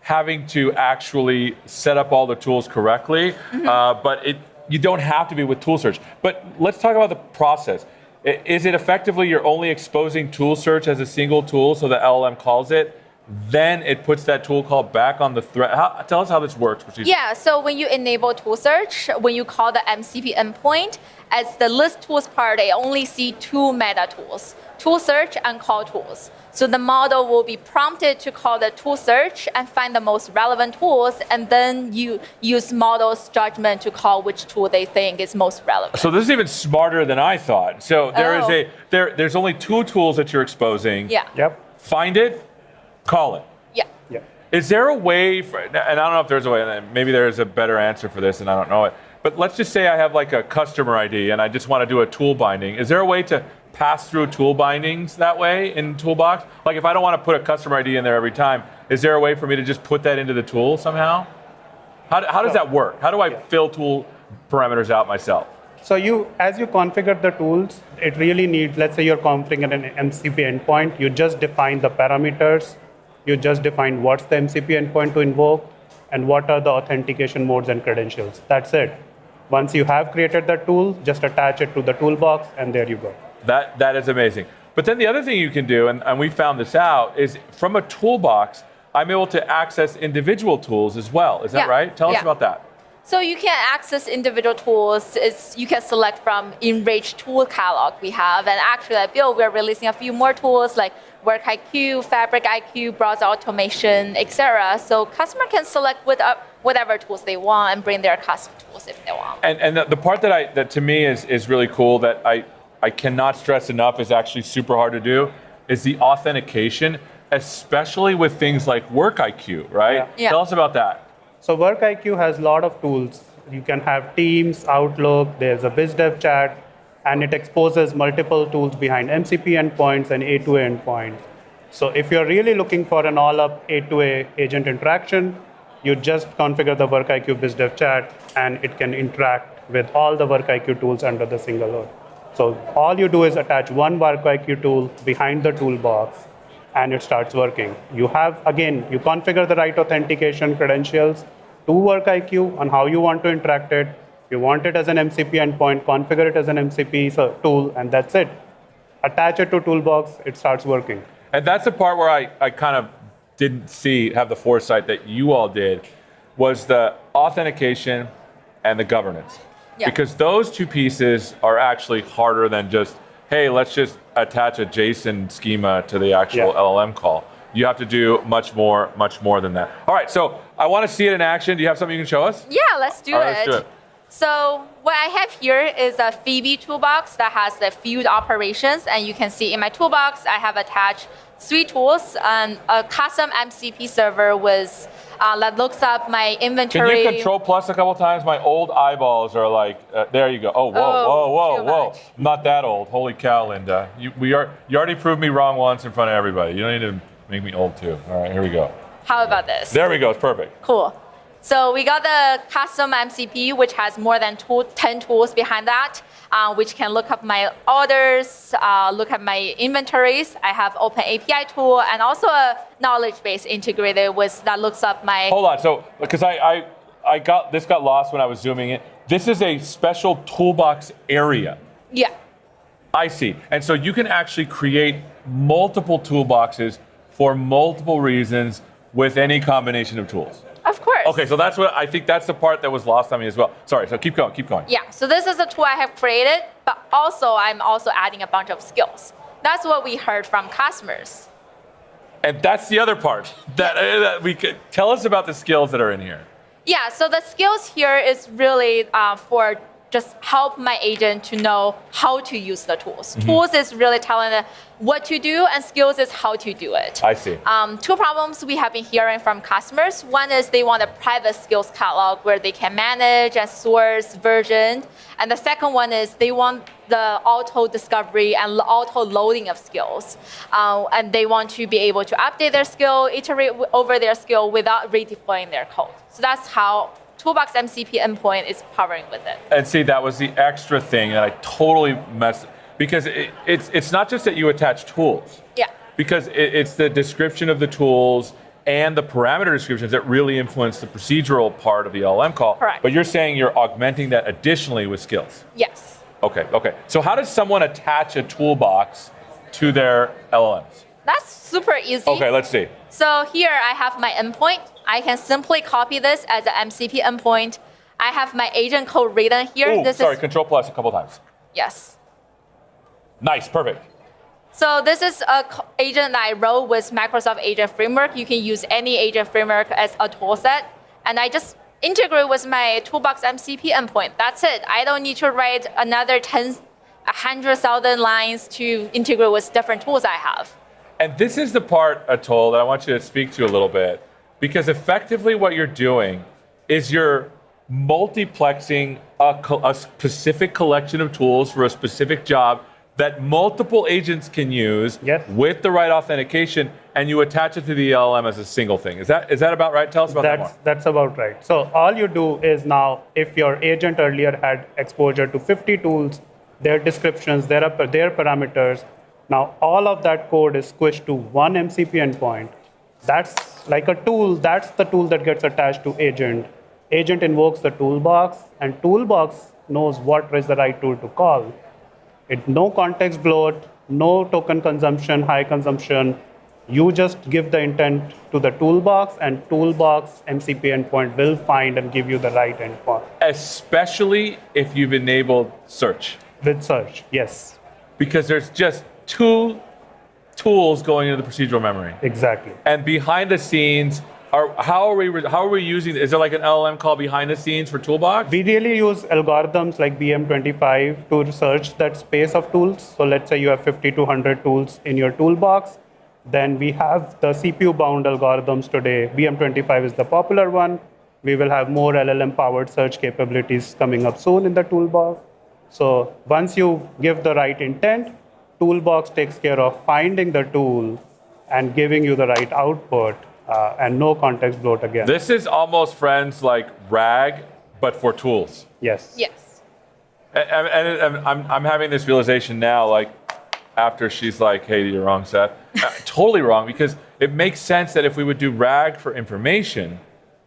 S11: having to actually set up all the tools correctly, but you don't have to be with tool search. But let's talk about the process. Is it effectively you're only exposing tool search as a single tool, so the LLM calls it, then it puts that tool call back on the thread? Tell us how this works.
S24: Yeah, so when you enable tool search, when you call the MCP endpoint, as the list tools part, they only see two meta tools, tool search and call tools. So the model will be prompted to call the tool search and find the most relevant tools, and then you use model's judgment to call which tool they think is most relevant.
S11: So this is even smarter than I thought. So there's only two tools that you're exposing.
S24: Yeah.
S11: Yep. Find it, call it.
S24: Yeah.
S11: Is there a way, and I don't know if there's a way, and maybe there's a better answer for this and I don't know it, but let's just say I have like a customer ID and I just want to do a tool binding. Is there a way to pass through tool bindings that way in Toolbox? Like if I don't want to put a customer ID in there every time, is there a way for me to just put that into the tool somehow? How does that work? How do I fill tool parameters out myself?
S27: So as you configure the tools, it really needs, let's say you're configuring an MCP endpoint, you just define the parameters, you just define what's the MCP endpoint to invoke, and what are the authentication modes and credentials. That's it. Once you have created the tool, just attach it to the toolbox, and there you go.
S11: That is amazing. But then the other thing you can do, and we found this out, is from a toolbox, I'm able to access individual tools as well. Is that right? Tell us about that.
S24: So you can access individual tools. You can select from enriched tool catalog we have. And actually at Build, we're releasing a few more tools like Work IQ, Fabric IQ, Browser Automation, etc. So customer can select whatever tools they want and bring their custom tools if they want.
S11: And the part that to me is really cool that I cannot stress enough is actually super hard to do is the authentication. especially with things like Work IQ, right?
S27: Yeah.
S11: Tell us about that.
S27: So Work IQ has a lot of tools. You can have Teams, Outlook, there's a BizDev chat, and it exposes multiple tools behind MCP endpoints and A2A endpoints. So if you're really looking for an all-up A2A agent interaction, you just configure the Work IQ BizDev chat, and it can interact with all the Work IQ tools under the single hood. So all you do is attach one Work IQ tool behind the toolbox, and it starts working. You have, again, you configure the right authentication credentials to Work IQ on how you want to interact it. You want it as an MCP endpoint, configure it as an MCP tool, and that's it. Attach it to Toolbox, it starts working.
S11: And that's the part where I kind of didn't have the foresight that you all did, was the authentication and the governance.
S24: Yeah.
S11: Because those two pieces are actually harder than just, hey, let's just attach a JSON schema to the actual LLM call. You have to do much more than that. All right, so I want to see it in action. Do you have something you can show us?
S24: Yeah, let's do
S11: All
S24: it.
S11: right, let's do it.
S24: So what I have here is a Phoebe toolbox that has the field operations, and you can see in my toolbox I have attached 3 tools and a custom MCP server that looks up my inventory.
S11: Can you Control Plus a couple times? My old eyeballs are like, there you go. Oh, whoa. I'm not that old. Holy cow, Linda. You already proved me wrong once in front of everybody. You don't need to make me old too. All right, here we go.
S24: How about this?
S11: There we go. It's perfect.
S24: Cool. So we got the custom MCP, which has more than 10 tools behind that, which can look up my orders, look at my inventories. I have Open API tool and also a knowledge base integrated that looks up my.
S11: Hold on. So because this got lost when I was zooming in. This is a special toolbox area.
S24: Yeah.
S11: I see. And so you can actually create multiple toolboxes for multiple reasons with any combination of tools.
S24: Of course.
S11: Okay, so I think that's the part that was lost on me as well. Sorry, so keep going.
S24: Yeah, so this is a tool I have created, but also I'm also adding a bunch of skills. That's what we heard from customers.
S11: And that's the other part that we could tell us about the skills that are in here.
S24: Yeah, so the skills here is really for just help my agent to know how to use the tools.
S11: Mm-hmm.
S24: Tools is really telling them what to do, and skills is how to do it.
S11: I see.
S24: 2 problems we have been hearing from customers. One is they want a private skills catalog where they can manage and source version. And the second one is they want the auto discovery and auto loading of skills. And they want to be able to update their skill, iterate over their skill without redeploying their code. So that's how Toolbox MCP endpoint is powering with it.
S11: And see, that was the extra thing that I totally messed, because it's not just that you attach tools.
S24: Yeah.
S11: Because it's the description of the tools and the parameter descriptions that really influence the procedural part of the LLM call.
S24: Correct.
S11: But you're saying you're augmenting that additionally with skills.
S24: Yes.
S11: Okay. So how does someone attach a toolbox to their LLMs?
S24: That's super easy.
S11: Okay, let's see.
S24: So here I have my endpoint. I can simply copy this as an MCP endpoint. I have my agent code written here.
S11: Ooh, Control Plus a couple times.
S24: Yes.
S11: Nice, perfect.
S24: So this is an agent that I wrote with Microsoft Agent Framework. You can use any agent framework as a tool set. And I just integrate with my Toolbox MCP endpoint. That's it. I don't need to write another 100,000 lines to integrate with different tools I have.
S11: And this is the part, Atul, that I want you to speak to a little bit. Because effectively what you're doing is you're multiplexing a specific collection of tools for a specific job that multiple agents can use with the right authentication, and you attach it to the LLM as a single thing. Is that about right? Tell us about that more.
S27: That's about right. So all you do is now, if your agent earlier had exposure to 50 tools, their descriptions, their parameters, now all of that code is squished to one MCP endpoint. That's like a tool. That's the tool that gets attached to agent. Agent invokes the toolbox, and toolbox knows what is the right tool to call. No context bloat, no token consumption, high consumption. You just give the intent to the toolbox, and toolbox MCP endpoint will find and give you the right endpoint.
S11: Especially if you've enabled search.
S27: With search, yes.
S11: Because there's just 2 tools going into the procedural memory.
S27: Exactly.
S11: And behind the scenes, how are we using? Is there like an LLM call behind the scenes for Toolbox?
S27: We really use algorithms like BM25 to research that space of tools. So let's say you have 50 to 100 tools in your toolbox. Then we have the CPU-bound algorithms today. BM25 is the popular one. We will have more LLM-powered search capabilities coming up soon in the toolbox. So once you give the right intent, toolbox takes care of finding the tool and giving you the right output, and no context bloat again.
S11: This is almost, friends, like RAG, but for tools.
S27: Yes.
S24: Yes.
S11: And I'm having this realization now, like, after she's like, hey, you're wrong, Seth. Totally wrong, because it makes sense that if we would do RAG for information,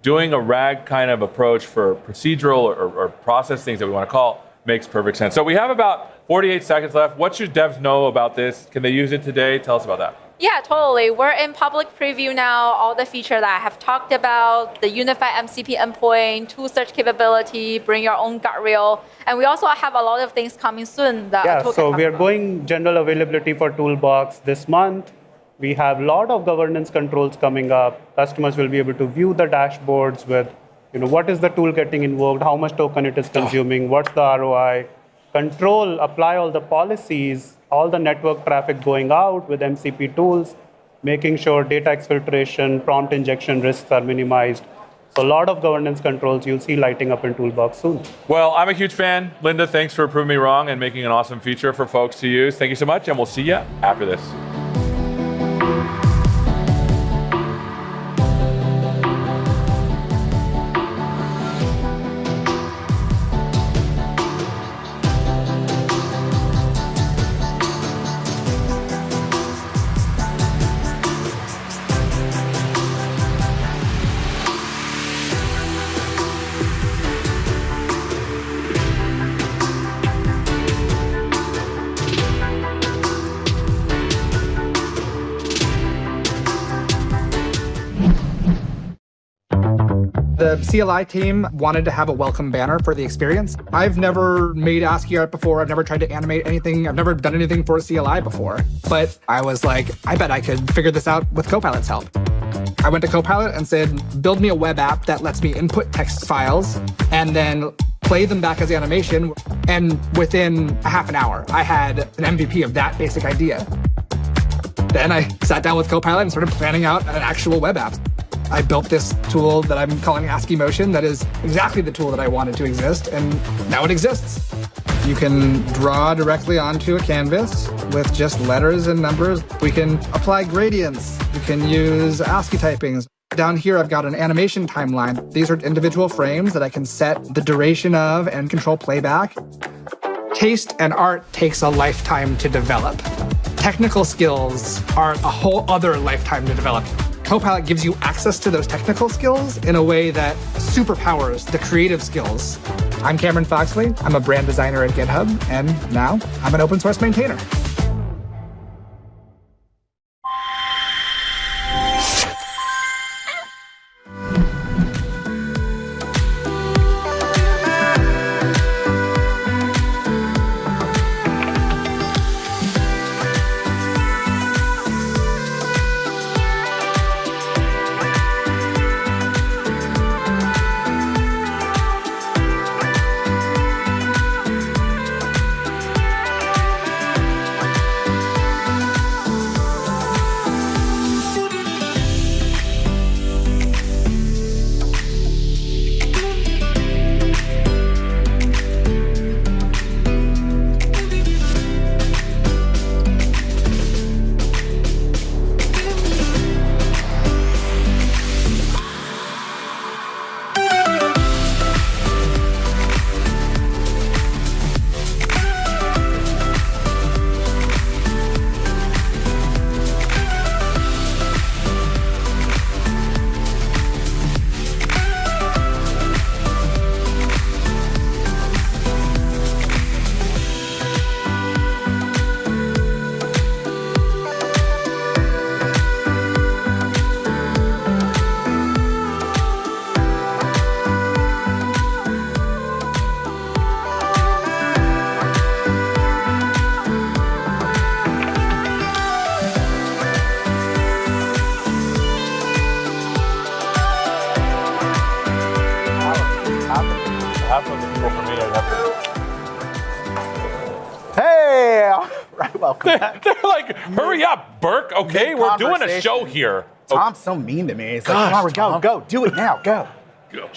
S11: doing a RAG kind of approach for procedural or process things that we want to call makes perfect sense. So we have about 48 seconds left. What should devs know about this? Can they use it today? Tell us about that.
S24: Yeah, totally. We're in public preview now. All the features that I have talked about, the unified MCP endpoint, tool search capability, bring your own guardrail. And we also have a lot of things coming soon.
S27: So we are going general availability for Toolbox this month. We have a lot of governance controls coming up. Customers will be able to view the dashboards with, what is the tool getting invoked, how much token it is consuming, what's the ROI. Control, apply all the policies, all the network traffic going out with MCP tools, making sure data exfiltration, prompt injection risks are minimized. So a lot of governance controls you'll see lighting up in Toolbox soon.
S11: Well, I'm a huge fan. Linda, thanks for proving me wrong and making an awesome feature for folks to use. Thank you so much, and we'll see you after this.
S9: The CLI team wanted to have a welcome banner for the experience. I've never made ASCII art before. I've never tried to animate anything. I've never done anything for a CLI before. But I was like, I bet I could figure this out with Copilot's help. I went to Copilot and said, build me a web app that lets me input text files and then play them back as animation. And within a half an hour, I had an MVP of that basic idea. Then I sat down with Copilot and started planning out an actual web app. I built this tool that I'm calling ASCII Motion that is exactly the tool that I wanted to exist, and now it exists. You can draw directly onto a canvas with just letters and numbers. We can apply gradients. We can use ASCII typings. Down here, I've got an animation timeline. These are individual frames that I can set the duration of and control playback. Taste and art takes a lifetime to develop. Technical skills are a whole other lifetime to develop. Copilot gives you access to those technical skills in a way that superpowers the creative skills. I'm Cameron Foxley. I'm a brand designer at GitHub, and now I'm an open source maintainer.
S1: Welcome back.
S11: They're like, hurry up, Burke. Okay, we're doing a show here.
S1: Tom's so mean to me. He's like, come on, go, do it now, go.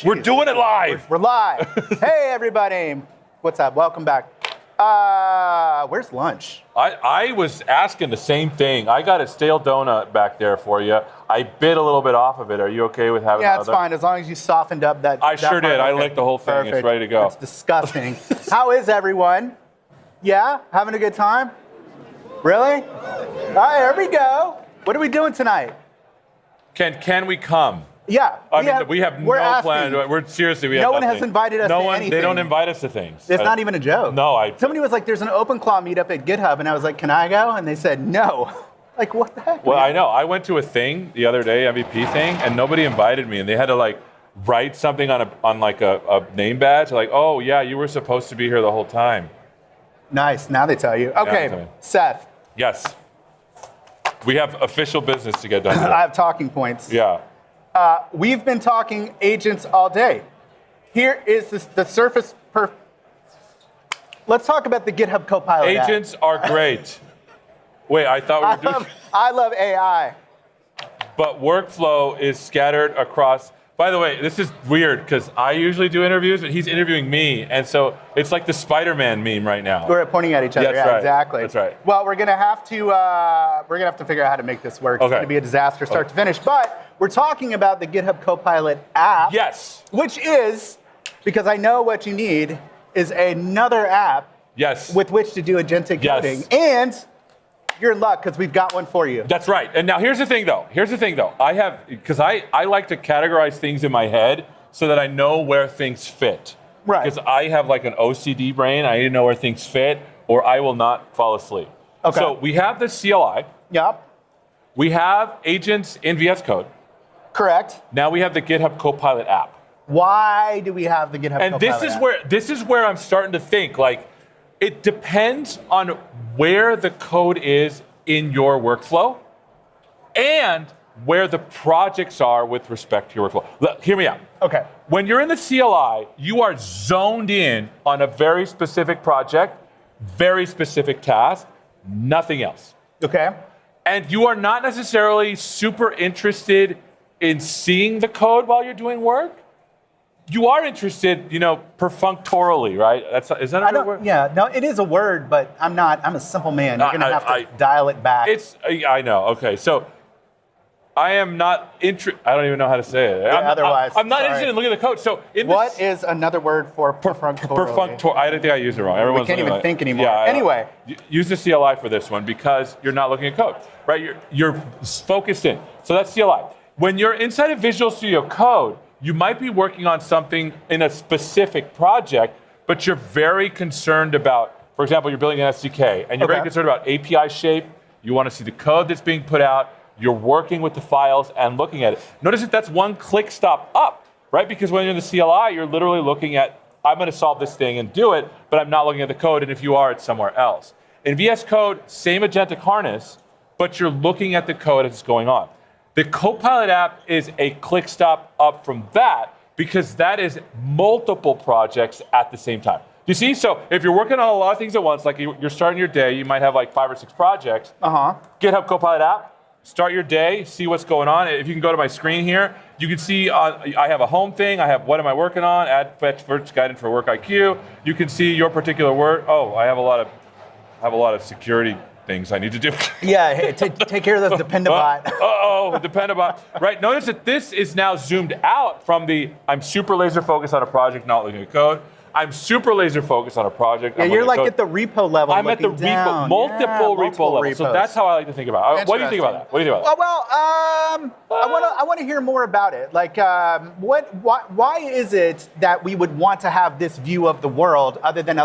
S11: We're doing it live.
S1: We're live. Hey, everybody. What's up? Welcome back. Where's lunch?
S11: I was asking the same thing. I got a stale donut back there for you. I bit a little bit off of it. Are you okay with having
S1: Yeah, it's
S11: another?
S1: fine, as long as you softened up that.
S11: I sure did. I licked the whole thing.
S1: Perfect.
S11: It's ready to go.
S1: It's disgusting. How is everyone? Yeah? Having a good time? Really? All right, here we go. What are we doing tonight?
S11: Can we come?
S1: Yeah.
S11: We have no plan. We're seriously, we have
S1: No one
S11: nothing.
S1: has invited us to anything.
S11: They don't invite us to things.
S1: It's not even a joke.
S11: No,
S1: Somebody was like, there's an OpenClaw meetup at GitHub, and I was like, can I go? And they said, no. Like, what the heck?
S11: Well, I know. I went to a thing the other day, MVP thing, and nobody invited me, and they had to like write something on a name badge, like, oh yeah, you were supposed to be here the whole time.
S1: Nice. Now they tell you. Okay, Seth.
S11: Yes. We have official business to get done here.
S1: I have talking points.
S11: Yeah.
S1: We've been talking agents all day. Here is the surface. Let's talk about the GitHub Copilot
S11: Agents are great. Wait, I thought we were doing.
S1: I love AI.
S11: But workflow is scattered across. By the way, this is weird because I usually do interviews, but he's interviewing me, and so it's like the Spider-Man meme right now.
S1: We're pointing at each other.
S11: That's right.
S1: Exactly.
S11: That's right.
S1: Well, we're gonna have to figure out how to make this work. It's gonna be a disaster start to finish. But we're talking about the GitHub Copilot app.
S11: Yes.
S1: Which is, because I know what you need, is another app.
S11: Yes.
S1: With which to do agentic coding. And you're in luck because we've got one for you.
S11: That's right. And now here's the thing though. Because I like to categorize things in my head so that I know where things fit.
S1: Right.
S11: Because I have like an OCD brain. I need to know where things fit or I will not fall asleep.
S1: Okay.
S11: So we have the CLI.
S1: Yep.
S11: We have agents in VS Code.
S1: Correct.
S11: Now we have the GitHub Copilot app.
S1: Why do we have the GitHub Copilot app?
S11: This is where I'm starting to think like it depends on where the code is in your workflow and where the projects are with respect to your workflow. Look, hear me out.
S1: Okay.
S11: When you're in the CLI, you are zoned in on a very specific project, very specific task, nothing else.
S1: Okay.
S11: And you are not necessarily super interested in seeing the code while you're doing work. You are interested, perfunctorily, right? Is that a word?
S1: Yeah, no, it is a word, but I'm not. I'm a simple man. You're gonna have to dial it back.
S11: I know. Okay, so I am not interested. I don't even know how to say it. I'm not interested in looking at the code. So
S1: what is another word for perfunctorily?
S11: Perfunctor. I think I used it wrong.
S1: We can't even think anymore.
S11: Yeah,
S1: anyway,
S11: use the CLI for this one because you're not looking at code, right? You're focused in. So that's CLI. When you're inside of Visual Studio Code, you might be working on something in a specific project, but you're very concerned about, for example, you're building an SDK, and you're very concerned about API shape. You want to see the code that's being put out. You're working with the files and looking at it. Notice that that's one click stop up, right? Because when you're in the CLI, you're literally looking at, I'm going to solve this thing and do it, but I'm not looking at the code, and if you are, it's somewhere else. In VS Code, same agentic harness, but you're looking at the code as it's going on. The Copilot app is a click stop up from that because that is multiple projects at the same time. You see? So if you're working on a lot of things at once, like you're starting your day, you might have like 5 or 6 projects. GitHub Copilot app, start your day, see what's going on. If you can go to my screen here, you can see I have a home thing. I have what am I working on? Add fetch first guidance for work IQ. You can see your particular work. Oh, I have a lot of security things I need to do.
S1: Yeah, hey, take care of those Dependabot.
S11: Dependabot. Right, notice that this is now zoomed out from I'm super laser focused on a project, not looking at code. I'm super laser focused on a project.
S1: Yeah, you're like at the repo level.
S11: I'm at the repo, multiple repo level. So that's how I like to think about it. What do you think about that? What do you think about that?
S1: I want to hear more about it. Like, why is it that we would want to have this view of the world other than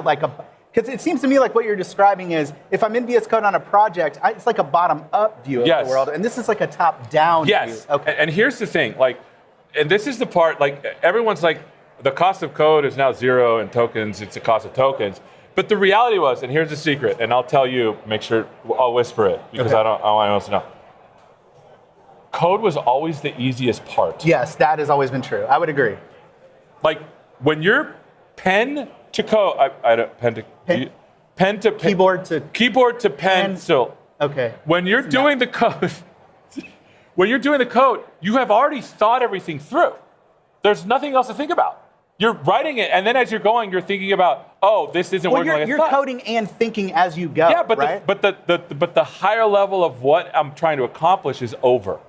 S1: because it seems to me like what you're describing is if I'm in VS Code on a project, it's like a bottom-up view of the world, and this is like a top-down view.
S11: Yes. Okay. And here's the thing, and this is the part, everyone's like, the cost of code is now 0 in tokens, it's the cost of tokens. But the reality was, and here's the secret, and I'll tell you, make sure, I'll whisper it, because I want anyone else to know. Code was always the easiest part.
S1: Yes, that has always been true. I would agree.
S11: Like, when you're pen to code,
S1: Keyboard to
S11: pencil.
S1: Okay.
S11: When you're doing the code, you have already thought everything through. There's nothing else to think about. You're writing it, and then as you're going, you're thinking about, oh, this isn't working like I thought.
S1: You're coding and thinking as you go.
S11: Yeah, but
S1: right?
S11: but the higher level of what I'm trying to accomplish is over.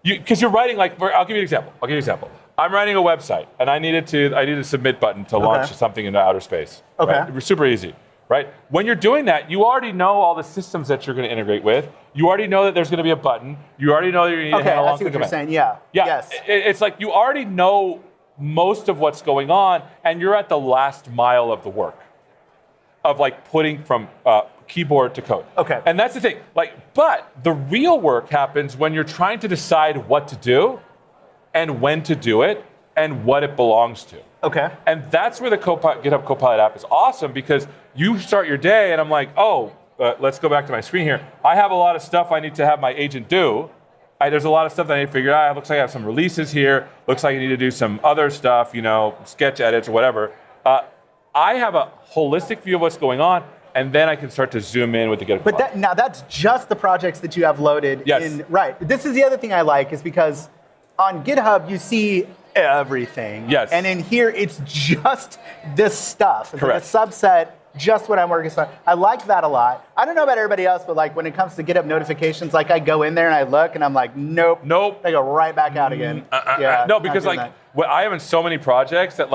S11: Because you're writing like, I'll give you an example. I'm writing a website, and I need a submit button to launch something into outer space.
S1: Okay.
S11: Right? It was super easy, right? When you're doing that, you already know all the systems that you're going to integrate with. You already know that there's going to be a button. You already know that you need to handle
S1: I see what you're saying. Yeah. Yes.
S11: It's like you already know most of what's going on, and you're at the last mile of the work of like putting from keyboard to code.
S1: Okay.
S11: And that's the thing. But the real work happens when you're trying to decide what to do and when to do it and what it belongs to.
S1: Okay.
S11: And that's where the GitHub Copilot app is awesome, because you start your day and I'm like, let's go back to my screen here. I have a lot of stuff I need to have my agent do. There's a lot of stuff that I need to figure out. It looks like I have some releases here. Looks like I need to do some other stuff, sketch edits or whatever. I have a holistic view of what's going on, and then I can start to zoom in with the GitHub.
S1: But now that's just the projects that you have loaded in. Right. This is the other thing I like, is because on GitHub you see everything.
S11: Yes.
S1: And in here it's just this stuff. It's
S11: Correct.
S1: like a subset, just what I'm working on. I like that a lot. I don't know about everybody else, but like when it comes to GitHub notifications, like I go in there and I look and I'm like, nope. I go right back out again.
S11: No, because I have in so many projects that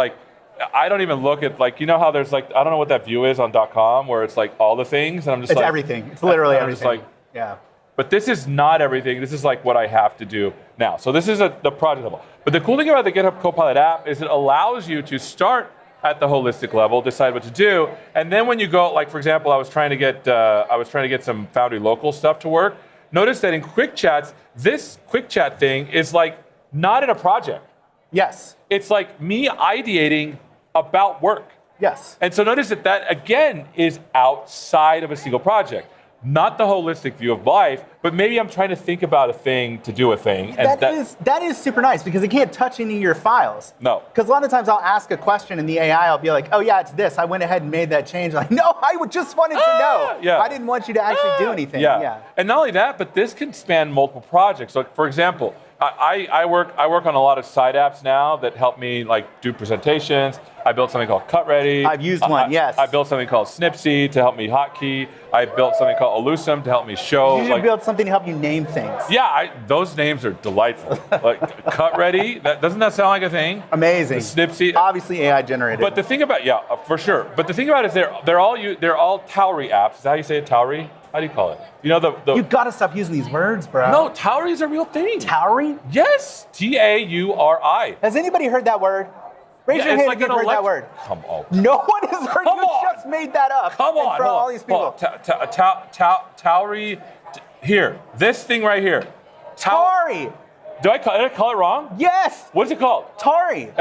S11: I don't even look at how there's I don't know what that view is on .com where it's like all the things, and I'm just
S1: it's everything. It's literally everything.
S11: I'm just but this is not everything. This is what I have to do now. So this is the project level. But the cool thing about the GitHub Copilot app is it allows you to start at the holistic level, decide what to do, and then when you go, for example, I was trying to get some Foundry local stuff to work. Notice that in quick chats, this quick chat thing is not in a project.
S1: Yes.
S11: It's like me ideating about work.
S1: Yes.
S11: And so notice that again is outside of a single project. Not the holistic view of life, but maybe I'm trying to think about a thing to do a thing. And
S1: that is super nice, because it can't touch any of your files.
S11: No.
S1: Because a lot of times I'll ask a question and the AI will be like, oh yeah, it's this. I went ahead and made that change. No, I just wanted to know.
S11: Yeah.
S1: I didn't want you to actually do anything.
S11: Yeah. And not only that, but this can span multiple projects. So for example, I work on a lot of side apps now that help me do presentations. I built something called CutReady.
S1: I've used one, yes.
S11: I built something called Snipsy to help me hotkey. I built something called Elusum to help me show.
S1: You should build something to help you name things.
S11: Yeah, those names are delightful. CutReady, doesn't that sound like a thing?
S1: Amazing.
S11: The Snipsy,
S1: obviously AI generated.
S11: But the thing about for sure. But the thing about it is they're all Tauri apps. Is that how you say it? Tauri? How do you call it?
S1: You gotta stop using these words, bro.
S11: No, Tauri is a real thing.
S1: Tauri?
S11: Yes. Tauri.
S1: Has anybody heard that word? Raise your hand if you've heard that word.
S11: Come on.
S1: No one has heard. You just made that up.
S11: Come on.
S1: In front of all these people.
S11: Tauri. Here. This thing right here.
S1: Tauri.
S11: Did I call it wrong?
S1: Yes.
S11: What's it called?
S1: Tauri.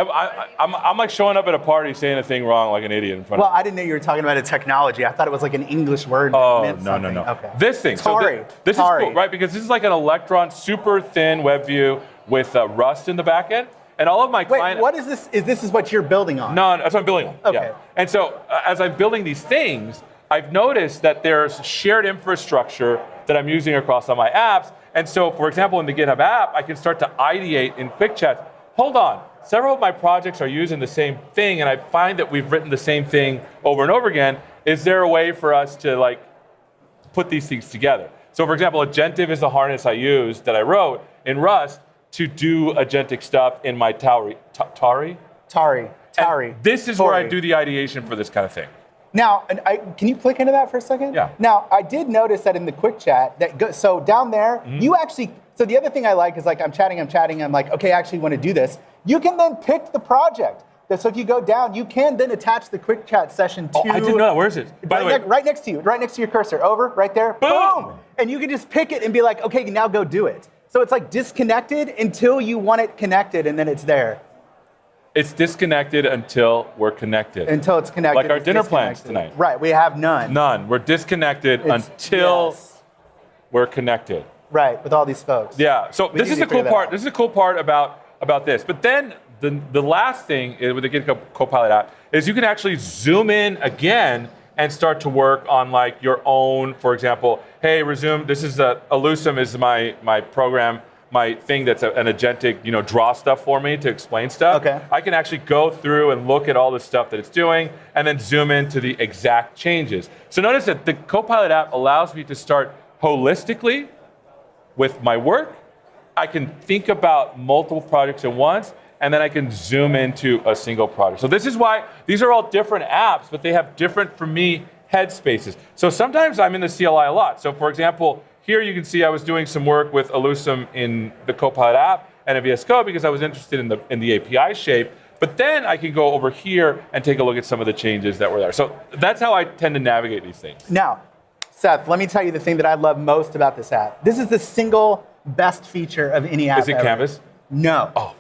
S11: I'm showing up at a party saying a thing wrong like an idiot in front of me.
S1: I didn't know you were talking about a technology. I thought it was an English word.
S11: Oh,
S1: that meant something.
S11: No.
S1: Okay.
S11: This thing.
S1: Tauri.
S11: So this is cool, right? Because this is like an Electron super thin web view with Rust in the back end. And all of my clients.
S1: Wait, what is this? This is what you're building on?
S11: No, that's what I'm building on.
S1: Okay.
S11: Yeah. And so as I'm building these things, I've noticed that there's shared infrastructure that I'm using across all my apps. And so, for example, in the GitHub app, I can start to ideate in quick chats. Hold on, several of my projects are using the same thing, and I find that we've written the same thing over and over again. Is there a way for us to put these things together? So, for example, Agentive is the harness I used that I wrote in Rust to do agentic stuff in my Tauri. And this is where I do the ideation for this kind of thing.
S1: Now, can you click into that for a second?
S11: Yeah.
S1: Now, I did notice that in the quick chat, so down there, you actually, so the other thing I like is I'm chatting, I'm like, okay, I actually want to do this. You can then pick the project. So if you go down, you can then attach the quick chat session to.
S11: Oh, I didn't know that. Where is it? By the way.
S1: Right next to you, right next to your cursor. Over, right there. Boom! And you can just pick it and be like, okay, now go do it. So it's disconnected until you want it connected, and then it's there.
S11: It's disconnected until we're connected.
S1: Until it's connected.
S11: Like our dinner plans tonight.
S1: Right, we have none.
S11: None. We're disconnected until we're connected.
S1: Right, with all these folks.
S11: Yeah. So this is the cool part. This is the cool part about about this. But then the last thing with the GitHub Copilot app is you can actually zoom in again and start to work on like your own, for example, hey, resume, this is Elusum is my program, my thing that's an agentic, draw stuff for me to explain stuff.
S1: Okay.
S11: I can actually go through and look at all the stuff that it's doing and then zoom into the exact changes. So notice that the Copilot app allows me to start holistically with my work. I can think about multiple projects at once, and then I can zoom into a single project. So this is why these are all different apps, but they have different, for me, headspaces. So sometimes I'm in the CLI a lot. So for example, here you can see I was doing some work with Elusum in the Copilot app and in VS Code because I was interested in the API shape. But then I can go over here and take a look at some of the changes that were there. So that's how I tend to navigate these things.
S1: Now, Seth, let me tell you the thing that I love most about this app. This is the single best feature of any app
S11: Is it
S1: ever.
S11: Canvas?
S1: No.
S11: Oh,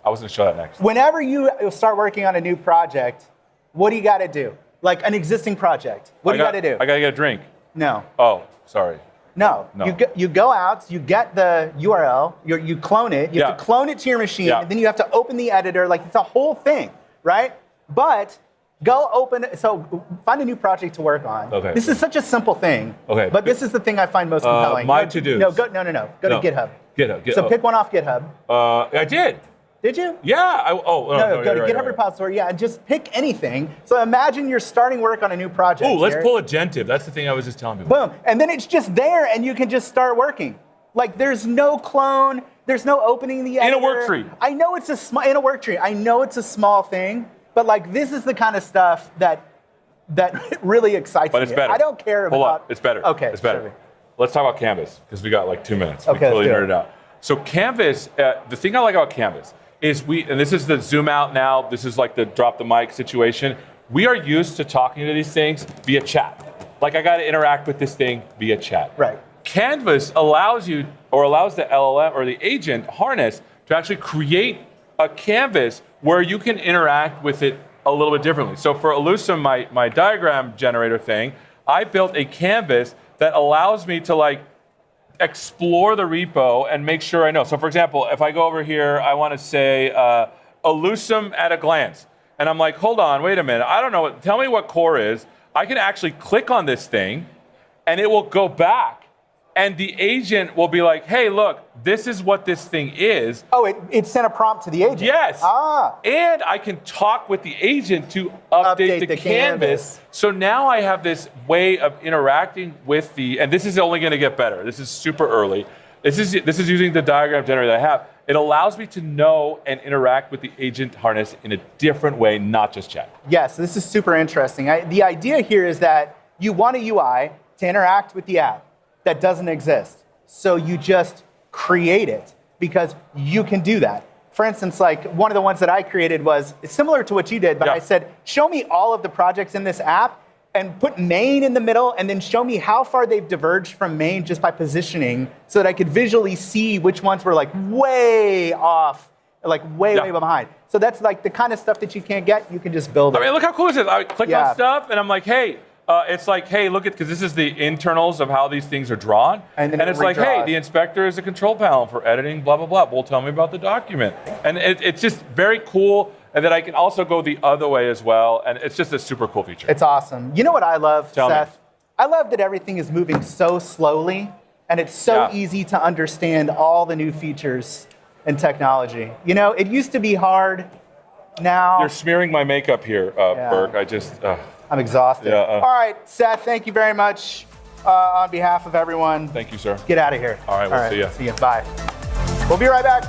S11: I was going to show that next.
S1: Whenever you start working on a new project, what do you got to do? Like an existing project, what do you got to do?
S11: I got to get a drink.
S1: No.
S11: Oh, sorry.
S1: No.
S11: No.
S1: You go out, you get the URL, you clone it, you have to clone it to your machine, and then you have to open the editor, like it's a whole thing, right? But find a new project to work on.
S11: Okay.
S1: This is such a simple thing.
S11: Okay.
S1: But this is the thing I find most compelling.
S11: My to-dos.
S1: No, go to GitHub.
S11: GitHub.
S1: Pick one off GitHub.
S11: I did.
S1: Did you?
S11: Yeah.
S1: Go to GitHub repository, and just pick anything. So imagine you're starting work on a new project.
S11: Ooh, let's
S1: here.
S11: pull Agentive. That's the thing I was just telling people.
S1: Boom. And then it's just there, and you can just start working. Like, there's no clone. There's no opening the editor.
S11: In a work tree.
S1: I know it's in a work tree. I know it's a small thing, but like this is the kind of stuff that really excites me.
S11: But it's better.
S1: I don't care about.
S11: Hold on. It's better.
S1: Okay.
S11: It's better.
S1: Sure.
S11: Let's talk about Canvas because we got like 2 minutes.
S1: Okay,
S11: We totally
S1: let's do
S11: nerded out. So Canvas, the thing I like about Canvas is and this is the zoom out now. This is like the drop the mic situation. We are used to talking to these things via chat. Like I got to interact with this thing via chat.
S1: Right.
S11: Canvas allows the LLM or the agent harness to actually create a canvas where you can interact with it a little bit differently. So for Elusum, my diagram generator thing, I built a canvas that allows me to like explore the repo and make sure I know. So for example, if I go over here, I want to say Elusum at a glance. And I'm like, hold on, wait a minute. I don't know. Tell me what core is. I can actually click on this thing and it will go back. And the agent will be like, hey, look, this is what this thing is.
S1: Oh, it sent a prompt to the agent.
S11: Yes.
S1: Ah.
S11: And I can talk with the agent to update the canvas. So now I have this way of interacting with and this is only going to get better. This is super early. This is using the diagram generator that I have. It allows me to know and interact with the agent harness in a different way, not just chat.
S1: Yes, this is super interesting. The idea here is that you want a UI to interact with the app that doesn't exist. So you just create it because you can do that. For instance, like one of the ones that I created was similar to what you did, but I said, show me all of the projects in this app and put main in the middle and then show me how far they've diverged from main just by positioning so that I could visually see which ones were like way off, like way behind. So that's like the kind of stuff that you can't get, you can just build it.
S11: I mean, look how cool this is. I click on stuff and I'm like, hey, it's like, hey, look at, because this is the internals of how these things are drawn. And it's like, hey, the inspector is a control panel for editing, blah, blah, blah. Well, tell me about the document. And it's just very cool. And then I can also go the other way as well. And it's just a super cool feature.
S1: It's awesome. You know what I love,
S11: Tell
S1: Seth?
S11: me.
S1: I love that everything is moving so slowly and it's so easy to understand all the new features and technology. You know, it used to be hard. Now
S11: you're smearing my makeup here, Burke. I just...
S1: I'm exhausted.
S11: Yeah,
S1: all right, Seth, thank you very much on behalf of everyone.
S11: Thank you, sir.
S1: Get out of here.
S11: All right, we'll see you.
S1: See you. Bye. We'll be right back.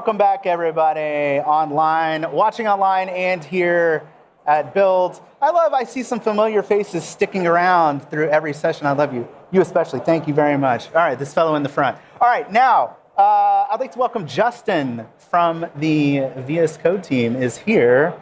S1: Welcome back, everybody, online, watching online, and here at Build. I see some familiar faces sticking around through every session. I love you. You especially. Thank you very much. All right, this fellow in the front. All right, now, I'd like to welcome Justin from the VS Code team is here.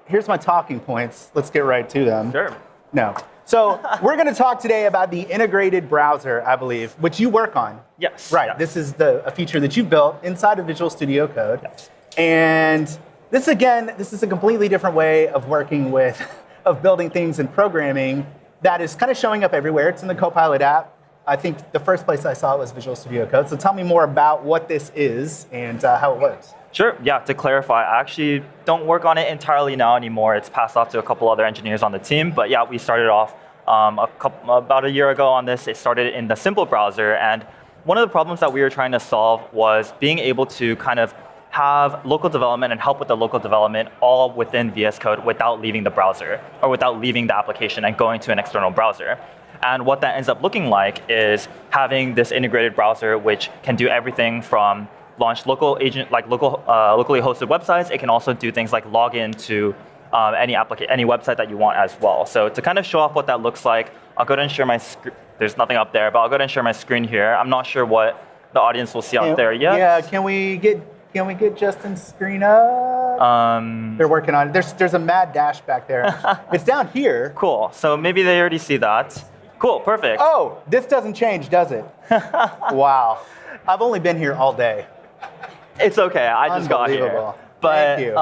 S1: Here's my talking points. Let's get right to them.
S2: Sure.
S1: No. So we're going to talk today about the integrated browser, I believe, which you work on.
S2: Yes.
S1: Right.
S2: Yes.
S1: This is a feature that you built inside of Visual Studio Code. Yes. And this is a completely different way of working with, of building things and programming that is kind of showing up everywhere. It's in the Copilot app. I think the first place I saw it was Visual Studio Code. So tell me more about what this is and how it works.
S10: Sure. Yeah, to clarify, I actually don't work on it entirely now anymore. It's passed off to a couple other engineers on the team. But yeah, we started off about a year ago on this. It started in the simple browser. And one of the problems that we were trying to solve was being able to kind of have local development and help with the local development all within VS Code without leaving the browser or without leaving the application and going to an external browser. And what that ends up looking like is having this integrated browser which can do everything from launch locally hosted websites. It can also do things like log into any website that you want as well. So to kind of show off what that looks like, I'll go ahead and share my screen. There's nothing up there, but I'll go ahead and share my screen here. I'm not sure what the audience will see out there yet.
S1: Yeah, can we get Justin's screen up? They're working on it. There's a mad dash back there. It's down here.
S10: Cool. So maybe they already see that. Cool. Perfect.
S1: Oh, this doesn't change, does it? Wow. I've only been here all day.
S10: It's okay. I just got here. But
S1: Thank you.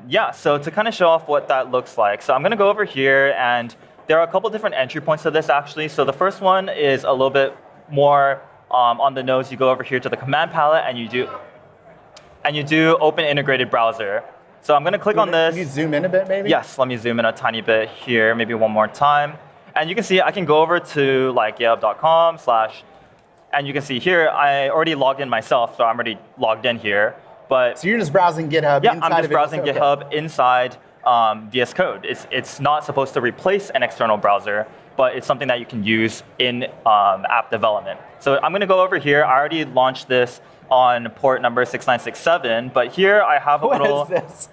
S10: yeah, so to kind of show off what that looks like. So I'm going to go over here, and there are a couple different entry points to this, actually. So the first one is a little bit more on the nose. You go over here to the command palette, and you do open integrated browser. So I'm going to click on this.
S1: Can you zoom in a bit, maybe?
S10: Yes, let me zoom in a tiny bit here, maybe one more time. And you can see I can go over to like github.com/ and you can see here, I already logged in myself, so I'm already logged in here. But
S1: so you're just browsing GitHub
S10: yeah,
S1: inside
S10: I'm just
S1: of
S10: browsing
S1: okay.
S10: GitHub inside VS Code. It's not supposed to replace an external browser, but it's something that you can use in app development. So I'm going to go over here. I already launched this on port number 6967, but here I have a little...
S1: What is this?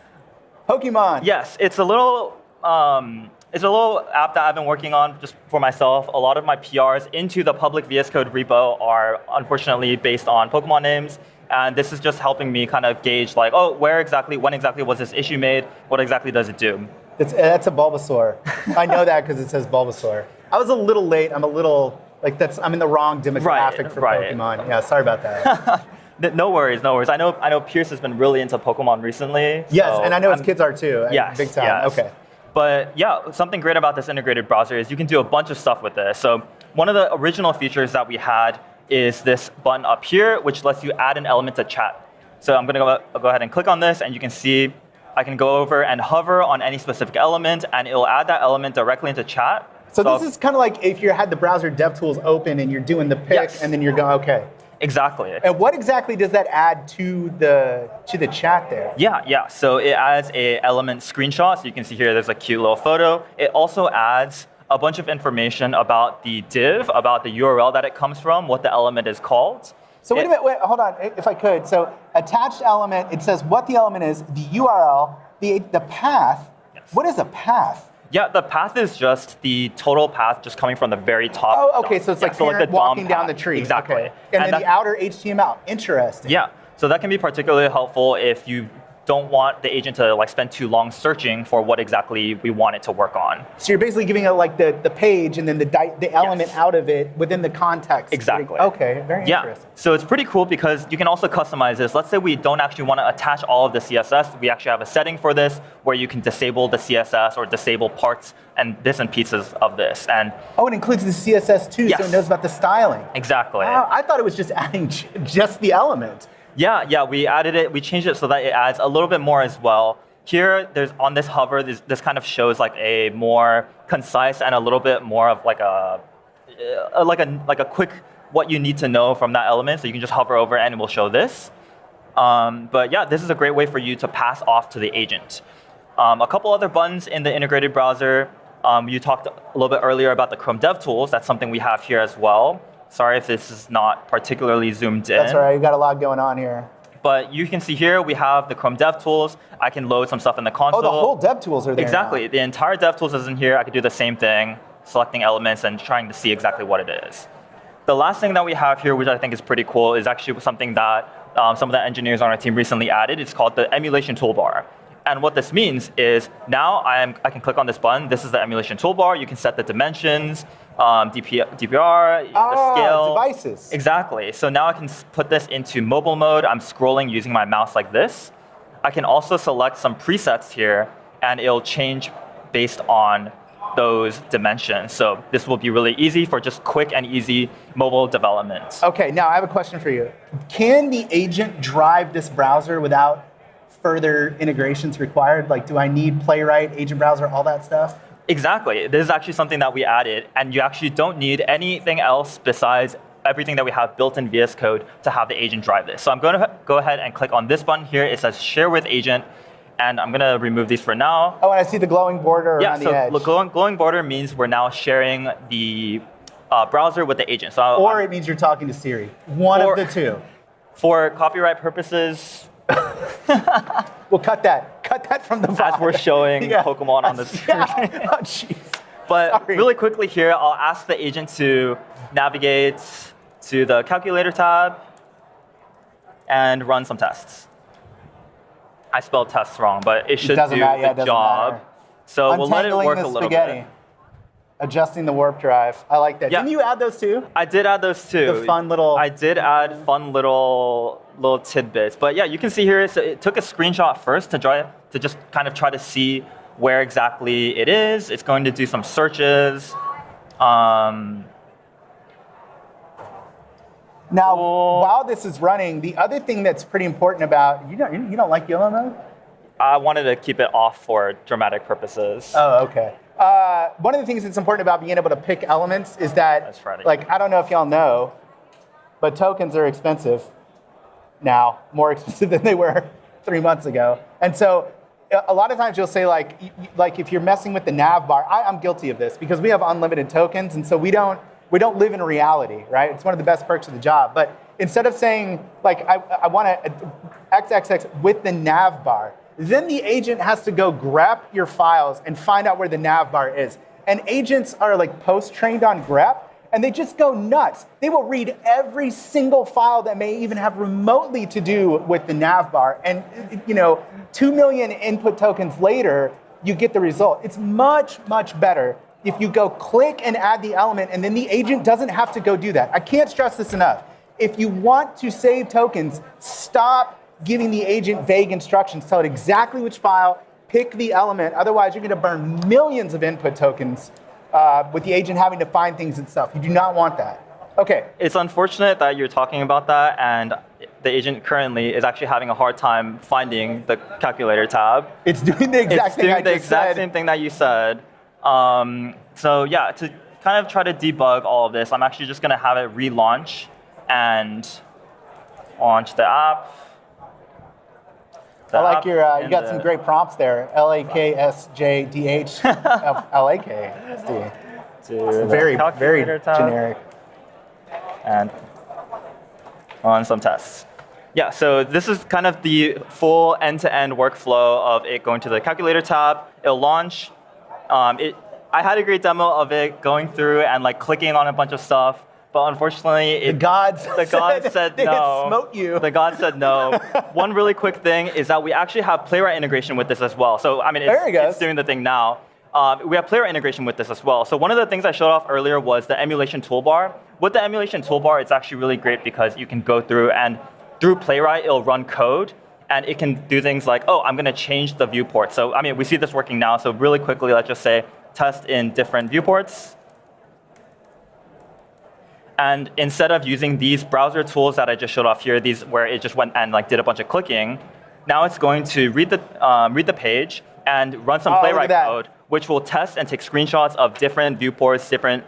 S1: Pokemon.
S10: Yes, it's a little app that I've been working on just for myself. A lot of my PRs into the public VS Code repo are unfortunately based on Pokemon names. And this is just helping me kind of gauge like, oh, when exactly was this issue made? What exactly does it do?
S1: That's a Bulbasaur. I know that because it says Bulbasaur. I was a little late. I'm in the wrong demographic for Pokemon. Yeah, sorry about that.
S10: No worries. I know Pierce has been really into Pokemon recently.
S1: Yes, and I know his kids are too.
S10: Yes,
S1: big time.
S10: Yes.
S1: Okay.
S10: But yeah, something great about this integrated browser is you can do a bunch of stuff with this. So one of the original features that we had is this button up here, which lets you add an element to chat. So I'm going to go ahead and click on this, and you can see I can go over and hover on any specific element, and it'll add that element directly into chat.
S1: So this is kind of like if you had the browser DevTools open and you're doing the pick, yes. And then you're going, okay.
S10: Exactly.
S1: And what exactly does that add to the chat there?
S10: Yeah. So it adds a element screenshot. So you can see here there's a cute little photo. It also adds a bunch of information about the div, about the URL that it comes from, what the element is called.
S1: So wait a minute, hold on, if I could. So attached element, it says what the element is, the URL, the path. Yes. What is a path?
S10: Yeah, the path is just the total path just coming from the very top.
S1: Oh, okay, so it's like the walking down the tree.
S10: Exactly.
S1: Okay. And then the outer HTML, interesting.
S10: Yeah, so that can be particularly helpful if you don't want the agent to spend too long searching for what exactly we want it to work on.
S1: So you're basically giving it the page and then the element yes. out of it within the context.
S10: Exactly.
S1: Okay, very interesting.
S10: So it's pretty cool because you can also customize this. Let's say we don't actually want to attach all of the CSS. We actually have a setting for this where you can disable the CSS or disable parts and bits and pieces of this. And
S1: it includes the CSS too, yes. So it knows about the styling.
S10: Exactly.
S1: I thought it was just adding just the element.
S10: Yeah, we added it. We changed it so that it adds a little bit more as well. Here, there's on this hover, this kind of shows like a more concise and a little bit more of like a quick what you need to know from that element. So you can just hover over and it will show this. But yeah, this is a great way for you to pass off to the agent. A couple other buttons in the integrated browser. You talked a little bit earlier about the Chrome DevTools. That's something we have here as well. Sorry if this is not particularly zoomed in.
S1: That's all right. You've got a lot going on here.
S10: But you can see here we have the Chrome DevTools. I can load some stuff in the console.
S1: Oh, the whole DevTools are there.
S10: Exactly.
S1: Now.
S10: The entire DevTools is in here. I could do the same thing, selecting elements and trying to see exactly what it is. The last thing that we have here, which I think is pretty cool, is actually something that some of the engineers on our team recently added. It's called the emulation toolbar. And what this means is now I can click on this button. This is the emulation toolbar. You can set the dimensions, DPR, the scale.
S1: Devices.
S10: Exactly. So now I can put this into mobile mode. I'm scrolling using my mouse like this. I can also select some presets here, and it'll change based on those dimensions. So this will be really easy for just quick and easy mobile development.
S1: Okay, now I have a question for you. Can the agent drive this browser without further integrations required? Like, do I need Playwright, Agent Browser, all that stuff?
S10: Exactly. This is actually something that we added, and you actually don't need anything else besides everything that we have built in VS Code to have the agent drive this. So I'm going to go ahead and click on this button here. It says Share with Agent, and I'm going to remove these for now.
S1: Oh, and I see the glowing border around the edge.
S10: Yeah, so glowing border means we're now sharing the browser with the agent. So
S1: or it means you're talking to Siri. One of the two.
S10: For copyright purposes,
S1: we'll cut that. Cut that from the VOD.
S10: As we're showing Pokemon on the screen.
S1: Yeah. Oh, jeez.
S10: But really quickly here, I'll ask the agent to navigate to the calculator tab and run some tests. I spelled tests wrong, but it should do the job. So we'll let it work a little bit.
S1: Adjusting the warp drive. I like that.
S10: Yeah.
S1: Didn't you add those too?
S10: I did add those too.
S1: The fun little.
S10: I did add fun little tidbits. But yeah, you can see here, so it took a screenshot first to just kind of try to see where exactly it is. It's going to do some searches.
S1: Now, while this is running, the other thing that's pretty important about, you don't like YOLO mode?
S10: I wanted to keep it off for dramatic purposes.
S1: Oh, okay. One of the things that's important about being able to pick elements is that, like, I don't know if y'all know, but tokens are expensive now, more expensive than they were 3 months ago. And so a lot of times you'll say, like if you're messing with the nav bar, I'm guilty of this because we have unlimited tokens, and so we don't live in reality, right? It's one of the best perks of the job. But instead of saying, like, I want to XXX with the nav bar, then the agent has to go grep your files and find out where the nav bar is. And agents are like post-trained on grep, and they just go nuts. They will read every single file that may even have remotely to do with the nav bar. And 2 million input tokens later, you get the result. It's much, much better if you go click and add the element, and then the agent doesn't have to go do that. I can't stress this enough. If you want to save tokens, stop giving the agent vague instructions. Tell it exactly which file, pick the element. Otherwise, you're going to burn millions of input tokens with the agent having to find things and stuff. You do not want that. Okay.
S10: It's unfortunate that you're talking about that, and the agent currently is actually having a hard time finding the calculator tab.
S1: It's doing the exact thing I just said.
S10: It's doing the exact same thing that you said. So yeah, to kind of try to debug all of this, I'm actually just going to have it relaunch and launch the app.
S1: I like you got some great prompts there. LAKSJDH, LAKSD. Very, very generic.
S10: And run some tests. Yeah, so this is kind of the full end-to-end workflow of it going to the calculator tab. It'll launch. I had a great demo of it going through and like clicking on a bunch of stuff, but unfortunately,
S1: the gods
S10: said no.
S1: Smote you.
S10: The gods said no. One really quick thing is that we actually have Playwright integration with this as well. So I mean, it's doing the thing now. We have Playwright integration with this as well. So one of the things I showed off earlier was the emulation toolbar. With the emulation toolbar, it's actually really great because you can go through and through Playwright, it'll run code. And it can do things like, oh, I'm going to change the viewport. So, I mean, we see this working now. So really quickly, let's just say test in different viewports. And instead of using these browser tools that I just showed off here, these where it just went and like did a bunch of clicking, now it's going to read the page and run some Playwright code, which will test and take screenshots of different viewports, different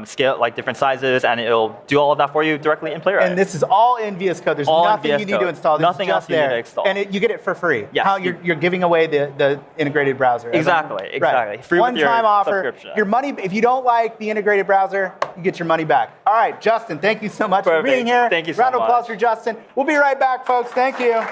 S10: scale, like different sizes, and it'll do all of that for you directly in Playwright.
S1: And this is all in VS Code. There's
S10: All in
S1: nothing
S10: VS
S1: you need to
S10: Code.
S1: install. This
S10: Nothing
S1: is
S10: else
S1: just
S10: you need
S1: there.
S10: to install.
S1: And you get it for free.
S10: Yes.
S1: You're giving away the integrated browser.
S10: Exactly.
S1: Right.
S10: Free with your
S1: One-time offer.
S10: subscription.
S1: Your money. If you don't like the integrated browser, you get your money back. All right, Justin. Thank you so much for being here.
S10: Thank you so
S1: Round of applause
S10: much.
S1: for Justin. We'll be right back, folks. Thank you.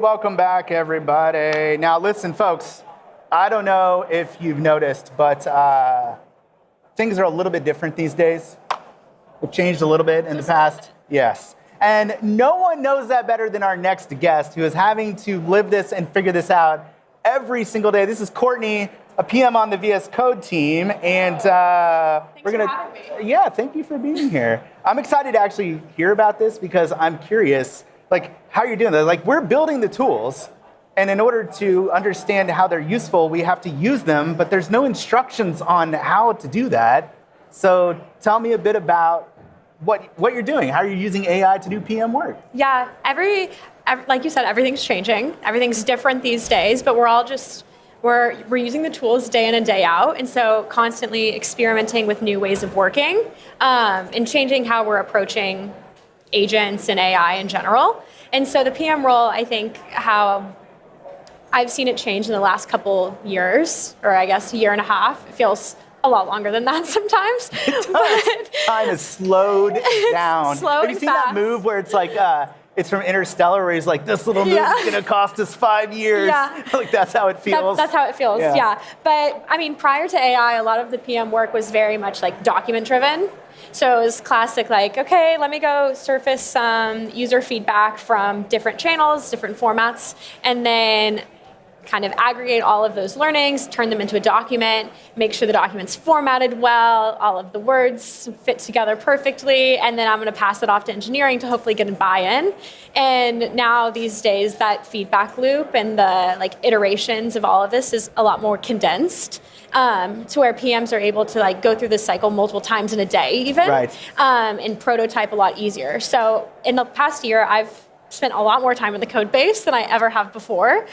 S1: Welcome back, everybody. Now, listen, folks, I don't know if you've noticed, but things are a little bit different these days. We've changed a little bit in the past. Yes. And no one knows that better than our next guest, who is having to live this and figure this out every single day. This is Courtney, a PM on the VS Code team, and we're gonna. Yeah, thank you for being here. I'm excited to actually hear about this because I'm curious, like, how you're doing that. Like, we're building the tools, and in order to understand how they're useful, we have to use them, but there's no instructions on how to do that. So tell me a bit about what you're doing. How are you using AI to do PM work?
S13: Yeah, like you said, everything's changing. Everything's different these days, but we're using the tools day in and day out, and so constantly experimenting with new ways of working and changing how we're approaching agents and AI in general. And so the PM role, I think how I've seen it change in the last couple years, or I guess a year and a half. It feels a lot longer than that sometimes.
S1: But time is slowed down. Have you seen that move where it's like, it's from Interstellar, where he's like, this little move is going to cost us 5 years.
S13: Yeah.
S1: Like, that's how it feels.
S13: That's how it feels, yeah. But, I mean, prior to AI, a lot of the PM work was very much like document-driven. So it was classic, like, okay, let me go surface some user feedback from different channels, different formats, and then kind of aggregate all of those learnings, turn them into a document, make sure the document's formatted well, all of the words fit together perfectly, and then I'm going to pass it off to engineering to hopefully get a buy-in. And now these days, that feedback loop and the iterations of all of this is a lot more condensed. To where PMs are able to go through this cycle multiple times in a day even, right. And prototype a lot easier. So in the past year, I've spent a lot more time in the code base than I ever have before,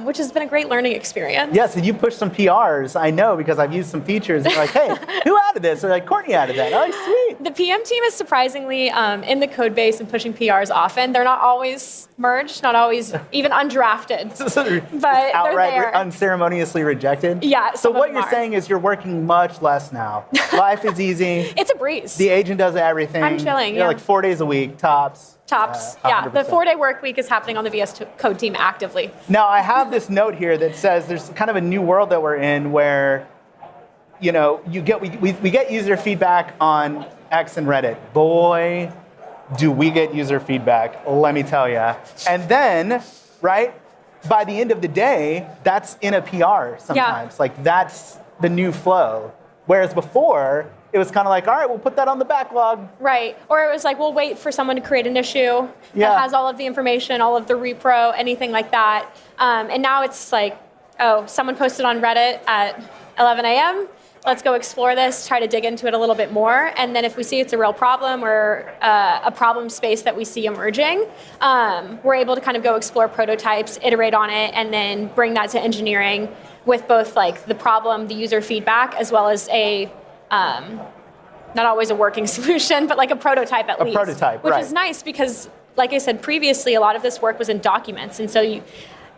S13: which has been a great learning experience.
S1: Yes, and you pushed some PRs, I know, because I've used some features. They're like, hey, who added this? They're like, Courtney added that. Oh, sweet.
S13: The PM team is surprisingly in the code base and pushing PRs often. They're not always merged, not always even undrafted, but
S1: outright,
S13: they're there.
S1: unceremoniously rejected?
S13: Yeah.
S1: So what you're saying is you're working much less now. Life is easy.
S13: It's a breeze.
S1: The agent does everything.
S13: I'm chilling,
S1: You're
S13: yeah.
S1: like 4 days a week, tops.
S13: Yeah. The 4-day work week is happening on the VS Code team actively.
S1: Now, I have this note here that says there's kind of a new world that we're in where, we get user feedback on X and Reddit. Boy, do we get user feedback, let me tell you. And then, right, by the end of the day, that's in a PR sometimes.
S13: Yeah.
S1: the new flow. Whereas before, it was kind of like, all right, we'll put that on the backlog.
S13: Right. Or it was like, we'll wait for someone to create an issue that has all of the information, all of the repro, anything like that. And now it's like, oh, someone posted on Reddit at 11 a.m. Let's go explore this, try to dig into it a little bit more. And then if we see it's a real problem or a problem space that we see emerging, we're able to kind of go explore prototypes, iterate on it, and then bring that to engineering with both like the problem, the user feedback, as well as a not always a working solution, but like a prototype at least.
S1: A prototype,
S13: which
S1: right.
S13: is nice because, like I said previously, a lot of this work was in documents. And so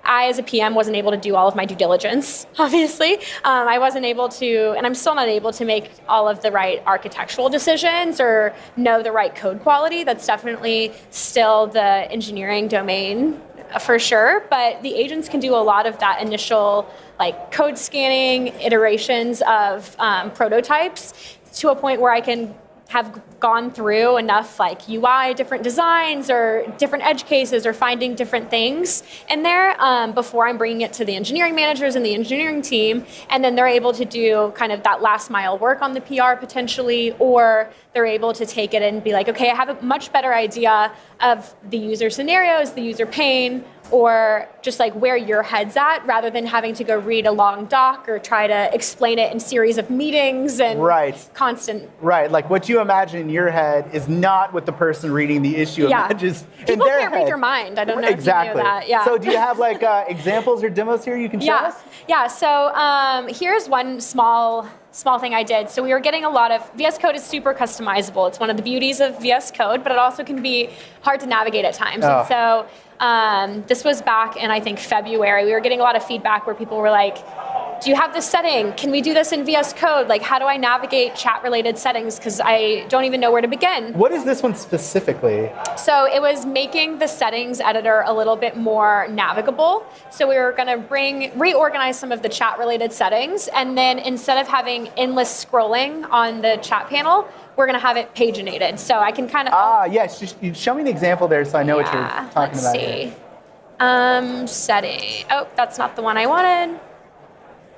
S13: I, as a PM, wasn't able to do all of my due diligence, obviously. I wasn't able to, and I'm still not able to make all of the right architectural decisions or know the right code quality. That's definitely still the engineering domain for sure. But the agents can do a lot of that initial like code scanning, iterations of prototypes to a point where I can have gone through enough like UI, different designs or different edge cases or finding different things in there before I'm bringing it to the engineering managers and the engineering team. And then they're able to do kind of that last mile work on the PR potentially, or they're able to take it and be like, okay, I have a much better idea of the user scenarios, the user pain, or just like where your head's at, rather than having to go read a long doc or try to explain it in series of meetings and constant.
S1: Right, like what you imagine in your head is not what the person reading the issue imagines in
S13: People
S1: their
S13: can't
S1: head.
S13: read your mind. I don't know
S1: Exactly.
S13: if you knew that. Yeah.
S1: So do you have like examples or demos here you can show us?
S13: Yeah, so here's one small thing I did. So we were getting a lot of, VS Code is super customizable. It's one of the beauties of VS Code, but it also can be hard to navigate at times. And so this was back in, I think, February. We were getting a lot of feedback where people were like, do you have this setting? Can we do this in VS Code? Like, how do I navigate chat-related settings? Because I don't even know where to begin.
S1: What is this one specifically?
S13: So it was making the settings editor a little bit more navigable. So we were going to reorganize some of the chat-related settings, and then instead of having endless scrolling on the chat panel, we're going to have it paginated. So I can kind of...
S1: yes. Just show me an example there so I know what you're talking about.
S13: Let's see. Setting. Oh, that's not the one I wanted.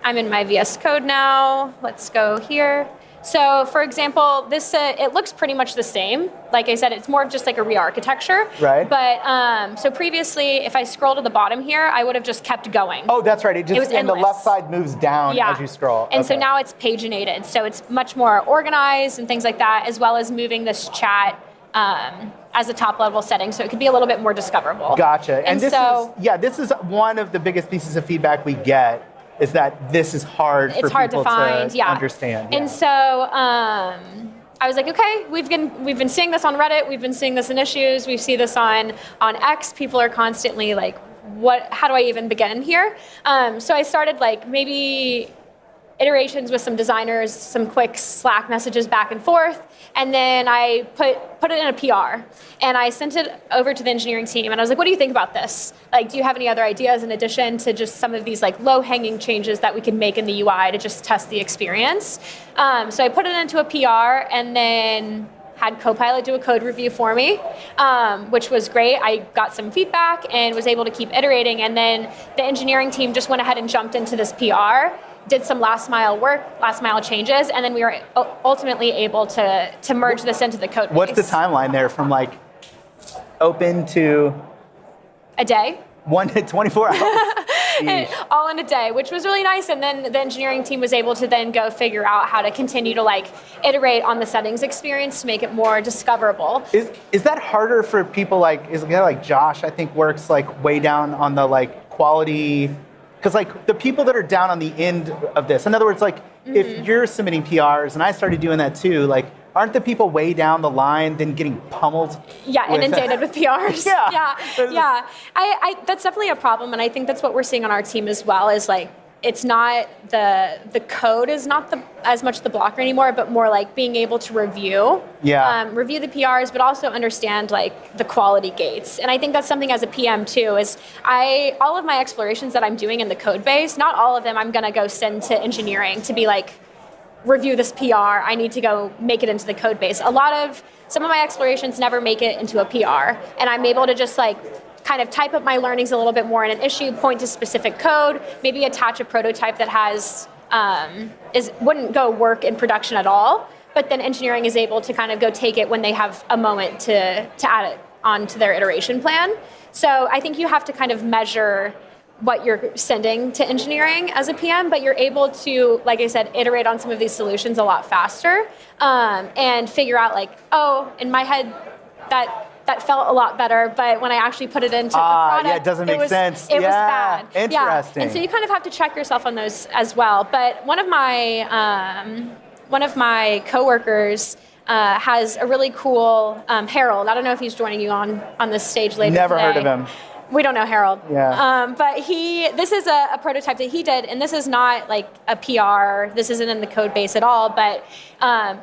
S13: I'm in my VS Code now. Let's go here. So, for example, this it looks pretty much the same. Like I said, it's more of just like a re-architecture.
S1: Right.
S13: But so previously, if I scroll to the bottom here, I would have just kept going.
S1: Oh, that's right. It
S13: was
S1: and the
S13: endless.
S1: left side moves down as you scroll.
S13: And so now it's paginated. So it's much more organized and things like that, as well as moving this chat as a top level setting. So it could be a little bit more discoverable.
S1: Gotcha. And this
S13: so,
S1: this is one of the biggest pieces of feedback we get, is that this is hard for people to understand.
S13: And so I was like, okay, we've been seeing this on Reddit, we've been seeing this in issues, we see this on X. People are constantly like, how do I even begin here? So I started like maybe iterations with some designers, some quick Slack messages back and forth, and then I put it in a PR, and I sent it over to the engineering team, and I was like, what do you think about this? Like, do you have any other ideas in addition to just some of these like low-hanging changes that we could make in the UI to just test the experience? So I put it into a PR, and then had Copilot do a code review for me, which was great. I got some feedback and was able to keep iterating, and then the engineering team just went ahead and jumped into this PR, did some last mile work, last mile changes, and then we were ultimately able to merge this into the code base.
S1: What's the timeline there from like open to
S13: a day?
S1: 1 to 24 hours.
S13: All in a day, which was really nice. And then the engineering team was able to then go figure out how to continue to like iterate on the settings experience to make it more discoverable.
S1: Is that harder for people like, is a guy like Josh, I think works like way down on the like quality? Because like the people that are down on the end of this, in other words, like if you're submitting PRs and I started doing that too, like aren't the people way down the line then getting pummeled?
S13: Yeah, inundated with PRs.
S1: Yeah.
S13: Yeah. I that's definitely a problem, and I think that's what we're seeing on our team as well, is like it's not the code is not as much the blocker anymore, but more like being able to review the PRs, but also understand like the quality gates. And I think that's something as a PM too, is all of my explorations that I'm doing in the code base, not all of them I'm gonna go send to engineering to be like, review this PR, I need to go make it into the code base. Some of my explorations never make it into a PR, and I'm able to just like kind of type up my learnings a little bit more in an issue, point to specific code, maybe attach a prototype that has wouldn't go work in production at all. But then engineering is able to kind of go take it when they have a moment to add it onto their iteration plan. So I think you have to kind of measure what you're sending to engineering as a PM, but you're able to, like I said, iterate on some of these solutions a lot faster and figure out like, oh, in my head, that felt a lot better, but when I actually put it into the product,
S1: it doesn't make sense.
S13: It was bad.
S1: Interesting.
S13: Yeah. And so you kind of have to check yourself on those as well. But one of my coworkers has a really cool Harold. I don't know if he's joining you on this stage later
S1: Never
S13: today.
S1: heard of him.
S13: We don't know Harold.
S1: Yeah.
S13: But this is a prototype that he did, and this is not like a PR. This isn't in the code base at all, but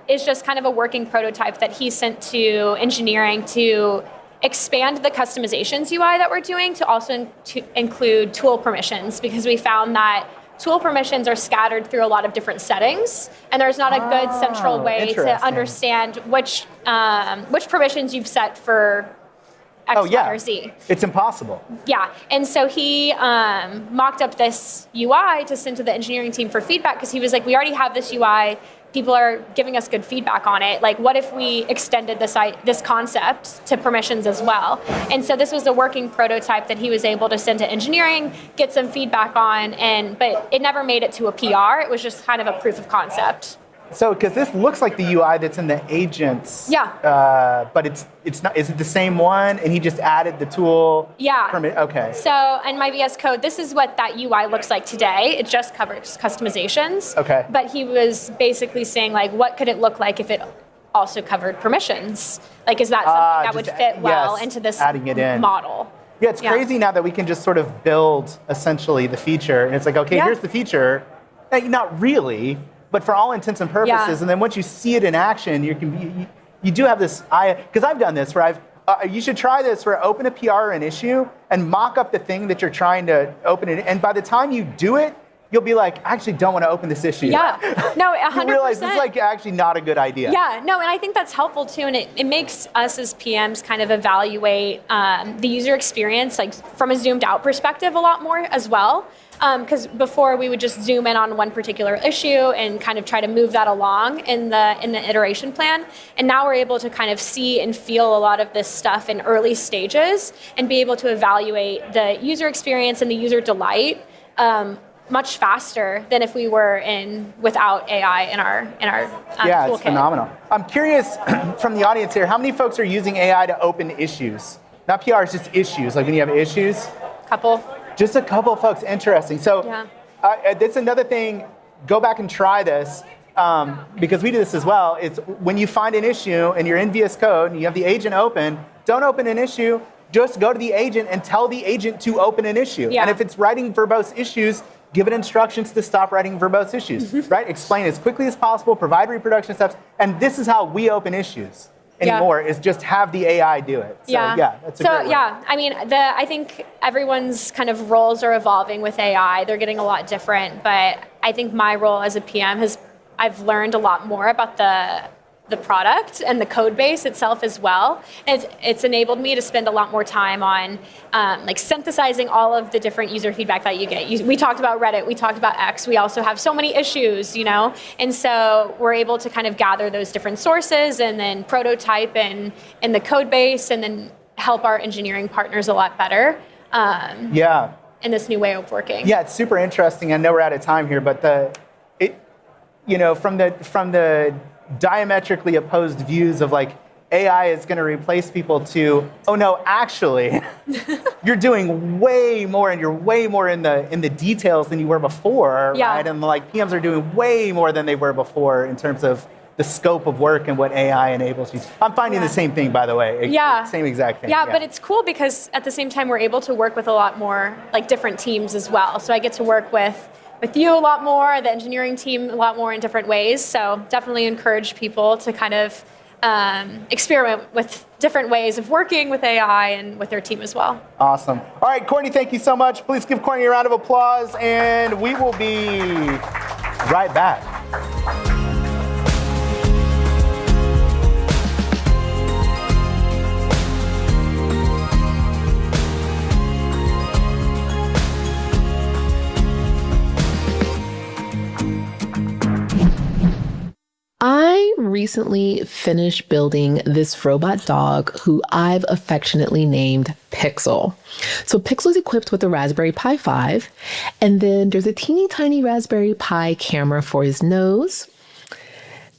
S13: it's just kind of a working prototype that he sent to engineering to expand the customizations UI that we're doing to also include tool permissions, because we found that tool permissions are scattered through a lot of different settings, and there's not a good central way to understand which permissions you've set for X, Y, or Z.
S1: It's impossible.
S13: Yeah, and so he mocked up this UI to send to the engineering team for feedback, because he was like, we already have this UI. People are giving us good feedback on it. Like, what if we extended this concept to permissions as well? And so this was a working prototype that he was able to send to engineering, get some feedback on, but it never made it to a PR. It was just kind of a proof of concept.
S1: So, because this looks like the UI that's in the agents.
S13: Yeah.
S1: But it's not. Is it the same one? And he just added the tool.
S13: Yeah.
S1: Okay.
S13: So in my VS Code, this is what that UI looks like today. It just covers customizations.
S1: Okay.
S13: But he was basically saying, like, what could it look like if it also covered permissions? Like, is that something that would fit well into this
S1: adding it in.
S13: model?
S1: Yeah, it's crazy now that we can just sort of build essentially the feature, and it's like, okay, here's the feature. Not really. But for all intents and purposes, and then once you see it in action, you do have this because I've done this where you should try this where open a PR or an issue and mock up the thing that you're trying to open it, and by the time you do it, you'll be like, I actually don't want to open this issue.
S13: Yeah, no, 100%.
S1: You realize this is like actually not a good idea.
S13: Yeah, no, and I think that's helpful too, and it makes us as PMs kind of evaluate the user experience like from a zoomed out perspective a lot more as well. Because before we would just zoom in on one particular issue and kind of try to move that along in the iteration plan, and now we're able to kind of see and feel a lot of this stuff in early stages and be able to evaluate the user experience and the user delight much faster than if we were without AI in our
S1: yeah,
S13: toolkit.
S1: It's phenomenal. I'm curious from the audience here, how many folks are using AI to open issues? Not PRs, just issues. Like when you have issues.
S13: Couple.
S1: Just a couple of folks. Interesting. So that's another thing. Go back and try this because we do this as well. It's when you find an issue and you're in VS Code and you have the agent open, don't open an issue. Just go to the agent and tell the agent to open an issue.
S13: Yeah.
S1: And if it's writing verbose issues, give it instructions to stop writing verbose issues. Right? Explain as quickly as possible. Provide reproduction steps. And this is how we open issues. Anymore is just have the AI do it. So, that's a great way.
S13: I mean, I think everyone's kind of roles are evolving with AI. They're getting a lot different, but I think my role as a PM I've learned a lot more about the product and the code base itself as well. It's enabled me to spend a lot more time on like synthesizing all of the different user feedback that you get. We talked about Reddit, we talked about X, we also have so many issues, and so we're able to kind of gather those different sources and then prototype in the code base and then help our engineering partners a lot better. In this new way of working.
S1: Yeah, it's super interesting. I know we're out of time here, but from the diametrically opposed views of like AI is going to replace people to, oh no, actually, you're doing way more and you're way more in the details than you were before, right? And like PMs are doing way more than they were before in terms of the scope of work and what AI enables you. I'm finding the same thing, by the way. Same exact thing.
S13: Yeah, but it's cool because at the same time we're able to work with a lot more like different teams as well. So I get to work with you a lot more, the engineering team a lot more in different ways. So definitely encourage people to kind of experiment with different ways of working with AI and with their team as well.
S1: Awesome. All right, Courtney, thank you so much. Please give Courtney a round of applause, and we will be right back.
S14: recently finished building this robot dog who I've affectionately named Pixel. So Pixel is equipped with a Raspberry Pi 5, and then there's a teeny tiny Raspberry Pi camera for his nose.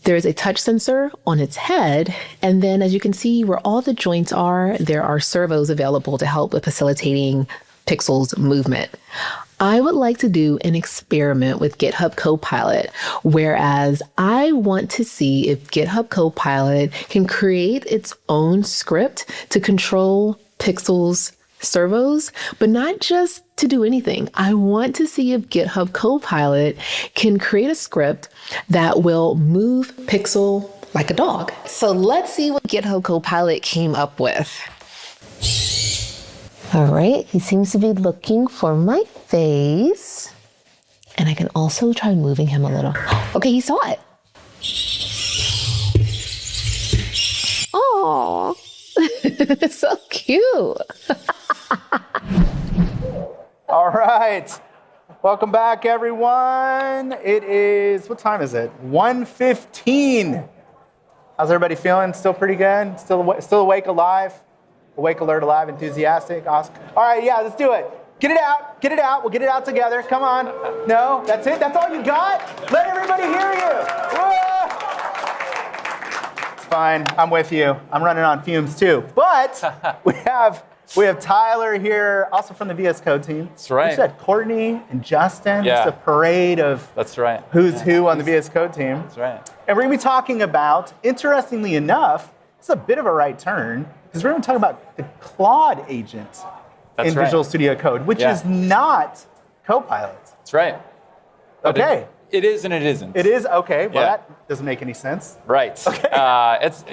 S14: There's a touch sensor on its head, and then as you can see where all the joints are, there are servos available to help with facilitating Pixel's movement. I would like to do an experiment with GitHub Copilot, whereas I want to see if GitHub Copilot can create its own script to control Pixel's servos, but not just to do anything. I want to see if GitHub Copilot can create a script that will move Pixel like a dog. So let's see what GitHub Copilot came up with. All right, he seems to be looking for my face. And I can also try moving him a little. Okay, he saw it. Oh, so cute.
S1: All right. Welcome back, everyone. It is, what time is it? 1:15. How's everybody feeling? Still pretty good? Still awake, alive? Awake, alert, alive, enthusiastic, awesome. All right, yeah, let's do it. Get it out, get it out. We'll get it out together. Come on. No, that's it? That's all you got? Let everybody hear you. Whoa. It's fine, I'm with you. I'm running on fumes too. But we have Tyler here, also from the VS Code team.
S15: That's right.
S1: You said Courtney and Justin.
S15: Yeah.
S1: It's a parade of who's who on the VS Code team.
S15: That's right.
S1: And we're going to be talking about, interestingly enough, it's a bit of a right turn, because we're going to talk about the Claude agent in Visual Studio Code, which is not Copilot.
S15: That's right.
S1: Okay.
S15: It is and it isn't.
S1: It is? Okay. Well, that doesn't make any sense.
S15: Right. Okay. It's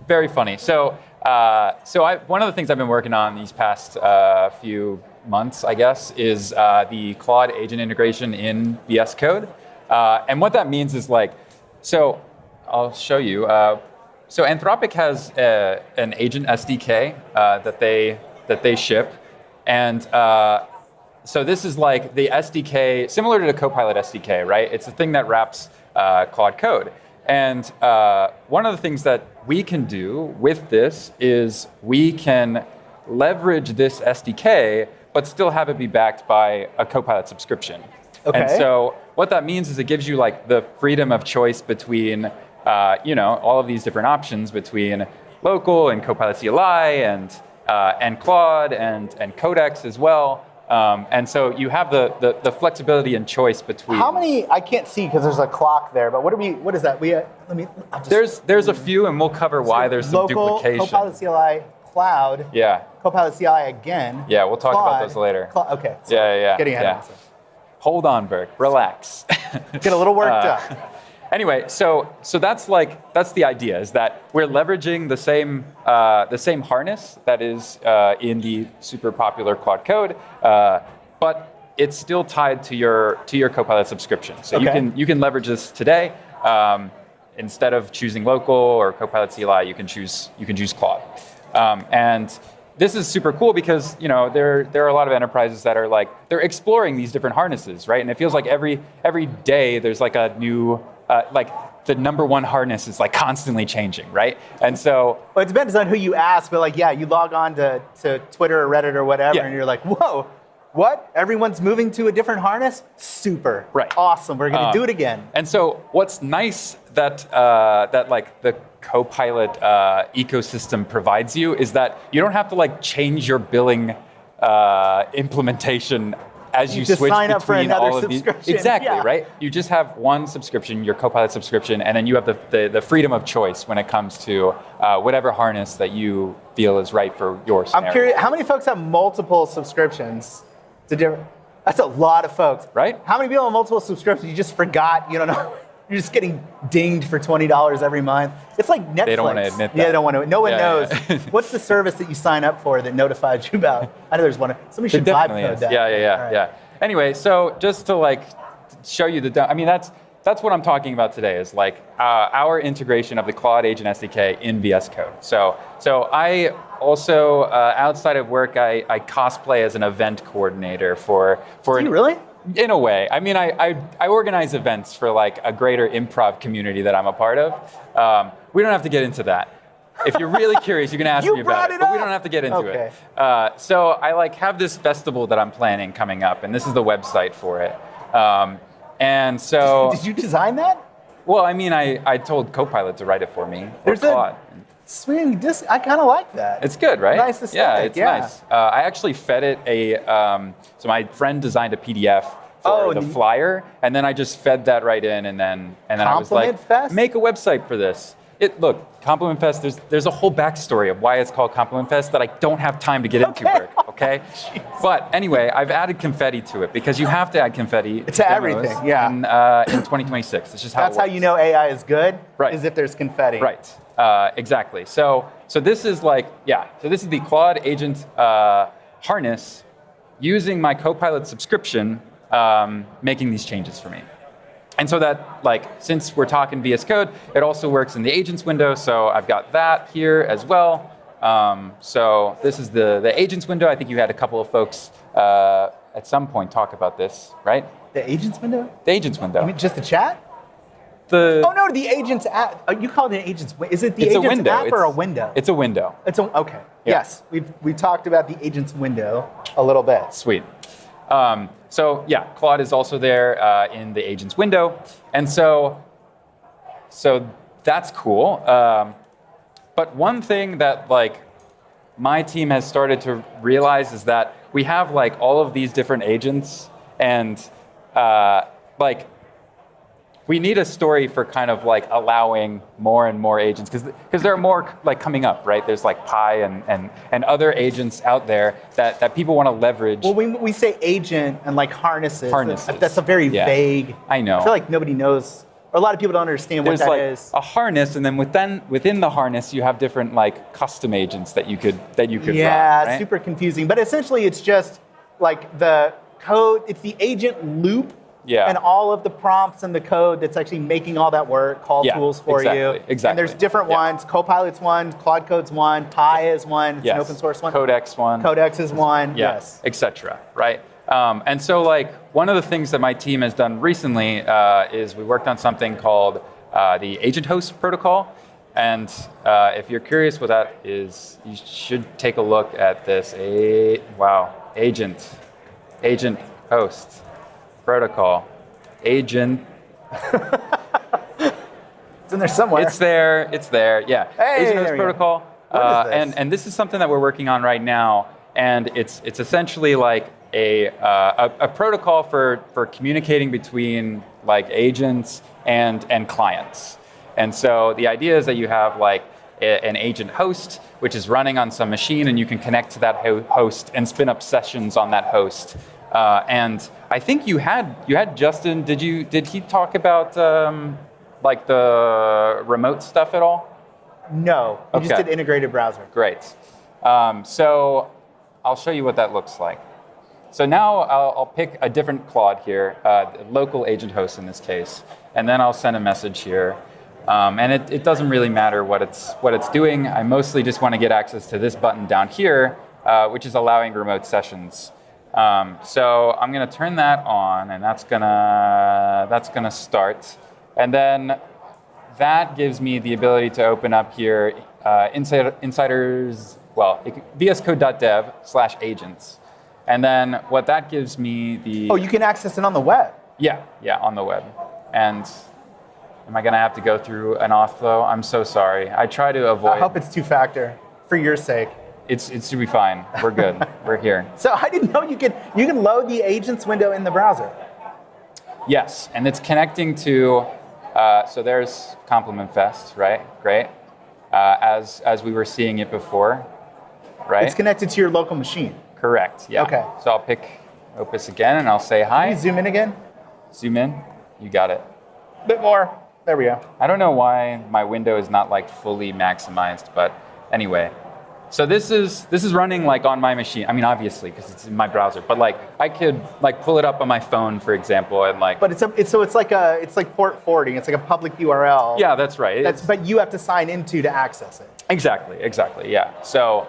S15: very funny. So one of the things I've been working on these past few months, I guess, is the Claude agent integration in VS Code. And what that means is so I'll show you. So Anthropic has an agent SDK that they ship, and so this is like the SDK, similar to the Copilot SDK, right? It's the thing that wraps Claude Code. And one of the things that we can do with this is we can leverage this SDK, but still have it be backed by a Copilot subscription.
S1: Okay.
S15: And so what that means is it gives you the freedom of choice between all of these different options between local and Copilot CLI and Claude and Codex as well. And so you have the flexibility and choice between.
S1: How many? I can't see because there's a clock there. But what is that?
S15: There's a few, and we'll cover why there's some
S1: local,
S15: duplication.
S1: Copilot CLI Cloud.
S15: Yeah.
S1: Copilot CLI again.
S15: Yeah, we'll talk
S1: Claude,
S15: about those later.
S1: Okay.
S15: So yeah.
S1: Getting ahead of myself.
S15: Hold on, Bert. Relax.
S1: Get a little worked up.
S15: Anyway, so that's the idea, is that we're leveraging the same harness that is in the super popular Claude Code, but it's still tied to your Copilot subscription. So you can leverage this today. Instead of choosing local or Copilot CLI, you can choose Claude. And this is super cool because there are a lot of enterprises that are they're exploring these different harnesses, right? And it feels like every day there's a new the number one harness is constantly changing, right? And so
S1: well, it depends on who you ask, but you log on to Twitter or Reddit or whatever, and you're like, whoa, what? Everyone's moving to a different harness? Super.
S15: Right.
S1: Awesome. We're going to do it again.
S15: And so what's nice that the Copilot ecosystem provides you is that you don't have to change your billing implementation as you
S1: just
S15: switch
S1: sign up for
S15: between
S1: another
S15: all of these.
S1: subscription.
S15: Exactly,
S1: Yeah.
S15: right? You just have one subscription, your Copilot subscription, and then you have the freedom of choice when it comes to whatever harness that you feel is right for your scenario.
S1: I'm curious, how many folks have multiple subscriptions to different? That's a lot of folks.
S15: Right?
S1: How many people have multiple subscriptions? You just forgot, you don't know. You're just getting dinged for $20 every month. It's like Netflix.
S15: They don't want to admit that.
S1: Yeah, they don't want to. No one knows.
S15: Yeah.
S1: What's the service that you sign up for that notifies you about? I know there's one. Somebody should vibe code that.
S15: Yeah. Anyway, so just to show you that's what I'm talking about today is our integration of the Claude Agent SDK in VS Code. So I also outside of work I cosplay as an event coordinator for.
S1: Do you really?
S15: In a way. I mean, I organize events for like a greater improv community that I'm a part of. We don't have to get into that. If you're really curious, you can ask me about it, but we don't have to get into it. So I like have this festival that I'm planning coming up, and this is the website for it. And so...
S1: Did you design that?
S15: Well, I mean, I told Copilot to write it for me. There's Claude.
S1: Sweet, I kind of like that.
S15: It's good, right?
S1: Nice aesthetic,
S15: yeah, it's nice. I actually fed it so my friend designed a PDF for the flyer, and then I just fed that right in, and then I was like, make a website for this. Look, Compliment Fest, there's a whole backstory of why it's called Compliment Fest that I don't have time to get into, Rick, okay? But anyway, I've added confetti to it because you have to add confetti
S1: to everything,
S15: in 2026. It's just how
S1: That's how you know AI is good,
S15: right?
S1: Is if there's confetti.
S15: Right, exactly. So this is like, so this is the Claude agent harness using my Copilot subscription, making these changes for me. And so that, like, since we're talking VS Code, it also works in the agents window. So I've got that here as well. So this is the agents window. I think you had a couple of folks at some point talk about this, right?
S1: The agents window?
S15: The agents window.
S1: You mean just the chat?
S15: Oh
S1: no, the agents app. You call it an agents. Is it the agents app or a window?
S15: It's a window.
S1: Okay. Yeah. Yes, we talked about the agents window a little bit.
S15: Sweet. So yeah, Claude is also there in the agents window, and so that's cool. But one thing that like my team has started to realize is that we have like all of these different agents, and like we need a story for kind of like allowing more and more agents, because there are more like coming up, right? There's like Pi and other agents out there that people want to leverage.
S1: Well, we say agent and like harnesses. That's a very vague.
S15: I know.
S1: I feel like nobody knows, or a lot of people don't understand what that is.
S15: A harness, and then within the harness you have different like custom agents that you could run.
S1: Yeah,
S15: right?
S1: super confusing. But essentially, it's just like the code. It's the agent loop.
S15: Yeah.
S1: And all of the prompts and the code that's actually making all that work, call tools for you.
S15: Exactly.
S1: And there's different ones. Copilot's one, Claude Code's one, Pi is one, it's an open source one.
S15: Codex one.
S1: Codex is one, yes.
S15: Etc. Right? And so like one of the things that my team has done recently is we worked on something called the agent host protocol. And if you're curious what that is, you should take a look at this. Agent host protocol. Agent.
S1: It's in there somewhere.
S15: It's there. Yeah.
S1: Hey,
S15: Agent host protocol.
S1: What is this?
S15: And this is something that we're working on right now. And it's essentially like a protocol for communicating between like agents and clients. And so the idea is that you have like an agent host, which is running on some machine, and you can connect to that host and spin up sessions on that host. And I think you had Justin. Did he talk about like the remote stuff at all?
S1: No, he just did integrated browser.
S15: Great. So I'll show you what that looks like. So now I'll pick a different Claude here, local agent host in this case, and then I'll send a message here. And it doesn't really matter what it's doing. I mostly just want to get access to this button down here, which is allowing remote sessions. So I'm going to turn that on, and that's gonna start, and then that gives me the ability to open up here insiders. VSCode.dev/agents, and then what that gives me
S1: you can access it on the web.
S15: Yeah, on the web. And am I going to have to go through an auth flow? I'm so sorry. I try to avoid.
S1: I hope it's two-factor for your sake.
S15: It's to be fine. We're good. We're here.
S1: So I didn't know you can load the agents window in the browser.
S15: Yes, and it's connecting to. So there's Compliment Fest, right? Great. As we were seeing it before, right?
S1: It's connected to your local machine.
S15: Correct. Yeah.
S1: Okay.
S15: So I'll pick Opus again, and I'll say hi.
S1: Can you zoom in again?
S15: Zoom in. You got it.
S1: A bit more. There we go.
S15: I don't know why my window is not like fully maximized, but anyway. So this is running like on my machine. I mean, obviously, because it's in my browser. But like, I could like pull it up on my phone, for example, and like.
S1: But it's like port forwarding. It's like a public URL.
S15: Yeah, that's right.
S1: But you have to sign into to access it.
S15: Exactly. Yeah. So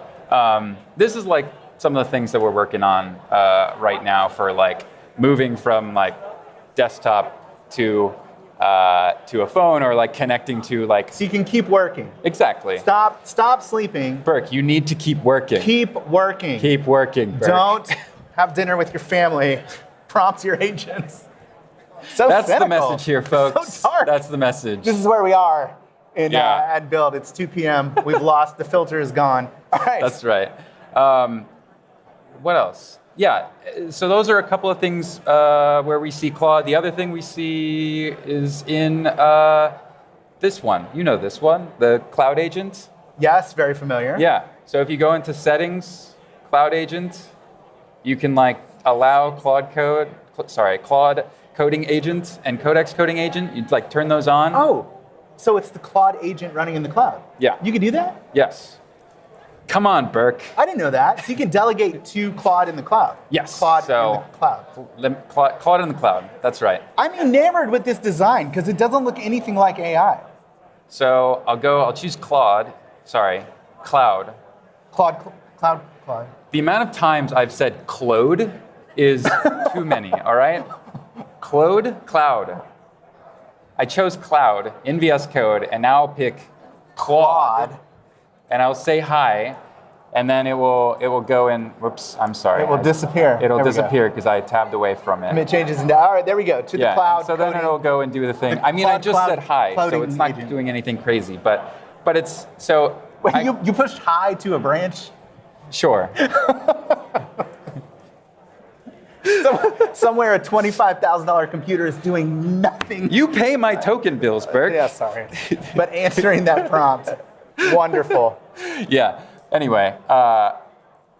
S15: this is like some of the things that we're working on right now for like moving from like desktop to a phone, or like connecting to like.
S1: So you can keep working.
S15: Exactly.
S1: Stop sleeping.
S15: Burke, you need to keep working.
S1: Keep working.
S15: Keep working, Burke.
S1: Don't have dinner with your family. Prompt your agents. So
S15: That's
S1: cynical.
S15: the message here, folks.
S1: So dark.
S15: That's the message.
S1: This is where we are at Build. It's 2 p.m. We've lost. The filter is gone. All right.
S15: That's right. What else? Yeah, so those are a couple of things where we see Claude. The other thing we see is in this one. You know this one, the Cloud Agent.
S1: Yes, very familiar.
S15: Yeah, so if you go into Settings, Cloud Agent, you can like allow Claude Coding Agent and Codex Coding Agent. You'd like turn those on.
S1: Oh, so it's the Claude agent running in the cloud.
S15: Yeah.
S1: You can do that?
S15: Yes. Come on, Burke.
S1: I didn't know that. So you can delegate to Claude in the cloud.
S15: Yes.
S1: Claude in the cloud.
S15: Claude in the cloud. That's right.
S1: I'm enamored with this design because it doesn't look anything like AI.
S15: So I'll choose Claude. Sorry, Cloud.
S1: Cloud.
S15: The amount of times I've said Claude is too many, all right? Cloud. I chose Cloud in VS Code, and now I'll pick Claude. And I'll say hi, and then it will go in. Whoops, I'm sorry.
S1: It will disappear.
S15: It'll disappear because I tabbed away from it.
S1: And it changes into, all right, there we go, to the cloud.
S15: So then it'll go and do the thing. I mean, I just said hi, so it's not doing anything crazy, but it's, so.
S1: Wait, you pushed hi to a branch?
S15: Sure.
S1: Somewhere a $25,000 computer is doing nothing.
S15: You pay my token bills, Burke.
S1: Yeah, sorry. But answering that prompt, wonderful.
S15: Yeah. Anyway,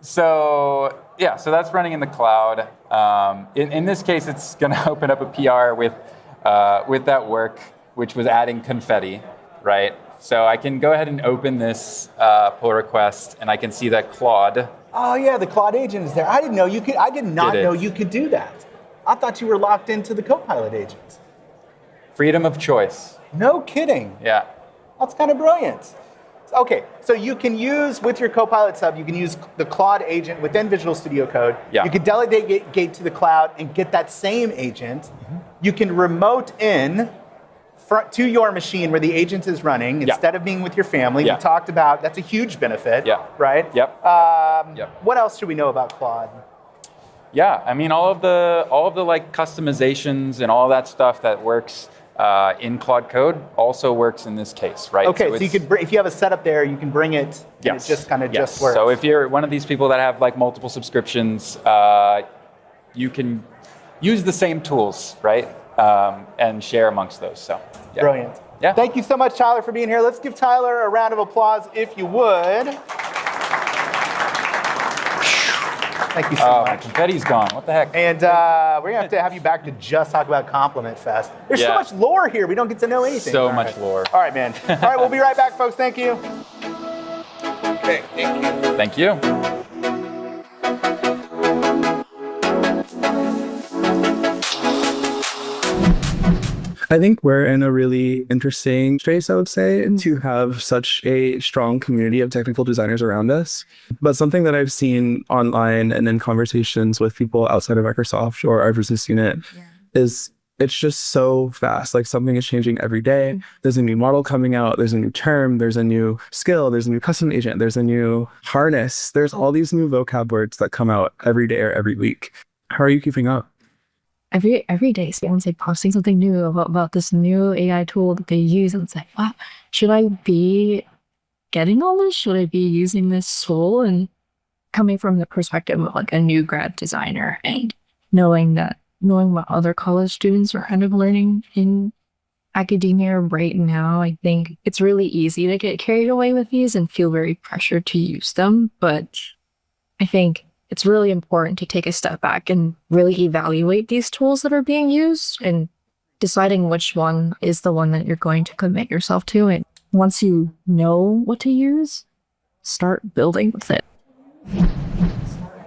S15: so that's running in the cloud. In this case, it's going to open up a PR with that work, which was adding confetti, right? So I can go ahead and open this pull request, and I can see that Claude.
S1: Oh yeah, the Claude agent is there. I didn't know you could. I did not know you could do that. I thought you were locked into the Copilot agents.
S15: Freedom of choice.
S1: No kidding.
S15: Yeah.
S1: That's kind of brilliant. Okay, so you can use, with your Copilot sub, you can use the Claude agent within Visual Studio Code.
S15: Yeah.
S1: You can delegate to the cloud and get that same agent. Mm-hmm. You can remote in to your machine where the agent is running instead of being with your family.
S15: Yeah.
S1: We talked about, that's a huge benefit, right?
S15: Yep.
S1: What else should we know about Claude?
S15: Yeah, I mean, all of the like customizations and all that stuff that works in Claude Code also works in this case, right?
S1: Okay, so you could if you have a setup there, you can bring it. And it just kind of just works.
S15: So if you're one of these people that have like multiple subscriptions, you can use the same tools, right? And share amongst those. So
S1: brilliant.
S15: Yeah.
S1: Thank you so much, Tyler, for being here. Let's give Tyler a round of applause, if you would. Thank you so much.
S15: My confetti's gone. What the heck?
S1: And we're going to have you back to just talk about Compliment Fest. There's so much lore here. We don't get to know anything.
S15: So much lore.
S1: All right, man. All right, we'll be right back, folks. Thank you.
S25: Okay, thank you.
S15: Thank you.
S12: I think we're in a really interesting space, I would say, to have such a strong community of technical designers around us. But something that I've seen online and in conversations with people outside of Microsoft or our business unit is it's just so fast. Like something is changing every day. There's a new model coming out. There's a new term. There's a new skill. There's a new custom agent. There's a new harness. There's all these new vocab words that come out every day or every week. How are you keeping up?
S16: Every day someone's like posting something new about this new AI tool that they use, and it's like, wow, should I be getting all this? Should I be using this tool? And coming from the perspective of like a new grad designer and knowing what other college students are kind of learning in academia right now, I think it's really easy to get carried away with these and feel very pressured to use them. But I think it's really important to take a step back and really evaluate these tools that are being used and deciding which one is the one that you're going to commit yourself to. And once you know what to use, start building with it.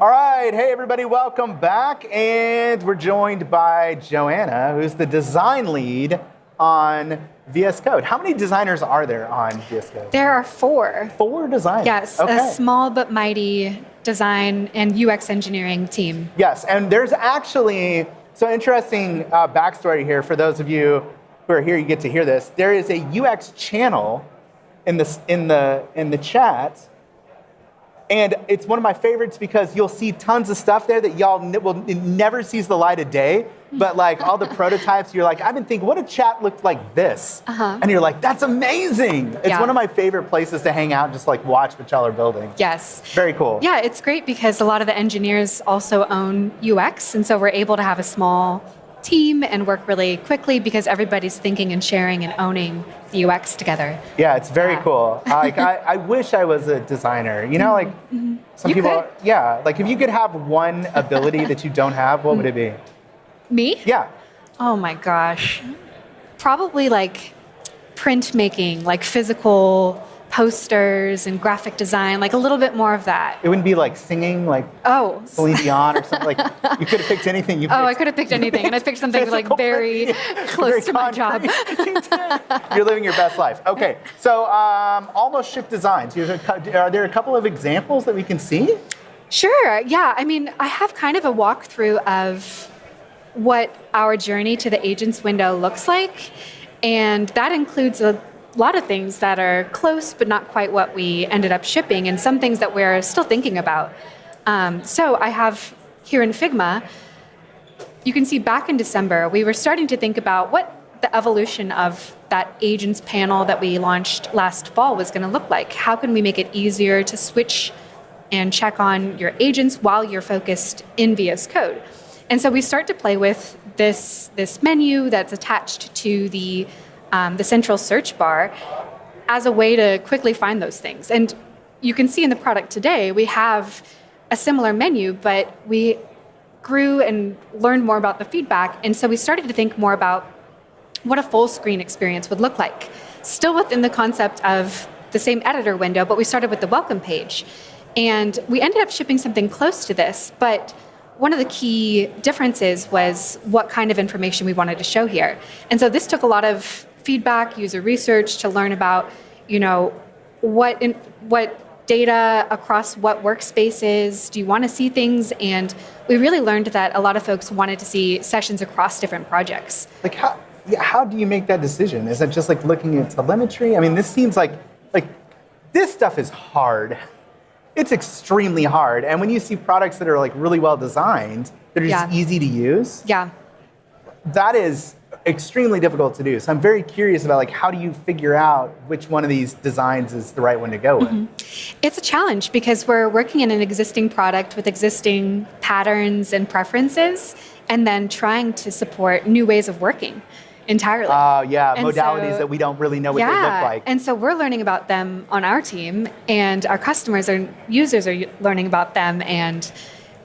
S1: All right. Hey, everybody. Welcome back. And we're joined by Joanna, who's the design lead on VS Code. How many designers are there on VS Code?
S17: There are 4.
S1: 4 designers?
S17: Yes,
S1: okay.
S17: A small but mighty design and UX engineering team.
S1: Yes, and there's actually So interesting backstory here for those of you who are here. You get to hear this. There is a UX channel in the chat, and it's one of my favorites because you'll see tons of stuff there that y'all it never sees the light of day. But like all the prototypes, you're like, I've been thinking, what if chat looked like this? And you're like, that's amazing. It's one of my favorite places to hang out and just like watch what y'all are building.
S4: Yes.
S1: Very cool.
S4: Yeah, it's great because a lot of the engineers also own UX, and so we're able to have a small team and work really quickly because everybody's thinking and sharing and owning the UX together.
S1: Yeah, it's very cool. Like I wish I was a designer. You know, like some people. Yeah, like if you could have one ability that you don't have, what would it be?
S4: Me?
S1: Yeah.
S4: Oh my gosh. Probably like printmaking, like physical posters and graphic design, like a little bit more of that.
S1: It wouldn't be like singing, like Celine Dion or something. Like you could have picked anything.
S4: I could have picked anything, and I picked something like very close to my job.
S1: You're living your best life. Okay, so almost shipped designs. Are there a couple of examples that we can see?
S4: Sure. Yeah. I mean, I have kind of a walkthrough of what our journey to the agents window looks like, and that includes a lot of things that are close but not quite what we ended up shipping, and some things that we're still thinking about. So I have here in Figma, you can see back in December, we were starting to think about what the evolution of that agents panel that we launched last fall was going to look like. How can we make it easier to switch and check on your agents while you're focused in VS Code? And so we start to play with this menu that's attached to the central search bar as a way to quickly find those things. And you can see in the product today, we have a similar menu, but we grew and learned more about the feedback. And so we started to think more about what a full screen experience would look like. Still within the concept of the same editor window, but we started with the welcome page. And we ended up shipping something close to this, but one of the key differences was what kind of information we wanted to show here. And so this took a lot of feedback, user research to learn about, what data across what workspaces do you want to see things, and we really learned that a lot of folks wanted to see sessions across different projects.
S1: Like how do you make that decision? Is it just like looking at telemetry? I mean, this seems like this stuff is hard. It's extremely hard. And when you see products that are like really well designed, that are just easy to use, that is extremely difficult to do. So I'm very curious about like how do you figure out which one of these designs is the right one to go with?
S4: It's a challenge because we're working in an existing product with existing patterns and preferences, and then trying to support new ways of working entirely.
S1: Modalities that we don't really know what they look like.
S4: And so we're learning about them on our team, and our customers or users are learning about them, and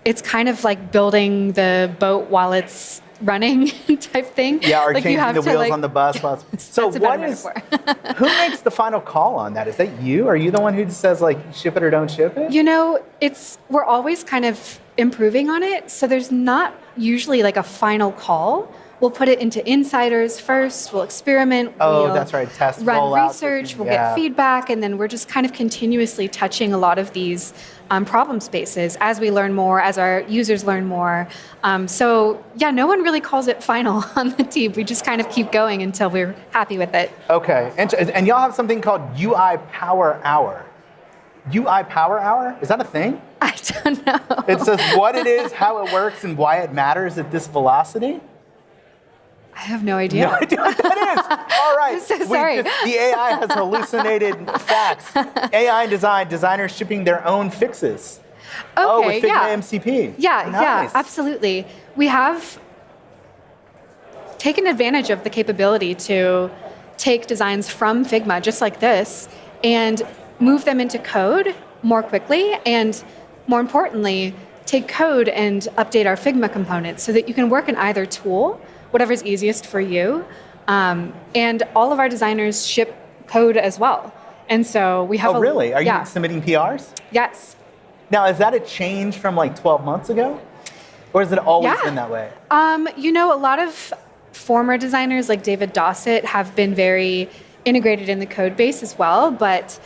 S4: it's kind of like building the boat while it's running type thing.
S1: Yeah, or
S4: like
S1: changing the wheels on the bus. So who makes the final call on that? Is that you? Are you the one who says like ship it or don't ship it?
S4: We're always kind of improving on it, so there's not usually like a final call. We'll put it into insiders first, we'll experiment,
S1: that's right, test,
S4: run research, we'll get feedback, and then we're just kind of continuously touching a lot of these problem spaces as we learn more, as our users learn more. No one really calls it final on the team. We just kind of keep going until we're happy with it.
S1: Okay, and y'all have something called UI Power Hour. UI Power Hour? Is that a thing?
S4: I don't know.
S1: It says what it is, how it works, and why it matters at this velocity?
S4: I have no idea.
S1: No idea what that is. All right.
S4: I'm so sorry.
S1: The AI has hallucinated facts. AI and designers shipping their own fixes.
S4: Okay,
S1: with Figma MCP.
S4: Yeah, absolutely. We have taken advantage of the capability to take designs from Figma, just like this, and move them into code more quickly, and more importantly, take code and update our Figma components so that you can work in either tool, whatever's easiest for you. And all of our designers ship code as well. And so we have
S1: really? Are you submitting PRs?
S4: Yes.
S1: Now, is that a change from like 12 months ago? Or has it always been that way?
S4: A lot of former designers like David Dossett have been very integrated in the code base as well. But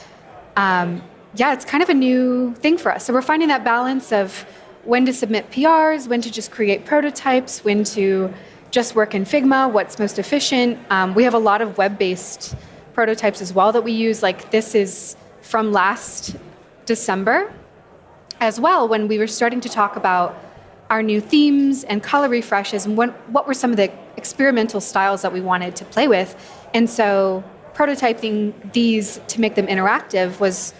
S4: it's kind of a new thing for us. So we're finding that balance of when to submit PRs, when to just create prototypes, when to just work in Figma, what's most efficient. We have a lot of web-based prototypes as well that we use. Like this is from last December as well, when we were starting to talk about our new themes and color refreshes and what were some of the experimental styles that we wanted to play with. And so prototyping these to make them interactive was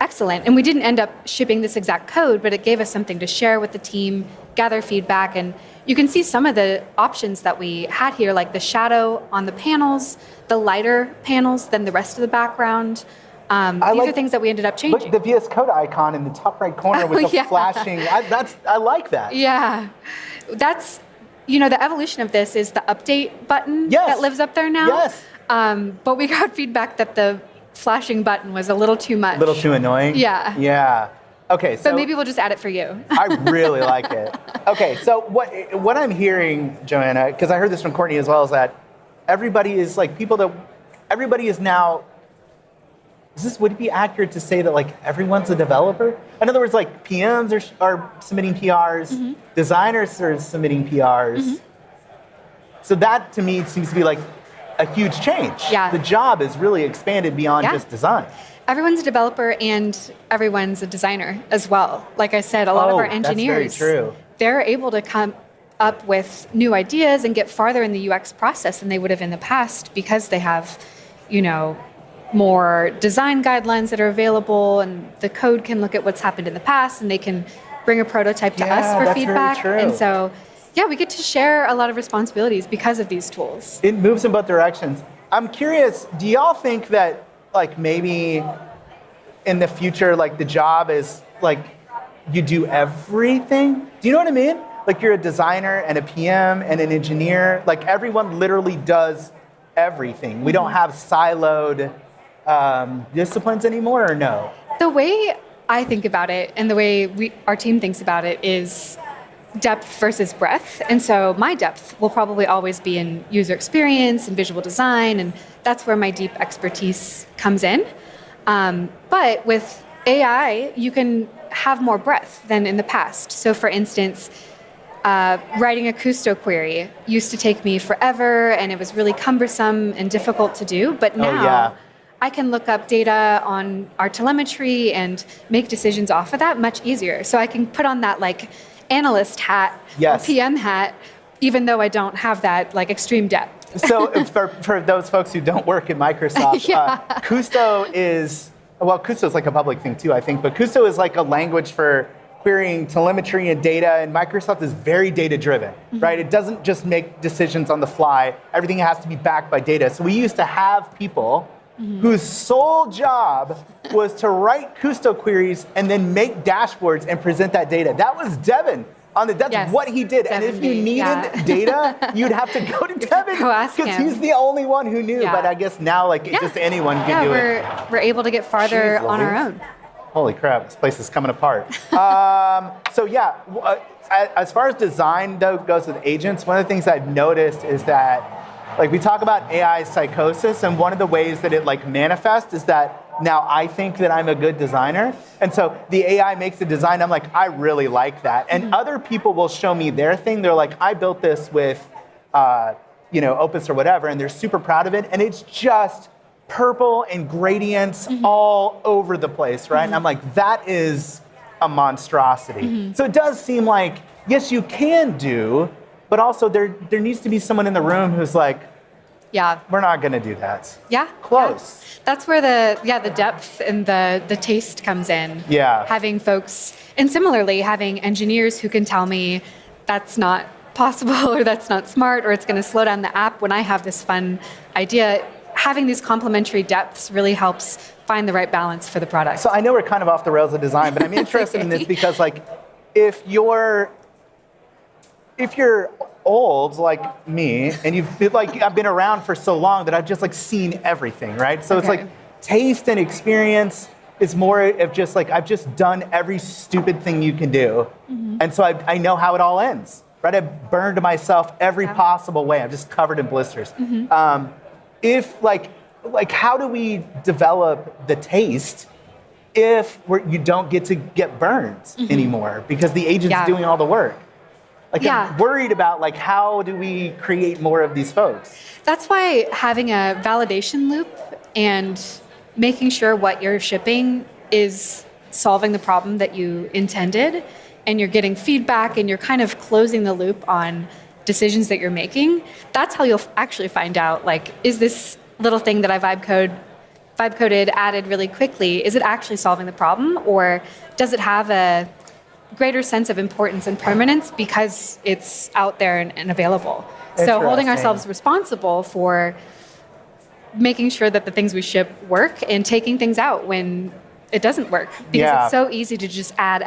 S4: excellent. And we didn't end up shipping this exact code, but it gave us something to share with the team, gather feedback. And you can see some of the options that we had here, like the shadow on the panels, the lighter panels than the rest of the background. These are things that we ended up changing.
S1: Look, the VS Code icon in the top right corner with the flashing. I like that.
S4: Yeah. That's, the evolution of this is the update button that lives up there now.
S1: Yes.
S4: But we got feedback that the flashing button was a little too much.
S1: A little too annoying?
S4: Yeah.
S1: Yeah. Okay, so
S4: maybe we'll just add it for you.
S1: I really like it. Okay, so what I'm hearing, Joanna, because I heard this from Courtney as well, is that everybody is everybody is now, would it be accurate to say that like everyone's a developer? In other words, like PMs are submitting PRs, designers are submitting PRs. So that to me seems to be like a huge change.
S4: Yeah.
S1: The job is really expanded beyond just design.
S4: Everyone's a developer and everyone's a designer as well. Like I said, a lot of our engineers,
S1: that's very true.
S4: They're able to come up with new ideas and get farther in the UX process than they would have in the past because they have, more design guidelines that are available, and the code can look at what's happened in the past, and they can bring a prototype to us for
S1: that's
S4: feedback.
S1: very true.
S4: And so, we get to share a lot of responsibilities because of these tools.
S1: It moves in both directions. I'm curious, do y'all think that like maybe in the future, like the job is like you do everything? Do you know what I mean? Like you're a designer and a PM and an engineer. Like everyone literally does everything. We don't have siloed disciplines anymore, or no?
S4: The way I think about it and the way our team thinks about it is depth versus breadth. And so my depth will probably always be in user experience and visual design, and that's where my deep expertise comes in. But with AI, you can have more breadth than in the past. So for instance, writing a Kusto query used to take me forever, and it was really cumbersome and difficult to do. But now I can look up data on our telemetry and make decisions off of that much easier. So I can put on that like analyst hat or PM hat, even though I don't have that like extreme depth.
S1: So for those folks who don't work at Microsoft, Kusto is like a public thing too, I think, but Kusto is like a language for querying telemetry and data, and Microsoft is very data-driven, right? It doesn't just make decisions on the fly. Everything has to be backed by data. So we used to have people whose sole job was to write Kusto queries and then make dashboards and present that data. That was Devin. That's what he did. And if you needed data, you'd have to go to Devin because he's the only one who knew. But I guess now, just anyone can do it.
S4: We're able to get farther on our own.
S1: Holy crap, this place is coming apart. As far as design though goes with agents, one of the things I've noticed is that we talk about AI psychosis, and one of the ways that it manifests is that now I think that I'm a good designer. And so the AI makes the design, I'm like, I really like that. And other people will show me their thing. They're like, I built this with Opus or whatever, and they're super proud of it. And it's just purple and gradients all over the place, right? And I'm like, that is a monstrosity. So it does seem like, yes, you can do, but also there needs to be someone in the room who's like, we're not going to do that. Close.
S4: Yeah. That's where the depth and the taste comes in.
S1: Yeah.
S4: Having folks, and similarly, having engineers who can tell me that's not possible or that's not smart or it's going to slow down the app when I have this fun idea. Having these complementary depths really helps find the right balance for the product.
S1: So I know we're kind of off the rails of design, but I'm interested in this because if you're old like me and I've been around for so long that I've just seen everything, right? So it's taste and experience is more of just I've just done every stupid thing you can do. And so I know how it all ends, right? I burned myself every possible way. I'm just covered in blisters. How do we develop the taste you don't get to get burned anymore because the agent's doing all the work. Like I'm worried about like how do we create more of these folks?
S4: That's why having a validation loop and making sure what you're shipping is solving the problem that you intended, and you're getting feedback and you're kind of closing the loop on decisions that you're making. That's how you'll actually find out, like, is this little thing that I vibe coded, added really quickly, is it actually solving the problem, or does it have a greater sense of importance and permanence because it's out there and available? So holding ourselves responsible for making sure that the things we ship work and taking things out when it doesn't work, because it's so easy to just add.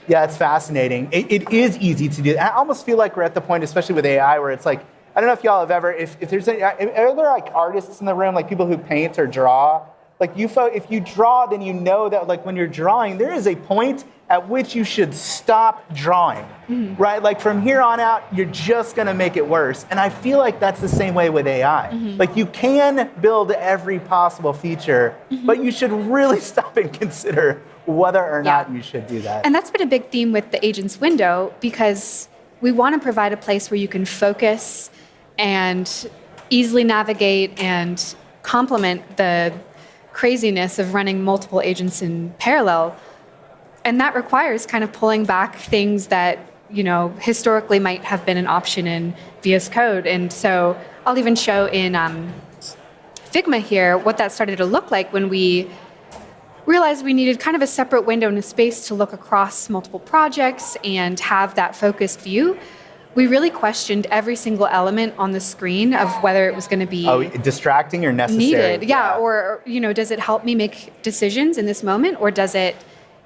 S1: Yeah, it's fascinating. It is easy to do. I almost feel like we're at the point, especially with AI, where it's like, I don't know if y'all have ever, if there's any, are there like artists in the room, like people who paint or draw? Like if you draw, then you know that like when you're drawing, there is a point at which you should stop drawing, right? Like from here on out, you're just gonna make it worse. And I feel like that's the same way with AI. Like you can build every possible feature, but you should really stop and consider whether or not you should do that.
S4: And that's been a big theme with the agent's window, because we want to provide a place where you can focus and easily navigate and complement the craziness of running multiple agents in parallel. And that requires kind of pulling back things that, you know, historically might have been an option in VS Code. And so I'll even show in Figma here what that started to look like when we realized we needed kind of a separate window and a space to look across multiple projects and have that focused view. We really questioned every single element on the screen of whether it was going to be
S1: distracting or necessary.
S4: Needed, or you know, does it help me make decisions in this moment, or does it,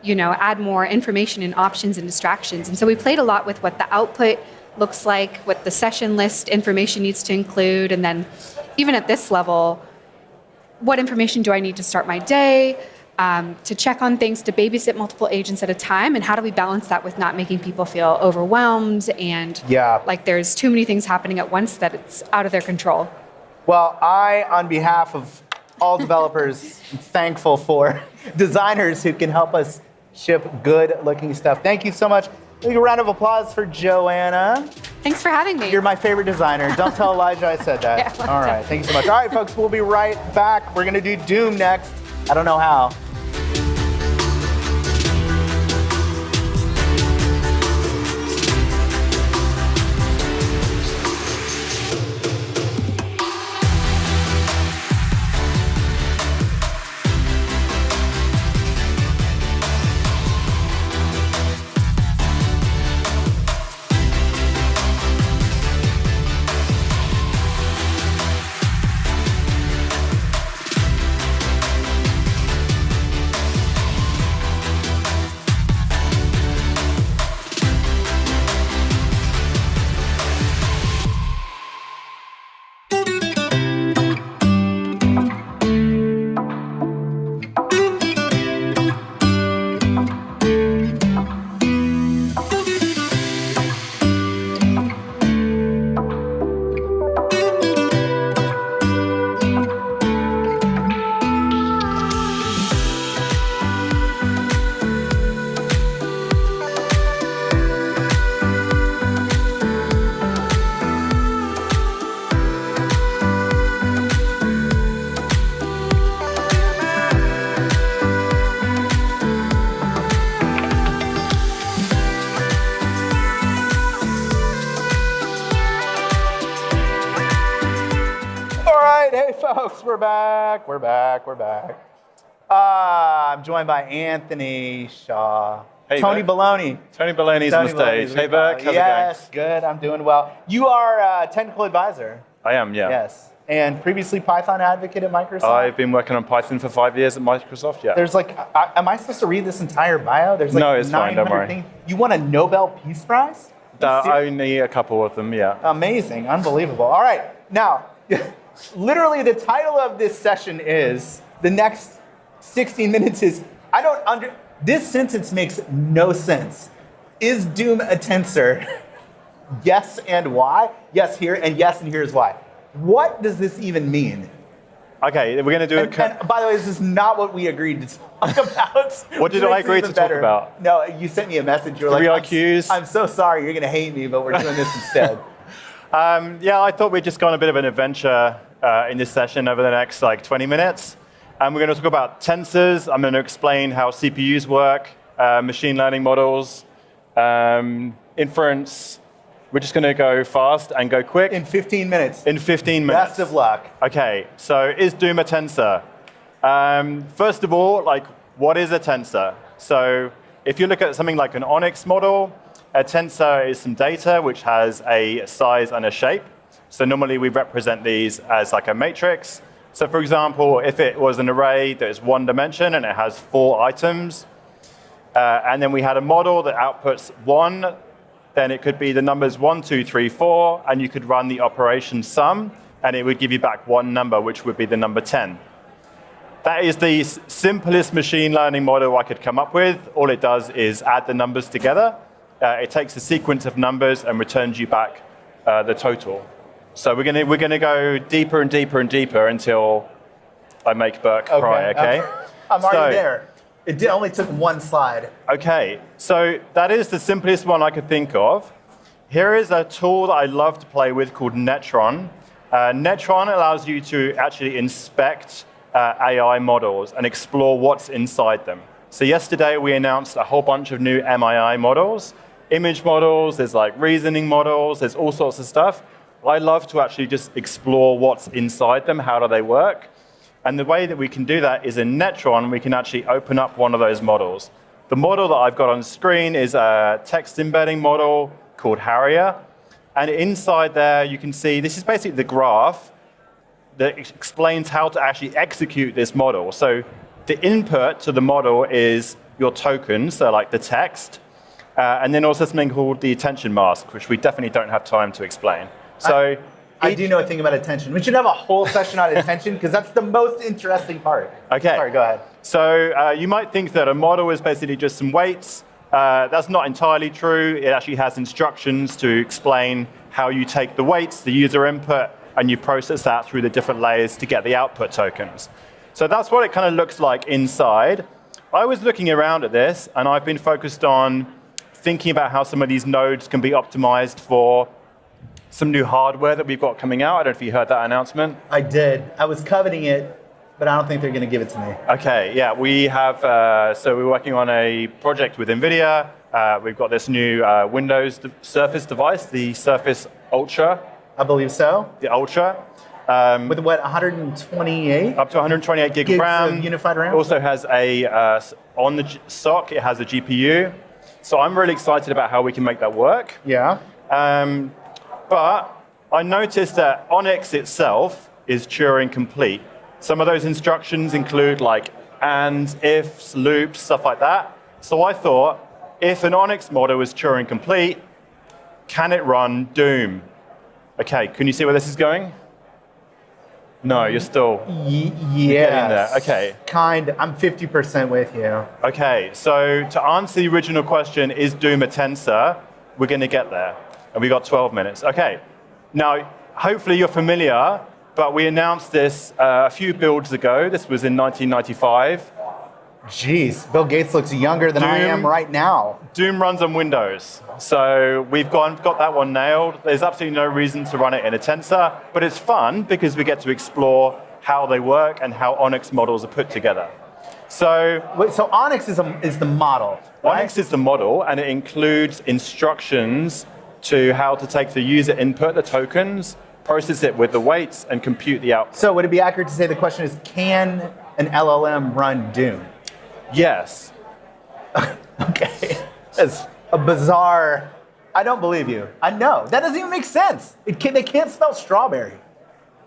S4: you know, add more information and options and distractions? And so we played a lot with what the output looks like, what the session list information needs to include, and then even at this level, what information do I need to start my day? To check on things, to babysit multiple agents at a time, and how do we balance that with not making people feel overwhelmed and like there's too many things happening at once that it's out of their control?
S1: Well, I, on behalf of all developers, am thankful for designers who can help us ship good-looking stuff. Thank you so much. A round of applause for Joanna.
S4: Thanks for having me.
S1: You're my favorite designer. Don't tell Elijah I said that. All right, thank you so much. All right, folks, we'll be right back. We're going to do Doom next. I don't know how. Folks, we're back. I'm joined by Anthony Shaw.
S5: Hey,
S1: Tony Baloney.
S5: Tony Baloney's on the stage. Hey, Burke, how's it going?
S1: Yes, good. I'm doing well. You are a technical advisor.
S5: I am, yeah.
S1: Yes. And previously Python advocate at Microsoft?
S5: I've been working on Python for 5 years at Microsoft, yeah.
S1: There's like, am I supposed to read this entire bio? There's like
S5: no, it's fine, don't worry.
S1: things. You won a Nobel Peace Prize?
S5: Only a couple of them, yeah.
S1: Amazing, unbelievable. All right, now, literally the title of this session is, the next 16 minutes is, this sentence makes no sense. Is Doom a tensor? Yes, and why? Yes, here, and yes, and here's why. What does this even mean?
S5: Okay, we're going to do
S1: and by the way, this is not what we agreed to talk about.
S5: What did I agree to talk about?
S1: No, you sent me a message. You were
S5: Three
S1: like,
S5: IQs.
S1: I'm so sorry, you're going to hate me, but we're doing this instead.
S5: Yeah, I thought we'd just go on a bit of an adventure in this session over the next 20 minutes. And we're going to talk about tensors. I'm going to explain how CPUs work, machine learning models, inference. We're just going to go fast and go quick.
S1: In 15 minutes.
S5: In 15 minutes.
S1: Best of luck.
S5: Okay, so is Doom a tensor? First of all, what is a tensor? So if you look at something like an Onyx model, a tensor is some data which has a size and a shape. So normally we represent these as like a matrix. So for example, if it was an array that is one dimension and it has 4 items, and then we had a model that outputs 1, then it could be the numbers 1, 2, 3, 4, and you could run the operation sum, and it would give you back one number, which would be the number 10. That is the simplest machine learning model I could come up with. All it does is add the numbers together. It takes a sequence of numbers and returns you back the total. So we're gonna go deeper and deeper and deeper until I make Burke cry. Okay.
S1: I'm already there. It only took one slide.
S5: Okay, so that is the simplest one I could think of. Here is a tool that I love to play with called Netron. Netron allows you to actually inspect AI models and explore what's inside them. So yesterday we announced a whole bunch of new MII models, image models, there's reasoning models, there's all sorts of stuff. I love to actually just explore what's inside them, how do they work. And the way that we can do that is in Netron, we can actually open up one of those models. The model that I've got on screen is a text embedding model called Harrier. And inside there, you can see this is basically the graph that explains how to actually execute this model. So the input to the model is your tokens, so like the text, and then also something called the attention mask, which we definitely don't have time to explain. So
S1: I do know a thing about attention. We should have a whole session on attention because that's the most interesting part.
S5: Okay.
S1: Sorry, go ahead.
S5: So you might think that a model is basically just some weights. That's not entirely true. It actually has instructions to explain how you take the weights, the user input, and you process that through the different layers to get the output tokens. So that's what it kind of looks like inside. I was looking around at this, and I've been focused on thinking about how some of these nodes can be optimized for some new hardware that we've got coming out. I don't know if you heard that announcement.
S1: I did. I was coveting it, but I don't think they're going to give it to me.
S5: Okay, yeah, we have, so we're working on a project with NVIDIA. We've got this new Windows Surface device, the Surface Ultra.
S1: I believe so.
S5: The Ultra.
S1: With what, 128?
S5: Up to 128 gig of RAM.
S1: Of unified RAM?
S5: It also has on the SoC, it has a GPU. So I'm really excited about how we can make that work.
S1: Yeah.
S5: But I noticed that Onyx itself is Turing complete. Some of those instructions include ands, ifs, loops, stuff like that. So I thought, if an Onyx model is Turing complete, can it run Doom? Okay, can you see where this is going? No, you're still
S1: getting
S5: there. Okay.
S1: I'm 50% with you.
S5: Okay, so to answer the original question, is Doom a tensor? We're going to get there. And we got 12 minutes. Okay. Now, hopefully you're familiar, but we announced this a few builds ago. This was in 1995.
S1: Jeez, Bill Gates looks younger than I am right now.
S5: Doom runs on Windows. So we've got that one nailed. There's absolutely no reason to run it in a tensor, but it's fun because we get to explore how they work and how Onyx models are put together. So
S1: Onyx is the model, right?
S5: Onyx is the model, and it includes instructions to how to take the user input, the tokens, process it with the weights, and compute the output.
S1: So would it be accurate to say the question is, can an LLM run Doom?
S5: Yes.
S1: Okay. That's a bizarre... I don't believe you. I know. That doesn't even make sense. They can't spell strawberry.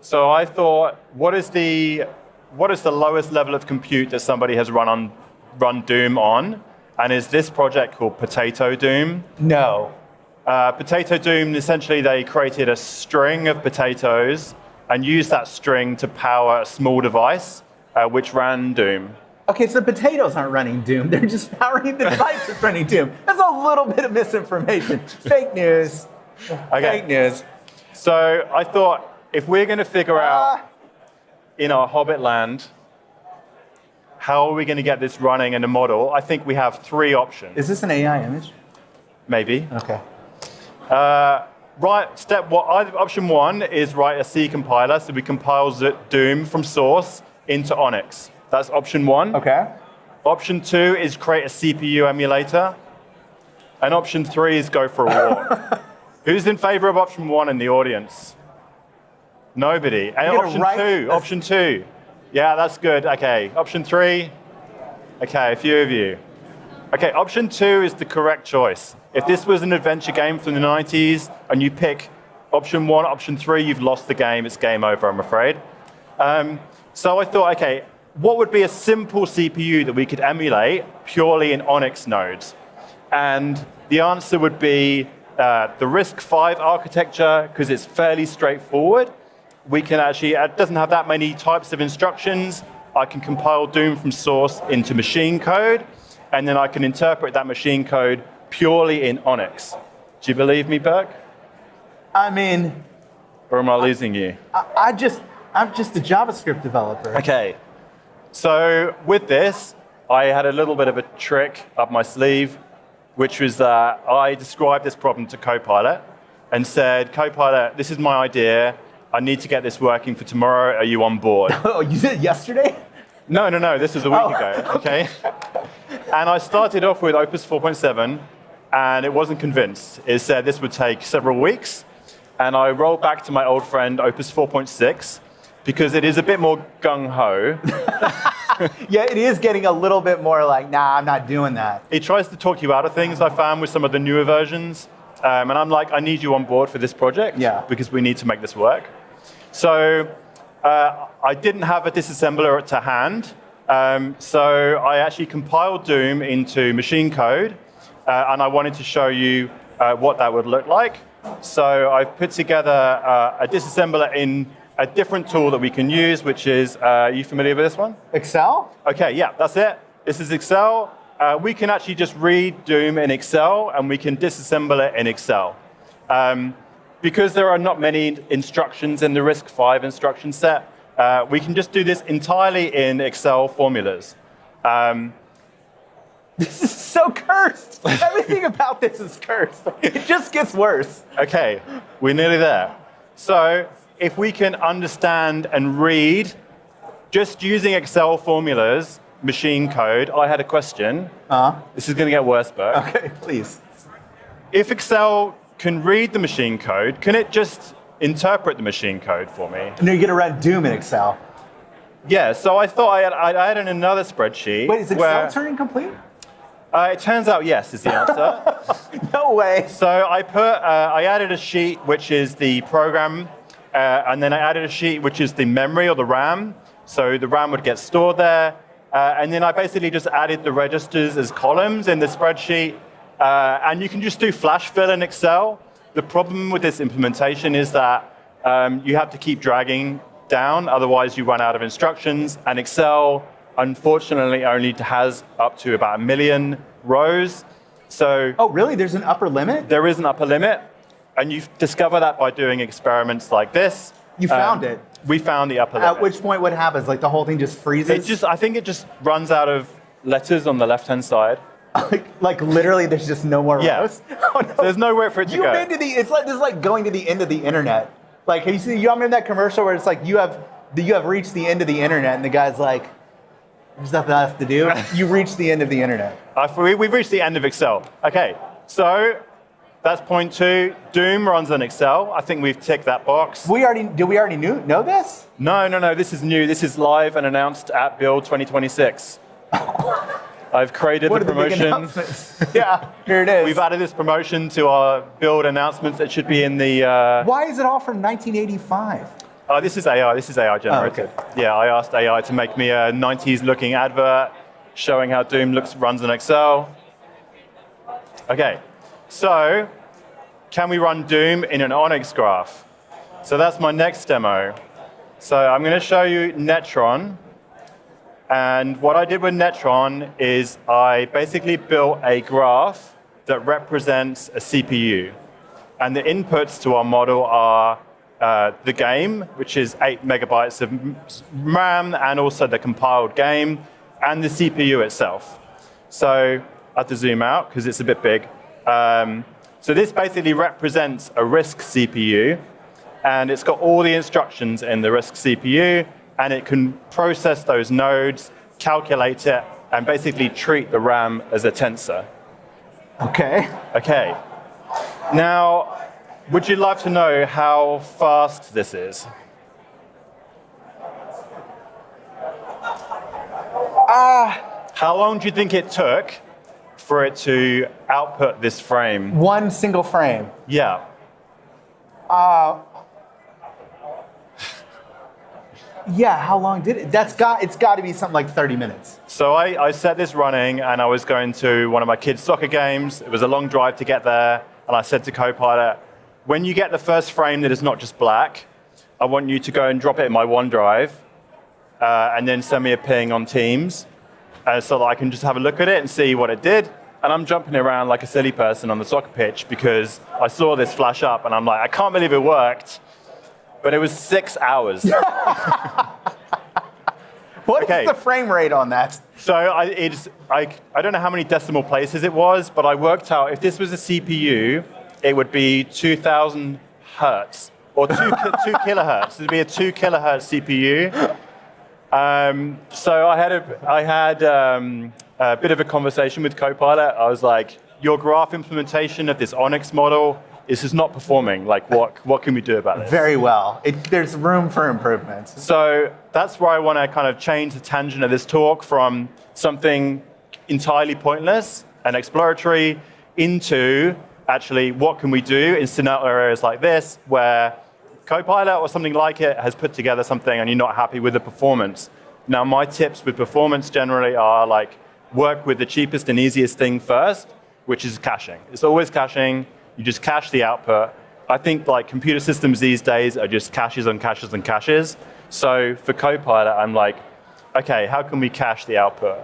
S5: So I thought, what is the lowest level of compute that somebody has run Doom on? And is this project called Potato Doom?
S1: No.
S5: Potato Doom, essentially they created a string of potatoes and used that string to power a small device which ran Doom.
S1: Okay, so the potatoes aren't running Doom. They're just powering the device that's running Doom. That's a little bit of misinformation. Fake news.
S5: Okay.
S1: Fake news.
S5: So I thought, if we're going to figure out... in our Hobbit land, how are we going to get this running in a model? I think we have 3 options.
S1: Is this an AI image?
S5: Maybe.
S1: Okay.
S5: Option 1 is write a C compiler, so we compile Doom from source into Onyx. That's option 1.
S1: Okay.
S5: Option 2 is create a CPU emulator. And option 3 is go for a walk. Who's in favor of option 1 in the audience? Nobody. And option 2. Yeah, that's good. Okay, option 3. Okay, a few of you. Okay, option 2 is the correct choice. If this was an adventure game from the 90s and you pick option 1, option 3, you've lost the game. It's game over, I'm afraid. So I thought, okay, what would be a simple CPU that we could emulate purely in Onyx nodes? And the answer would be the RISC-V architecture, because it's fairly straightforward. We can actually, it doesn't have that many types of instructions. I can compile Doom from source into machine code, and then I can interpret that machine code purely in Onyx. Do you believe me, Burke?
S1: I mean...
S5: Or am I losing you?
S1: I'm just a JavaScript developer.
S5: Okay. So with this, I had a little bit of a trick up my sleeve, which was that I described this problem to Copilot and said, Copilot, this is my idea. I need to get this working for tomorrow. Are you on board?
S1: Oh, you did it yesterday?
S5: No. This was a week ago. Okay. And I started off with Opus 4.7, and it wasn't convinced. It said this would take several weeks. And I rolled back to my old friend Opus 4.6, because it is a bit more gung-ho.
S1: Yeah, it is getting a little bit more like, nah, I'm not doing that.
S5: It tries to talk you out of things, I found, with some of the newer versions. And I'm like, I need you on board for this project, because we need to make this work. So I didn't have a disassembler to hand. So I actually compiled Doom into machine code, and I wanted to show you what that would look like. So I've put together a disassembler in a different tool that we can use, which is, are you familiar with this one?
S1: Excel?
S5: Okay, yeah, that's it. This is Excel. We can actually just read Doom in Excel, and we can disassemble it in Excel. Because there are not many instructions in the RISC-V instruction set, we can just do this entirely in Excel formulas.
S1: This is so cursed. Everything about this is cursed. It just gets worse.
S5: Okay, we're nearly there. So if we can understand and read, just using Excel formulas, machine code, I had a question. This is going to get worse, Bert.
S1: Okay, please.
S5: If Excel can read the machine code, can it just interpret the machine code for me?
S1: No, you're going to run Doom in Excel.
S5: Yeah, so I thought I had another spreadsheet.
S1: Wait, is Excel turning complete?
S5: It turns out yes is the answer.
S1: No way.
S5: So I added a sheet which is the program, and then I added a sheet which is the memory or the RAM. So the RAM would get stored there. And then I basically just added the registers as columns in the spreadsheet. And you can just do flash fill in Excel. The problem with this implementation is that you have to keep dragging down, otherwise you run out of instructions. And Excel, unfortunately, only has up to about 1 million rows. So,
S1: oh, really? There's an upper limit?
S5: There is an upper limit. And you discover that by doing experiments like this.
S1: You found it?
S5: We found the upper limit.
S1: At which point what happens? Like the whole thing just freezes?
S5: I think it just runs out of letters on the left-hand side.
S1: like literally there's just no more rows?
S5: Oh, no. There's nowhere for it to go.
S1: It's like, this is like going to the end of the internet. Like, have you seen, you remember that commercial where it's like, you have reached the end of the internet, and the guy's like, there's nothing else to do. You reached the end of the internet.
S5: We've reached the end of Excel. Okay, so that's point 2. Doom runs on Excel. I think we've ticked that box.
S1: Did we already know this?
S5: No. This is new. This is live and announced at Build 2026. I've created the promotion.
S1: Yeah, here it is.
S5: We've added this promotion to our Build announcements. It should be in the...
S1: Why is it all from 1985?
S5: This is AI. This is AI generated.
S1: Oh, okay.
S5: Yeah, I asked AI to make me a 90s looking advert showing how Doom runs in Excel. Okay, so can we run Doom in an Onyx graph? So that's my next demo. So I'm going to show you Netron. And what I did with Netron is I basically built a graph that represents a CPU. And the inputs to our model are the game, which is 8 megabytes of RAM, and also the compiled game, and the CPU itself. So I have to zoom out because it's a bit big. So this basically represents a RISC CPU, and it's got all the instructions in the RISC CPU, and it can process those nodes, calculate it, and basically treat the RAM as a tensor.
S1: Okay.
S5: Okay. Now, would you like to know how fast this is? How long do you think it took for it to output this frame?
S1: One single frame.
S5: Yeah.
S1: Yeah, how long did it? It's got to be something like 30 minutes.
S5: So I set this running, and I was going to one of my kids' soccer games. It was a long drive to get there, and I said to Copilot, when you get the first frame that is not just black, I want you to go and drop it in my OneDrive, and then send me a ping on Teams, so that I can just have a look at it and see what it did. And I'm jumping around like a silly person on the soccer pitch because I saw this flash up, and I'm like, I can't believe it worked. But it was 6 hours.
S1: What is the frame rate on that?
S5: So I don't know how many decimal places it was, but I worked out if this was a CPU, it would be 2,000 hertz, or 2 kilohertz. It would be a 2 kilohertz CPU. So I had a bit of a conversation with Copilot. I was like, your graph implementation of this Onyx model, this is not performing. Like, what can we do about this?
S1: Very well. There's room for improvements.
S5: So that's where I want to kind of change the tangent of this talk from something entirely pointless and exploratory into actually what can we do in scenario areas like this where Copilot or something like it has put together something and you're not happy with the performance. Now, my tips with performance generally are like work with the cheapest and easiest thing first, which is caching. It's always caching. You just cache the output. I think like computer systems these days are just caches and caches and caches. So for Copilot, I'm like, okay, how can we cache the output?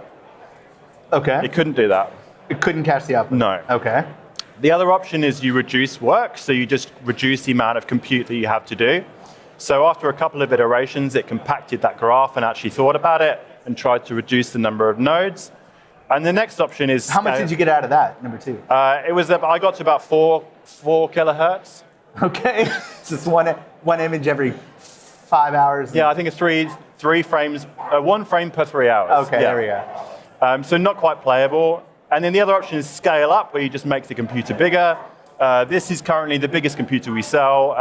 S1: Okay.
S5: It couldn't do that.
S1: It couldn't cache the output?
S5: No.
S1: Okay.
S5: The other option is you reduce work, so you just reduce the amount of compute that you have to do. So after a couple of iterations, it compacted that graph and actually thought about it and tried to reduce the number of nodes. And the next option is...
S1: How much did you get out of that, number 2?
S5: I got to about 4 kilohertz.
S1: Okay. Just one image every 5 hours?
S5: Yeah, I think it's three frames, 1 frame per 3 hours.
S1: Okay,
S5: yeah.
S1: there we go.
S5: So not quite playable. And then the other option is scale up, where you just make the computer bigger. This is currently the biggest computer we sell.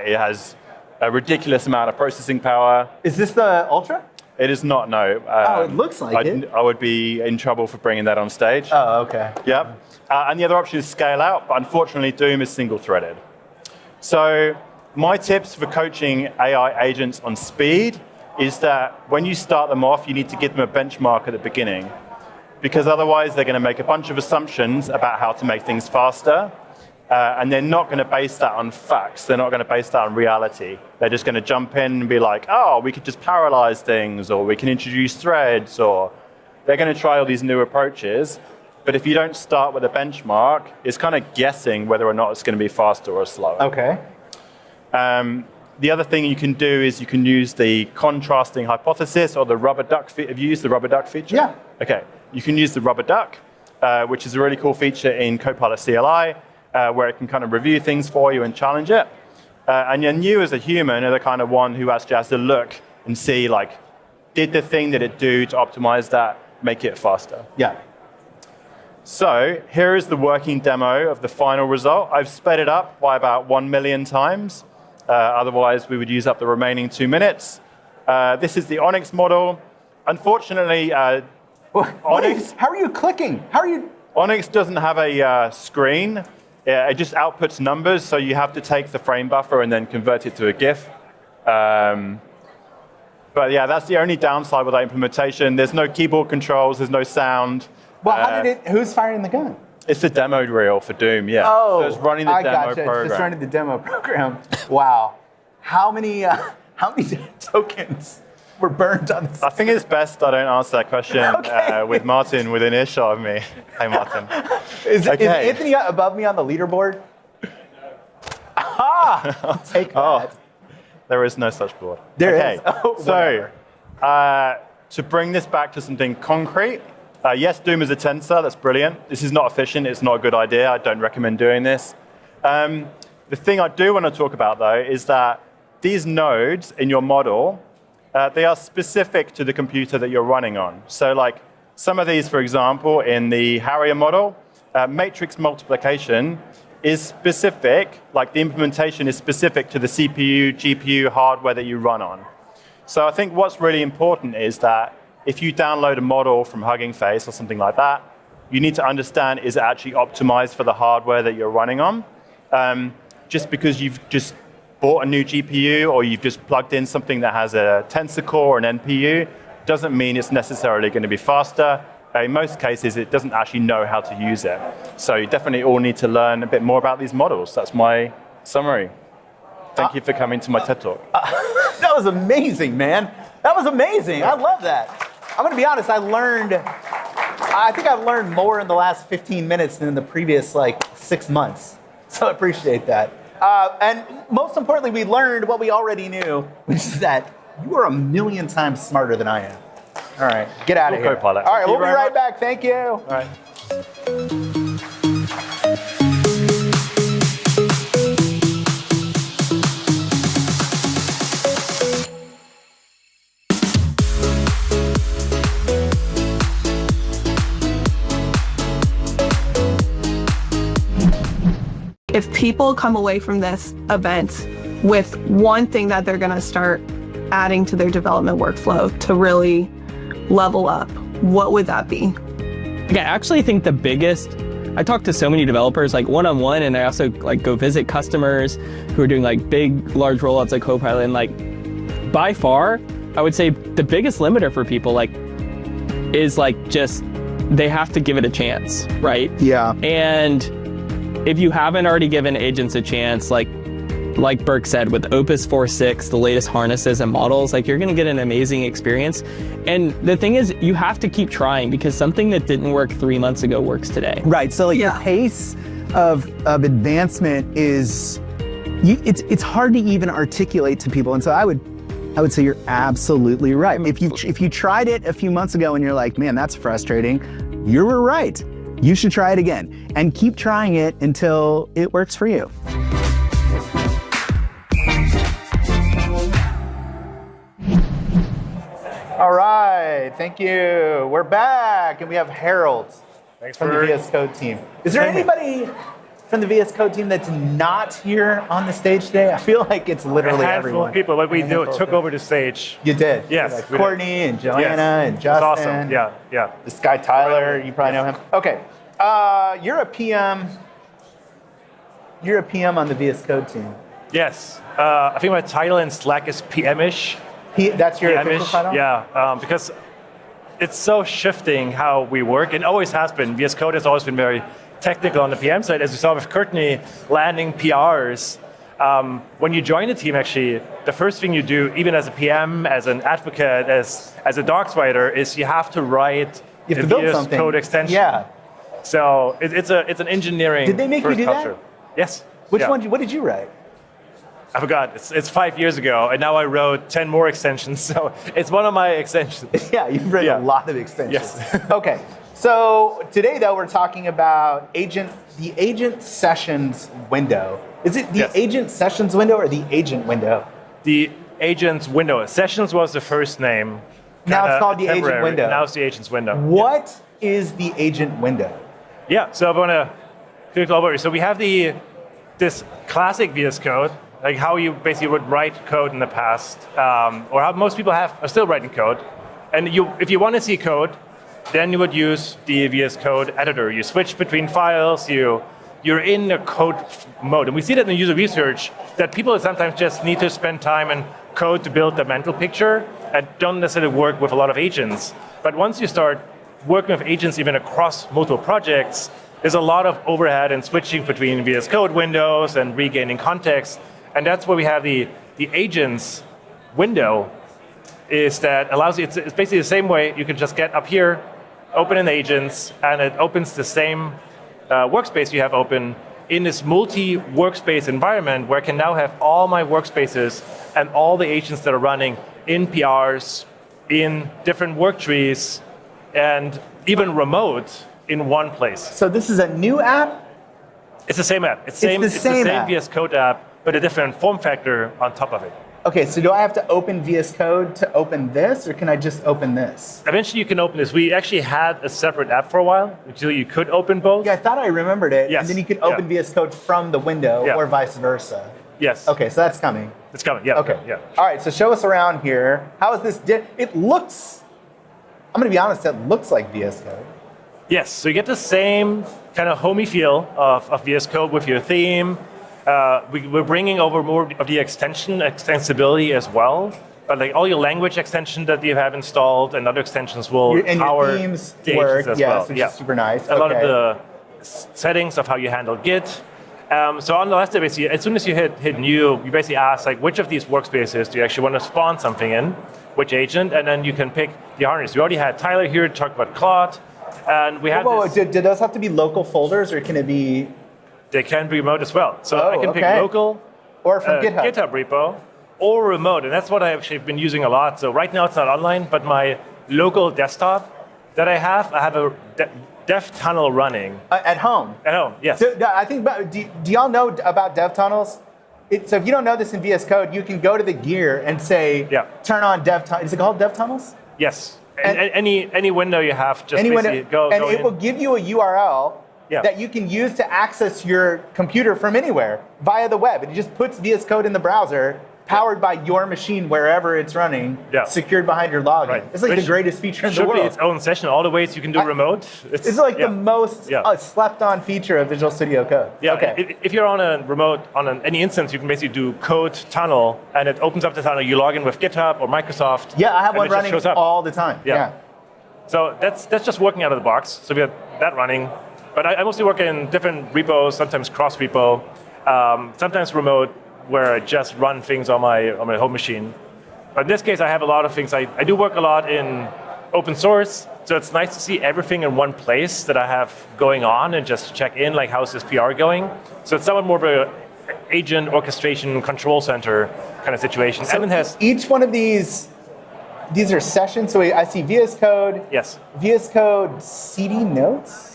S5: It has a ridiculous amount of processing power.
S1: Is this the Ultra?
S5: It is not, no.
S1: It looks like it.
S5: I would be in trouble for bringing that on stage.
S1: Oh, okay.
S5: Yep. And the other option is scale out, but unfortunately Doom is single-threaded. So my tips for coaching AI agents on speed is that when you start them off, you need to give them a benchmark at the beginning, because otherwise they're going to make a bunch of assumptions about how to make things faster, and they're not going to base that on facts. They're not going to base that on reality. They're just going to jump in and be like, oh, we could just parallelize things, or we can introduce threads, or they're going to try all these new approaches. But if you don't start with a benchmark, it's kind of guessing whether or not it's going to be faster or slower.
S1: Okay.
S5: The other thing you can do is you can use the contrasting hypothesis or the rubber duck. Have you used the rubber duck feature?
S1: Yeah.
S5: Okay. You can use the rubber duck, which is a really cool feature in Copilot CLI, where it can kind of review things for you and challenge it. And then you as a human are the kind of one who actually has to look and see, like, did the thing that it do to optimize that make it faster?
S1: Yeah.
S5: So here is the working demo of the final result. I've sped it up by about 1 million times. Otherwise, we would use up the remaining 2 minutes. This is the Onyx model. Unfortunately, Onyx...
S1: How are you clicking? How are you...
S5: Onyx doesn't have a screen. It just outputs numbers, so you have to take the frame buffer and then convert it to a GIF. But yeah, that's the only downside with that implementation. There's no keyboard controls, there's no sound.
S1: Well, who's firing the gun?
S5: It's the demo reel for Doom, yeah.
S1: Oh,
S5: so it's running the demo program.
S1: It's just running the demo program. Wow. How many tokens were burned on this?
S5: I think it's best I don't answer that question with Martin within earshot of me. Hey, Martin.
S1: Is Anthony above me on the leaderboard? Aha! I'll take that.
S5: There is no such board.
S1: There
S5: okay.
S1: is. Oh,
S5: so, to bring this back to something concrete, yes, Doom is a tensor. That's brilliant. This is not efficient. It's not a good idea. I don't recommend doing this. The thing I do want to talk about, though, is that these nodes in your model, they are specific to the computer that you're running on. So, like some of these, for example, in the Harrier model, matrix multiplication is specific, like the implementation is specific to the CPU, GPU hardware that you run on. So I think what's really important is that if you download a model from Hugging Face or something like that, you need to understand, is it actually optimized for the hardware that you're running on? Just because you've just bought a new GPU or you've just plugged in something that has a tensor core or an NPU, doesn't mean it's necessarily going to be faster. In most cases, it doesn't actually know how to use it. So you definitely all need to learn a bit more about these models. That's my summary. Thank you for coming to my TED Talk.
S1: That was amazing, man. That was amazing. I love that. I'm going to be honest, I think I've learned more in the last 15 minutes than in the previous 6 months. So I appreciate that. And most importantly, we learned what we already knew, which is that you are a million times smarter than I am. All right, get out of here.
S5: Copilot.
S1: All right, we'll be right back. Thank you. All
S5: right.
S3: If people come away from this event with one thing that they're going to start adding to their development workflow to really level up, what would that be?
S2: I actually think the biggest, I talk to so many developers one-on-one, and I also go visit customers who are doing big, large rollouts like Copilot, and by far, I would say the biggest limiter for people is just they have to give it a chance, right?
S1: Yeah.
S2: And if you haven't already given agents a chance, like Burke said, with Opus 4.6, the latest harnesses and models, you're going to get an amazing experience. And the thing is, you have to keep trying, because something that didn't work 3 months ago works today.
S1: Right. So the pace of advancement is, it's hard to even articulate to people. And so I would say you're absolutely right. If you tried it a few months ago and you're like, man, that's frustrating, you were right. You should try it again and keep trying it until it works for you. All right, thank you. We're back, and we have Harold from the VS Code team. Is there anybody from the VS Code team that's not here on the stage today? I feel like it's literally
S17: a handful
S1: everyone.
S17: Of people. What we do, took over the stage.
S1: You did?
S17: Yes.
S1: Courtney and Joanna and Justin.
S17: That's awesome, yeah.
S1: This guy Tyler, you probably know him. Okay, you're a PM. You're a PM on the VS Code team.
S17: Yes. I think my title in Slack is PM-ish.
S1: That's your official title?
S17: Yeah, because it's so shifting how we work. It always has been. VS Code has always been very technical on the PM side. As we saw with Courtney landing PRs, when you join the team, actually, the first thing you do, even as a PM, as an advocate, as a docs writer, is you have to write
S1: you have to build
S17: VS
S1: something.
S17: Code extension.
S1: Yeah.
S17: So it's an engineering.
S1: Did they make you do
S17: culture.
S1: that?
S17: Yes.
S1: Which one? What did you write?
S17: I forgot. It's 5 years ago, and now I wrote 10 more extensions. So it's one of my extensions.
S1: Yeah, you've written a lot of extensions.
S17: Yes.
S1: Okay. So today, though, we're talking about the agent sessions window. Is it the agent sessions window or the agent window?
S17: The agents window. Sessions was the first name.
S1: Now it's called the agent window.
S17: Now it's the agents window.
S1: What is the agent window?
S17: Yeah. So I want to quick over. So we have this classic VS Code, like how you basically would write code in the past, or how most people are still writing code. And if you want to see code, then you would use the VS Code editor. You switch between files, you're in a code mode. And we see that in the user research, that people sometimes just need to spend time in code to build the mental picture and don't necessarily work with a lot of agents. But once you start working with agents even across multiple projects, there's a lot of overhead and switching between VS Code windows and regaining context. And that's where we have the agents window, is that allows you, it's basically the same way you can just get up here, open an agents, and it opens the same workspace you have open in this multi-workspace environment where I can now have all my workspaces and all the agents that are running in PRs, in different work trees, and even remote in one place.
S1: So this is a new app?
S17: It's the same app. It's
S1: the same app.
S17: VS Code app, but a different form factor on top of it.
S1: Okay, so do I have to open VS Code to open this, or can I just open this?
S17: Eventually you can open this. We actually had a separate app for a while until you could open both.
S1: Yeah, I thought I remembered it.
S17: Yes.
S1: And then you could open VS Code from the window or vice versa.
S17: Yes.
S1: Okay, so that's coming.
S17: It's coming, yeah.
S1: Okay.
S17: Yeah.
S1: All right, so show us around here. How is this? It looks, I'm going to be honest, it looks like VS Code.
S17: Yes, so you get the same kind of homey feel of VS Code with your theme. We're bringing over more of the extensibility as well. But like all your language extension that you have installed and other extensions will power
S1: your themes
S17: the
S1: work,
S17: agents as
S1: yes,
S17: well.
S1: which is super nice.
S17: A lot of the settings of how you handle Git. So on the left, basically, as soon as you hit new, you basically ask like which of these workspaces do you actually want to spawn something in, which agent, and then you can pick the harness. We already had Tyler here to talk about Claude, and we had
S1: do those have to be local folders, or can it be?
S17: They can be remote as well. So I can pick local,
S1: or from GitHub.
S17: GitHub repo, or remote, and that's what I've actually been using a lot. So right now it's not online, but my local desktop that I have a dev tunnel running.
S1: At home?
S17: At home, yes.
S1: So, I think, do y'all know about dev tunnels? So if you don't know this in VS Code, you can go to the gear and say, turn on dev tunnels. Is it called dev tunnels?
S17: Yes. And any window you have, just
S1: any
S17: basically
S1: window,
S17: go
S1: and it
S17: in.
S1: will give you a URL that you can use to access your computer from anywhere via the web. It just puts VS Code in the browser, powered by your machine wherever it's running, secured behind your login. It's like the greatest feature in the world.
S17: Should be its own session. All the ways you can do remote.
S1: It's like the most slept-on feature of Visual Studio Code.
S17: Yeah.
S1: Okay.
S17: If you're on a remote any instance, you can basically do code tunnel, and it opens up the tunnel. You log in with GitHub or Microsoft.
S1: Yeah, I have
S17: and
S1: one
S17: it just
S1: running
S17: shows up.
S1: all the time. Yeah.
S17: So that's just working out of the box. So we have that running. But I mostly work in different repos, sometimes cross repo, sometimes remote, where I just run things on my home machine. But in this case, I have a lot of things. I do work a lot in open source, so it's nice to see everything in one place that I have going on and just check in, like how's this PR going. So it's somewhat more of a agent orchestration control center kind of situation.
S1: So
S17: Evan has
S1: each one of these are sessions. So I see VS Code.
S17: Yes.
S1: VS Code CD notes.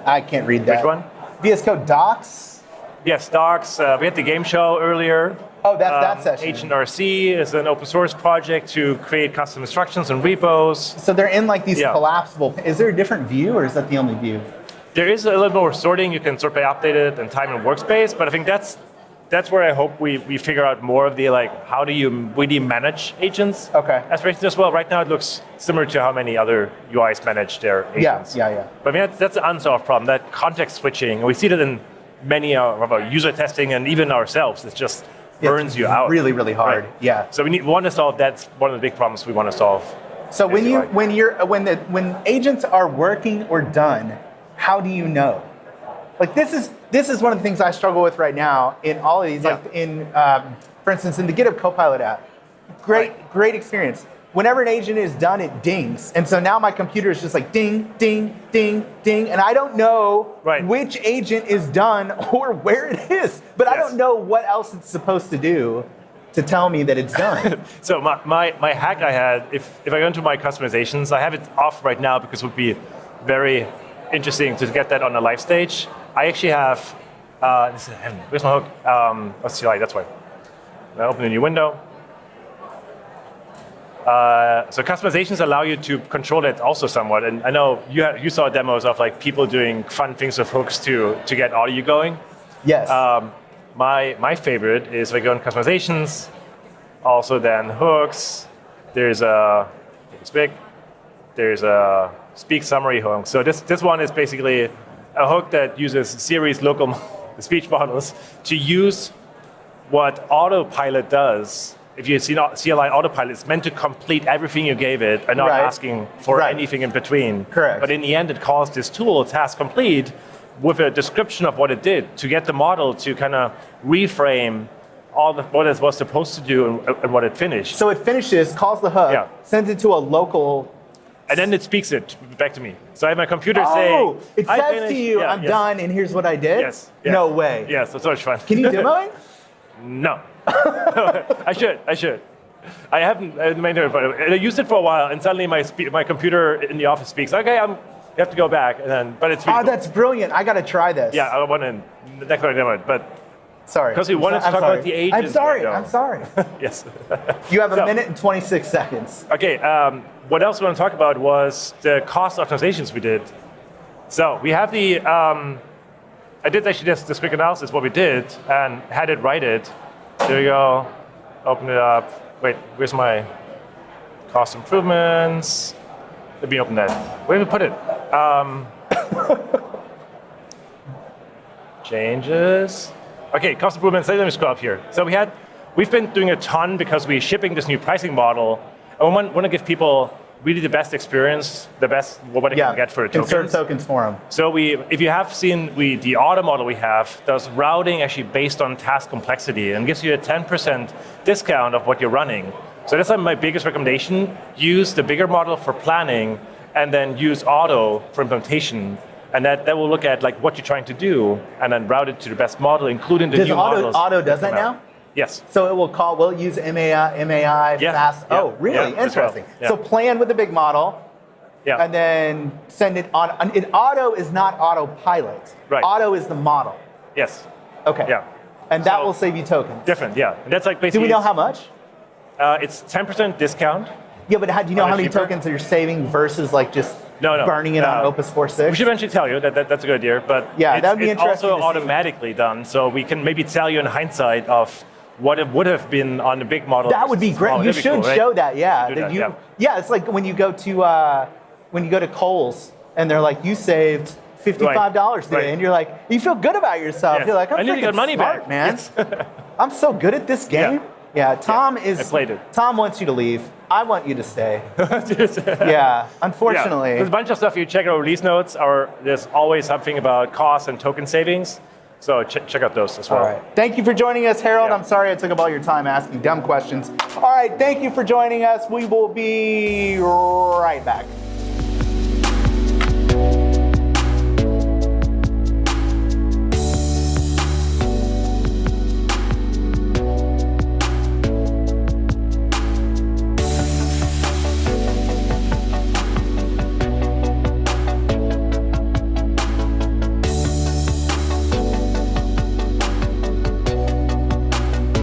S1: I can't read that.
S17: Which one?
S1: VS Code docs.
S17: Yes, docs. We had the game show earlier.
S1: Oh, that's that session.
S17: Agent RC is an open source project to create custom instructions and repos.
S1: So they're in like these collapsible. Is there a different view, or is that the only view?
S17: There is a little more sorting. You can sort by updated and time and workspace, but I think that's where I hope we figure out more of the how do you really manage agents aspirations as well. Right now it looks similar to how many other UIs manage their agents.
S1: Yeah.
S17: But I mean that's an unsolved problem. That context switching, and we see that in many of our user testing and even ourselves. It just burns you out.
S1: Really, really hard.
S17: Right.
S1: Yeah.
S17: So we want to solve. That's one of the big problems we want to solve.
S1: So when agents are working or done, how do you know? Like this is one of the things I struggle with right now in all of these. For instance, in the GitHub Copilot app, great experience. Whenever an agent is done, it dings, and so now my computer is just like ding, ding, ding, ding, and I don't know which agent is done or where it is, but I don't know what else it's supposed to do to tell me that it's done.
S17: So my hack I had, if I go into my customizations, I have it off right now because it would be very interesting to get that on a live stage. I actually have, where's my hook? Let's see, that's why. I open a new window. So customizations allow you to control it also somewhat. And I know you saw demos of people doing fun things with hooks to get audio going.
S1: Yes.
S17: My favorite is if I go in customizations, also then hooks. There's a speak summary hook. So this one is basically a hook that uses Siri's local speech models to use what Autopilot does. If you see CLI Autopilot, it's meant to complete everything you gave it and not asking for anything in between.
S1: Correct.
S17: But in the end, it calls this tool task complete with a description of what it did to get the model to kind of reframe what it was supposed to do and what it finished.
S1: So it finishes, calls the hook, sends it to a local
S17: and then it speaks it back to me. So I have my computer saying,
S1: Oh, it
S17: "I
S1: says to
S17: finished."
S1: you,
S17: Yeah,
S1: I'm
S17: yes.
S1: done, and here's what I did?
S17: Yes. Yeah.
S1: No way.
S17: Yes, that's so much fun.
S1: Can you demo it?
S17: No. I should. I haven't made it, but I used it for a while, and suddenly my computer in the office speaks. Okay, you have to go back, and then, but it's really cool.
S1: That's brilliant. I got to try this.
S17: Yeah, I want to next time I demo it, but
S1: sorry.
S17: Because we wanted to talk about the agents.
S1: I'm sorry.
S17: Yes.
S1: You have a minute and 26 seconds.
S17: Okay, what else we want to talk about was the cost optimizations we did. So we have the, I did actually just this quick analysis, what we did, and had it write it. There you go, open it up. Wait, where's my cost improvements? Let me open that. Where did we put it? Changes. Okay, cost improvements, let me scroll up here. So we've been doing a ton because we're shipping this new pricing model. And we want to give people really the best experience, the best what they can get for the tokens.
S1: Insert tokens for them.
S17: So if you have seen the auto model we have, does routing actually based on task complexity and gives you a 10% discount of what you're running. So that's my biggest recommendation. Use the bigger model for planning and then use auto for implementation. And that will look at like what you're trying to do and then route it to the best model, including the new models.
S1: Auto does that now?
S17: Yes.
S1: So it will use MAI fast.
S17: Yeah.
S1: Oh, really?
S17: Yeah,
S1: interesting.
S17: well. Yeah.
S1: So plan with the big model.
S17: Yeah.
S1: And then send it on. Auto is not autopilot.
S17: Right.
S1: Auto is the model.
S17: Yes.
S1: Okay.
S17: Yeah.
S1: And that will save you tokens.
S17: Different, yeah. And that's like basically.
S1: Do we know how much?
S17: It's 10% discount.
S1: Yeah, but do you know how many
S17: cheaper?
S1: tokens you're saving versus like just burning it on Opus 4.6?
S17: We should eventually tell you that's a good idea, but
S1: yeah, that would be
S17: it's
S1: interesting.
S17: also automatically done, so we can maybe tell you in hindsight of what it would have been on the big model.
S1: That would be great. You should show that. Yeah, yeah. It's like when you go to Kohl's and they're like, you saved $55 today, and you're like, you feel good about yourself.
S17: Yes.
S1: You're like, I'm
S17: I need to get money
S1: smart,
S17: back,
S1: man. I'm so good at this game. Yeah, Tom
S17: I played it.
S1: Tom wants you to leave. I want you to stay. Yeah, unfortunately.
S17: Yeah. There's a bunch of stuff. You check our release notes, there's always something about cost and token savings. So check out those as well.
S1: All right. Thank you for joining us, Harold. I'm sorry I took up all your time asking dumb questions. All right, thank you for joining us. We will be right back.